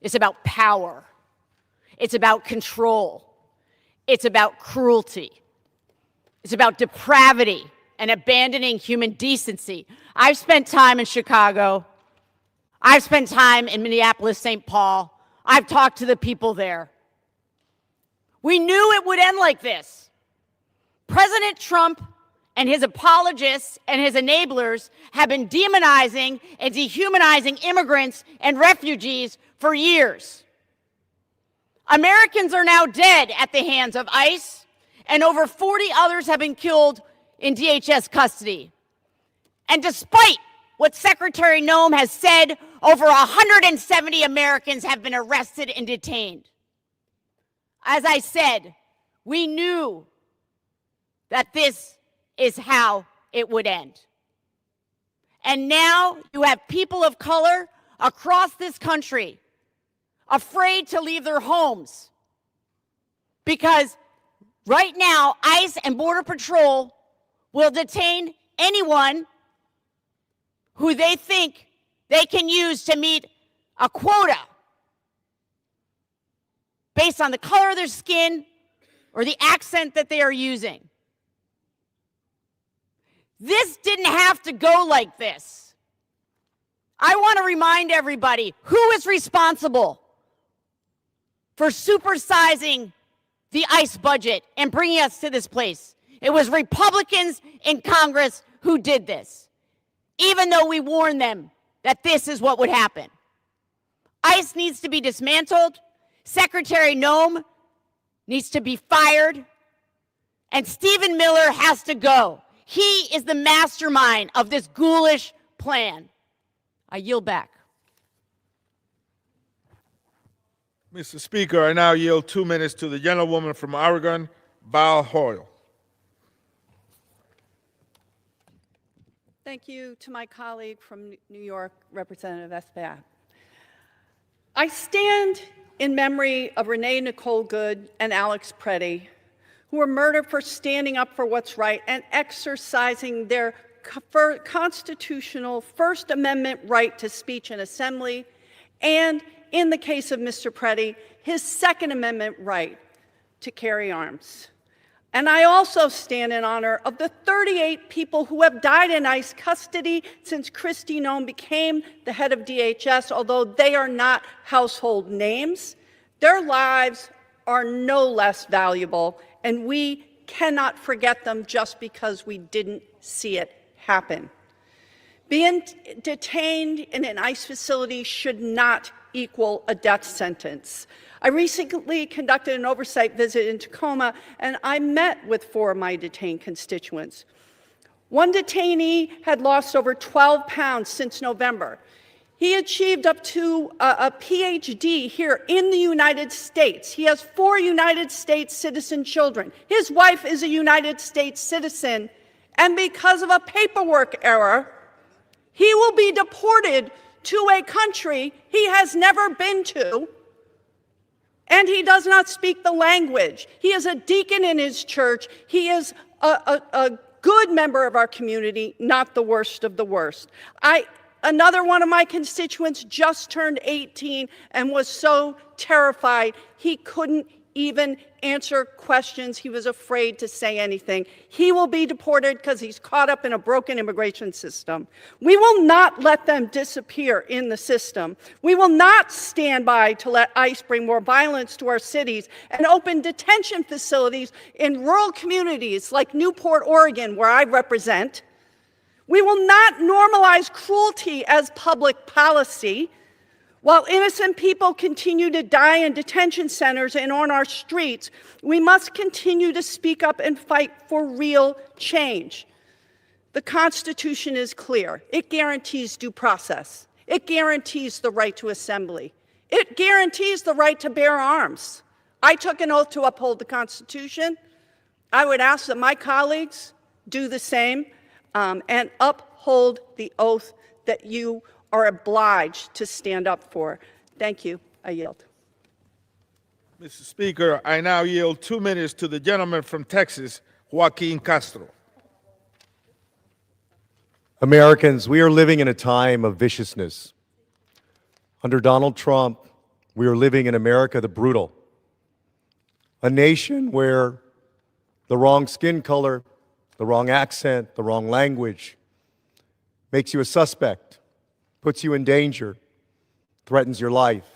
It's about power. It's about control. It's about cruelty. It's about depravity and abandoning human decency. I've spent time in Chicago. I've spent time in Minneapolis, St. Paul. I've talked to the people there. We knew it would end like this. President Trump and his apologists and his enablers have been demonizing and dehumanizing immigrants and refugees for years. Americans are now dead at the hands of ICE, and over 40 others have been killed in DHS custody. And despite what Secretary Noem has said, over 170 Americans have been arrested and detained. As I said, we knew that this is how it would end. And now you have people of color across this country afraid to leave their homes because right now ICE and Border Patrol will detain anyone who they think they can use to meet a quota based on the color of their skin or the accent that they are using. This didn't have to go like this. I want to remind everybody who is responsible for supersizing the ICE budget and bringing us to this place. It was Republicans in Congress who did this, even though we warned them that this is what would happen. ICE needs to be dismantled. Secretary Noem needs to be fired. And Stephen Miller has to go. He is the mastermind of this ghoulish plan. I yield back. Mr. Speaker, I now yield 2 minutes to the gentlewoman from Oregon, Val Hoyle. Thank you to my colleague from New York, Representative Espaillat. I stand in memory of Renee Nicole Good and Alex Preddy, who were murdered for standing up for what's right and exercising their constitutional First Amendment right to speech and assembly, and in the case of Mr. Preddy, his Second Amendment right to carry arms. And I also stand in honor of the 38 people who have died in ICE custody since Kristi Noem became the head of DHS, although they are not household names. Their lives are no less valuable, and we cannot forget them just because we didn't see it happen. Being detained in an ICE facility should not equal a death sentence. I recently conducted an oversight visit in Tacoma, and I met with 4 of my detained constituents. One detainee had lost over 12 pounds since November. He achieved up to a PhD here in the United States. He has 4 United States citizen children. His wife is a United States citizen, and because of a paperwork error, he will be deported to a country he has never been to, and he does not speak the language. He is a deacon in his church. He is a good member of our community, not the worst of the worst. Another one of my constituents just turned 18 and was so terrified he couldn't even answer questions. He was afraid to say anything. He will be deported because he's caught up in a broken immigration system. We will not let them disappear in the system. We will not stand by to let ICE bring more violence to our cities and open detention facilities in rural communities like Newport, Oregon, where I represent. We will not normalize cruelty as public policy. While innocent people continue to die in detention centers and on our streets, we must continue to speak up and fight for real change. The Constitution is clear. It guarantees due process. It guarantees the right to assembly. It guarantees the right to bear arms. I took an oath to uphold the Constitution. I would ask that my colleagues do the same and uphold the oath that you are obliged to stand up for. Thank you. I yield. Mr. Speaker, I now yield 2 minutes to the gentleman from Texas, Joaquin Castro. Americans, we are living in a time of viciousness. Under Donald Trump, we are living in America the brutal, a nation where the wrong skin color, the wrong accent, the wrong language makes you a suspect, puts you in danger, threatens your life.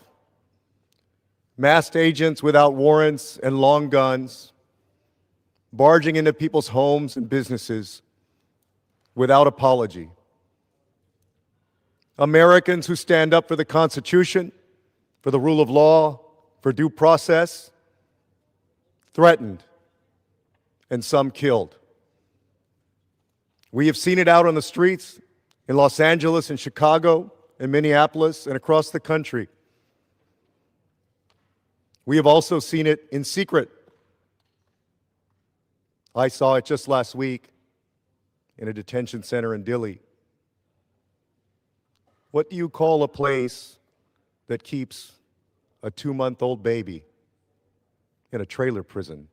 Masked agents without warrants and long guns, barging into people's homes and businesses without apology. Americans who stand up for the Constitution, for the rule of law, for due process, threatened, and some killed. We have seen it out on the streets in Los Angeles and Chicago and Minneapolis and across the country. We have also seen it in secret. I saw it just last week in a detention center in Dilley. What do you call a place that keeps a 2-month-old baby in a trailer prison?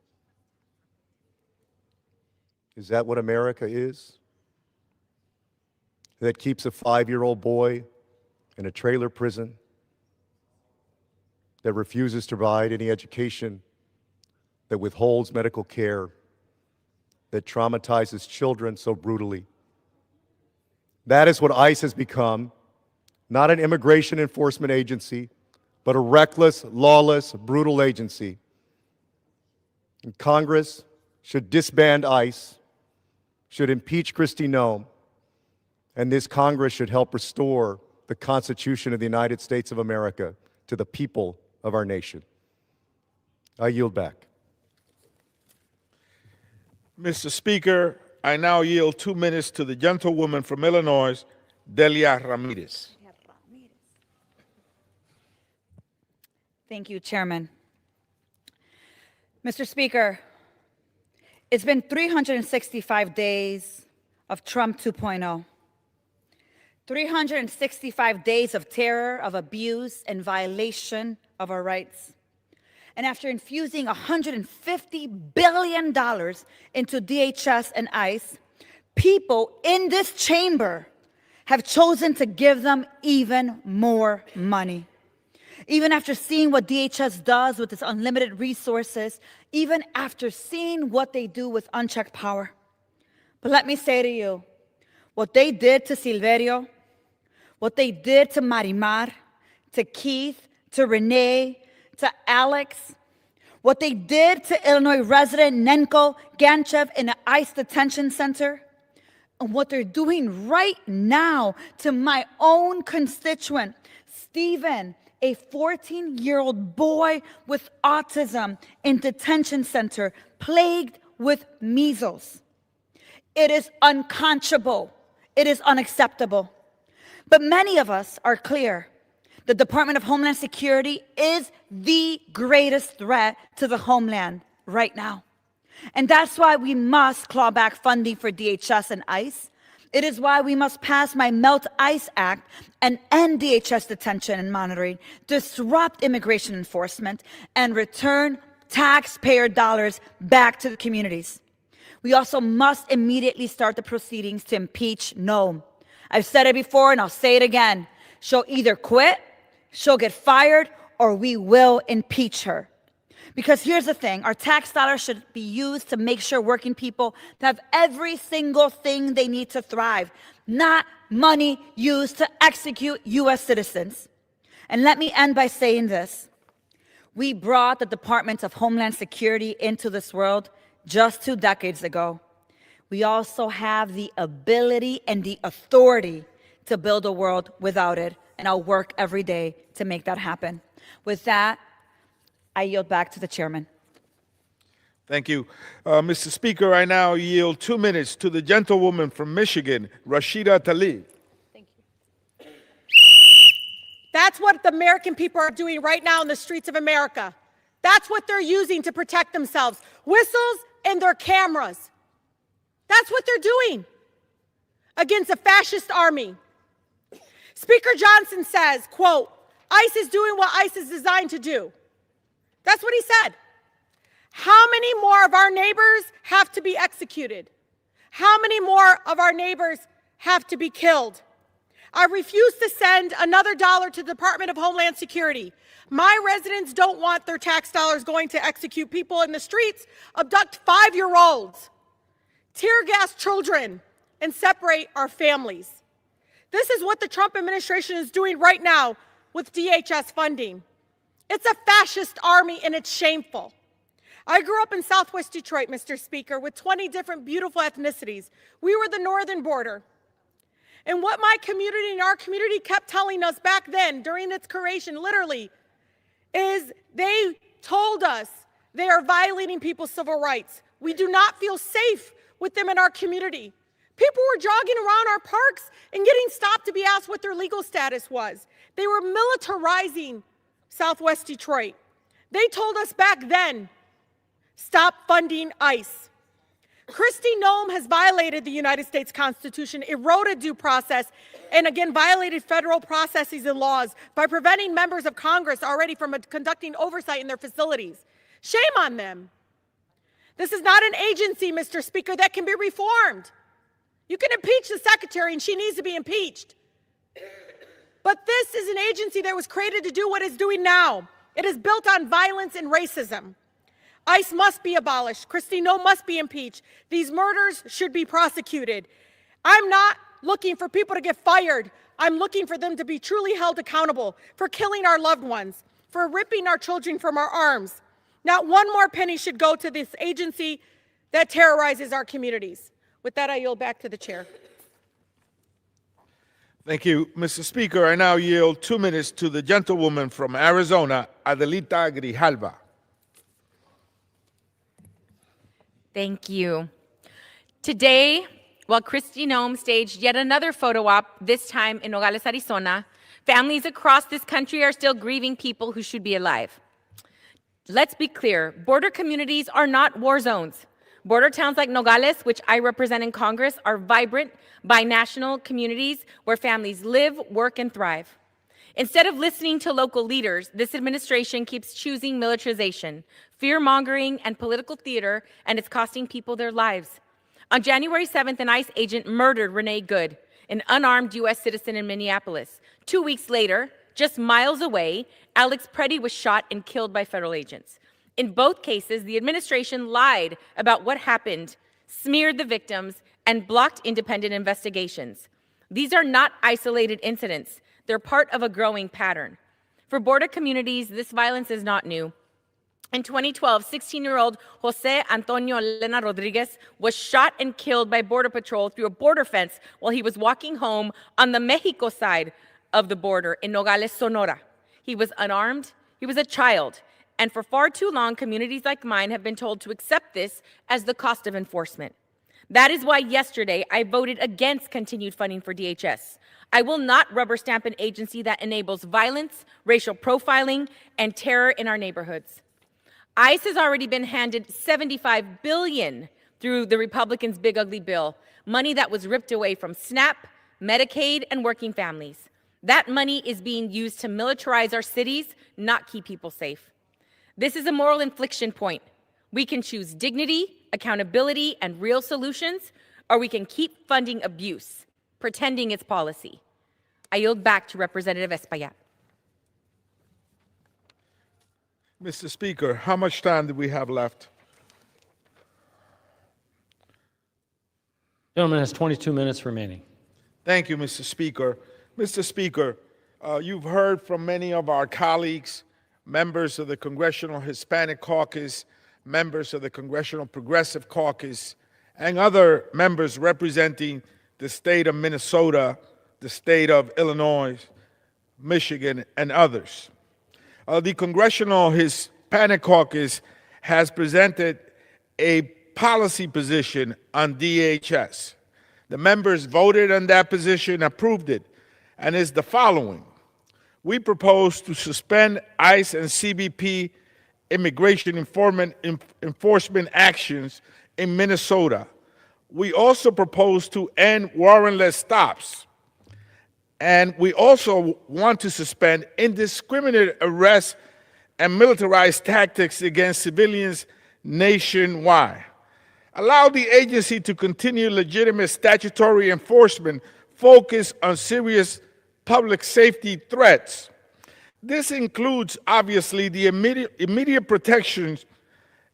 Is that what America is? That keeps a 5-year-old boy in a trailer prison, that refuses to provide any education, that withholds medical care, that traumatizes children so brutally. That is what ICE has become, not an immigration enforcement agency, but a reckless, lawless, brutal agency. And Congress should disband ICE, should impeach Kristi Noem, and this Congress should help restore the Constitution of the United States of America to the people of our nation. I yield back. Mr. Speaker, I now yield 2 minutes to the gentlewoman from Illinois, Delia Ramirez. Thank you, Chairman. Mr. Speaker, it's been 365 days of Trump 2.0. 365 days of terror, of abuse, and violation of our rights. And after infusing $150 billion into DHS and ICE, people in this chamber have chosen to give them even more money. Even after seeing what DHS does with its unlimited resources, even after seeing what they do with unchecked power. But let me say to you, what they did to Silverio, what they did to Marimar, to Keith, to Renee, to Alex, what they did to Illinois resident Nenko Ganchev in an ICE detention center, and what they're doing right now to my own constituent, Stephen, a 14-year-old boy with autism in detention center, plagued with measles. It is unconscionable. It is unacceptable. But many of us are clear. The Department of Homeland Security is the greatest threat to the homeland right now. And that's why we must claw back funding for DHS and ICE. It is why we must pass my Melt ICE Act and end DHS detention and monitoring, disrupt immigration enforcement, and return taxpayer dollars back to the communities. We also must immediately start the proceedings to impeach Noem. I've said it before and I'll say it again. She'll either quit, she'll get fired, or we will impeach her. Because here's the thing, our tax dollars should be used to make sure working people have every single thing they need to thrive, not money used to execute U.S. citizens. And let me end by saying this. We brought the Department of Homeland Security into this world just 2 decades ago. We also have the ability and the authority to build a world without it, and I'll work every day to make that happen. With that, I yield back to the chairman. Thank you. Mr. Speaker, I now yield 2 minutes to the gentlewoman from Michigan, Rashida Tlaib. That's what the American people are doing right now in the streets of America. That's what they're using to protect themselves. Whistles and their cameras. That's what they're doing against a fascist army. Speaker Johnson says, quote, ICE is doing what ICE is designed to do. That's what he said. How many more of our neighbors have to be executed? How many more of our neighbors have to be killed? I refuse to send another dollar to the Department of Homeland Security. My residents don't want their tax dollars going to execute people in the streets, abduct 5-year-olds, tear gas children, and separate our families. This is what the Trump administration is doing right now with DHS funding. It's a fascist army, and it's shameful. I grew up in Southwest Detroit, Mr. Speaker, with 20 different beautiful ethnicities. We were the northern border. And what my community and our community kept telling us back then during its creation, literally, is they told us they are violating people's civil rights. We do not feel safe with them in our community. People were jogging around our parks and getting stopped to be asked what their legal status was. They were militarizing Southwest Detroit. They told us back then, stop funding ICE. Kristi Noem has violated the United States Constitution, eroded due process, and again violated federal processes and laws by preventing members of Congress already from conducting oversight in their facilities. Shame on them. This is not an agency, Mr. Speaker, that can be reformed. You can impeach the secretary, and she needs to be impeached. But this is an agency that was created to do what it's doing now. It is built on violence and racism. ICE must be abolished. Kristi Noem must be impeached. These murders should be prosecuted. I'm not looking for people to get fired. I'm looking for them to be truly held accountable for killing our loved ones, for ripping our children from our arms. Not one more penny should go to this agency that terrorizes our communities. With that, I yield back to the chair. Thank you, Mr. Speaker. I now yield 2 minutes to the gentlewoman from Arizona, Adelita Grijalva. Thank you. Today, while Kristi Noem staged yet another photo op, this time in Nogales, Arizona, families across this country are still grieving people who should be alive. Let's be clear, border communities are not war zones. Border towns like Nogales, which I represent in Congress, are vibrant, binational communities where families live, work, and thrive. Instead of listening to local leaders, this administration keeps choosing militarization, fear-mongering, and political theater, and it's costing people their lives. On January 7th, an ICE agent murdered Renee Good, an unarmed U.S. citizen in Minneapolis. 2 weeks later, just miles away, Alex Preddy was shot and killed by federal agents. In both cases, the administration lied about what happened, smeared the victims, and blocked independent investigations. These are not isolated incidents. They're part of a growing pattern. For border communities, this violence is not new. In 2012, 16-year-old Jose Antonio Elena Rodriguez was shot and killed by Border Patrol through a border fence while he was walking home on the Mexico side of the border in Nogales, Sonora. He was unarmed, he was a child, and for far too long, communities like mine have been told to accept this as the cost of enforcement. That is why yesterday I voted against continued funding for DHS. I will not rubber stamp an agency that enables violence, racial profiling, and terror in our neighborhoods. ICE has already been handed $75 billion through the Republicans' Big Ugly Bill, money that was ripped away from SNAP, Medicaid, and working families. That money is being used to militarize our cities, not keep people safe. This is a moral inflection point. We can choose dignity, accountability, and real solutions, or we can keep funding abuse, pretending it's policy. I yield back to Representative Espaillat. Mr. Speaker, how much time do we have left? Gentleman has 22 minutes remaining. Thank you, Mr. Speaker. Mr. Speaker, you've heard from many of our colleagues, members of the Congressional Hispanic Caucus, members of the Congressional Progressive Caucus, and other members representing the state of Minnesota, the state of Illinois, Michigan, and others. The Congressional Hispanic Caucus has presented a policy position on DHS. The members voted on that position, approved it, and is the following. We propose to suspend ICE and CBP immigration enforcement actions in Minnesota. We also propose to end warrantless stops. And we also want to suspend indiscriminate arrests and militarized tactics against civilians nationwide. Allow the agency to continue legitimate statutory enforcement focused on serious public safety threats. This includes, obviously, the immediate protections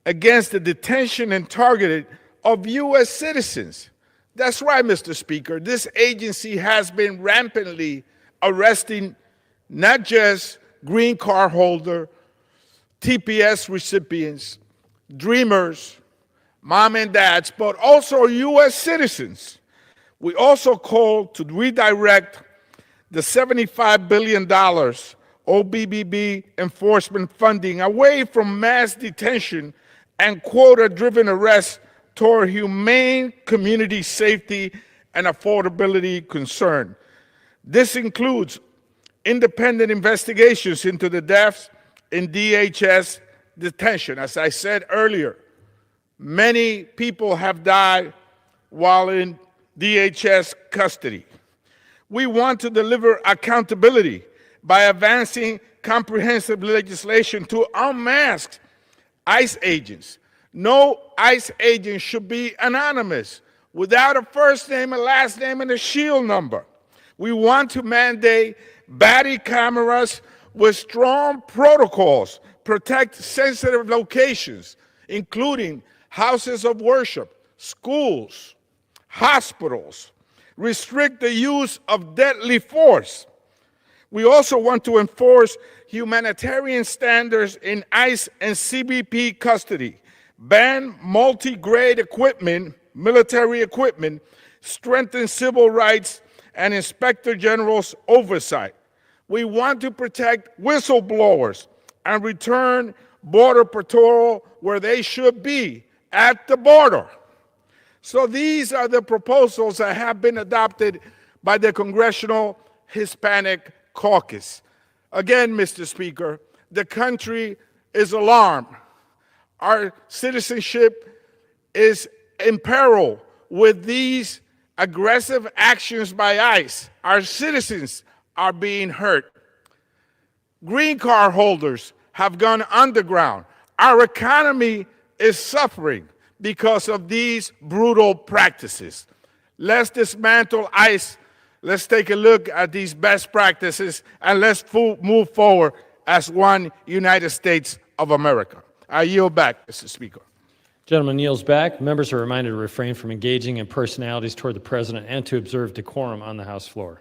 against the detention and targeting of U.S. citizens. That's right, Mr. Speaker. This agency has been rampantly arresting not just green card holder, TPS recipients, dreamers, mom and dads, but also U.S. citizens. We also call to redirect the $75 billion OBBB enforcement funding away from mass detention and quota-driven arrests toward humane community safety and affordability concern. This includes independent investigations into the deaths in DHS detention. As I said earlier, many people have died while in DHS custody. We want to deliver accountability by advancing comprehensive legislation to unmask ICE agents. No ICE agent should be anonymous, without a first name, a last name, and a shield number. We want to mandate body cameras with strong protocols, protect sensitive locations, including houses of worship, schools, hospitals, restrict the use of deadly force. We also want to enforce humanitarian standards in ICE and CBP custody, ban multi-grade equipment, military equipment, strengthen civil rights, and Inspector General's oversight. We want to protect whistleblowers and return Border Patrol where they should be, at the border. So these are the proposals that have been adopted by the Congressional Hispanic Caucus. Again, Mr. Speaker, the country is alarmed. Our citizenship is in peril with these aggressive actions by ICE. Our citizens are being hurt. Green card holders have gone underground. Our economy is suffering because of these brutal practices. Let's dismantle ICE. Let's take a look at these best practices, and let's move forward as one United States of America. I yield back, Mr. Speaker. Gentleman yields back. Members are reminded to refrain from engaging in personalities toward the President and to observe decorum on the House floor.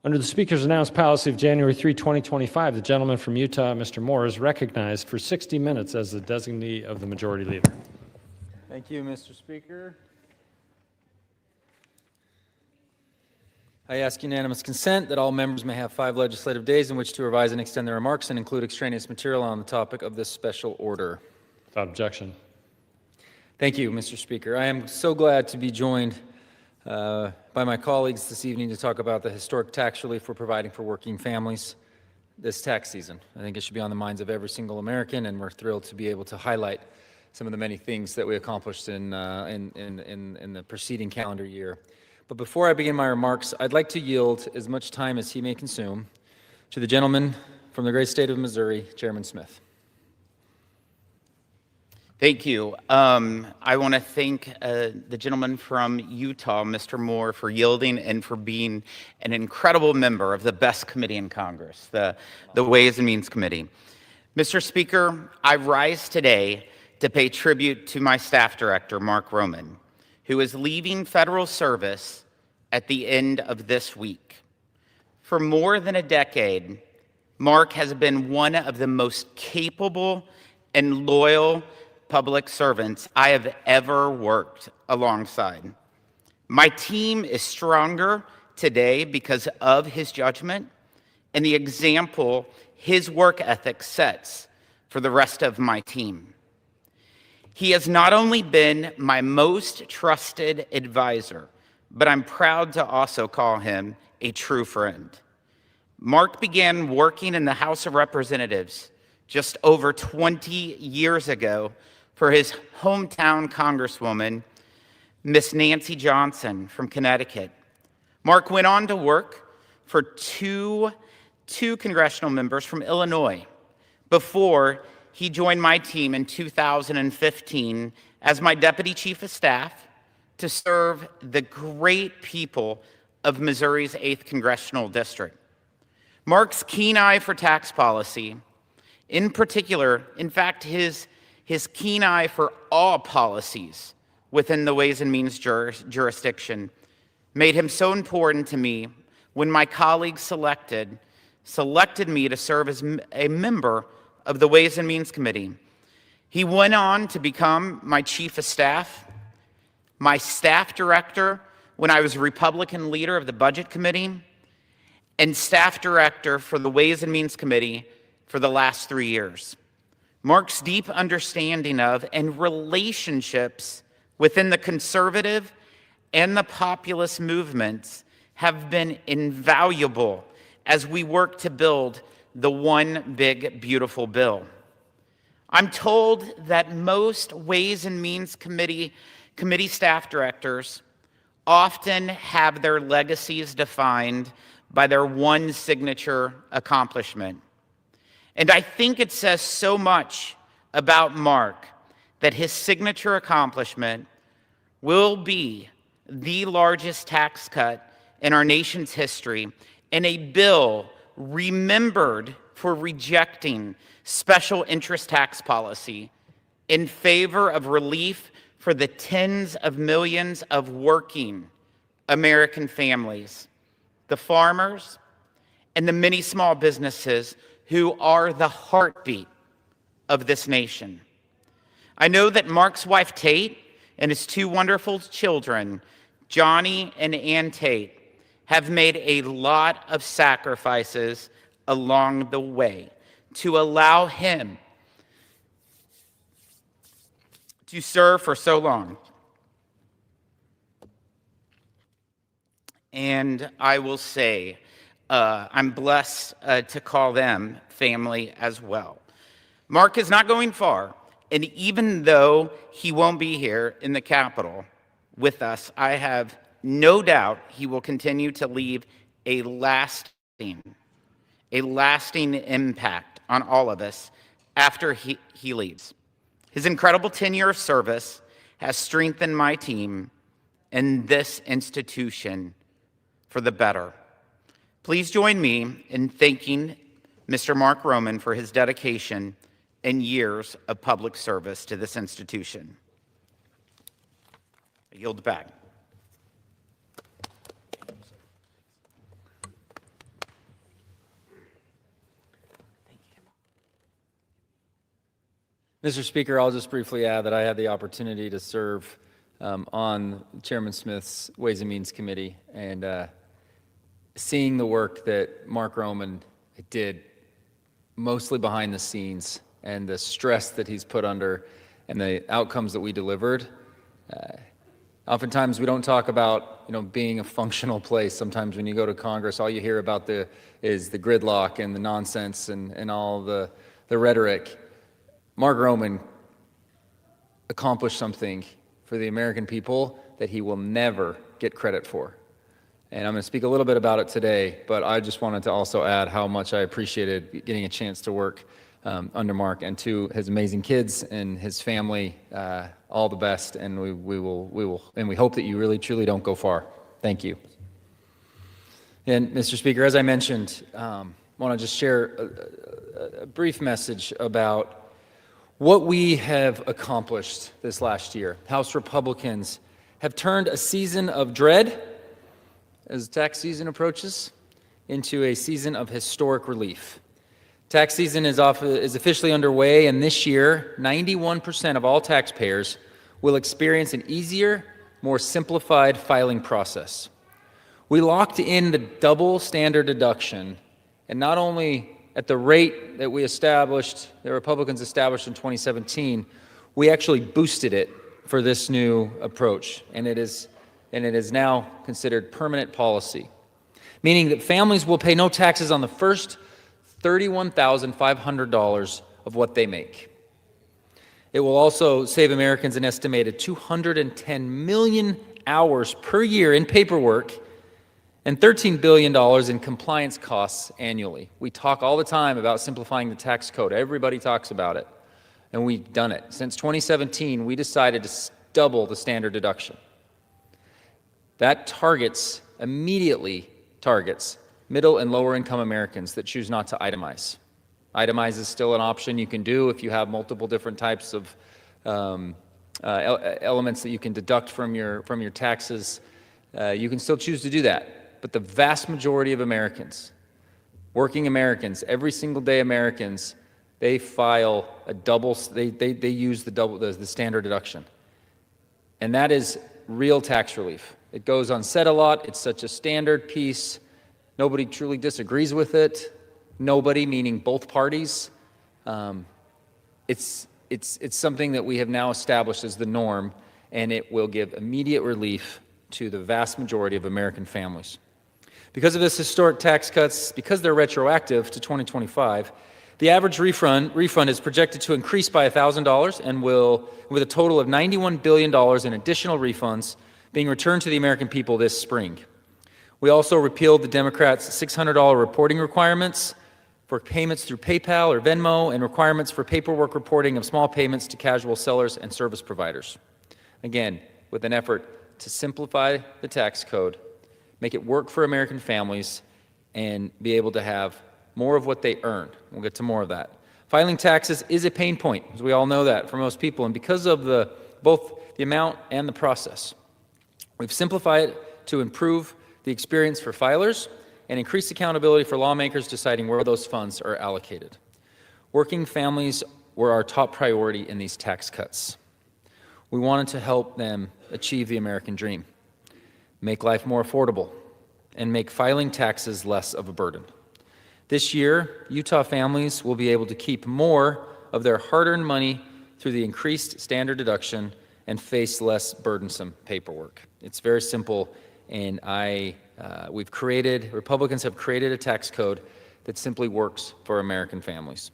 Under the Speaker's announced policy of January 3, 2025, the gentleman from Utah, Mr. Moore, is recognized for 60 minutes as the designee of the Majority Leader. Thank you, Mr. Speaker. I ask unanimous consent that all members may have 5 legislative days in which to revise and extend their remarks and include extraneous material on the topic of this special order. Without objection. Thank you, Mr. Speaker. I am so glad to be joined by my colleagues this evening to talk about the historic tax relief we're providing for working families this tax season. I think it should be on the minds of every single American, and we're thrilled to be able to highlight some of the many things that we accomplished in the preceding calendar year. But before I begin my remarks, I'd like to yield as much time as he may consume to the gentleman from the great state of Missouri, Chairman Smith. Thank you. I want to thank the gentleman from Utah, Mr. Moore, for yielding and for being an incredible member of the best committee in Congress, the Ways and Means Committee. Mr. Speaker, I rise today to pay tribute to my staff director, Mark Roman, who is leaving federal service at the end of this week. For more than a decade, Mark has been one of the most capable and loyal public servants I have ever worked alongside. My team is stronger today because of his judgment and the example his work ethic sets for the rest of my team. He has not only been my most trusted advisor, but I'm proud to also call him a true friend. Mark began working in the House of Representatives just over 20 years ago for his hometown Congresswoman, Miss Nancy Johnson from Connecticut. Mark went on to work for two congressional members from Illinois before he joined my team in 2015 as my deputy chief of staff to serve the great people of Missouri's 8th Congressional District. Mark's keen eye for tax policy, in particular, in fact, his keen eye for all policies within the Ways and Means jurisdiction made him so important to me when my colleagues selected me to serve as a member of the Ways and Means Committee. He went on to become my chief of staff, my staff director when I was Republican leader of the Budget Committee, and staff director for the Ways and Means Committee for the last 3 years. Mark's deep understanding of and relationships within the conservative and the populist movements have been invaluable as we work to build the one big, beautiful bill. I'm told that most Ways and Means Committee staff directors often have their legacies defined by their one signature accomplishment. And I think it says so much about Mark that his signature accomplishment will be the largest tax cut in our nation's history and a bill remembered for rejecting special interest tax policy in favor of relief for the tens of millions of working American families, the farmers, and the many small businesses who are the heartbeat of this nation. I know that Mark's wife, Tate, and his 2 wonderful children, Johnny and Ann Tate, have made a lot of sacrifices along the way to allow him to serve for so long. And I will say, I'm blessed to call them family as well. Mark is not going far, and even though he won't be here in the Capitol with us, I have no doubt he will continue to leave a lasting impact on all of us after he leaves. His incredible tenure of service has strengthened my team and this institution for the better. Please join me in thanking Mr. Mark Roman for his dedication and years of public service to this institution. I yield back. Mr. Speaker, I'll just briefly add that I had the opportunity to serve on Chairman Smith's Ways and Means Committee, and seeing the work that Mark Roman did mostly behind the scenes and the stress that he's put under and the outcomes that we delivered. Oftentimes we don't talk about being a functional place. Sometimes when you go to Congress, all you hear about is the gridlock and the nonsense and all the rhetoric. Mark Roman accomplished something for the American people that he will never get credit for. And I'm going to speak a little bit about it today, but I just wanted to also add how much I appreciated getting a chance to work under Mark, and to his amazing kids and his family, all the best, and we hope that you really truly don't go far. Thank you. And Mr. Speaker, as I mentioned, I want to just share a brief message about what we have accomplished this last year. House Republicans have turned a season of dread as tax season approaches into a season of historic relief. Tax season is officially underway, and this year, 91% of all taxpayers will experience an easier, more simplified filing process. We locked in the double standard deduction, and not only at the rate that the Republicans established in 2017, we actually boosted it for this new approach, and it is now considered permanent policy, meaning that families will pay no taxes on the first $31,500 of what they make. It will also save Americans an estimated 210 million hours per year in paperwork and $13 billion in compliance costs annually. We talk all the time about simplifying the tax code. Everybody talks about it, and we've done it. Since 2017, we decided to double the standard deduction. That immediately targets middle and lower income Americans that choose not to itemize. Itemize is still an option you can do if you have multiple different types of elements that you can deduct from your taxes. You can still choose to do that. But the vast majority of Americans, working Americans, every single day Americans, they file a double, they use the standard deduction. And that is real tax relief. It goes unsaid a lot. It's such a standard piece. Nobody truly disagrees with it. Nobody, meaning both parties. It's something that we have now established as the norm, and it will give immediate relief to the vast majority of American families. Because of this historic tax cuts, because they're retroactive to 2025, the average refund is projected to increase by $1,000 and will, with a total of $91 billion in additional refunds being returned to the American people this spring. We also repealed the Democrats' $600 reporting requirements for payments through PayPal or Venmo and requirements for paperwork reporting of small payments to casual sellers and service providers. Again, with an effort to simplify the tax code, make it work for American families, and be able to have more of what they earn. We'll get to more of that. Filing taxes is a pain point, as we all know that, for most people, and because of both the amount and the process. We've simplified it to improve the experience for filers and increase accountability for lawmakers deciding where those funds are allocated. Working families were our top priority in these tax cuts. We wanted to help them achieve the American dream, make life more affordable, and make filing taxes less of a burden. This year, Utah families will be able to keep more of their hard-earned money through the increased standard deduction and face less burdensome paperwork. It's very simple, and Republicans have created a tax code that simply works for American families.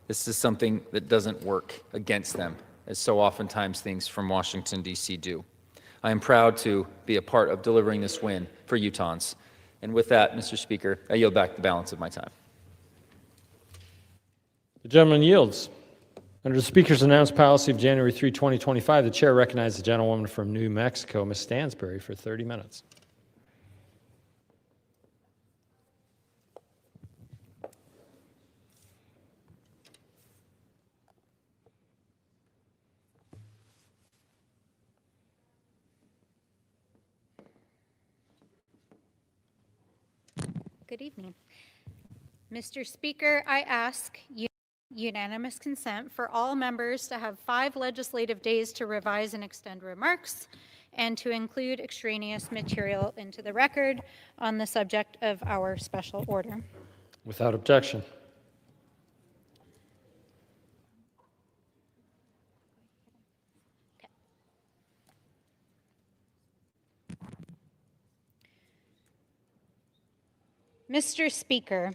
This is something that doesn't work against them, as so oftentimes things from Washington, D.C. do. I am proud to be a part of delivering this win for Utahns. And with that, Mr. Speaker, I yield back the balance of my time. The gentleman yields. Under the Speaker's announced policy of January 3, 2025, the chair recognizes the gentlewoman from New Mexico, Ms. Stansbury, for 30 minutes. Good evening. Mr. Speaker, I ask unanimous consent for all members to have 5 legislative days to revise and extend remarks and to include extraneous material into the record on the subject of our special order. Without objection. Mr. Speaker,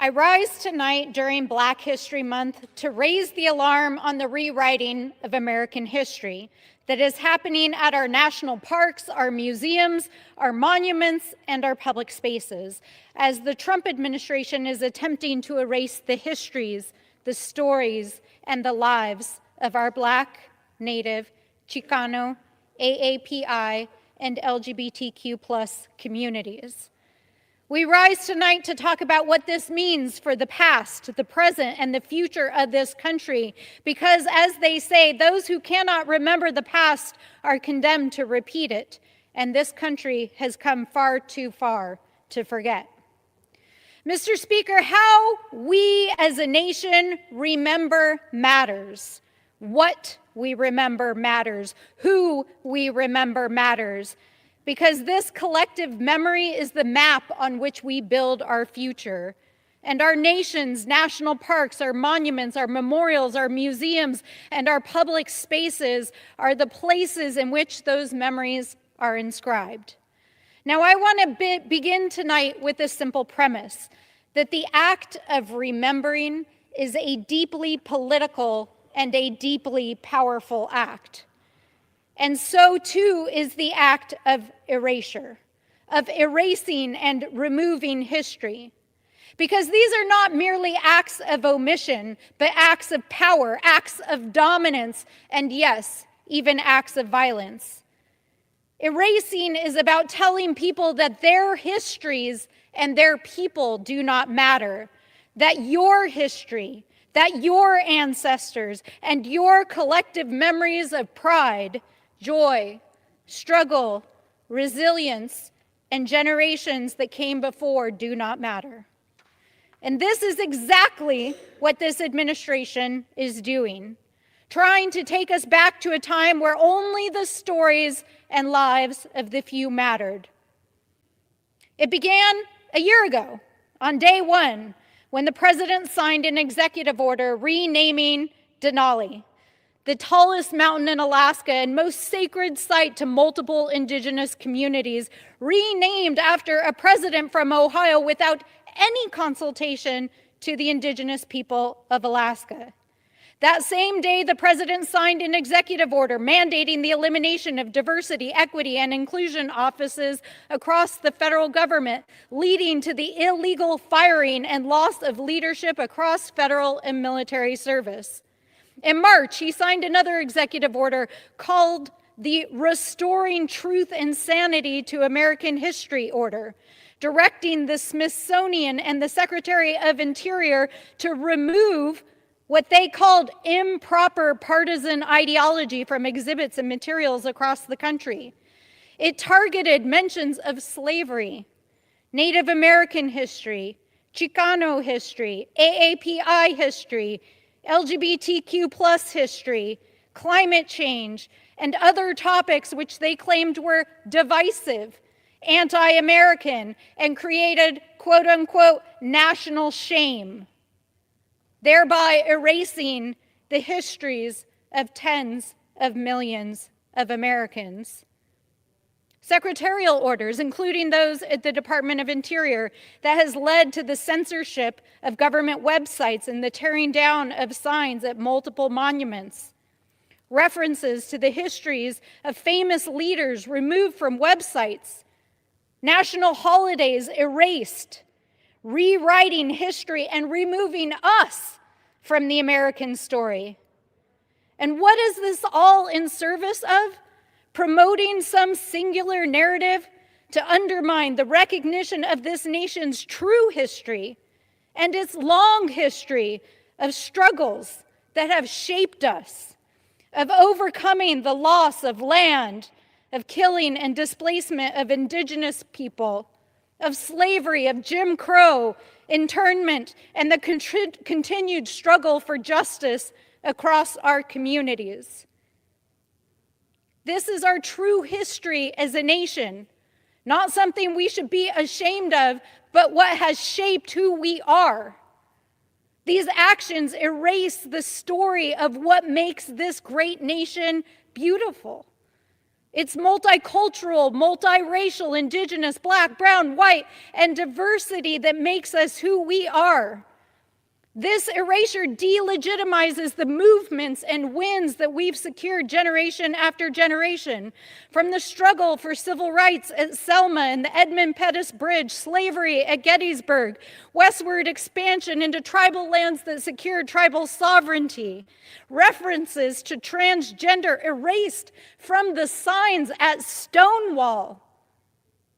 I rise tonight during Black History Month to raise the alarm on the rewriting of American history that is happening at our national parks, our museums, our monuments, and our public spaces, as the Trump administration is attempting to erase the histories, the stories, and the lives of our Black, Native, Chicano, AAPI, and LGBTQ+ communities. We rise tonight to talk about what this means for the past, the present, and the future of this country, because as they say, those who cannot remember the past are condemned to repeat it, and this country has come far too far to forget. Mr. Speaker, how we as a nation remember matters. What we remember matters. Who we remember matters. Because this collective memory is the map on which we build our future. And our nation's national parks, our monuments, our memorials, our museums, and our public spaces are the places in which those memories are inscribed. Now, I want to begin tonight with a simple premise, that the act of remembering is a deeply political and a deeply powerful act. And so too is the act of erasure, of erasing and removing history. Because these are not merely acts of omission, but acts of power, acts of dominance, and yes, even acts of violence. Erasing is about telling people that their histories and their people do not matter, that your history, that your ancestors, and your collective memories of pride, joy, struggle, resilience, and generations that came before do not matter. And this is exactly what this administration is doing, trying to take us back to a time where only the stories and lives of the few mattered. It began a year ago, on day one, when the president signed an executive order renaming Denali, the tallest mountain in Alaska and most sacred site to multiple indigenous communities, renamed after a president from Ohio without any consultation to the indigenous people of Alaska. That same day, the president signed an executive order mandating the elimination of diversity, equity, and inclusion offices across the federal government, leading to the illegal firing and loss of leadership across federal and military service. In March, he signed another executive order called the Restoring Truth and Sanity to American History Order, directing the Smithsonian and the Secretary of Interior to remove what they called improper partisan ideology from exhibits and materials across the country. It targeted mentions of slavery, Native American history, Chicano history, AAPI history, LGBTQ+ history, climate change, and other topics which they claimed were divisive, anti-American, and created quote-unquote national shame, thereby erasing the histories of tens of millions of Americans. Secretarial orders, including those at the Department of Interior, that has led to the censorship of government websites and the tearing down of signs at multiple monuments. References to the histories of famous leaders removed from websites. National holidays erased. Rewriting history and removing us from the American story. And what is this all in service of? Promoting some singular narrative to undermine the recognition of this nation's true history and its long history of struggles that have shaped us, of overcoming the loss of land, of killing and displacement of indigenous people, of slavery, of Jim Crow, internment, and the continued struggle for justice across our communities. This is our true history as a nation, not something we should be ashamed of, but what has shaped who we are. These actions erase the story of what makes this great nation beautiful. It's multicultural, multiracial, indigenous, black, brown, white, and diversity that makes us who we are. This erasure delegitimizes the movements and wins that we've secured generation after generation. From the struggle for civil rights at Selma and the Edmund Pettus Bridge, slavery at Gettysburg, westward expansion into tribal lands that secured tribal sovereignty, references to transgender erased from the signs at Stonewall,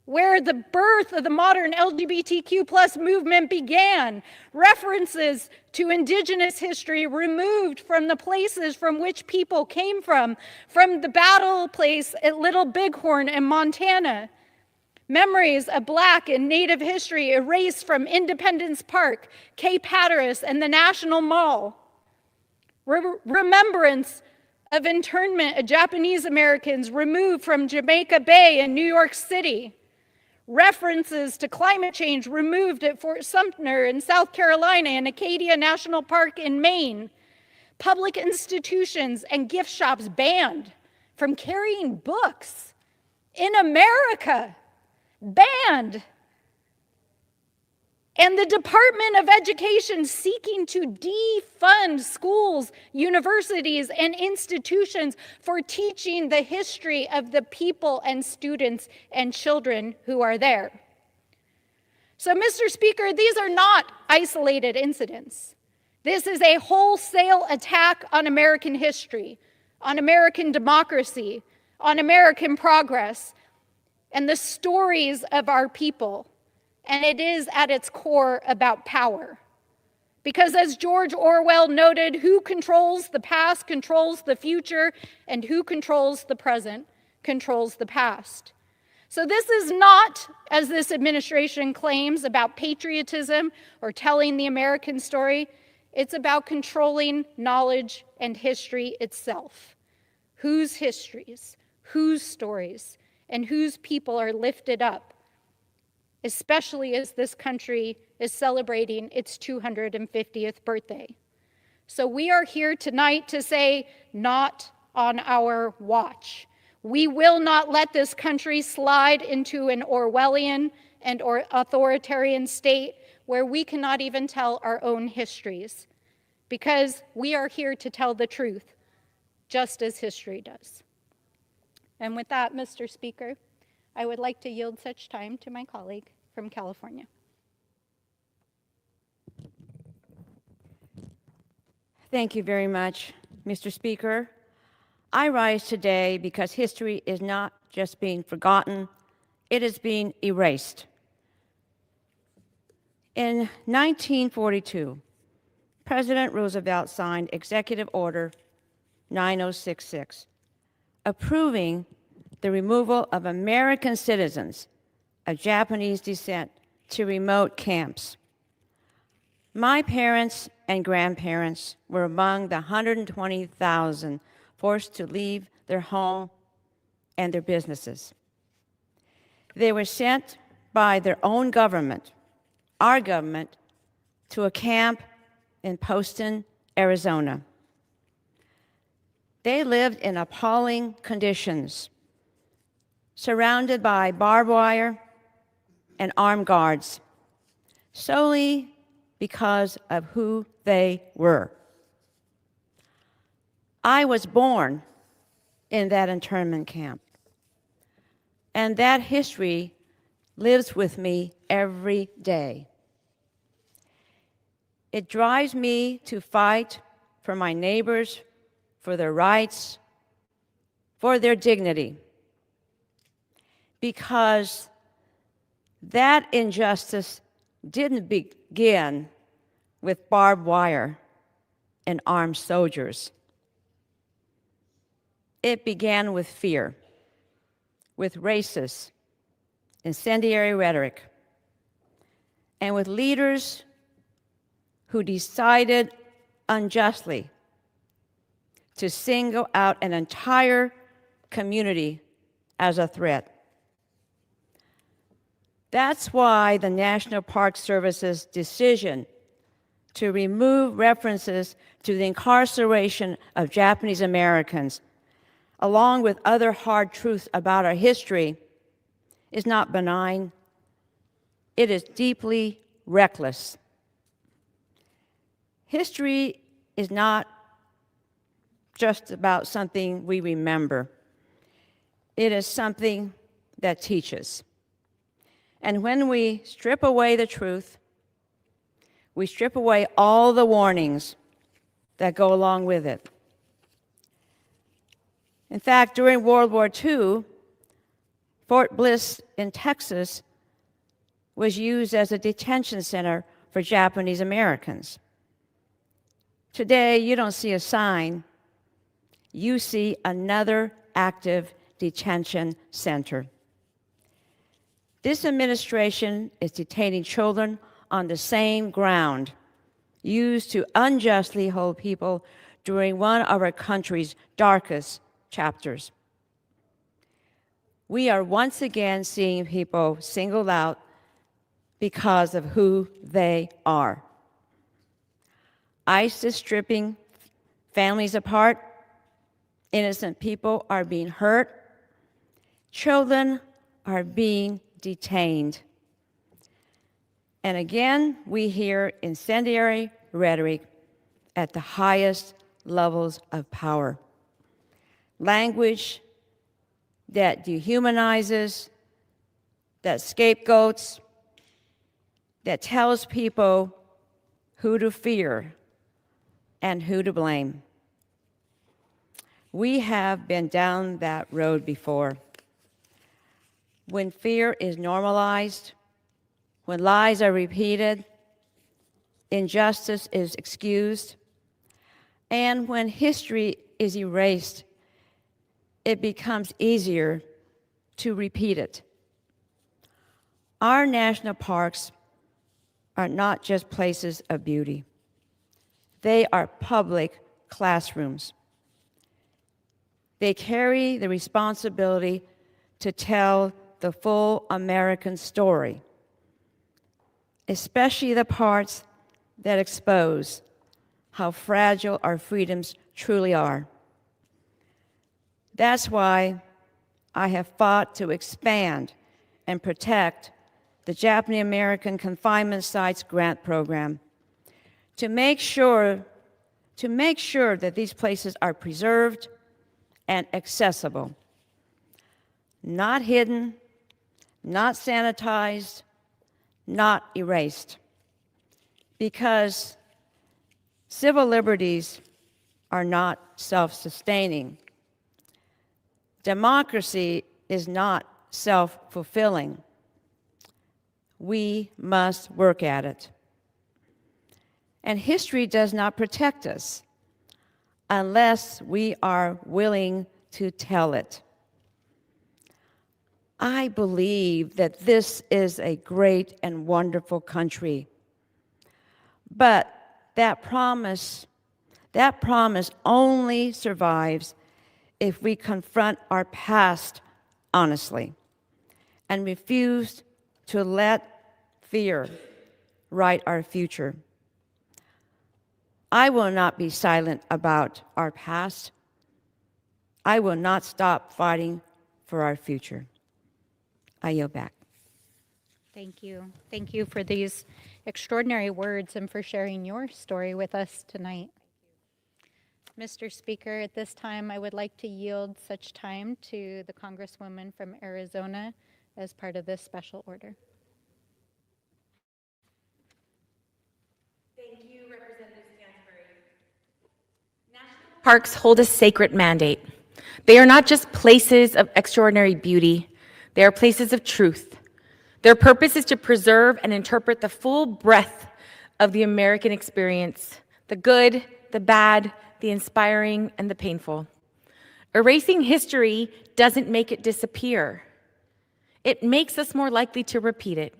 where the birth of the modern LGBTQ plus movement began, references to indigenous history removed from the places from which people came from the battle place at Little Bighorn in Montana. Memories of Black and Native history erased from Independence Park, Cape Hatteras, and the National Mall. Remembrance of internment of Japanese Americans removed from Jamaica Bay in New York City. References to climate change removed at Fort Sumter in South Carolina and Acadia National Park in Maine. Public institutions and gift shops banned from carrying books in America. Banned. And the Department of Education seeking to defund schools, universities, and institutions for teaching the history of the people and students and children who are there. So, Mr. Speaker, these are not isolated incidents. This is a wholesale attack on American history, on American democracy, on American progress, and the stories of our people. And it is at its core about power. Because as George Orwell noted, who controls the past controls the future, and who controls the present controls the past. So this is not, as this administration claims, about patriotism or telling the American story. It's about controlling knowledge and history itself. Whose histories, whose stories, and whose people are lifted up, especially as this country is celebrating its 250th birthday. So we are here tonight to say, not on our watch. We will not let this country slide into an Orwellian and/or authoritarian state where we cannot even tell our own histories, because we are here to tell the truth, just as history does. And with that, Mr. Speaker, I would like to yield such time to my colleague from California. Thank you very much, Mr. Speaker. I rise today because history is not just being forgotten, it is being erased. In 1942, President Roosevelt signed Executive Order 9066, approving the removal of American citizens of Japanese descent to remote camps. My parents and grandparents were among the 120,000 forced to leave their home and their businesses. They were sent by their own government, our government, to a camp in Poston, Arizona. They lived in appalling conditions, surrounded by barbed wire and armed guards, solely because of who they were. I was born in that internment camp, and that history lives with me every day. It drives me to fight for my neighbors, for their rights, for their dignity, because that injustice didn't begin with barbed wire and armed soldiers. It began with fear, with racist, incendiary rhetoric, and with leaders who decided unjustly to single out an entire community as a threat. That's why the National Park Service's decision to remove references to the incarceration of Japanese Americans along with other hard truths about our history, is not benign. It is deeply reckless. History is not just about something we remember. It is something that teaches. And when we strip away the truth, we strip away all the warnings that go along with it. In fact, during World War II, Fort Bliss in Texas was used as a detention center for Japanese Americans. Today, you don't see a sign. You see another active detention center. This administration is detaining children on the same ground used to unjustly hold people during one of our country's darkest chapters. We are once again seeing people singled out because of who they are. ICE is stripping families apart. Innocent people are being hurt. Children are being detained. And again, we hear incendiary rhetoric at the highest levels of power. Language that dehumanizes, that scapegoats, that tells people who to fear and who to blame. We have been down that road before. When fear is normalized, when lies are repeated, injustice is excused, and when history is erased, it becomes easier to repeat it. Our national parks are not just places of beauty. They are public classrooms. They carry the responsibility to tell the full American story, especially the parts that expose how fragile our freedoms truly are. That's why I have fought to expand and protect the Japanese American Confinement Sites Grant Program to make sure that these places are preserved and accessible, not hidden, not sanitized, not erased, because civil liberties are not self-sustaining. Democracy is not self-fulfilling. We must work at it. And history does not protect us unless we are willing to tell it. I believe that this is a great and wonderful country. But that promise only survives if we confront our past honestly and refuse to let fear write our future. I will not be silent about our past. I will not stop fighting for our future. I yield back. Thank you. Thank you for these extraordinary words and for sharing your story with us tonight. Mr. Speaker, at this time, I would like to yield such time to the Congresswoman from Arizona as part of this special order. Thank you, Representative Stansbury. National parks hold a sacred mandate. They are not just places of extraordinary beauty, they are places of truth. Their purpose is to preserve and interpret the full breadth of the American experience, the good, the bad, the inspiring, and the painful. Erasing history doesn't make it disappear. It makes us more likely to repeat it.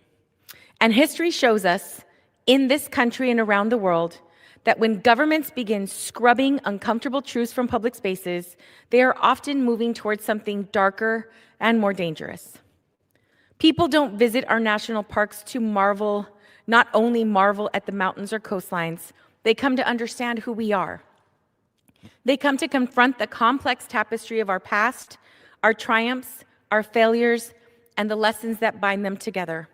And history shows us, in this country and around the world, that when governments begin scrubbing uncomfortable truths from public spaces, they are often moving towards something darker and more dangerous. People don't visit our national parks to marvel, not only marvel at the mountains or coastlines, they come to understand who we are. They come to confront the complex tapestry of our past, our triumphs, our failures, and the lessons that bind them together.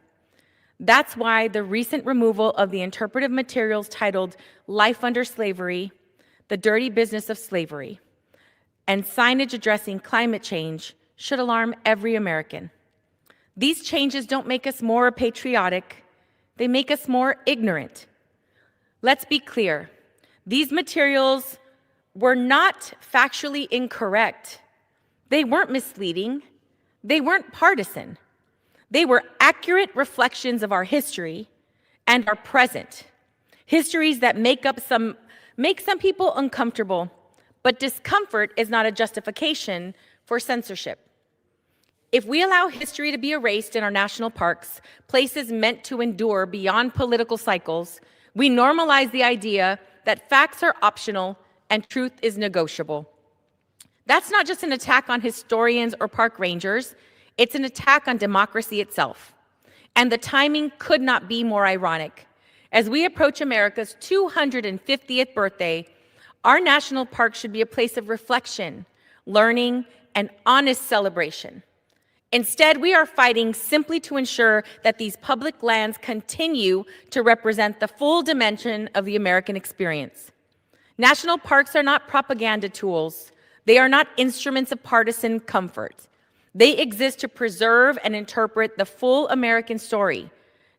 That's why the recent removal of the interpretive materials titled Life Under Slavery, The Dirty Business of Slavery, and signage addressing climate change should alarm every American. These changes don't make us more patriotic, they make us more ignorant. Let's be clear, these materials were not factually incorrect. They weren't misleading, they weren't partisan. They were accurate reflections of our history and our present. Histories that make some people uncomfortable, but discomfort is not a justification for censorship. If we allow history to be erased in our national parks, places meant to endure beyond political cycles, we normalize the idea that facts are optional and truth is negotiable. That's not just an attack on historians or park rangers, it's an attack on democracy itself. And the timing could not be more ironic. As we approach America's 250th birthday, our national parks should be a place of reflection, learning, and honest celebration. Instead, we are fighting simply to ensure that these public lands continue to represent the full dimension of the American experience. National parks are not propaganda tools. They are not instruments of partisan comfort. They exist to preserve and interpret the full American story,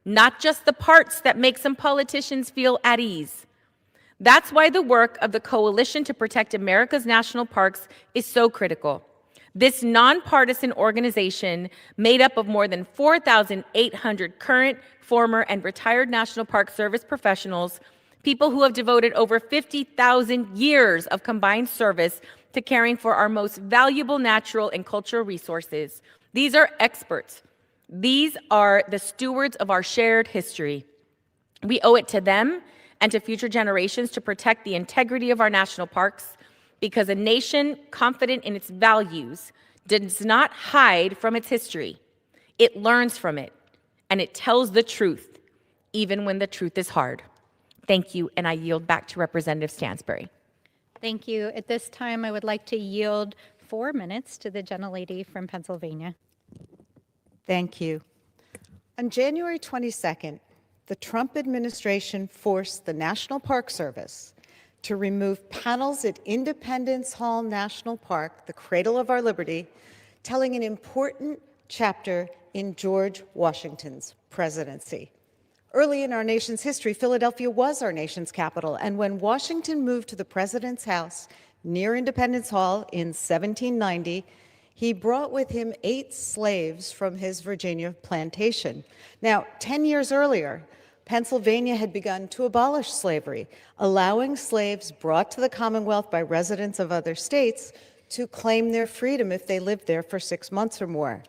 not just the parts that make some politicians feel at ease. That's why the work of the Coalition to Protect America's National Parks is so critical. This nonpartisan organization, made up of more than 4,800 current, former, and retired National Park Service professionals, people who have devoted over 50,000 years of combined service to caring for our most valuable natural and cultural resources. These are experts. These are the stewards of our shared history. We owe it to them and to future generations to protect the integrity of our national parks, because a nation confident in its values does not hide from its history. It learns from it, and it tells the truth, even when the truth is hard. Thank you, and I yield back to Representative Stansbury. Thank you. At this time, I would like to yield 4 minutes to the gentlelady from Pennsylvania. Thank you. On January 22nd, the Trump administration forced the National Park Service to remove panels at Independence Hall National Park, the cradle of our liberty, telling an important chapter in George Washington's presidency. Early in our nation's history, Philadelphia was our nation's capital, and when Washington moved to the President's house near Independence Hall in 1790, he brought with him 8 slaves from his Virginia plantation. Now, 10 years earlier, Pennsylvania had begun to abolish slavery, allowing slaves brought to the Commonwealth by residents of other states to claim their freedom if they lived there for 6 months or more.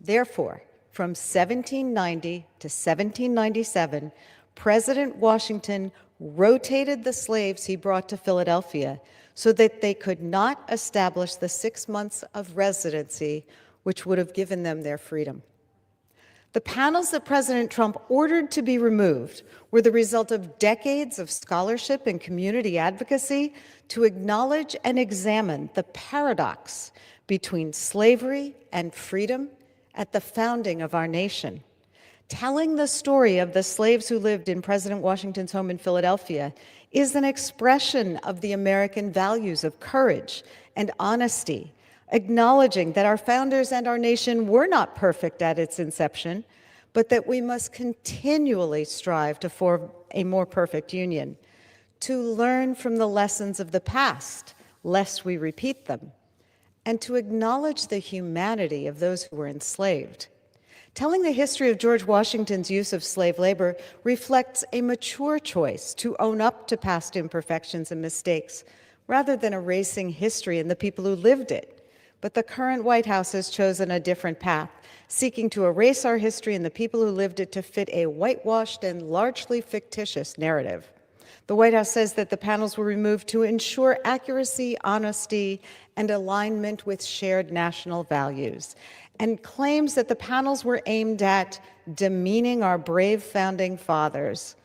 Therefore, from 1790 to 1797, President Washington rotated the slaves he brought to Philadelphia so that they could not establish the 6 months of residency, which would have given them their freedom. The panels that President Trump ordered to be removed were the result of decades of scholarship and community advocacy to acknowledge and examine the paradox between slavery and freedom at the founding of our nation. Telling the story of the slaves who lived in President Washington's home in Philadelphia is an expression of the American values of courage and honesty, acknowledging that our founders and our nation were not perfect at its inception, but that we must continually strive to form a more perfect union, to learn from the lessons of the past, lest we repeat them, and to acknowledge the humanity of those who were enslaved. Telling the history of George Washington's use of slave labor reflects a mature choice to own up to past imperfections and mistakes, rather than erasing history and the people who lived it. But the current White House has chosen a different path, seeking to erase our history and the people who lived it to fit a whitewashed and largely fictitious narrative. The White House says that the panels were removed to ensure accuracy, honesty, and alignment with shared national values, and claims that the panels were aimed at demeaning our brave founding fathers.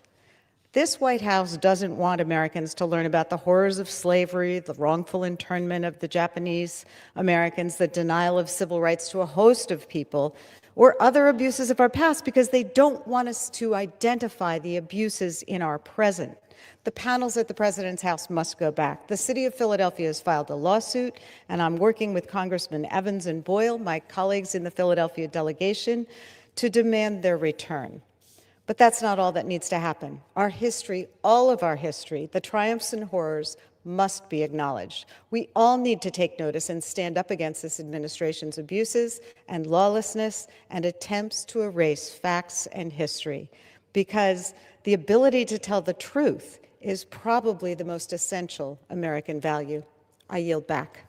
This White House doesn't want Americans to learn about the horrors of slavery, the wrongful internment of the Japanese Americans, the denial of civil rights to a host of people, or other abuses of our past, because they don't want us to identify the abuses in our present. The panels at the President's house must go back. The city of Philadelphia has filed a lawsuit, and I'm working with Congressman Evans and Boyle, my colleagues in the Philadelphia delegation, to demand their return. But that's not all that needs to happen. Our history, all of our history, the triumphs and horrors, must be acknowledged. We all need to take notice and stand up against this administration's abuses and lawlessness and attempts to erase facts and history, because the ability to tell the truth is probably the most essential American value. I yield back.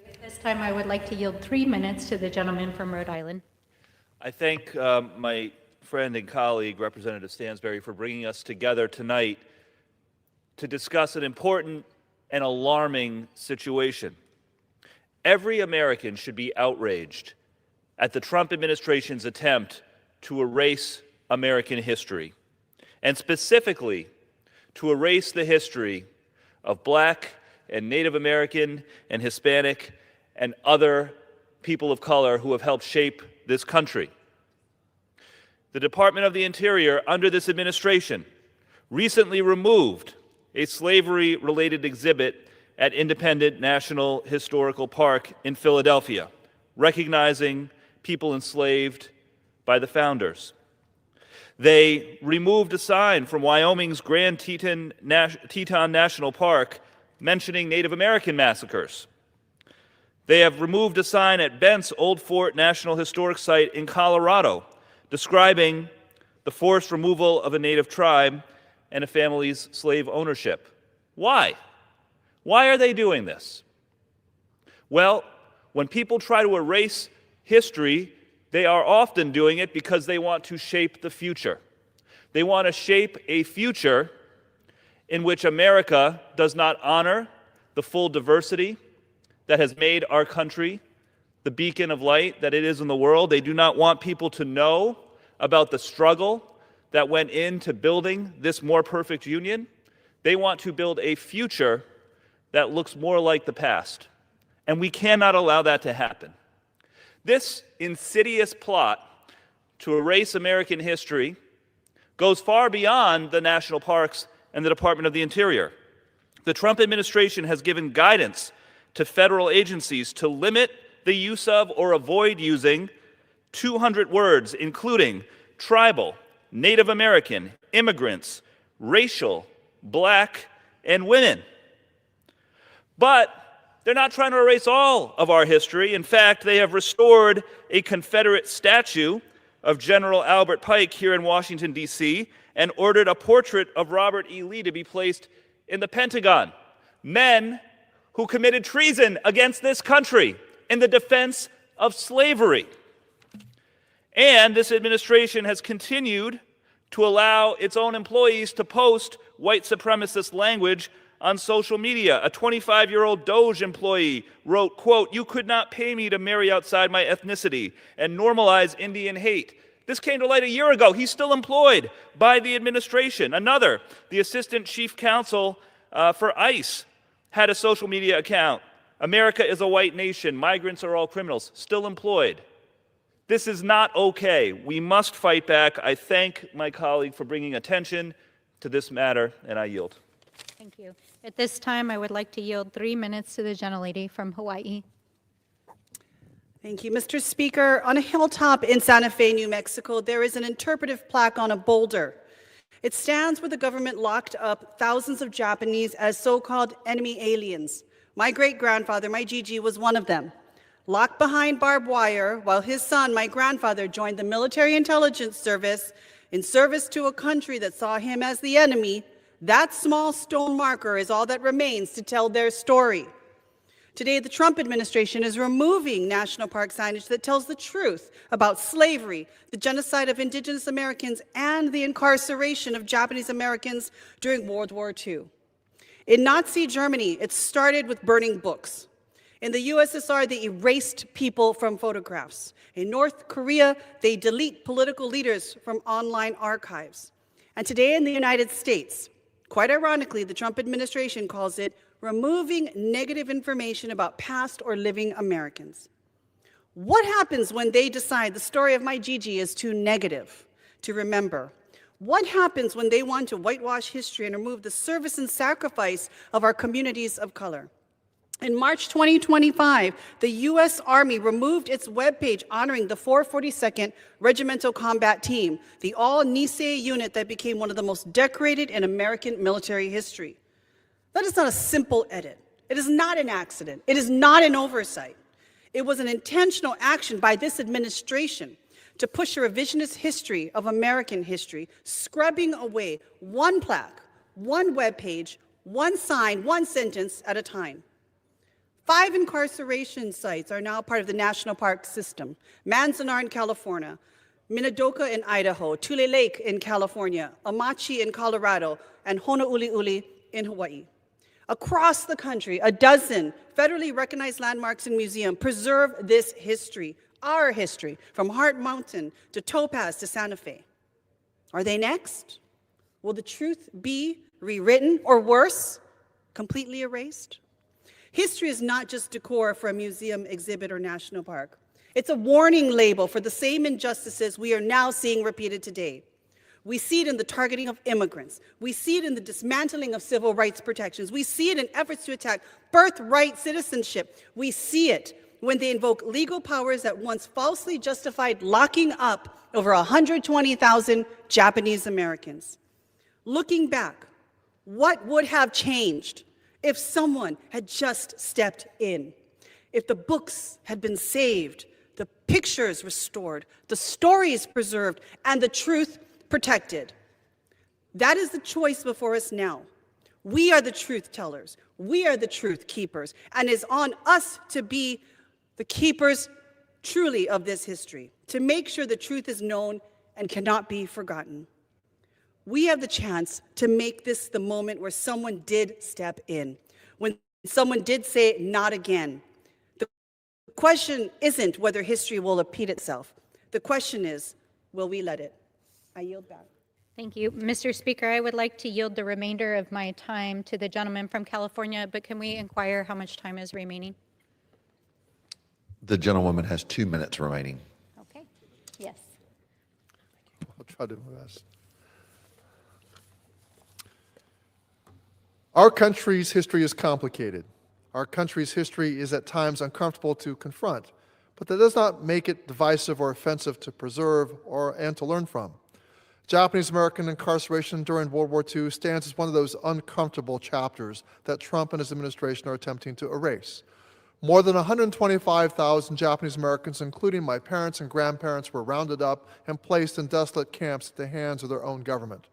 At this time, I would like to yield 3 minutes to the gentleman from Rhode Island. I thank my friend and colleague, Representative Stansberry, for bringing us together tonight to discuss an important and alarming situation. Every American should be outraged at the Trump administration's attempt to erase American history, and specifically to erase the history of Black and Native American and Hispanic and other people of color who have helped shape this country. The Department of the Interior, under this administration, recently removed a slavery-related exhibit at Independent National Historical Park in Philadelphia, recognizing people enslaved by the founders. They removed a sign from Wyoming's Grand Teton National Park mentioning Native American massacres. They have removed a sign at Bent's Old Fort National Historic Site in Colorado, describing the forced removal of a native tribe and a family's slave ownership. Why? Why are they doing this? Well, when people try to erase history, they are often doing it because they want to shape the future. They want to shape a future in which America does not honor the full diversity that has made our country the beacon of light that it is in the world. They do not want people to know about the struggle that went into building this more perfect union. They want to build a future that looks more like the past. And we cannot allow that to happen. This insidious plot to erase American history goes far beyond the national parks and the Department of the Interior. The Trump administration has given guidance to federal agencies to limit the use of or avoid using 200 words, including tribal, Native American, immigrants, racial, Black, and women. But they're not trying to erase all of our history. In fact, they have restored a Confederate statue of General Albert Pike here in Washington, D.C., and ordered a portrait of Robert E. Lee to be placed in the Pentagon. Men who committed treason against this country in the defense of slavery. And this administration has continued to allow its own employees to post white supremacist language on social media. A 25-year-old Doge employee wrote, quote, "You could not pay me to marry outside my ethnicity," and normalize Indian hate. This came to light a year ago. He's still employed by the administration. Another, the assistant chief counsel for ICE, had a social media account. "America is a white nation. Migrants are all criminals." Still employed. This is not okay. We must fight back. I thank my colleague for bringing attention to this matter, and I yield. Thank you. At this time, I would like to yield 3 minutes to the gentlelady from Hawaii. Thank you, Mr. Speaker. On a hilltop in Santa Fe, New Mexico, there is an interpretive plaque on a boulder. It stands where the government locked up thousands of Japanese as so-called enemy aliens. My great-grandfather, my Gigi, was one of them. Locked behind barbed wire while his son, my grandfather, joined the military intelligence service in service to a country that saw him as the enemy. That small stone marker is all that remains to tell their story. Today, the Trump administration is removing national park signage that tells the truth about slavery, the genocide of indigenous Americans, and the incarceration of Japanese Americans during World War II. In Nazi Germany, it started with burning books. In the USSR, they erased people from photographs. In North Korea, they delete political leaders from online archives. And today in the United States, quite ironically, the Trump administration calls it removing negative information about past or living Americans. What happens when they decide the story of my Gigi is too negative to remember? What happens when they want to whitewash history and remove the service and sacrifice of our communities of color? In March 2025, the U.S. Army removed its webpage honoring the 442nd Regimental Combat Team, the all-Nisei unit that became one of the most decorated in American military history. That is not a simple edit. It is not an accident. It is not an oversight. It was an intentional action by this administration to push a revisionist history of American history, scrubbing away one plaque, one webpage, one sign, one sentence at a time. 5 incarceration sites are now part of the national park system. Manzanar in California, Minidoka in Idaho, Tule Lake in California, Amachi in Colorado, and Honouliuli in Hawaii. Across the country, a dozen federally recognized landmarks and museums preserve this history, our history, from Heart Mountain to Topaz to Santa Fe. Are they next? Will the truth be rewritten, or worse, completely erased? History is not just decor for a museum, exhibit, or national park. It's a warning label for the same injustices we are now seeing repeated today. We see it in the targeting of immigrants. We see it in the dismantling of civil rights protections. We see it in efforts to attack birthright citizenship. We see it when they invoke legal powers that once falsely justified locking up over 120,000 Japanese Americans. Looking back, what would have changed if someone had just stepped in? If the books had been saved, the pictures restored, the stories preserved, and the truth protected? That is the choice before us now. We are the truth tellers. We are the truth keepers. And it's on us to be the keepers truly of this history, to make sure the truth is known and cannot be forgotten. We have the chance to make this the moment where someone did step in, when someone did say, not again. The question isn't whether history will repeat itself. The question is, will we let it? I yield back. Thank you. Mr. Speaker, I would like to yield the remainder of my time to the gentleman from California, but can we inquire how much time is remaining? The gentlewoman has 2 minutes remaining. Okay. Yes. I'll try to do my best. Our country's history is complicated. Our country's history is at times uncomfortable to confront, but that does not make it divisive or offensive to preserve and to learn from. Japanese American incarceration during World War II stands as one of those uncomfortable chapters that Trump and his administration are attempting to erase. More than 125,000 Japanese Americans, including my parents and grandparents, were rounded up and placed in desolate camps at the hands of their own government.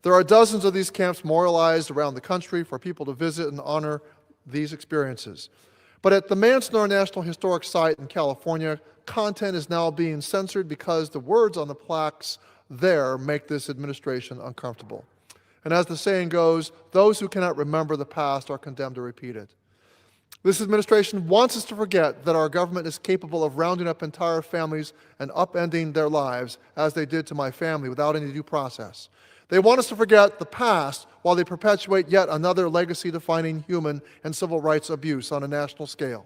There are dozens of these camps memorialized around the country for people to visit and honor these experiences. But at the Manzanar National Historic Site in California, content is now being censored because the words on the plaques there make this administration uncomfortable. And as the saying goes, those who cannot remember the past are condemned to repeat it. This administration wants us to forget that our government is capable of rounding up entire families and upending their lives, as they did to my family, without any due process. They want us to forget the past while they perpetuate yet another legacy-defining human and civil rights abuse on a national scale.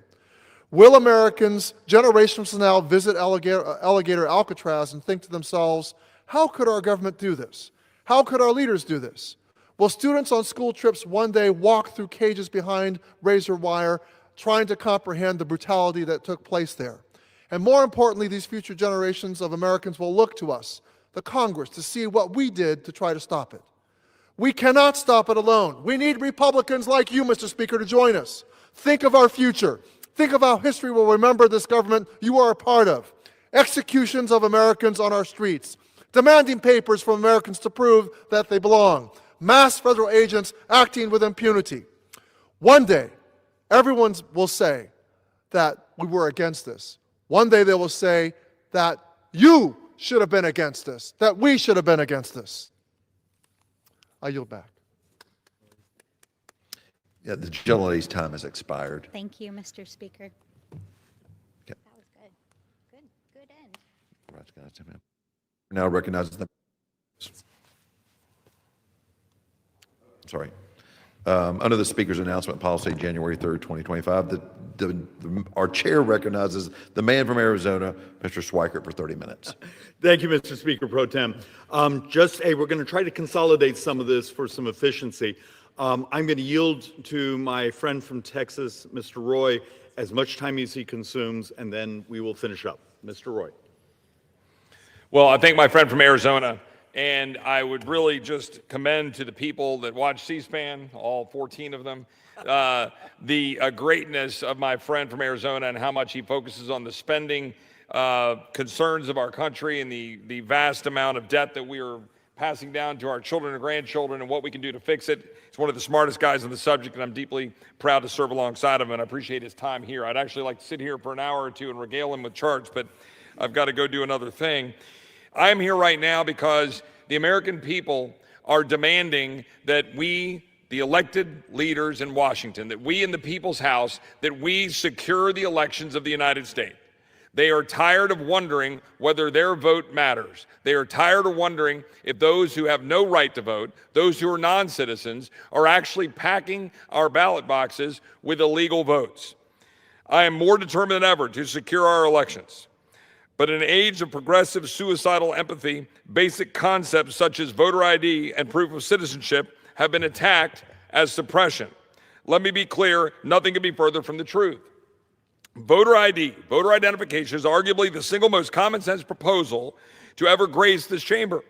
Will Americans, generations from now, visit Alligator Alcatraz and think to themselves, how could our government do this? How could our leaders do this? Will students on school trips one day walk through cages behind razor wire, trying to comprehend the brutality that took place there? And more importantly, these future generations of Americans will look to us, the Congress, to see what we did to try to stop it. We cannot stop it alone. We need Republicans like you, Mr. Speaker, to join us. Think of our future. Think of how history will remember this government you are a part of. Executions of Americans on our streets, demanding papers from Americans to prove that they belong, mass federal agents acting with impunity. One day, everyone will say that we were against this. One day they will say that you should have been against this, that we should have been against this. I yield back. Yeah, the gentleman's time has expired. Thank you, Mr. Speaker. Okay. That was good. Good end. Now recognizes the Under the Speaker's announcement policy, January 3rd, 2025, our chair recognizes the man from Arizona, Mr. Schweikert, for 30 minutes. Thank you, Mr. Speaker Pro Tem. We're going to try to consolidate some of this for some efficiency. I'm going to yield to my friend from Texas, Mr. Roy, as much time as he consumes, and then we will finish up. Mr. Roy. Well, I thank my friend from Arizona, and I would really just commend to the people that watch C-SPAN, all 14 of them, the greatness of my friend from Arizona and how much he focuses on the spending concerns of our country and the vast amount of debt that we are passing down to our children and grandchildren and what we can do to fix it. He's one of the smartest guys on the subject, and I'm deeply proud to serve alongside him, and I appreciate his time here. I'd actually like to sit here for an hour or two and regale him with charts, but I've got to go do another thing. I am here right now because the American people are demanding that we, the elected leaders in Washington, that we in the people's house, that we secure the elections of the United States. They are tired of wondering whether their vote matters. They are tired of wondering if those who have no right to vote, those who are non-citizens, are actually packing our ballot boxes with illegal votes. I am more determined than ever to secure our elections. But in an age of progressive suicidal empathy, basic concepts such as voter ID and proof of citizenship have been attacked as suppression. Let me be clear, nothing could be further from the truth. Voter ID, voter identification, is arguably the single most common sense proposal to ever grace this chamber.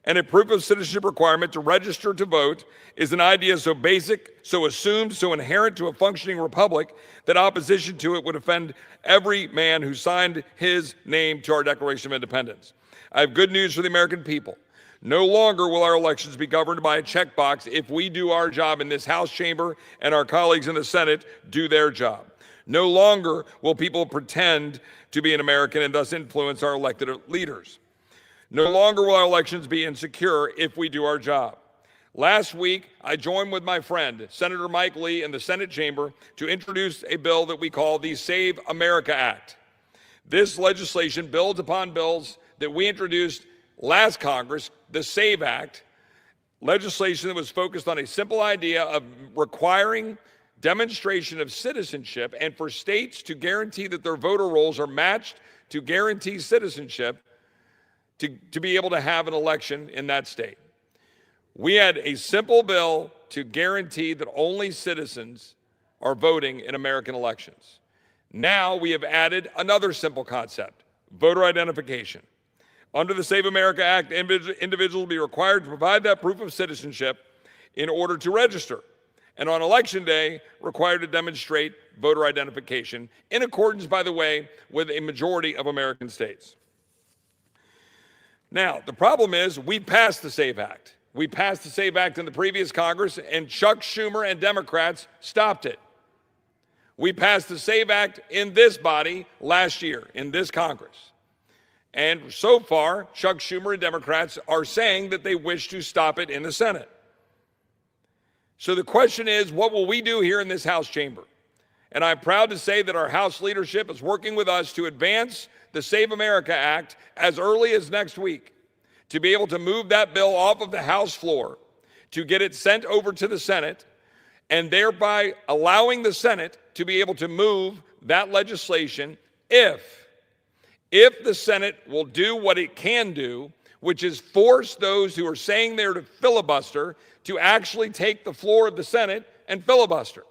And a proof of citizenship requirement to register to vote is an idea so basic, so assumed, so inherent to a functioning republic that opposition to it would offend every man who signed his name to our Declaration of Independence. I have good news for the American people. No longer will our elections be governed by a checkbox if we do our job in this House chamber and our colleagues in the Senate do their job. No longer will people pretend to be an American and thus influence our elected leaders. No longer will our elections be insecure if we do our job. Last week, I joined with my friend, Senator Mike Lee, in the Senate chamber to introduce a bill that we call the Save America Act. This legislation builds upon bills that we introduced last Congress, the SAVE Act, legislation that was focused on a simple idea of requiring demonstration of citizenship and for states to guarantee that their voter rolls are matched to guarantee citizenship to be able to have an election in that state. We had a simple bill to guarantee that only citizens are voting in American elections. Now we have added another simple concept, voter identification. Under the Save America Act, individuals will be required to provide that proof of citizenship in order to register. And on election day, required to demonstrate voter identification in accordance, by the way, with a majority of American states. Now, the problem is we passed the SAVE Act. We passed the SAVE Act in the previous Congress, and Chuck Schumer and Democrats stopped it. We passed the SAVE Act in this body last year, in this Congress. And so far, Chuck Schumer and Democrats are saying that they wish to stop it in the Senate. So the question is, what will we do here in this House chamber? And I'm proud to say that our House leadership is working with us to advance the Save America Act as early as next week, to be able to move that bill off of the House floor, to get it sent over to the Senate, and thereby allowing the Senate to be able to move that legislation if the Senate will do what it can do, which is force those who are saying they're to filibuster to actually take the floor of the Senate and filibuster.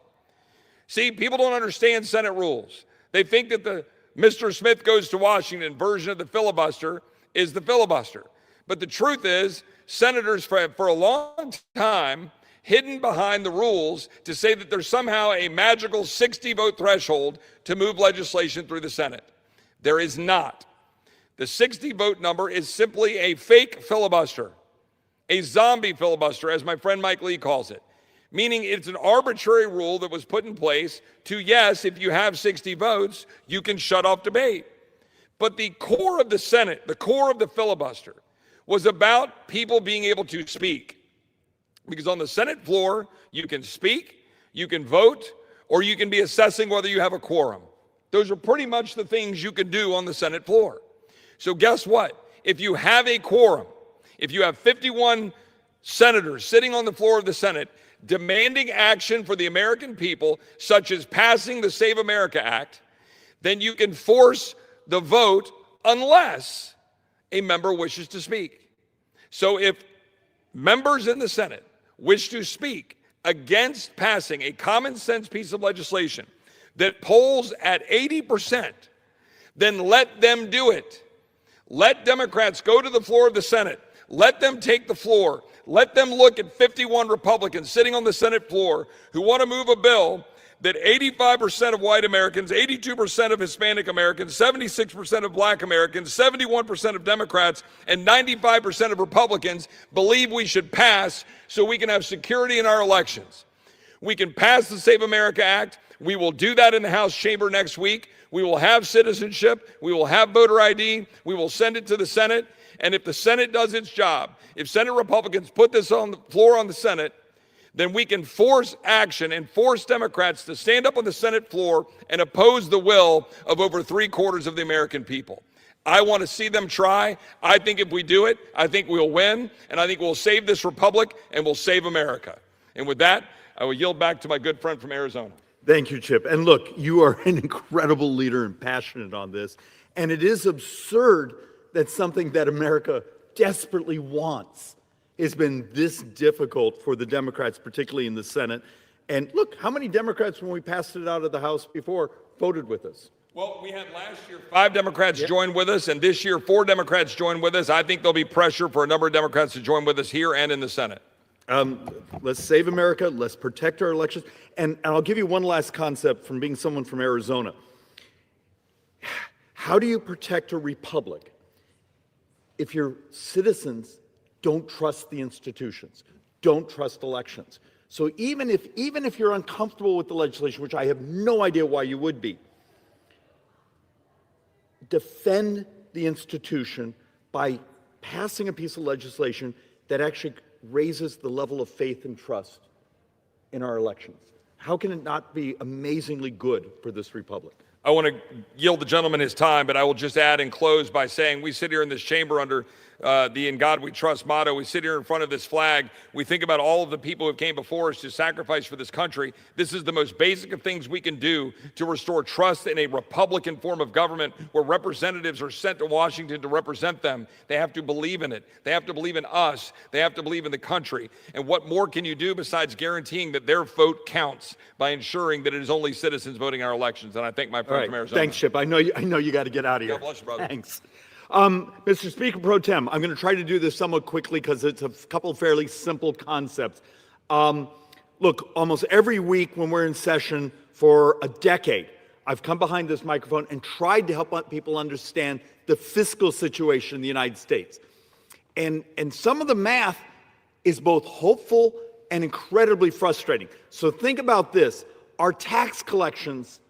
See, people don't understand Senate rules. They think that the Mr. Smith goes to Washington version of the filibuster is the filibuster. But the truth is, senators for a long time hidden behind the rules to say that there's somehow a magical 60-vote threshold to move legislation through the Senate. There is not. The 60-vote number is simply a fake filibuster, a zombie filibuster, as my friend Mike Lee calls it, meaning it's an arbitrary rule that was put in place to, yes, if you have 60 votes, you can shut off debate. But the core of the Senate, the core of the filibuster, was about people being able to speak. Because on the Senate floor, you can speak, you can vote, or you can be assessing whether you have a quorum. Those are pretty much the things you can do on the Senate floor. So guess what? If you have a quorum, if you have 51 senators sitting on the floor of the Senate, demanding action for the American people, such as passing the Save America Act, then you can force the vote unless a member wishes to speak. So if members in the Senate wish to speak against passing a common sense piece of legislation that polls at 80%, then let them do it. Let Democrats go to the floor of the Senate. Let them take the floor. Let them look at 51 Republicans sitting on the Senate floor who want to move a bill that 85% of white Americans, 82% of Hispanic Americans, 76% of black Americans, 71% of Democrats, and 95% of Republicans believe we should pass so we can have security in our elections. We can pass the Save America Act. We will do that in the House chamber next week. We will have citizenship. We will have voter ID. We will send it to the Senate. And if the Senate does its job, if Senate Republicans put this on the floor on the Senate, then we can force action and force Democrats to stand up on the Senate floor and oppose the will of over 3/4 of the American people. I want to see them try. I think if we do it, I think we'll win, and I think we'll save this republic and we'll save America. And with that, I will yield back to my good friend from Arizona. Thank you, Chip. And look, you are an incredible leader and passionate on this. And it is absurd that something that America desperately wants has been this difficult for the Democrats, particularly in the Senate. And look, how many Democrats, when we passed it out of the House before, voted with us? Well, we had last year 5 Democrats join with us, and this year 4 Democrats join with us. I think there'll be pressure for a number of Democrats to join with us here and in the Senate. Let's save America. Let's protect our elections. And I'll give you one last concept from being someone from Arizona. How do you protect a republic if your citizens don't trust the institutions, don't trust elections? So even if you're uncomfortable with the legislation, which I have no idea why you would be, defend the institution by passing a piece of legislation that actually raises the level of faith and trust in our elections. How can it not be amazingly good for this republic? I want to yield the gentleman his time, but I will just add and close by saying we sit here in this chamber under the In God We Trust motto. We sit here in front of this flag. We think about all of the people who came before us to sacrifice for this country. This is the most basic of things we can do to restore trust in a Republican form of government where representatives are sent to Washington to represent them. They have to believe in it. They have to believe in us. They have to believe in the country. And what more can you do besides guaranteeing that their vote counts by ensuring that it is only citizens voting our elections? And I thank my friend from Arizona. Thanks, Chip. I know you got to get out of here. God bless you, brother. Thanks. Mr. Speaker Pro Tem, I'm going to try to do this somewhat quickly because it's a couple of fairly simple concepts. Look, almost every week when we're in session for a decade, I've come behind this microphone and tried to help people understand the fiscal situation in the United States. And some of the math is both hopeful and incredibly frustrating. So think about this. Our tax collections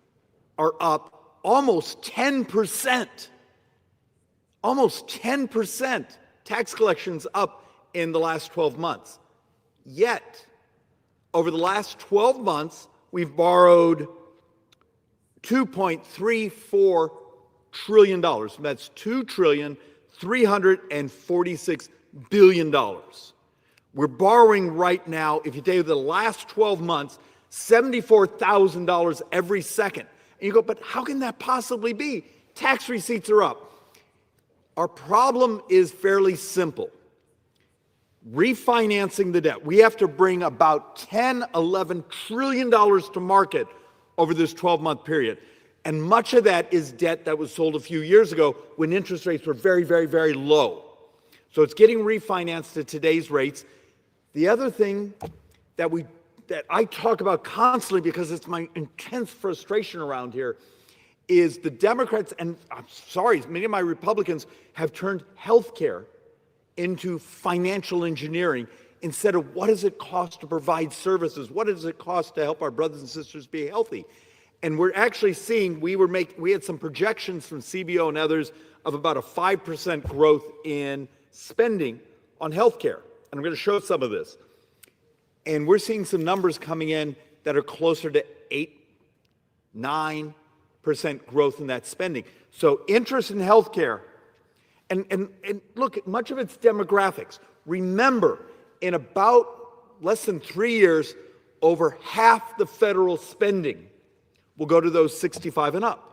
are up almost 10%. Almost 10% tax collections up in the last 12 months. Yet, over the last 12 months, we've borrowed $2.34 trillion. That's $2,346 billion. We're borrowing right now, if you take the last 12 months, $74,000 every second. And you go, but how can that possibly be? Tax receipts are up. Our problem is fairly simple. Refinancing the debt. We have to bring about $11 trillion to market over this 12-month period. And much of that is debt that was sold a few years ago when interest rates were very, very, very low. So it's getting refinanced at today's rates. The other thing that I talk about constantly because it's my intense frustration around here is the Democrats, and I'm sorry, many of my Republicans have turned health care into financial engineering instead of what does it cost to provide services? What does it cost to help our brothers and sisters be healthy? And we're actually seeing, we had some projections from CBO and others of about a 5% growth in spending on health care. And I'm going to show some of this. And we're seeing some numbers coming in that are closer to 8-9% growth in that spending. So interest in healthcare, and look, much of it's demographics. Remember, in about less than 3 years, over half the federal spending will go to those 65 and up.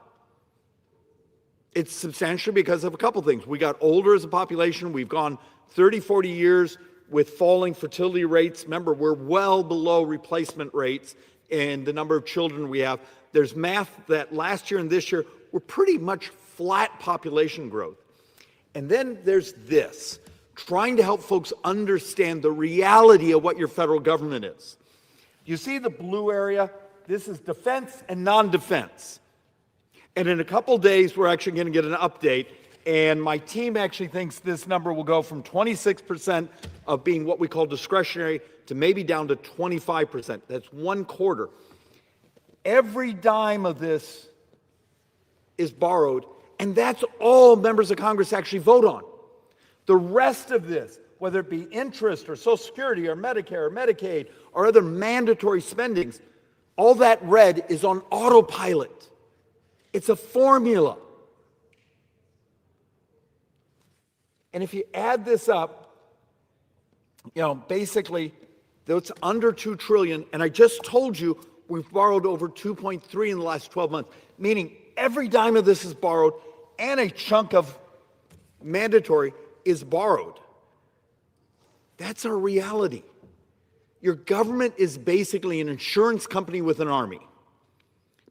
It's substantially because of a couple things. We got older as a population. We've gone 30, 40 years with falling fertility rates. Remember, we're well below replacement rates in the number of children we have. There's math that last year and this year, we're pretty much flat population growth. And then there's this, trying to help folks understand the reality of what your federal government is. You see the blue area? This is defense and non-defense. And in a couple days, we're actually going to get an update. And my team actually thinks this number will go from 26% of being what we call discretionary to maybe down to 25%. That's 1/4. Every dime of this is borrowed, and that's all members of Congress actually vote on. The rest of this, whether it be interest or Social Security or Medicare or Medicaid or other mandatory spendings, all that red is on autopilot. It's a formula. And if you add this up, basically, it's under $2 trillion, and I just told you we've borrowed over 2.3 in the last 12 months, meaning every dime of this is borrowed, and a chunk of mandatory is borrowed. That's our reality. Your government is basically an insurance company with an army,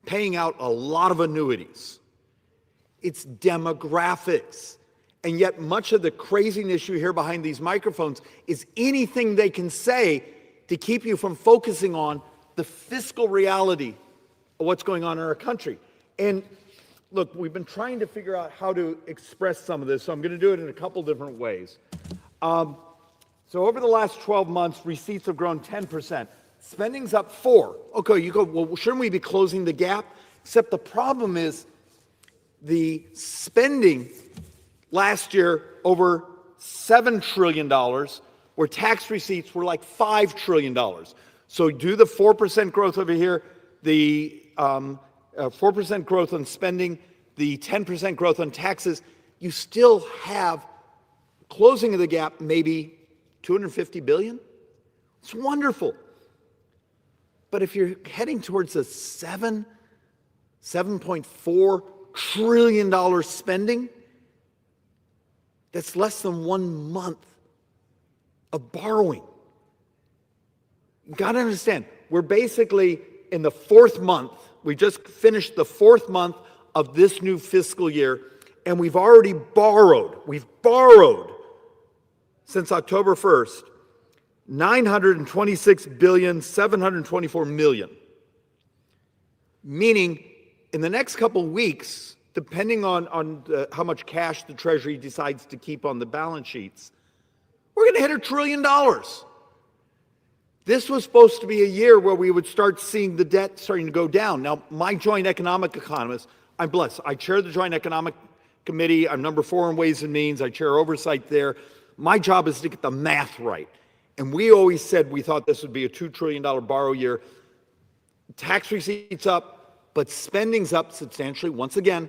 paying out a lot of annuities. It's demographics. And yet much of the craziness you hear behind these microphones is anything they can say to keep you from focusing on the fiscal reality of what's going on in our country. And look, we've been trying to figure out how to express some of this, so I'm going to do it in a couple different ways. So over the last 12 months, receipts have grown 10%. Spending's up 4%. Okay, you go, well, shouldn't we be closing the gap? Except the problem is the spending last year over $7 trillion, where tax receipts were like $5 trillion. So do the 4% growth over here, the 4% growth on spending, the 10% growth on taxes, you still have closing of the gap maybe $250 billion. It's wonderful. But if you're heading towards a $7.4 trillion spending, that's less than 1 month of borrowing. You got to understand, we're basically in the 4th month. We just finished the 4th month of this new fiscal year, and we've already borrowed. We've borrowed since October 1st, $926.724 billion. Meaning, in the next couple weeks, depending on how much cash the Treasury decides to keep on the balance sheets, we're going to hit $1 trillion. This was supposed to be a year where we would start seeing the debt starting to go down. Now, my joint economic economist, I'm blessed. I chair the Joint Economic Committee. I'm number 4 in Ways and Means. I chair oversight there. My job is to get the math right. And we always said we thought this would be a $2 trillion borrow year. Tax receipts up, but spending's up substantially, once again,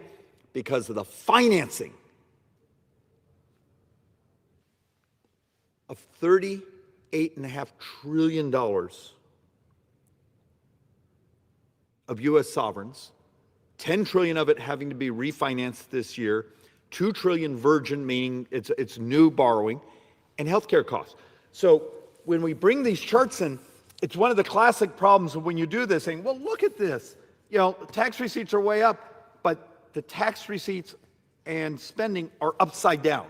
because of the financing of $38.5 trillion of U.S. sovereigns, $10 trillion of it having to be refinanced this year, $2 trillion virgin, meaning it's new borrowing, and healthcare costs. So when we bring these charts in, it's one of the classic problems of when you do this, saying, well, look at this. Tax receipts are way up, but the tax receipts and spending are upside down.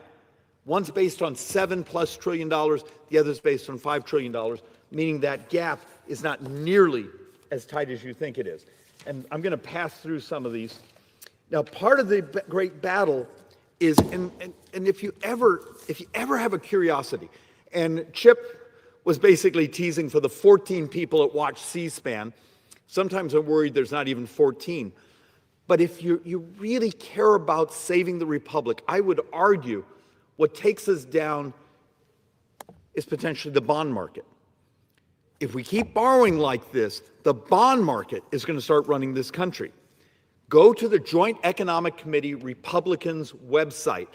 One's based on $7+ trillion, the other's based on $5 trillion, meaning that gap is not nearly as tight as you think it is. And I'm going to pass through some of these. Now, part of the great battle is, and if you ever have a curiosity, and Chip was basically teasing for the 14 people that watch C-SPAN. Sometimes I'm worried there's not even 14. But if you really care about saving the republic, I would argue what takes us down is potentially the bond market. If we keep borrowing like this, the bond market is going to start running this country. Go to the Joint Economic Committee Republicans website.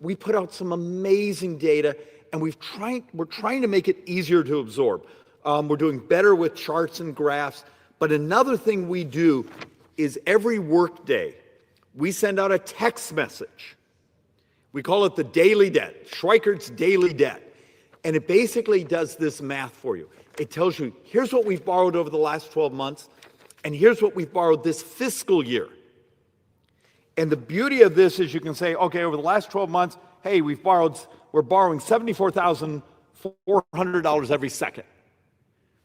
We put out some amazing data, and we're trying to make it easier to absorb. We're doing better with charts and graphs. But another thing we do is every workday, we send out a text message. We call it the daily debt, Schweikert's daily debt. And it basically does this math for you. It tells you, here's what we've borrowed over the last 12 months, and here's what we've borrowed this fiscal year. And the beauty of this is you can say, okay, over the last 12 months, hey, we're borrowing $74,400 every second.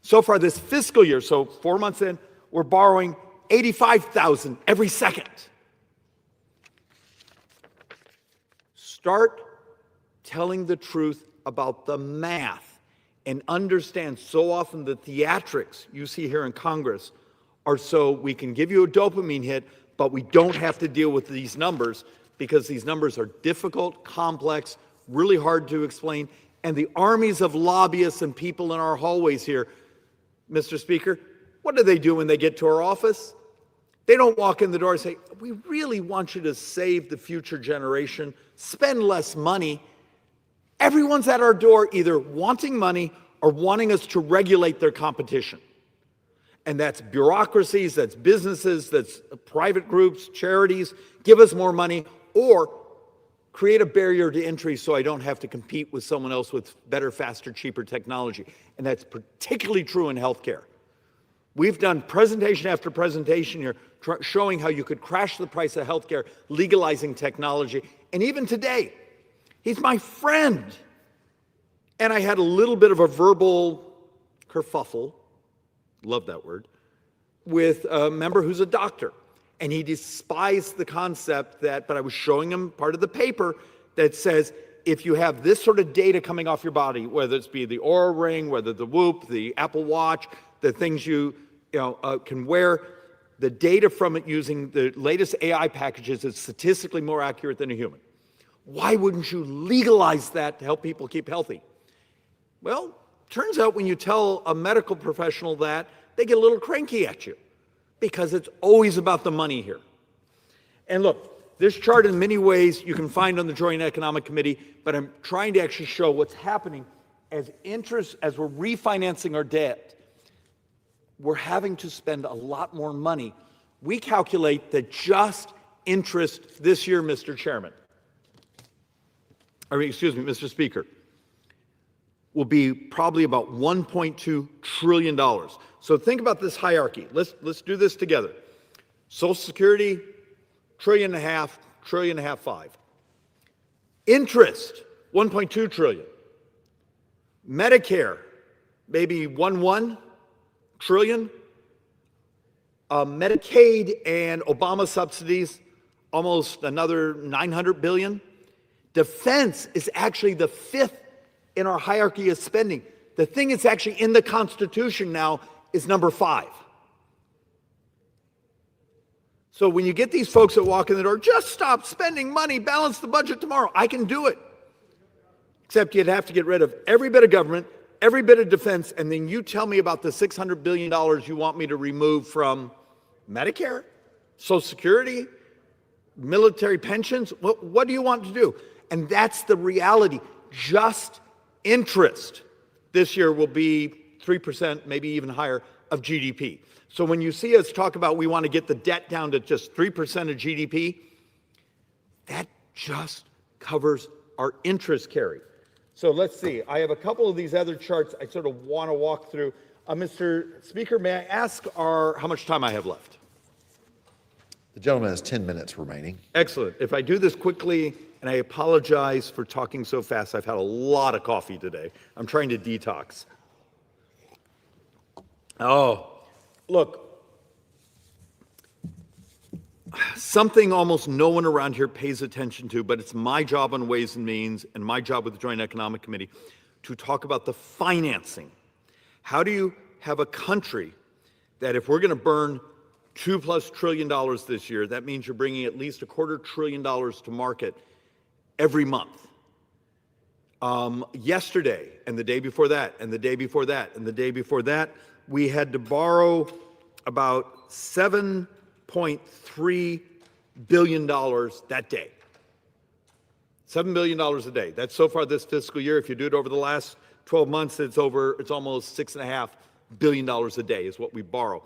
So far this fiscal year, so 4 months in, we're borrowing $85,000 every second. Start telling the truth about the math and understand so often the theatrics you see here in Congress are so we can give you a dopamine hit, but we don't have to deal with these numbers because these numbers are difficult, complex, really hard to explain, and the armies of lobbyists and people in our hallways here, Mr. Speaker, what do they do when they get to our office? They don't walk in the door and say, we really want you to save the future generation, spend less money. Everyone's at our door either wanting money or wanting us to regulate their competition. And that's bureaucracies, that's businesses, that's private groups, charities, give us more money, or create a barrier to entry so I don't have to compete with someone else with better, faster, cheaper technology. And that's particularly true in healthcare. We've done presentation after presentation here showing how you could crash the price of healthcare, legalizing technology. And even today, he's my friend. And I had a little bit of a verbal kerfuffle, love that word, with a member who's a doctor. And he despised the concept that, but I was showing him part of the paper that says, if you have this sort of data coming off your body, whether it's be the Oura Ring, whether the Whoop, the Apple Watch, the things you can wear, the data from it using the latest AI packages is statistically more accurate than a human. Why wouldn't you legalize that to help people keep healthy? Well, turns out when you tell a medical professional that, they get a little cranky at you because it's always about the money here. And look, this chart in many ways you can find on the Joint Economic Committee, but I'm trying to actually show what's happening as interest, as we're refinancing our debt, we're having to spend a lot more money. We calculate that just interest this year, Mr. Mr. Speaker, will be probably about $1.2 trillion. So think about this hierarchy. Let's do this together. Social Security, $1.5 trillion, $1.5 trillion. Interest, $1.2 trillion. Medicare, maybe $1.1 trillion. Medicaid and Obama subsidies, almost another $900 billion. Defense is actually the fifth in our hierarchy of spending. The thing that's actually in the Constitution now is number 5. So when you get these folks that walk in the door, just stop spending money, balance the budget tomorrow. I can do it. Except you'd have to get rid of every bit of government, every bit of defense, and then you tell me about the $600 billion you want me to remove from Medicare, Social Security, military pensions. What do you want to do? And that's the reality. Just interest this year will be 3%, maybe even higher, of GDP. So when you see us talk about we want to get the debt down to just 3% of GDP, that just covers our interest carry. So let's see. I have a couple of these other charts I sort of want to walk through. Mr. Speaker, may I ask how much time I have left? The gentleman has 10 minutes remaining. Excellent. If I do this quickly, and I apologize for talking so fast. I've had a lot of coffee today. I'm trying to detox. Oh, look, something almost no one around here pays attention to, but it's my job on Ways and Means and my job with the Joint Economic Committee to talk about the financing. How do you have a country that if we're going to burn $2+ trillion this year, that means you're bringing at least $250 billion to market every month. Yesterday, and the day before that, and the day before that, and the day before that, we had to borrow about $7.3 billion that day. $7 billion a day. That's so far this fiscal year. If you do it over the last 12 months, it's almost $6.5 billion a day is what we borrow.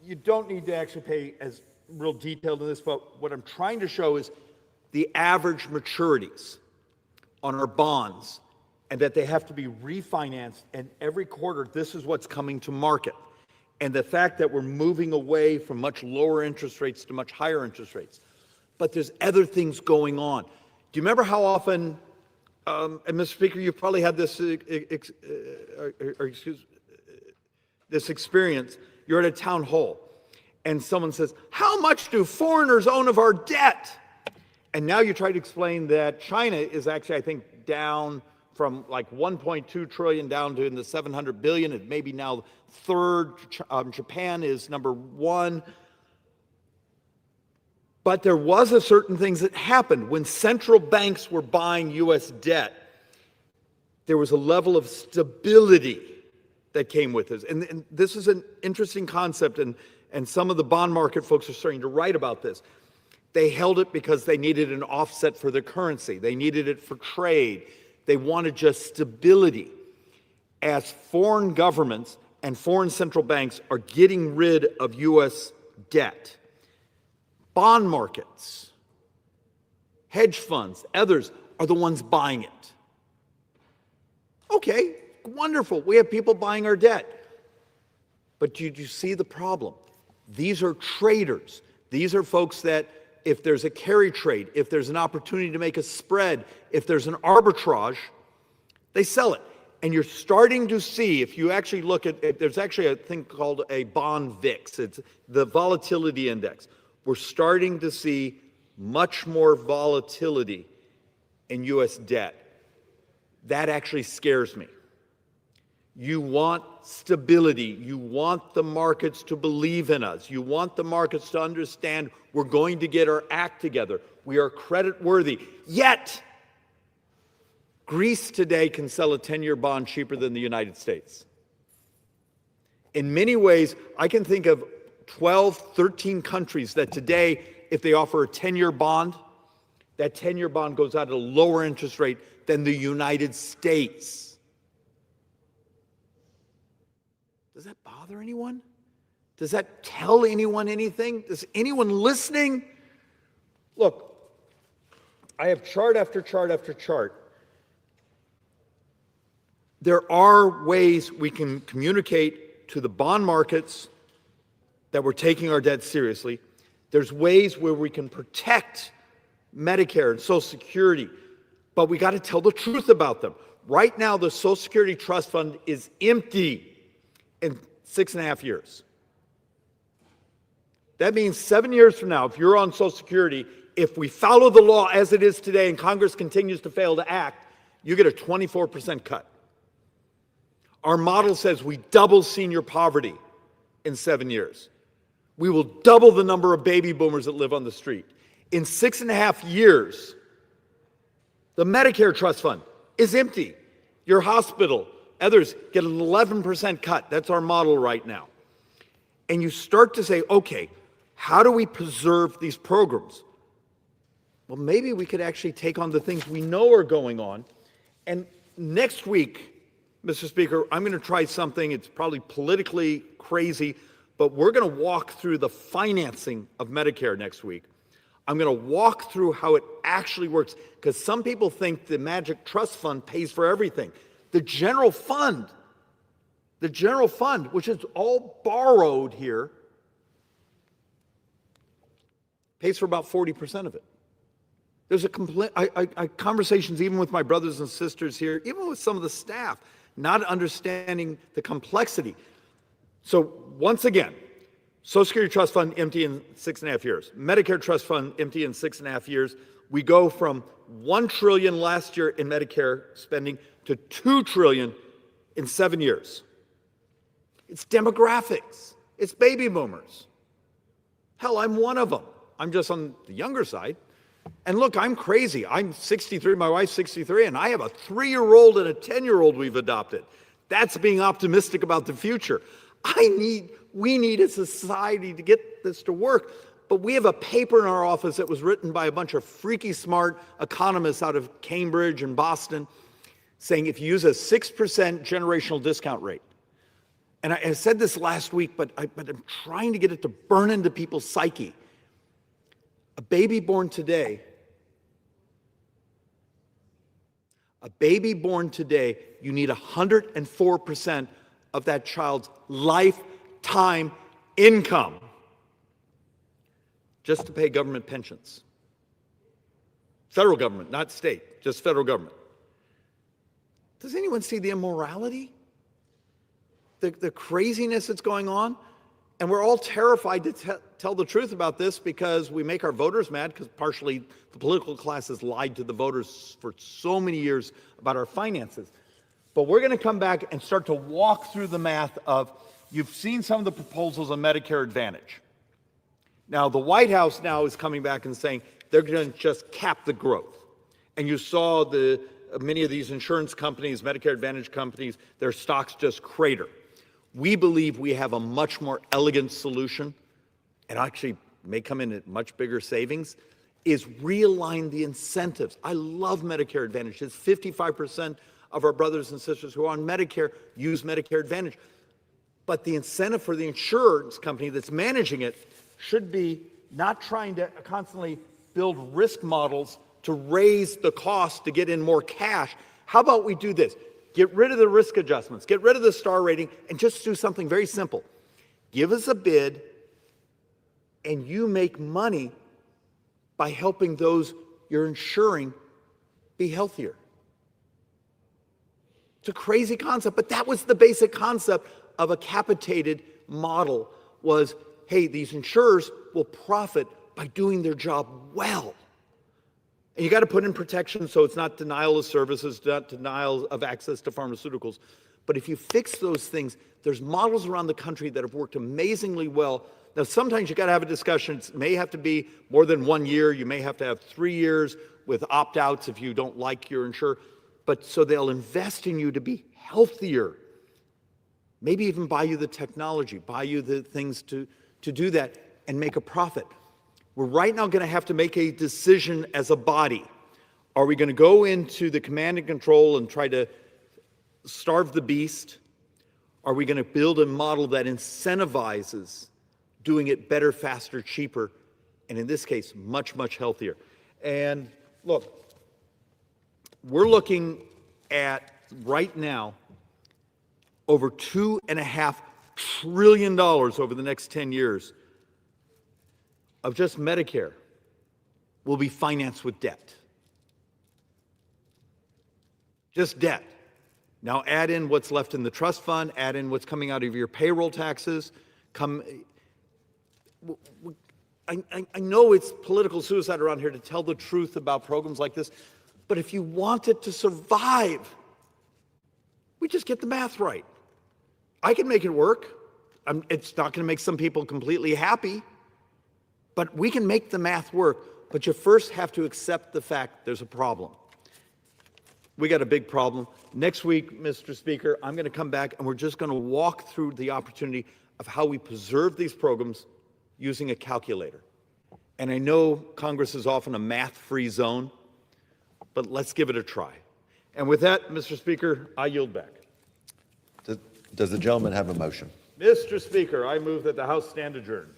You don't need to actually pay as real detailed in this, but what I'm trying to show is the average maturities on our bonds and that they have to be refinanced, and every quarter this is what's coming to market. And the fact that we're moving away from much lower interest rates to much higher interest rates. But there's other things going on. Do you remember how often, and Mr. Speaker, you've probably had this, this experience. You're at a town hall and someone says, how much do foreigners own of our debt? And now you try to explain that China is actually, I think, down from like 1.2 trillion down to in the 700 billion. It may be now third. Japan is number one. But there was a certain things that happened when central banks were buying U.S. debt. There was a level of stability that came with this. And this is an interesting concept, and some of the bond market folks are starting to write about this. They held it because they needed an offset for their currency. They needed it for trade. They wanted just stability. As foreign governments and foreign central banks are getting rid of U.S. debt, bond markets, hedge funds, others are the ones buying it. Okay, wonderful. We have people buying our debt. But do you see the problem? These are traders. These are folks that if there's a carry trade, if there's an opportunity to make a spread, if there's an arbitrage, they sell it. And you're starting to see, if you actually look at, there's actually a thing called a bond VIX. It's the volatility index. We're starting to see much more volatility in U.S. debt. That actually scares me. You want stability. You want the markets to believe in us. You want the markets to understand we're going to get our act together. We are credit worthy. Yet, Greece today can sell a 10-year bond cheaper than the United States. In many ways, I can think of 12, 13 countries that today, if they offer a 10-year bond, that 10-year bond goes out at a lower interest rate than the United States. Does that bother anyone? Does that tell anyone anything? Does anyone listening? Look, I have chart after chart after chart. There are ways we can communicate to the bond markets that we're taking our debt seriously. There's ways where we can protect Medicare and Social Security, but we got to tell the truth about them. Right now, the Social Security Trust Fund is empty in 6.5 years. That means 7 years from now, if you're on Social Security, if we follow the law as it is today and Congress continues to fail to act, you get a 24% cut. Our model says we double senior poverty in 7 years. We will double the number of baby boomers that live on the street. In 6.5 years, the Medicare Trust Fund is empty. Your hospital, others get an 11% cut. That's our model right now. And you start to say, okay, how do we preserve these programs? Well, maybe we could actually take on the things we know are going on. And next week, Mr. Speaker, I'm going to try something. It's probably politically crazy, but we're going to walk through the financing of Medicare next week. I'm going to walk through how it actually works, because some people think the Magic Trust Fund pays for everything. The general fund, which is all borrowed here, pays for about 40% of it. There's a conversations even with my brothers and sisters here, even with some of the staff, not understanding the complexity. So once again, Social Security Trust Fund empty in 6.5 years. Medicare Trust Fund empty in 6.5 years. We go from $1 trillion last year in Medicare spending to $2 trillion in 7 years. It's demographics. It's baby boomers. Hell, I'm one of them. I'm just on the younger side. And look, I'm crazy. I'm 63, my wife's 63, and I have a 3-year-old and a 10-year-old we've adopted. That's being optimistic about the future. We need a society to get this to work. But we have a paper in our office that was written by a bunch of freaky smart economists out of Cambridge and Boston saying if you use a 6% generational discount rate, and I said this last week, but I'm trying to get it to burn into people's psyche. A baby born today, you need 104% of that child's lifetime income just to pay government pensions. Federal government, not state, just federal government. Does anyone see the immorality? The craziness that's going on? And we're all terrified to tell the truth about this because we make our voters mad because partially the political class has lied to the voters for so many years about our finances. But we're going to come back and start to walk through the math of, you've seen some of the proposals on Medicare Advantage. Now, the White House now is coming back and saying they're going to just cap the growth. And you saw many of these insurance companies, Medicare Advantage companies, their stocks just crater. We believe we have a much more elegant solution, and actually may come in at much bigger savings, is realign the incentives. I love Medicare Advantage. It's 55% of our brothers and sisters who are on Medicare use Medicare Advantage. But the incentive for the insurance company that's managing it should be not trying to constantly build risk models to raise the cost to get in more cash. How about we do this? Get rid of the risk adjustments, get rid of the star rating, and just do something very simple. Give us a bid, and you make money by helping those you're insuring be healthier. It's a crazy concept, but that was the basic concept of a capitated model was, hey, these insurers will profit by doing their job well. And you got to put in protection so it's not denial of services, not denial of access to pharmaceuticals. But if you fix those things, there's models around the country that have worked amazingly well. Now, sometimes you got to have a discussion. It may have to be more than 1 year. You may have to have 3 years with opt-outs if you don't like your insurer. But so they'll invest in you to be healthier. Maybe even buy you the technology, buy you the things to do that and make a profit. We're right now going to have to make a decision as a body. Are we going to go into the command and control and try to starve the beast? Are we going to build a model that incentivizes doing it better, faster, cheaper, and in this case, much, much healthier? And look, we're looking at right now over $2.5 trillion over the next 10 years of just Medicare will be financed with debt. Just debt. Now add in what's left in the trust fund, add in what's coming out of your payroll taxes. I know it's political suicide around here to tell the truth about programs like this, but if you want it to survive, we just get the math right. I can make it work. It's not going to make some people completely happy, but we can make the math work. But you first have to accept the fact there's a problem. We got a big problem. Next week, Mr. Speaker, I'm going to come back and we're just going to walk through the opportunity of how we preserve these programs using a calculator. And I know Congress is often a math-free zone, but let's give it a try. And with that, Mr. Speaker, I yield back. Does the gentleman have a motion? Mr. Speaker, I move that the House stand adjourned.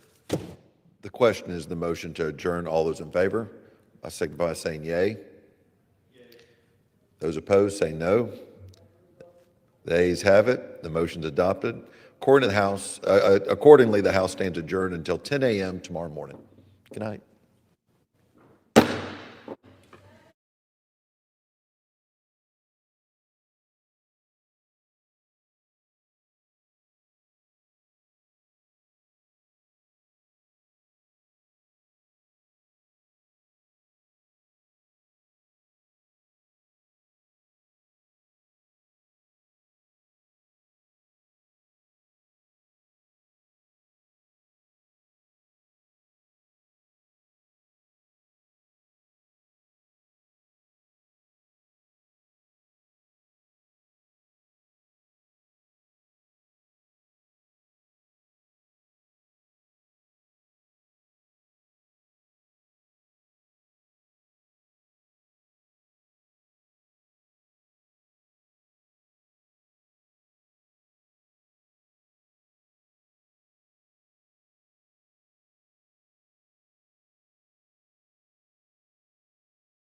The question is the motion to adjourn. All those in favor, I signify by saying yea. Those opposed say no. The ayes have it. The motion's adopted. Accordingly, the House stands adjourned until 10 a.m. tomorrow morning. Good night.